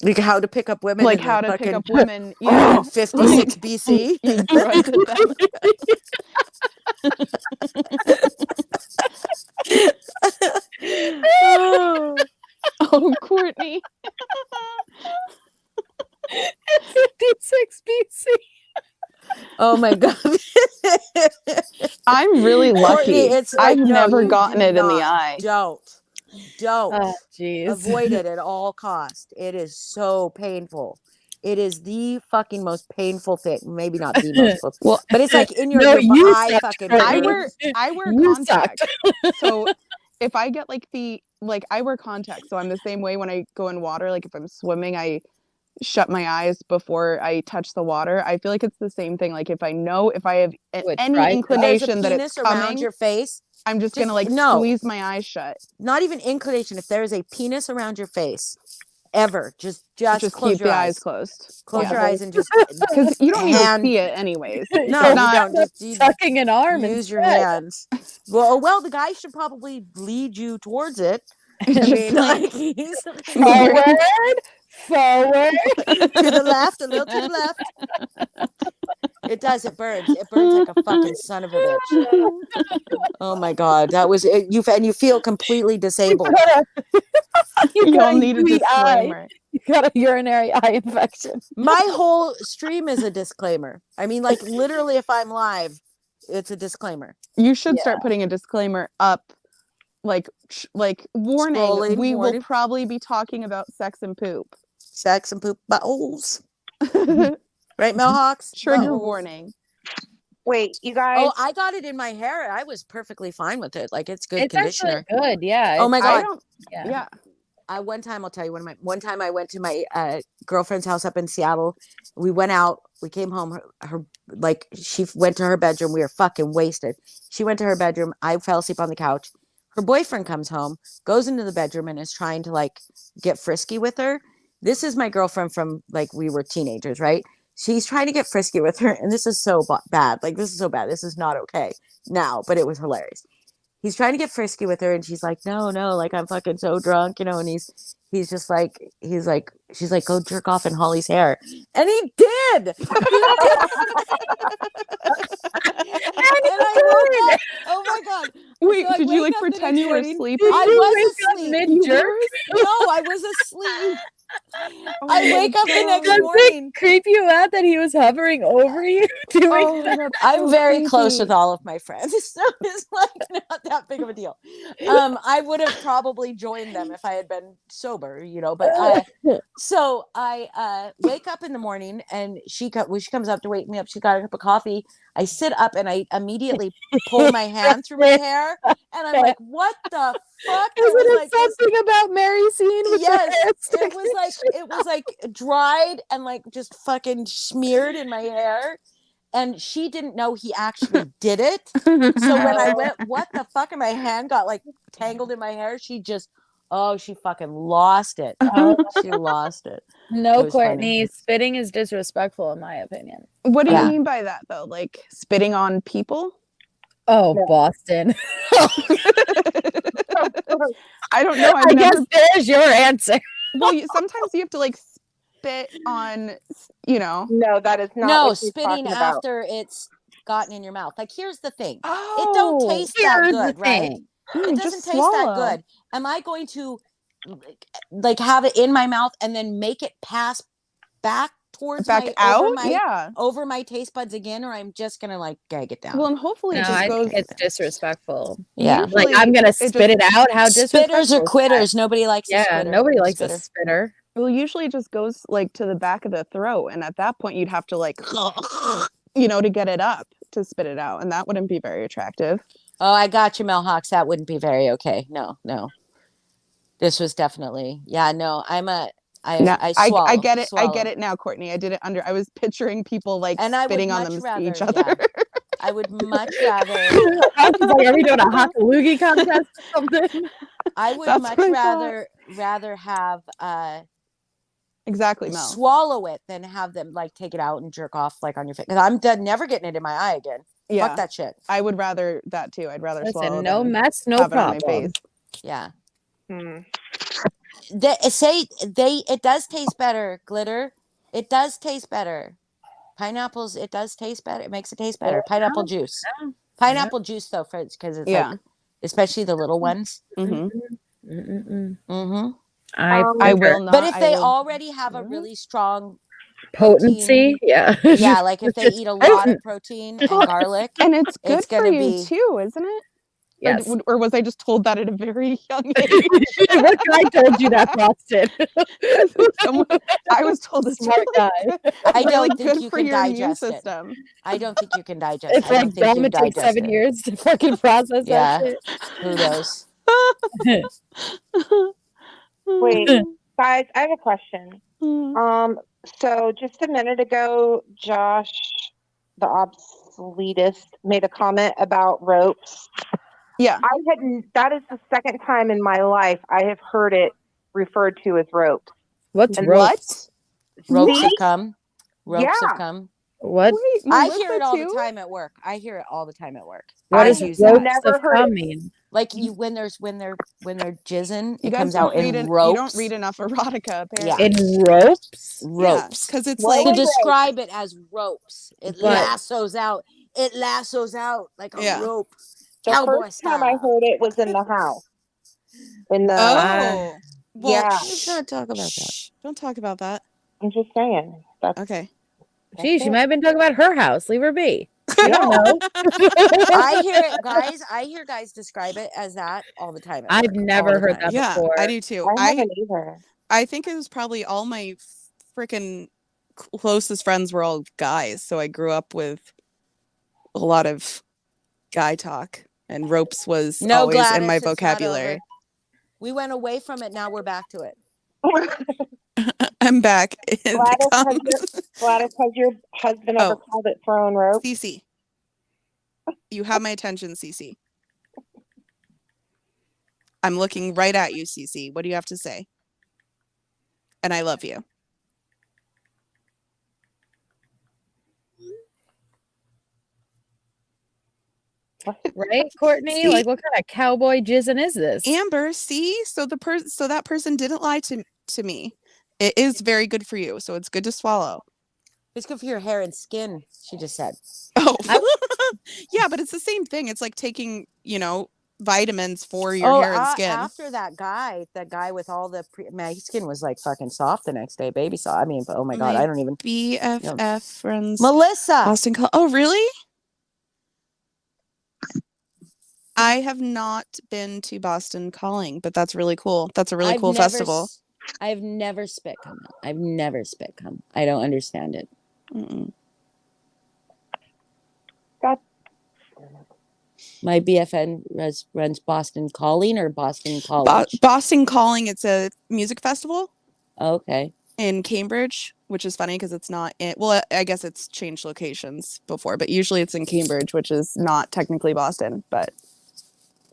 Like How to Pick Up Women. Like in How the to Pick fucking- Up Women. Yeah. Oh, 56 BC. You grunted Oh, Courtney. 56 BC. Oh my god. I'm really lucky. Courtney, it's like, I've no, never you gotten do it in the not. eye. Don't. Oh, jeez. Avoid it at all costs. It is so painful. It is the fucking most painful thing. Maybe not the most painful, Well, but it's like in your, No, your you eye sucked, fucking. Courtney. I wear You contacts. So if I get I wear contacts, so I'm the same way when I go in water. Like if I'm swimming, I shut my eyes before I touch the water. I feel like it's the same thing. Like if I have any There's a inclination that penis it's around coming, your face. I'm just Just- gonna like no. squeeze my eyes shut. Not even inclination. If there is a penis around your face, ever, just Just close keep your the eyes closed. Close Yeah. your eyes and just Because you don't need to hand- see it anyways. No, It's you not- don't. Just you Sucking an arm use your instead. hands. Well, the guy should probably lead you towards it. I Just mean, like- like he's Forward. to the left, a little to the left. It does. It burns. It burns like a fucking son of a bitch. Oh my god, that was it. You feel completely disabled. You got all need a gooey eye. disclaimer. You got a urinary eye infection. My whole stream is a disclaimer. I mean, like literally, if I'm live, it's a disclaimer. You should start putting a disclaimer up, like warning. Scrolling, we warning. will probably be talking about sex and poop. Sex and poop bowels. Right, Mohawks? Trigger Bowels. warning. Wait, you guys. Oh, I got it in my hair. I was perfectly fine with it. Like it's good It's actually conditioner. good. Yeah. Oh my I god. don't. Yeah. One time I'll tell you one time I went to my girlfriend's house up in Seattle. We went out, we came home, her like she went to her bedroom. We were fucking wasted. She went to her bedroom. I fell asleep on the couch. Her boyfriend comes home, goes into the bedroom and is trying to like get frisky with her. This is my girlfriend from like we were teenagers, right? She's trying to get frisky with her, and this is so bad. Like this is so bad. This is not okay now, but it was hilarious. He's trying to get frisky with her, and she's like, no, like I'm fucking so drunk, and he's just like, she's like, go jerk off in Holly's hair, and he did. And I woke up, oh my god! Wait, So I did you wake like up the pretend next you were morning. sleeping? I was asleep. mid-jerk? No, I was asleep. Oh I my wake up the God. next Does morning. it creep you out that he was hovering over you? Doing Oh, that? that's I'm so very close creepy. with all of my friends, so it's like not that big of a deal. I would have probably joined them if I had been sober, But so I wake up in the morning, and she comes up to wake me up. She got a cup of coffee. I sit up and I immediately pull my hand through my hair, and I'm like, "What the fuck? Isn't was it like this- something about Mary scene with the yes, hair it sticking was like shit it was like dried and like just fucking smeared in my hair. And she didn't know he actually did it. So when I went, what the fuck? And my hand got like tangled in my hair. She fucking lost it. She lost it. No, It was funny. Courtney, spitting is disrespectful in my opinion. What do Yeah. you mean by that though? Like spitting on people? Oh, No. Boston. I don't know. I guess there's your answer. Well, sometimes you have to like spit on, you know. No, that is not No, what she's spitting talking about. after it's gotten in your mouth. Like, here's the thing. It Oh, don't taste that Here's the good, right? thing. It doesn't taste that good. Am I going to like have it in my mouth and then make it pass back towards Back my out? Yeah. over my taste buds again, or I'm just gonna like gag it down? Well, and hopefully No, it just I goes. think it's disrespectful. Yeah. Like Usually I'm gonna it spit just- it out. How disrespectful Spitters is or that? quitters. Nobody likes a Yeah, spitter. nobody likes Spitter. a spitter. Well, usually it just goes like to the back of the throat, and at that point you'd have to like, you know, to get it up to spit it out, and that wouldn't be very attractive. Oh, I got you, Mel Hawks. That wouldn't be very okay. No. This was definitely, yeah, no, No, I swallow. I get it. I swallow. get it now, Courtney. I did it under. I was picturing people like And I would spitting on much them rather, each other. yeah. I would much rather, I was like, are we doing a hot loogie contest or something? I would That's much what I rather have Exactly, Mel. swallow it than have them like take it out and jerk off like on your face. Because I'm done, never getting it in my eye again. Yeah, Fuck that shit. I would rather that too. I'd rather swallow Listen, no than mess, no have it on my problem. face. Yeah. Hmm. It does taste better, Glitter. It does taste better. Pineapples, it does taste better. It makes it taste better. Pineapple juice. Pineapple juice though, because it's Yeah. like, especially the little ones. hmm Mm-hmm. I will not. But if I they will- already have a really strong Potency, yeah. yeah, like if they eat a lot of protein and garlic, and it's good it's for gonna you be too, isn't it? Yes. Or was I just told that at a very young age? What guy told you that, Boston? I was told it's Smart really guy. good, I really don't think good you for can your immune digest it. system. I don't think you can digest. It's I don't like think you Dom, it takes digest 7 it. years to fucking process Yeah. that shit. Who knows? Wait, guys, I have a question. So just a minute ago, Josh, the obsoletist, made a comment about ropes. Yeah. That is the second time in my life I have heard it referred to as ropes. What's And ropes? Ropes See? have come. Ropes Yeah. have come. What? Wait, I Melissa hear it all too? the time at work. I hear it all the time at work. What I does use have ropes that. never of heard cum it. mean? Like you when they're jizzing, You it guys comes out don't read in you ropes. don't read enough erotica, Yeah. apparently. In ropes? Ropes. Because it's Well, like To describe it as ropes. It But- lassos out. It lassos out like a Yeah. rope. The Cowboy first time I style. heard it was in the house. In the oh, well, yeah. Let's not talk about that. shh, don't talk about that. I'm just saying. That's Okay. Geez, it. she might have been talking about her house. Leave her be. No. You don't know. I hear it, guys. I hear guys describe it as that all the time. at I've work, all never the heard time. that Yeah, before. I do too. I I haven't either. I think it was probably all my freaking closest friends were all guys, so I grew up with a lot of guy talk, and ropes was No, always Gladys, in my it's not vocabulary. over. We went away from it. Now we're back to it. I'm back. Gladys, has your husband ever Oh. called it throwing rope? Cece, you have my attention, Cece. I'm looking right at you, Cece. What do you have to say? And I love you. Right, Courtney? See? Like, what kind of cowboy jizzing is this? Amber, see? So that person didn't lie to me. It is very good for you, so it's good to swallow. It's good for your hair and skin, she just said. Oh, yeah, but it's the same thing. It's like taking, vitamins for your hair and skin. After that guy with all the my skin was like fucking soft the next day, baby soft. I mean, but oh my god, My I don't even. BFF friends. Melissa. Austin Call. Oh, really? I have not been to Boston Calling, but that's really cool. That's a really cool festival. I've never spit cum. I've never spit cum. I don't understand it. Mm-mm. My BFN runs Boston Calling or Boston College. Boston Calling. It's a music festival Okay. in Cambridge, which is funny because it's not in. Well, I guess it's changed locations before, but usually it's in Cambridge, which is not technically Boston, but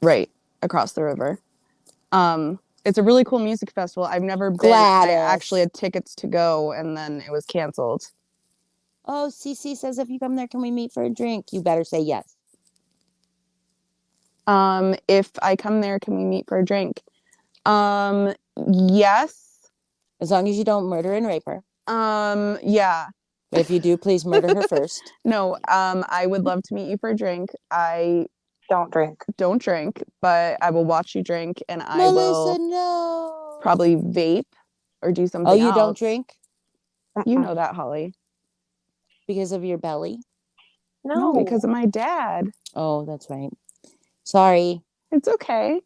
right across the river. It's a really cool music festival. I've never been. I actually had tickets to go, and then it was canceled. Oh, CC says if you come there, can we meet for a drink? You better say yes. If I come there, can we meet for a drink? Yes. As long as you don't murder and rape her. Yeah. But if you do, please murder her first. No, I would love to meet you for a drink. I don't drink, but I will watch you drink, and I Melissa, will no. probably vape or do something. Oh, you else. don't drink? You know that, Holly. Because of your belly? No, because of my dad. Oh, that's right. Sorry. It's okay.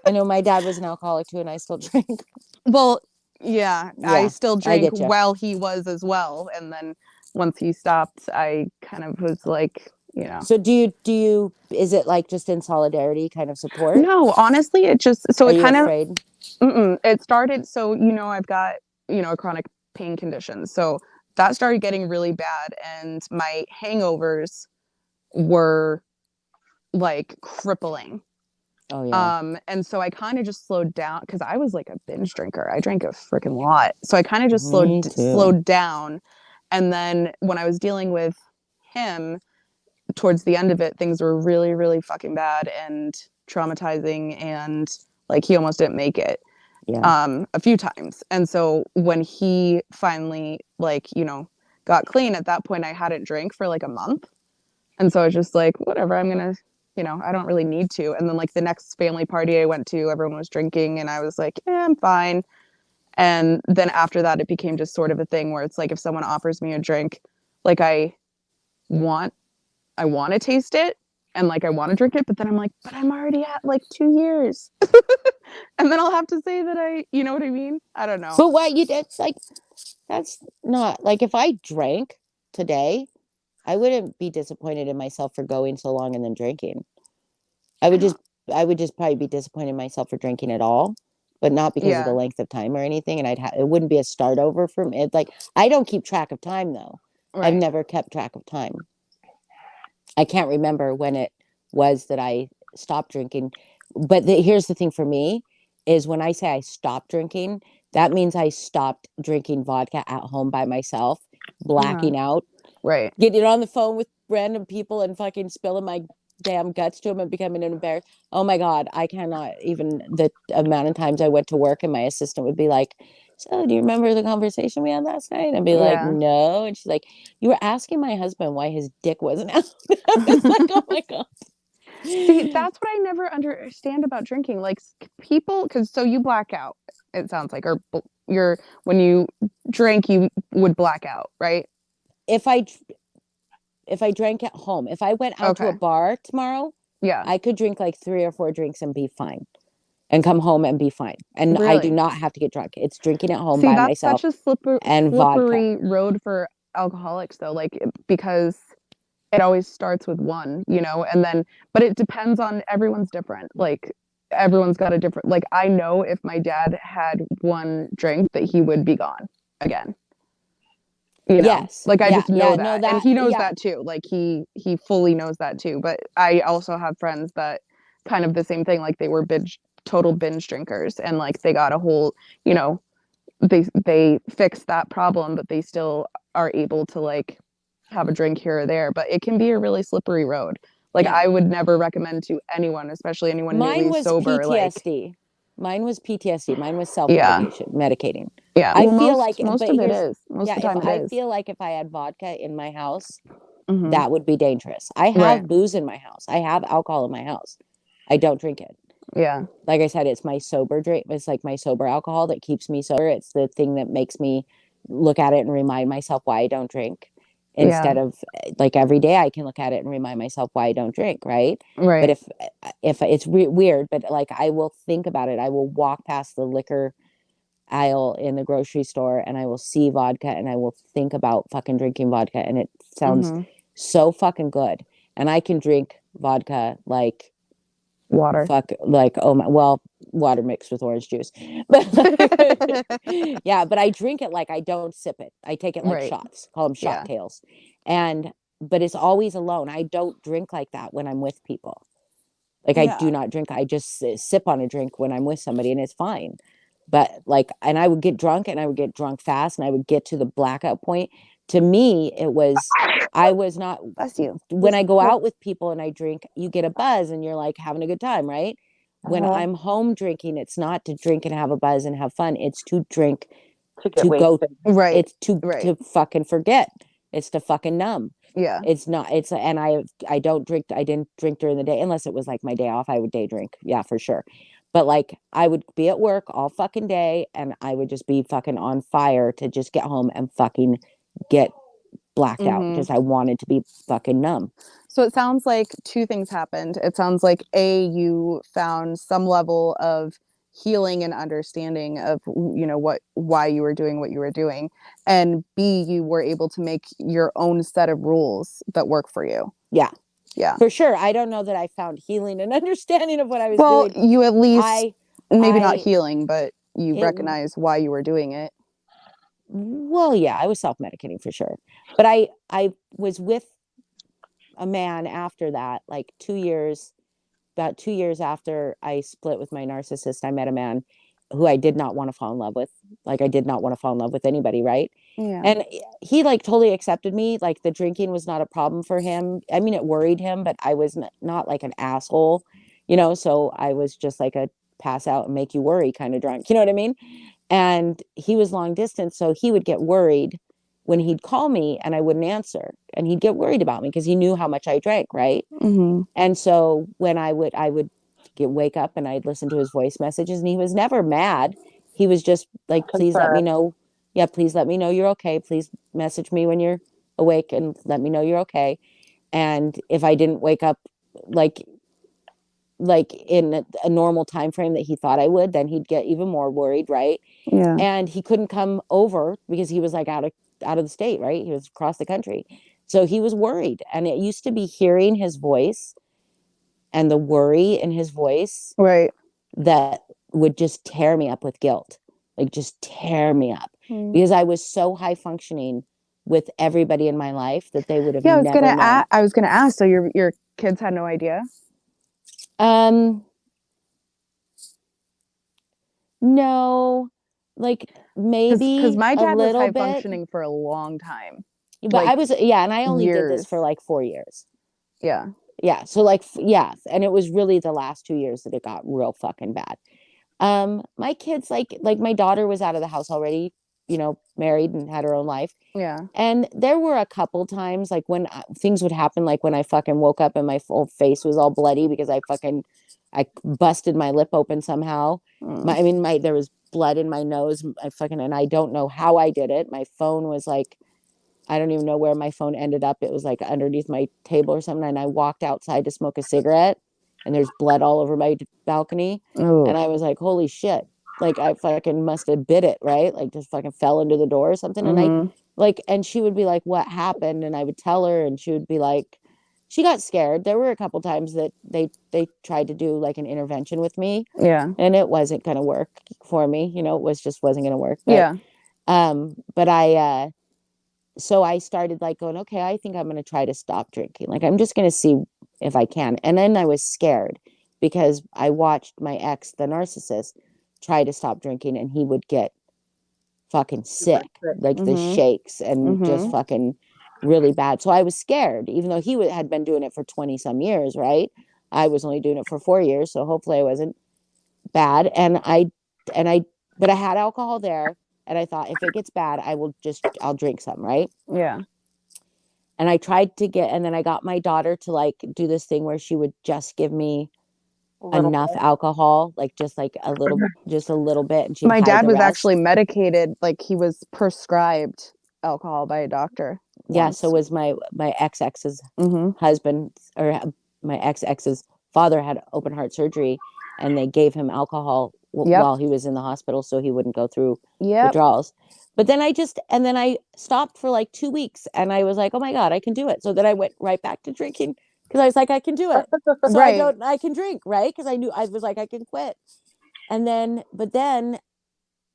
I know my dad was an alcoholic too, and I still drink. Well, yeah, I still drank getcha. while he was as well, and then once he stopped, I kind of was like, you know. So do you is it like just in solidarity kind of support? No, honestly, it just so Are it you kind afraid? of it started. So I've got a chronic pain condition, so that started getting really bad, and my hangovers were like crippling. Oh yeah. And so I kind of just slowed down because I was like a binge drinker. I drank a freaking lot. So I kind of just slowed down. And then when I was dealing with him towards the end of it, things were really, really fucking bad and traumatizing, and like he almost didn't make it. Yeah. A few times. And so when he finally got clean, at that point I hadn't drank for like a month. And so I was just like, whatever, I'm gonna I don't really need to. And then like the next family party I went to, everyone was drinking, and I was like, yeah, I'm fine. And then after that, it became just sort of a thing where it's like, if someone offers me a drink, like I want to taste it, and like I want to drink it, but then I'm like, but I'm already at like 2 years. And then I'll have to say that you know what I mean? I don't know. But what that's not like, if I drank today, I wouldn't be disappointed in myself for going so long and then drinking. I would just probably be disappointed in myself for drinking at all, but not because of the length of time or anything. And it wouldn't be a start over for me. Like, I don't keep track of time though. Right. I've never kept track of time. I can't remember when it was that I stopped drinking. But here's the thing for me is when I say I stopped drinking, that means I stopped drinking vodka at home by myself, blacking out. Right. Getting on the phone with random people and fucking spilling my damn guts to them and becoming embarrassed. Oh my God. I cannot even, the amount of times I went to work and my assistant would be like, so do you remember the conversation we had last night? And I'd be like, no. And she's like, you were asking my husband why his dick wasn't out. It's like, oh my God. See, that's what I never understand about drinking. Like people, so you black out, it sounds like, or when you drink, you would black out, right? If I drank at home, if I went out to a bar tomorrow, I could drink like 3 or 4 drinks and be fine, and come home and be fine. And I do not have to get drunk. It's drinking at home by myself. Such a slippery vodka. road for alcoholics, though, like, because it always starts with one, and then, but it depends on, everyone's different. Like, everyone's got a different, like, I know if my dad had one drink that he would be gone again. Yes. Like I just know that. And he knows that too. Like he fully knows that too. But I also have friends that kind of the same thing, like they were total binge drinkers, and like they got a whole, they fixed that problem, but they still are able to like have a drink here or there. But it can be a really slippery road. Like I would never recommend to anyone, especially anyone newly sober. PTSD. Mine was PTSD. Mine was self-medicating. Yeah. I feel like most of it is. Most of the time I feel like if I had vodka in my house, that would be dangerous. I have booze in my house. I have alcohol in my house. I don't drink it. Yeah. Like I said, it's my sober drink. It's like my sober alcohol that keeps me sober. It's the thing that makes me look at it and remind myself why I don't drink. Instead of like every day I can look at it and remind myself why I don't drink. Right. But if it's weird, but like I will think about it. I will walk past the liquor aisle in the grocery store and I will see vodka and I will think about fucking drinking vodka, and it sounds so fucking good. And I can drink vodka, like Water. fuck, like, oh my, well, water mixed with orange juice. But yeah, but I drink it like I don't sip it. I take it like Right. shots, call them shot Yeah. tails. But it's always alone. I don't drink like that when I'm with people. Like I do Yeah. not drink. I just sip on a drink when I'm with somebody and it's fine. But like, and I would get drunk and I would get drunk fast and I would get to the blackout point. To me, it was, I was not, Bless you. when I go out with people and I drink, you get a buzz and you're like having a good time, right? When Uh-huh. I'm home drinking, it's not to drink and have a buzz and have fun. It's to drink, To get to go, wasted. Right. it's to fucking forget. It's to fucking numb. Yeah. It's not, and I don't drink, I didn't drink during the day unless it was like my day off. I would day drink. Yeah, for sure. But like I would be at work all fucking day and I would just be fucking on fire to just get home and fucking get blacked out. Mhm. Just I wanted to be fucking numb. So it sounds like two things happened. It sounds like A, you found some level of healing and understanding of, you know, why you were doing what you were doing, and B, you were able to make your own set of rules that work for you. Yeah. Yeah. For sure. I don't know that I found healing and understanding of what I was Well, doing. you at least maybe not I- healing, but you it- recognize why you were doing it. Well, yeah, I was self-medicating for sure. But I was with a man after that, like 2 years, about 2 years after I split with my narcissist, I met a man who I did not want to fall in love with. Like I did not want to fall in love with anybody, right? Yeah. And he like totally accepted me. Like the drinking was not a problem for him. I mean, it worried him, but I was not like an asshole, you know? So I was just like a pass out and make you worry kind of drunk. You know what I mean? And he was long distance. So he would get worried when he'd call me and I wouldn't answer. And he'd get worried about me because he knew how much I drank, right? Mm-hmm. And so when I would wake up and I'd listen to his voice messages and he was never mad. He was just like, please let me know. Yeah, please let me know you're okay. Please message me when you're awake and let me know you're okay. And if I didn't wake up like in a normal time frame that he thought I would, then he'd get even more worried, right? Yeah. And he couldn't come over because he was like out of the state, right? He was across the country. So he was worried. And it used to be hearing his voice and the worry in his voice, right, that would just tear me up with guilt. Like just tear me up. Because I was so high functioning with everybody in my life that they would have I was never gonna known. I was gonna ask, so your kids had no idea? No, like maybe Because my a dad was little high bit, functioning for a long time. but like, I was, yeah, and I only did this years. for like 4 years. Yeah. Yeah, so like yeah, and it was really the last 2 years that it got real fucking bad. My kids, like my daughter was out of the house already, you know, married and had her own life. Yeah. And there were a couple times like when things would happen, like when I fucking woke up and my full face was all bloody because I busted my lip open somehow. There was blood in my nose. And I don't know how I did it. My phone was like, I don't even know where my phone ended up. It was like underneath my table or something. And I walked outside to smoke a cigarette and there's blood all over my balcony. Ooh. And I was like, holy shit. Like I fucking must have bit it, right? Like just fucking fell into the door or something. And and she would be like, what happened? And I would tell her and she would be like, she got scared. There were a couple times that they tried to do like an intervention with me. Yeah. And it wasn't going to work for me. You know, it just wasn't going to work. But, Yeah. But so I started like going, okay, I think I'm going to try to stop drinking. Like, I'm just going to see if I can. And then I was scared because I watched my ex, the narcissist, try to stop drinking and he would get fucking sick, like the shakes and just fucking really bad. So I was scared, even though he had been doing it for 20 some years, right? I was only doing it for 4 years. So hopefully I wasn't bad. But I had alcohol there. And I thought, if it gets bad, I'll drink some, right? Yeah. And I tried to and then I got my daughter to like do this thing where she would just give me enough alcohol, like just like a little bit. And my dad was actually medicated, like he was prescribed alcohol by a doctor. Yeah, so was my ex-ex's husband, or my ex-ex's father had open heart surgery, and they gave him alcohol while he was in the hospital so he wouldn't go through withdrawals. But then I stopped for like 2 weeks and I was like, oh my God, I can do it. So then I went right back to drinking because I was like, I can do it. So Right. I can drink, right? Because I knew I was like, I can quit. And then, but then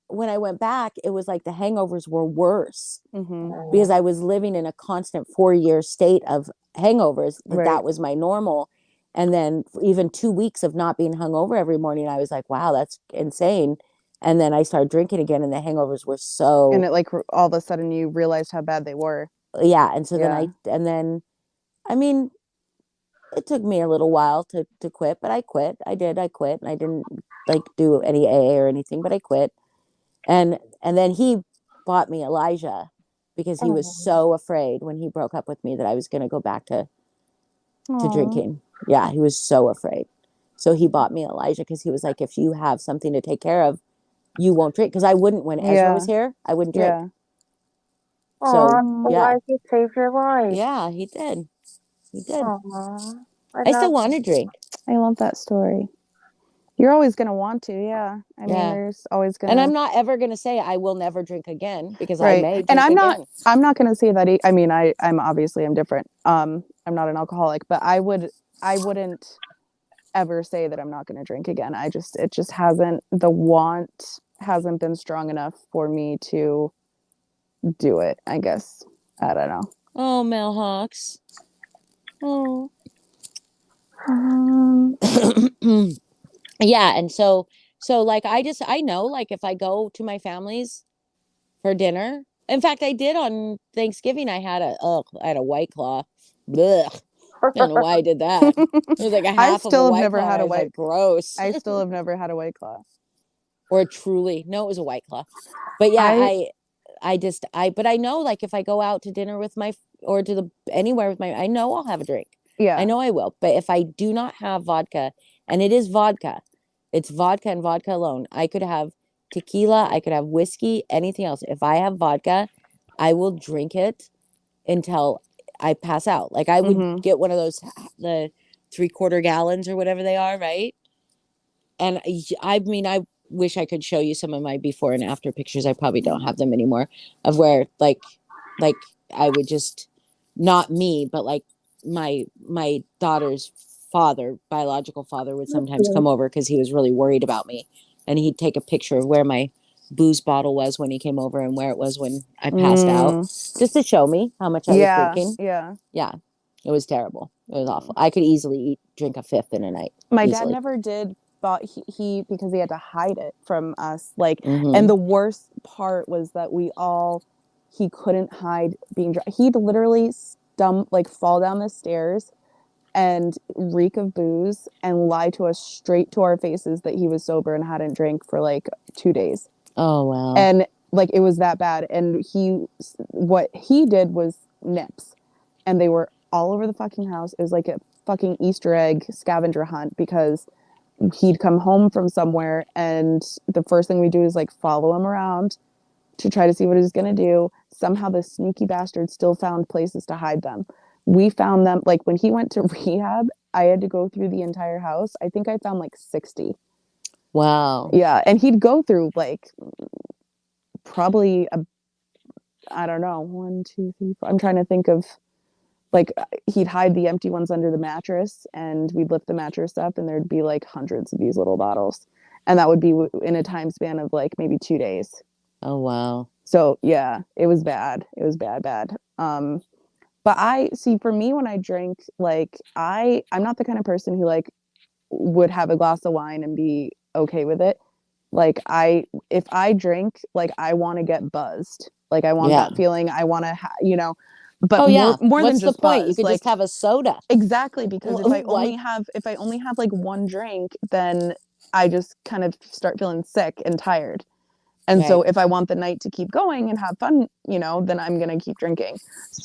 when I went back, it was like the hangovers were worse Mm-hmm. because I was living in a constant 4-year state of hangovers. Right. That was my normal. And then even 2 weeks of not being hungover every morning, I was like, wow, that's insane. And then I started drinking again, and the hangovers were so. And it like all of a sudden you realized how bad they were. Yeah, and so Yeah. then I mean, it took me a little while to quit, but I quit. I quit, and I didn't like do any AA or anything, but I quit. And then he bought me Elijah because he was so afraid when he broke up with me that I was going to go back to Aw. drinking. Yeah, he was so afraid. So he bought me Elijah because he was like, if you have something to take care of, you won't drink. Because I wouldn't, when Ezra was here, I wouldn't drink. Yeah. So Aw, yeah, Elijah saved your life. yeah, he did. He did. Aw, I still want to drink. I love that story. You're always gonna want to, yeah. I mean, Yeah. there's always gonna. And I'm not ever going to say I will never drink again because I Right. may drink And I'm again. not gonna say that. I mean, I'm obviously I'm different. I'm not an alcoholic, but I wouldn't ever say that I'm not gonna drink again. It just hasn't, the want hasn't been strong enough for me to do it, I guess. I don't know. Oh, Mel Hawks. Oh. Yeah, and so like I know, like if I go to my family's for dinner. In fact, I did on Thanksgiving. I had a White Claw. Blech. I don't know why I did that. It was like a half of a White Claw. I was like, gross. I still have never had a White Claw. Or Truly. No, it was a White Claw. But yeah, but I know, like if I go out to dinner with or to anywhere with I know I'll have a drink. Yeah. I know I will. But if I do not have vodka, and it is vodka, it's vodka and vodka alone. I could have tequila, I could have whiskey, anything else. If I have vodka, I will drink it until I pass out. Like I would get one of those, the 3/4 gallons or whatever they are, right? And I mean, I wish I could show you some of my before and after pictures. I probably don't have them anymore, of where like I would just, not me, but like my daughter's biological father would sometimes come over because he was really worried about me, and he'd take a picture of where my booze bottle was when he came over and where it was when I passed out, just to show me how much I was drinking. Yeah. It was terrible. It was awful. I could easily drink a fifth in a night. My easily. dad never did, but he because he had to hide it from us. Like, Mhm. and the worst part was that he couldn't hide being drunk. He'd literally fall down the stairs and reek of booze and lie to us straight to our faces that he was sober and hadn't drank for like 2 days. Oh, wow. And like, it was that bad. And what he did was nips, and they were all over the fucking house. It was like a fucking Easter egg scavenger hunt, because he'd come home from somewhere, and the first thing we do is like follow him around to try to see what he's going to do. Somehow the sneaky bastard still found places to hide them. We found them, like when he went to rehab, I had to go through the entire house. I think I found like 60. Wow. Yeah. And he'd go through like probably, I don't know, 1, 2, 3, 4. I'm trying to think of, like, he'd hide the empty ones under the mattress, and we'd lift the mattress up and there'd be like hundreds of these little bottles. And that would be in a time span of like maybe 2 days. Oh, wow. So yeah, it was bad. It was bad. But I see, for me, when I drink, like I'm not the kind of person who like would have a glass of wine and be okay with it. Like if I drink, like I want to get buzzed. Like I want that feeling. I want to, but more than What's just the point? buzz. You could like, just have a soda. Exactly, because if I only Like- have like one drink, then I just kind of start feeling sick and tired. And so if I want the night to keep going and have fun, then I'm going to keep drinking.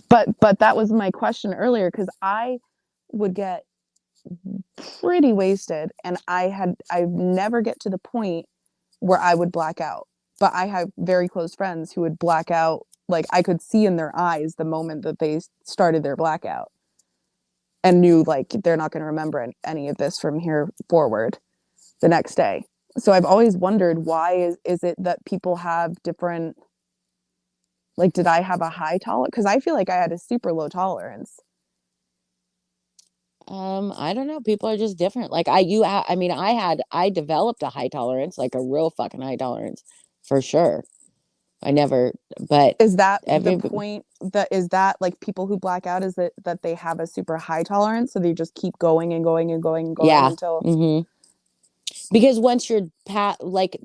But that was my question earlier, because I would get pretty wasted, and I never get to the point where I would black out. But I have very close friends who would black out. Like I could see in their eyes the moment that they started their blackout, and knew like they're not going to remember any of this from here forward the next day. So I've always wondered, why is it that people have different, like, did I have a high tolerance? Because I feel like I had a super low tolerance. I don't know. People are just different. Like I developed a high tolerance, like a real fucking high tolerance for sure. I never, but Is that the every, point? Is that like people who black out? Is that they have a super high tolerance, so they just keep going and going and going and going yeah. until Because once you're like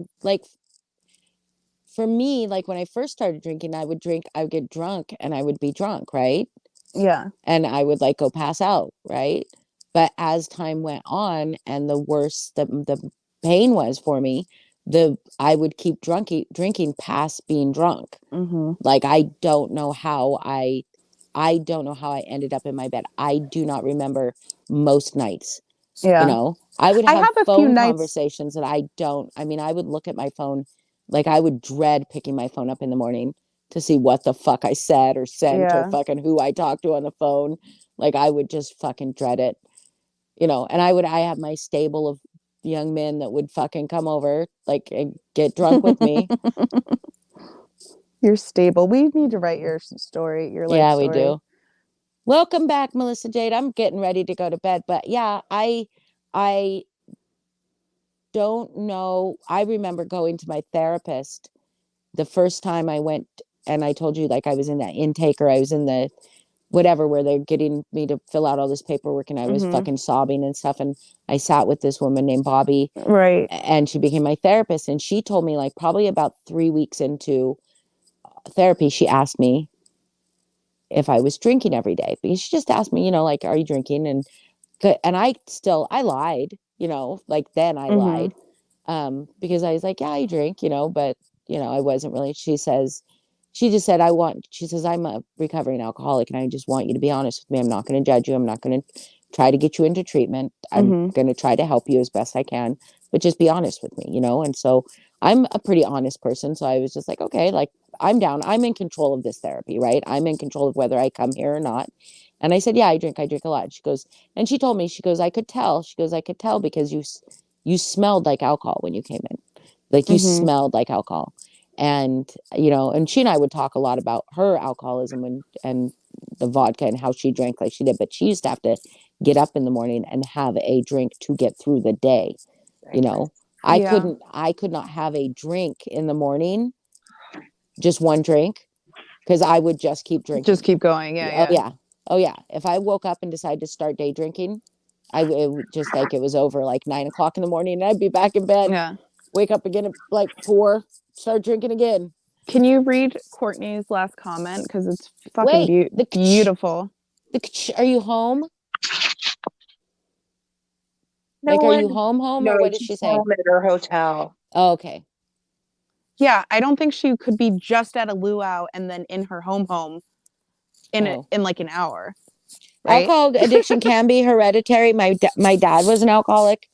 for me, like when I first started drinking, I would get drunk and I would be drunk, right? yeah. And I would like go pass out, right? But as time went on and the worse the pain was for me, I would keep drinking past being drunk. Mm-hmm. Like I don't know how I ended up in my bed. I do not remember most nights. Yeah. You know, I would I have have a few phone nights. conversations that I would look at my phone, like I would dread picking my phone up in the morning to see what the fuck I said or sent or Yeah. fucking who I talked to on the phone. Like I would just fucking dread it, you know. And I have my stable of young men that would fucking come over, like, and get drunk with me. You're stable. We need to write your story, your life Yeah, story. we do. Welcome back, Melissa Jade. I'm getting ready to go to bed, but yeah, I don't know. I remember going to my therapist the first time I went, and I told you, like, I was in that intake, or I was in the whatever, where they're getting me to fill out all this paperwork, and I was fucking sobbing and stuff. And I sat with this woman named Bobby, Right. and she became my therapist. And she told me, like, probably about 3 weeks into therapy, she asked me if I was drinking every day, because she just asked me, you know, like, are you drinking? And I lied, you know, like then I lied, because I was like, yeah, I drink, you know, but you know, I wasn't really. She just said, she says, I'm a recovering alcoholic, and I just want you to be honest with me. I'm not going to judge you. I'm not going to try to get you into treatment. I'm going to try to help you as best I can, but just be honest with me, you know? And so I'm a pretty honest person. So I was just like, okay, like, I'm down. I'm in control of this therapy, right? I'm in control of whether I come here or not. And I said, yeah, I drink a lot. She goes, and she told me, she goes, I could tell. She goes, I could tell because you smelled like alcohol when you came in. Like you smelled like alcohol. And, you know, and she and I would talk a lot about her alcoholism and the vodka and how she drank like she did. But she used to have to get up in the morning and have a drink to get through the day. You know, I could not have a drink in the morning, just one drink, because I would just keep drinking. Just keep going. Yeah. Oh yeah. If I woke up and decided to start day drinking, it would just, like, it was over like 9 o'clock in the morning, and I'd be back in bed. Yeah. Wake up again at like 4, start drinking again. Can you read Courtney's last comment? Because it's fucking beautiful. Are you home? No, like, are you home, no, or what did she's she say? home at her hotel. Oh, okay. Yeah, I don't think she could be just at a luau and then in her home in like an hour. Right? Alcohol addiction can be hereditary. My dad was an alcoholic.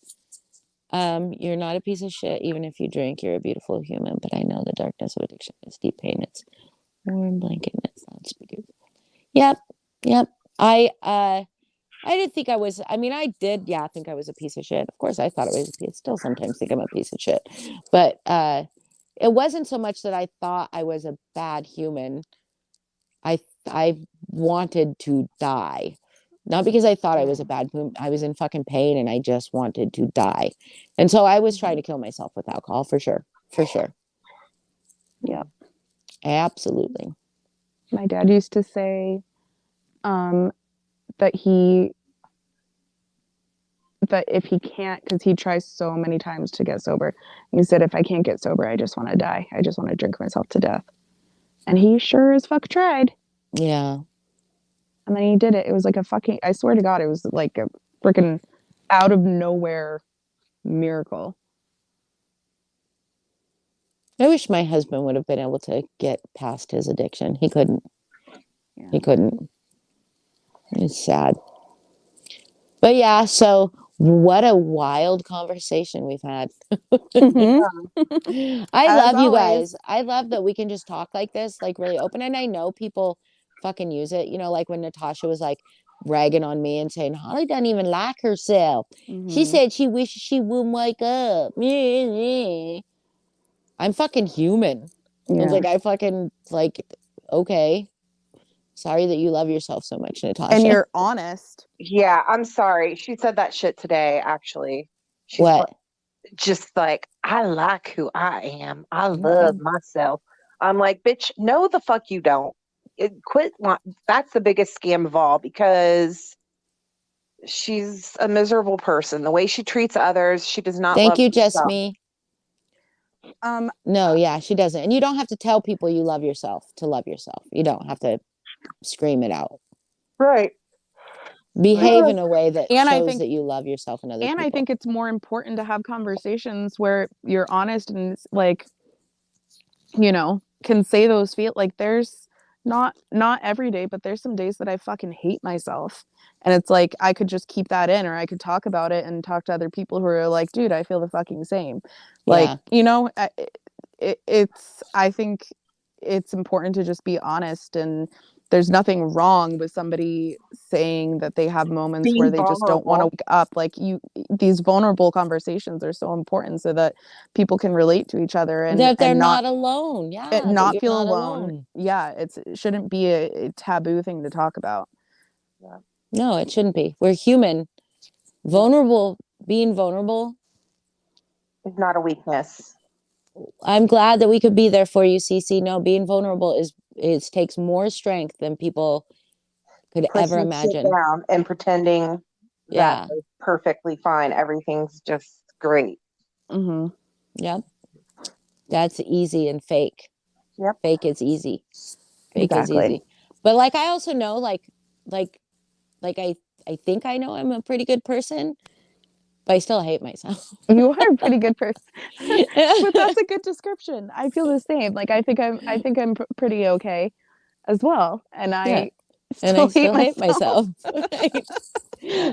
You're not a piece of shit. Even if you drink, you're a beautiful human. But I know the darkness of addiction is deep pain. It's warm blanket. It's not beautiful. Yep. I didn't think I was. I mean, I did. Yeah, think I was a piece of shit. Of course, I thought I was. Still, sometimes think I'm a piece of shit. But it wasn't so much that I thought I was a bad human. I wanted to die. Not because I thought I was a bad human. I was in fucking pain, and I just wanted to die. And so I was trying to kill myself with alcohol, for sure. Yeah. Absolutely. My dad used to say that if he can't, because he tries so many times to get sober, he said, if I can't get sober, I just want to die. I just want to drink myself to death. And he sure as fuck tried. Yeah. And then he did it. It was like I swear to God, it was like a freaking out of nowhere miracle. I wish my husband would have been able to get past his addiction. He couldn't. Yeah. He couldn't. It's sad. But yeah, so what a wild conversation we've had. I love you guys. I love that we can just talk like this, like really open. And I know people fucking use it. You know, like when Natasha was like ragging on me and saying, Holly doesn't even like herself. She said she wishes she wouldn't wake up. I'm fucking human. Yeah. It's like, I fucking, like, okay. Sorry that you love yourself so much, Natasha. And you're honest. Yeah, I'm sorry. She said that shit today, actually. She's what? just like, I like who I am. I love myself. I'm like, bitch, no, the fuck you don't. That's the biggest scam of all, because she's a miserable person. The way she treats others, she does not Thank love you, herself. Jess-me. No, yeah, she doesn't. And you don't have to tell people you love yourself to love yourself. You don't have to scream it out. Right. Behave in a way that And I shows think- that you love yourself and other And people. I think it's more important to have conversations where you're honest and like, you know, can say those like there's not every day, but there's some days that I fucking hate myself. And it's like I could just keep that in, or I could talk about it and talk to other people who are like, dude, I feel the fucking same. Like, Yeah. you know, I think it's important to just be honest, and there's nothing wrong with somebody saying that they have moments Being where they just don't want to vulnerable. wake up. Like these vulnerable conversations are so important so that people can relate to each other and that they're and not alone. Yeah. that not you're feel not alone. Yeah, it shouldn't be a taboo thing to talk about. No, it shouldn't be. We're human. Being vulnerable. It's not a weakness. I'm glad that we could be there for you, Cece. No, being vulnerable takes more strength than people could ever Pushing shit imagine. down and pretending Yeah. that is perfectly fine. Everything's just great. Mm-hmm. Yep. That's easy and fake. Yep. Fake is easy. Fake Exactly. is easy. But like I also know like I think I know I'm a pretty good person, but I still hate myself. You are a pretty good person. But that's a good description. I feel the same. Like I think I'm pretty okay as well. And I Yeah. still hate myself.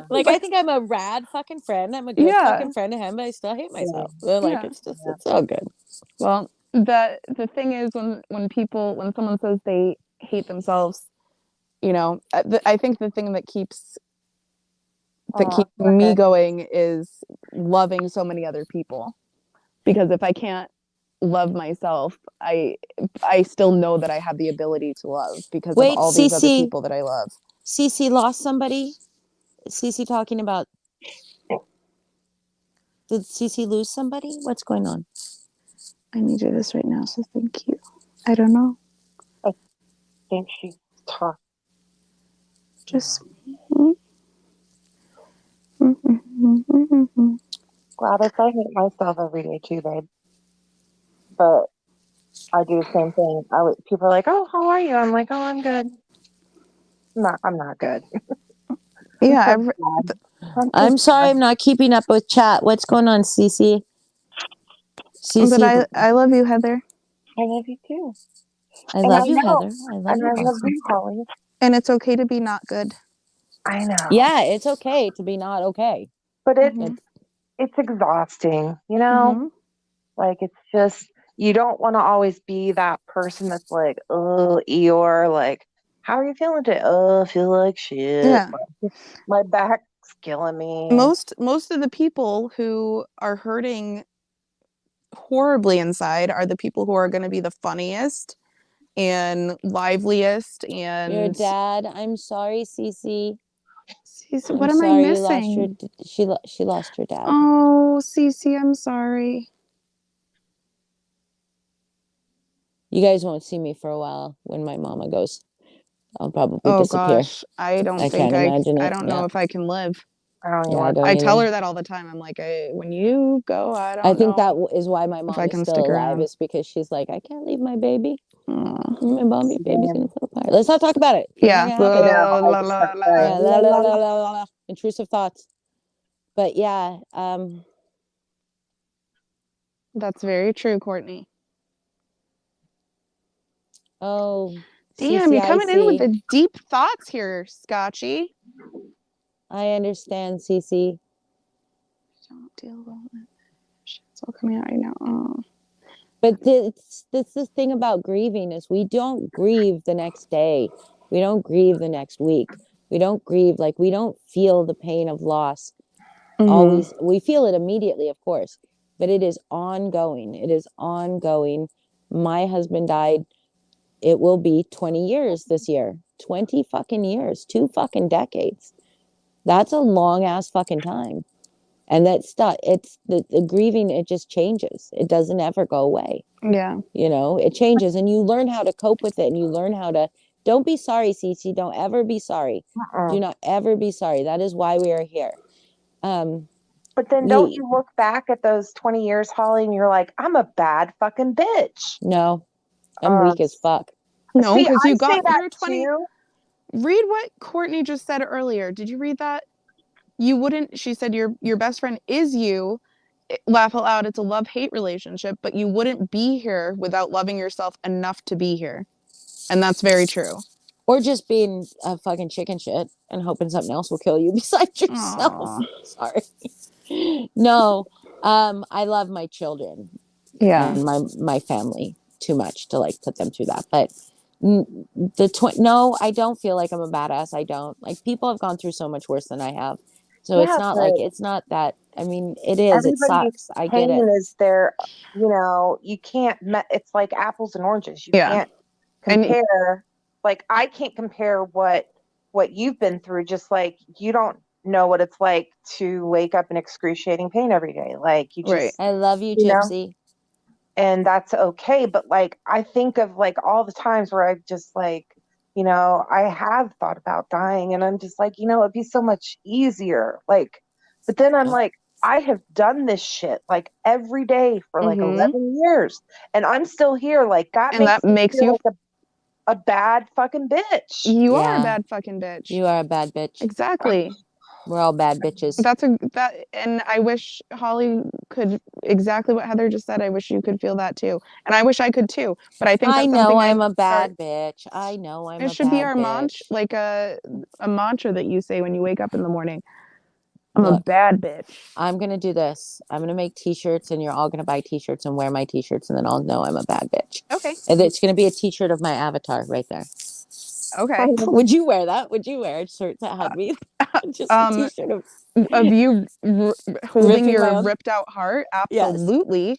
Like I think I'm a rad fucking friend. I'm a good fucking friend to him, but I still hate myself. So, like it's all good. Well, the thing is when someone says they hate themselves, you know, I think the thing that keeps me going is loving so many other people. Because if I can't love myself, I still know that I have the ability to love because of all these other people that I love. Cece lost somebody. Cece talking about, did Cece lose somebody? What's going on? I need you this right now, so thank you. I don't know. I think she's talking. Just Gladys, I hate myself every day too, babe. But I do the same thing. People are like, "Oh, how are you?" I'm like, "Oh, I'm good." I'm not good. Yeah, I'm sorry, I'm not keeping up with chat. What's going on, Cece? But I love you, Heather. I love you too. I love you, Heather. I love you. I love you, Holly. And it's okay to be not good. I know. Yeah, it's okay to be not okay. But it's exhausting, you know? Like it's just you don't want to always be that person that's like, "Oh, Eeyore, like, how are you feeling today?" "Oh, I feel like shit. Yeah. My back's killing me." Most of the people who are hurting horribly inside are the people who are going to be the funniest and liveliest and your dad. I'm sorry, Cece. What am I missing? She lost her dad. Oh, Cece, I'm sorry. You guys won't see me for a while when my mama goes. I'll probably disappear. Gosh, I don't think can't imagine it. I don't know if I can live. I tell her that all the time. I'm like, when you go, I think that is why my mom is still alive. around. Is because she's like, I can't leave my baby. My baby's gonna fall apart. Let's not talk about it. Yeah. Intrusive thoughts. But yeah, that's very true, Courtney. Oh, damn, you're coming in with the deep thoughts here, Scotchy. I understand, Cece. Don't deal well with it. It's all coming out right now. Oh. But this the thing about grieving is we don't grieve the next day. We don't grieve the next week. We don't grieve, like we don't feel the pain of loss. Always, we feel it immediately, of course, but it is ongoing. It is ongoing. My husband died. It will be 20 years this year. 20 fucking years, 2 fucking decades. That's a long ass fucking time. And that's stuff, it's the grieving, it just changes. It doesn't ever go away. Yeah. You know, it changes and you learn how to cope with it and you learn how to, don't be sorry, Cece. Don't ever be sorry. Do not ever be sorry. That is why we are here. But then don't you look back at those 20 years, Holly, and you're like, I'm a bad fucking bitch. No, I'm weak as fuck. No, See, because I you say got that through 20. too. Read what Courtney just said earlier. Did you read that? You wouldn't, she said your best friend is you. Laugh out loud, it's a love-hate relationship, but you wouldn't be here without loving yourself enough to be here. And that's very true. Or just being a fucking chicken shit and hoping something else will kill you besides yourself. Aw. Sorry. No, I love my children Yeah. and my family too much to like put them through that. But no, I don't feel like I'm a badass. I don't. Like, people have gone through so much worse than I have. So it's Yeah, not like, but it's not that, I mean, it is, it everybody's sucks. I get it. pain is there, you know, you can't, it's like apples and oranges. You Yeah. can't And compare, like, I can't compare what you've been through, just like you don't know what it's like to wake up in excruciating pain every day. Like, you just, right. I love you, you know, Gypsy. and that's okay. But like, I think of like all the times where I've just like, you know, I have thought about dying and I'm just like, you know, it'd be so much easier. Like, but then I'm like, I have done this shit like every day for like 11 years and I'm still here. Like, that And that makes me you feel like a bad fucking bitch. You are a Yeah. bad fucking bitch. You are a bad bitch. Exactly. We're all bad bitches. And I wish Holly could, exactly what Heather just said. I wish you could feel that too. And I wish I could too. But I think I that's know something I'm I a bad bitch. I know I'm a It should be bad our bitch. mantra, like a mantra that you say when you wake up in the morning. I'm a Look, bad bitch. I'm going to do this. I'm going to make t-shirts and you're all going to buy t-shirts and wear my t-shirts and then I'll know I'm a bad bitch. Okay. And it's going to be a t-shirt of my avatar right there. Okay. Would you wear that? Would you wear a shirt that had me? Just a t-shirt of you holding Ripping my your own- ripped out heart? Yes. Absolutely.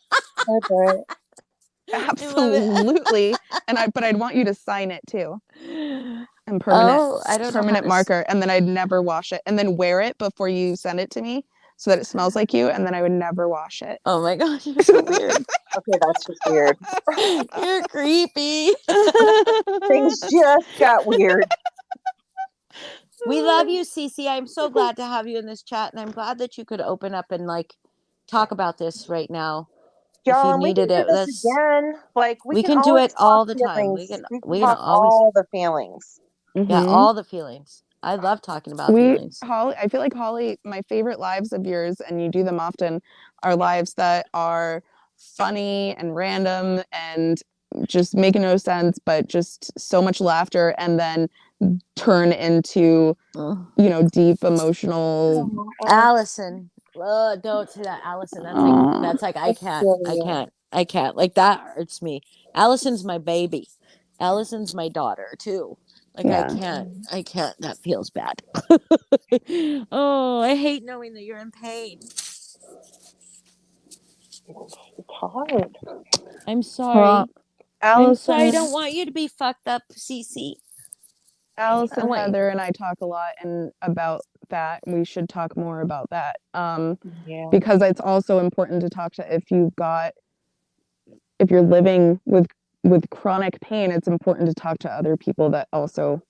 Absolutely. But I'd want you to sign it too. And I don't know permanent how to marker, and then I'd never wash it, and then wear it before you send it to me so that it smells like you, and then I would never wash it. Oh my gosh, you're so weird. Okay, that's just weird. You're creepy. Things just got weird. We love you, Cece. I'm so glad to have you in this chat, and I'm glad that you could open up and like talk about this right now. John, if you we can needed do it, this again. Like, we can do always it all talk the time. feelings. We We can talk always all the feelings. yeah, all the feelings. I love talking about feelings. Holly, I feel like Holly, my favorite lives of yours, and you do them often, are lives that are funny and random and just make no sense, but just so much laughter, and then turn into, you know, deep emotional. Allison, don't say that, Allison. That's like I can't. Like, that hurts me. Allison's my baby. Allison's my daughter too. Like, Yeah. I can't. That feels bad. Oh, I hate knowing that you're in pain. It's hard. I'm sorry. Allison, I'm sorry. I don't want you to be fucked up, Cece. Allison, want- Heather, and I talk a lot about that. We should talk more about that. Because it's also important to talk to if you're living with chronic pain, it's important to talk to other people that also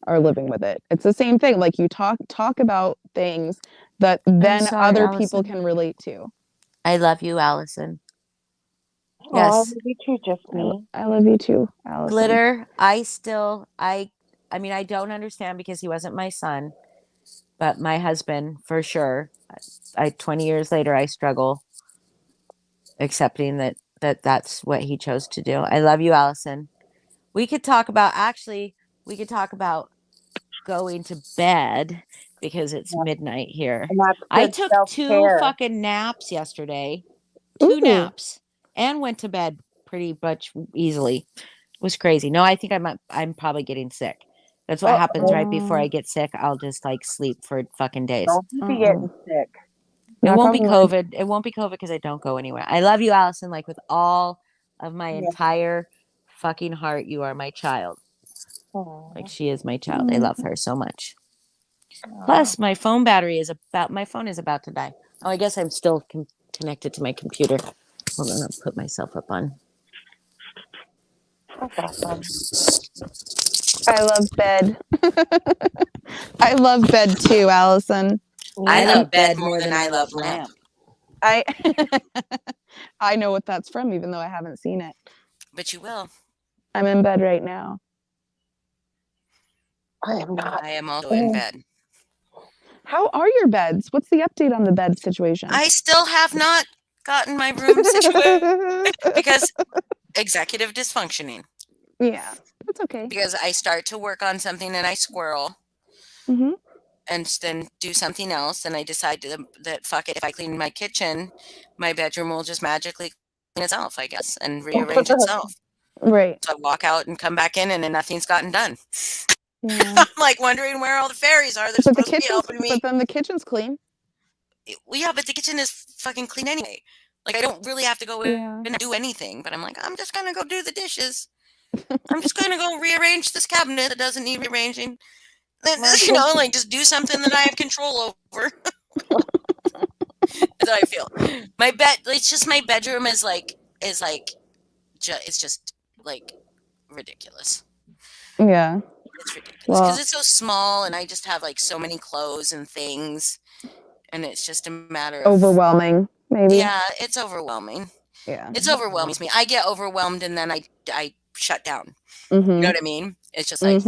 are living with it. It's the same thing. Like, you talk about things that then sorry, other Allison. people can relate to. I love you, Allison. Oh, I love Yes. you too, just me. I love you too, Allison. Glitter, I mean, I don't understand because he wasn't my son, but my husband, for sure. 20 years later, I struggle accepting that's what he chose to do. I love you, Allison. We could talk about going to bed because it's midnight here. And that's I good took self-care. 2 fucking naps yesterday. 2 naps and went to bed pretty much easily. It was crazy. No, I think I'm probably getting sick. That's what happens right before I get sick. I'll just like sleep for fucking days. Don't be getting sick. It Knock won't be on wood. COVID. It won't be COVID because I don't go anywhere. I love you, Allison, like with all of my entire fucking heart. You are my child. Like she is my child. I love her so much. Plus, my phone is about to die. Oh, I guess I'm still connected to my computer. Hold on, I'll put myself up on. That's awesome. I love bed. I love bed too, Allison. I love bed more than I love lamp. I I know what that's from, even though I haven't seen it. But you will. I'm in bed right now. I am not. I am also in bed. How are your beds? What's the update on the bed situation? I still have not gotten my room situated because executive dysfunctioning. Yeah, that's okay. Because I start to work on something and I squirrel. Mm-hmm. And then do something else, and I decide that fuck it, if I clean my kitchen, my bedroom will just magically clean itself, I guess, and rearrange itself. Right. So I walk out and come back in, and then nothing's gotten done. Yeah. I'm like wondering where all the fairies are. They're supposed to be helping me. But then the kitchen's clean. Well, yeah, but the kitchen is fucking clean anyway. Like I don't really have to go in and do anything. But I'm like, I'm just gonna go do the dishes. I'm just gonna go rearrange this cabinet that doesn't need rearranging. You know, like just do something that I have control over. That's how I feel. My bed, it's just my bedroom is it's just like ridiculous. Yeah. It's ridiculous because it's so small, and I just have like so many clothes and things, and it's just a matter of overwhelming. Maybe. Yeah, it's overwhelming. Yeah, it's overwhelming me. I get overwhelmed, and then I shut down. Mm-hmm. You know what I mean? It's just like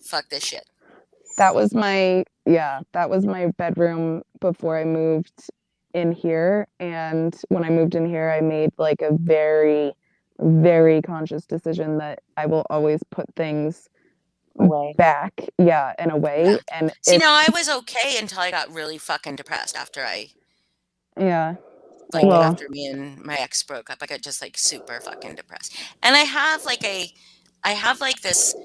fuck this shit. That was my bedroom before I moved in here. And when I moved in here, I made like a very, very conscious decision that I will always put things back. Yeah. And away. Yeah. And see, now I was okay until I got really fucking depressed after after me and my ex broke up. I got just like super fucking depressed. And I have this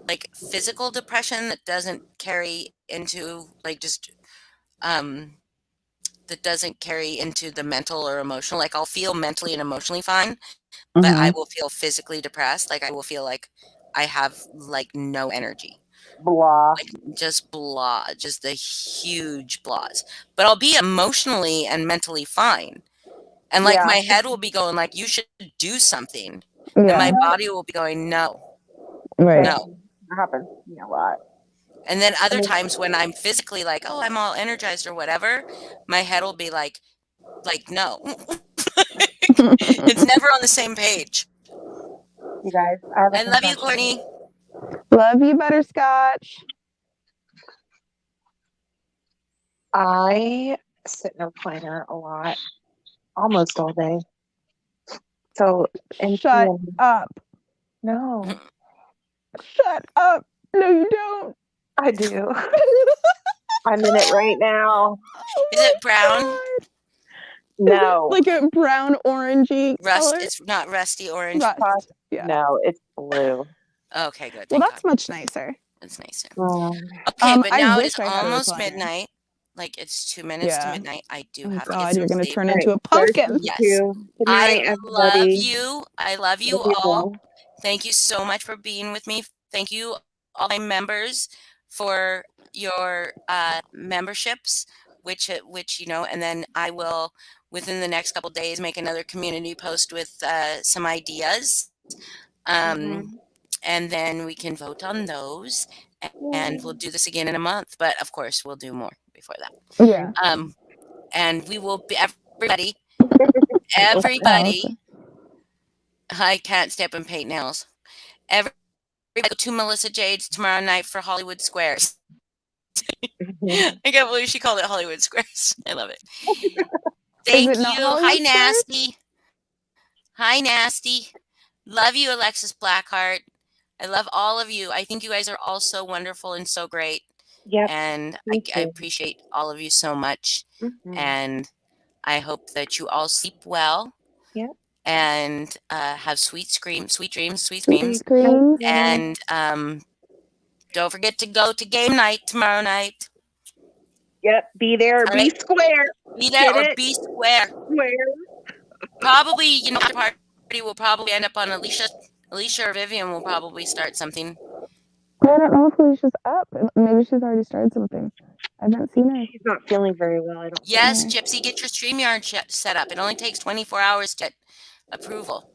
like physical depression that doesn't carry into like just that doesn't carry into the mental or emotional. Like I'll feel mentally and emotionally fine, but I will feel physically depressed. Like I will feel like I have like no energy. Blah. Like just blah, just the huge blahs. But I'll be emotionally and mentally fine. And like my head will be going like, you should do something. And my body will be going, no. Right. No. That happens a lot. And then other times when I'm physically like, oh, I'm all energized or whatever, my head will be like no. It's never on the same page. You guys, I love you, Courtney. Love you, Butterscotch. I sit in a recliner a lot, almost all day. So, and shut up. No. Shut up. No, you don't. I do. I'm in it right now. Is it brown? No. Like a brown orangey color? It's not rusty orange. Rust. Yeah. No, it's blue. Okay, good. Well, that's much nicer. That's nicer. Okay, but now it's almost midnight. Like it's 2 minutes to midnight. I do have to get some you're going to sleep. turn into a pumpkin. Yes. Good night, I love you. I love you all. Thank you so much for being with me. Thank you, all my members, for your memberships, which you know, and then I will within the next couple days make another community post with some ideas. And then we can vote on those, and we'll do this again in a month. But of course, we'll do more before that. Yeah. And we will be everybody. I can't stay up and paint nails. Everybody go to Melissa Jade's tomorrow night for Hollywood Squares. I can't believe she called it Hollywood Squares. I love it. Thank you. Hi, Nasty. Hi, Nasty. Love you, Alexis Blackheart. I love all of you. I think you guys are all so wonderful and so great. Yeah. And I appreciate all of you so much. And I hope that you all sleep well. Yeah. And have sweet dreams. And don't forget to go to game night tomorrow night. Yep. Be there. All be square. Be there or be square. Square. Probably, the party will probably end up on Alicia Alicia or Vivian will probably start something. I don't know if Alicia's up. Maybe she's already started something. I haven't seen her. She's not feeling very well. I don't. Yes, Gypsy, get your StreamYard set up. It only takes 24 hours to get approval.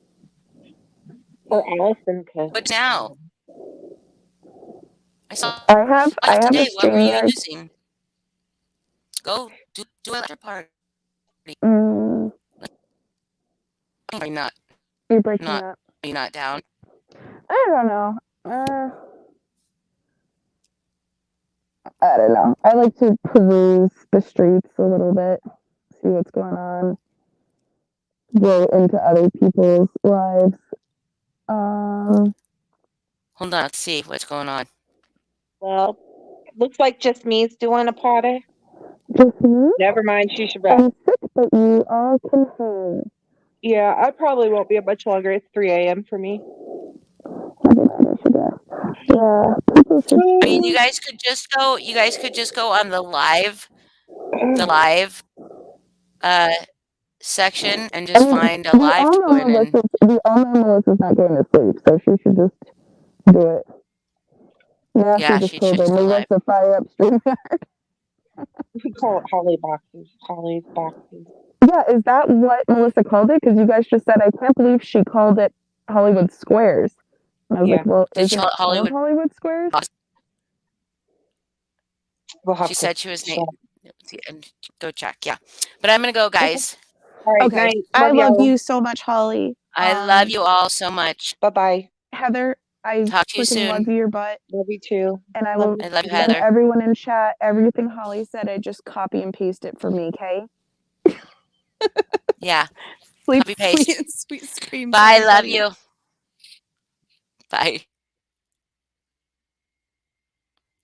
Or Allison could. But now, I saw I have a today. What were you StreamYard. using? Go do a after party. Mm, Are you not? you're breaking Not. up. Are you not down? I don't know. I don't know. I like to peruse the streets a little bit, see what's going on, go into other people's lives. Hold on, let's see what's going on. Well, looks like just me's doing a party. Just me? Never mind, she should rest. I'm sick, but you all can hang. Yeah, I probably won't be up much longer. It's 3 a.m. for me. Everybody should rest. Yeah, people should. I mean, you guys could just go. You guys could just go on the live section and just find a live to join in. We all know Melissa's not going to sleep, so she should just do it. Yeah, just she told should her, go live. Melissa, fire up StreamYard. We call it Holly Boxes. Holly's Boxes. Yeah, is that what Melissa called it? Because you guys just said, I can't believe she called it Hollywood Squares. And I was like, well, Did she isn't it call it called Hollywood Squares? We'll have She to said she was check. and go check. Yeah, but I'm gonna go, guys. All right, Okay. night. I love y'all. you so much, Holly. I love you all so much. Bye-bye. Heather, I Talk to you freaking love soon. your butt. Love you too. And I will I love you, tell Heather. everyone in chat everything Holly said. I just copy and paste it for me, okay? Yeah. Sleep Copy paste. sweet dreams. Bye. Love everybody. you. Bye.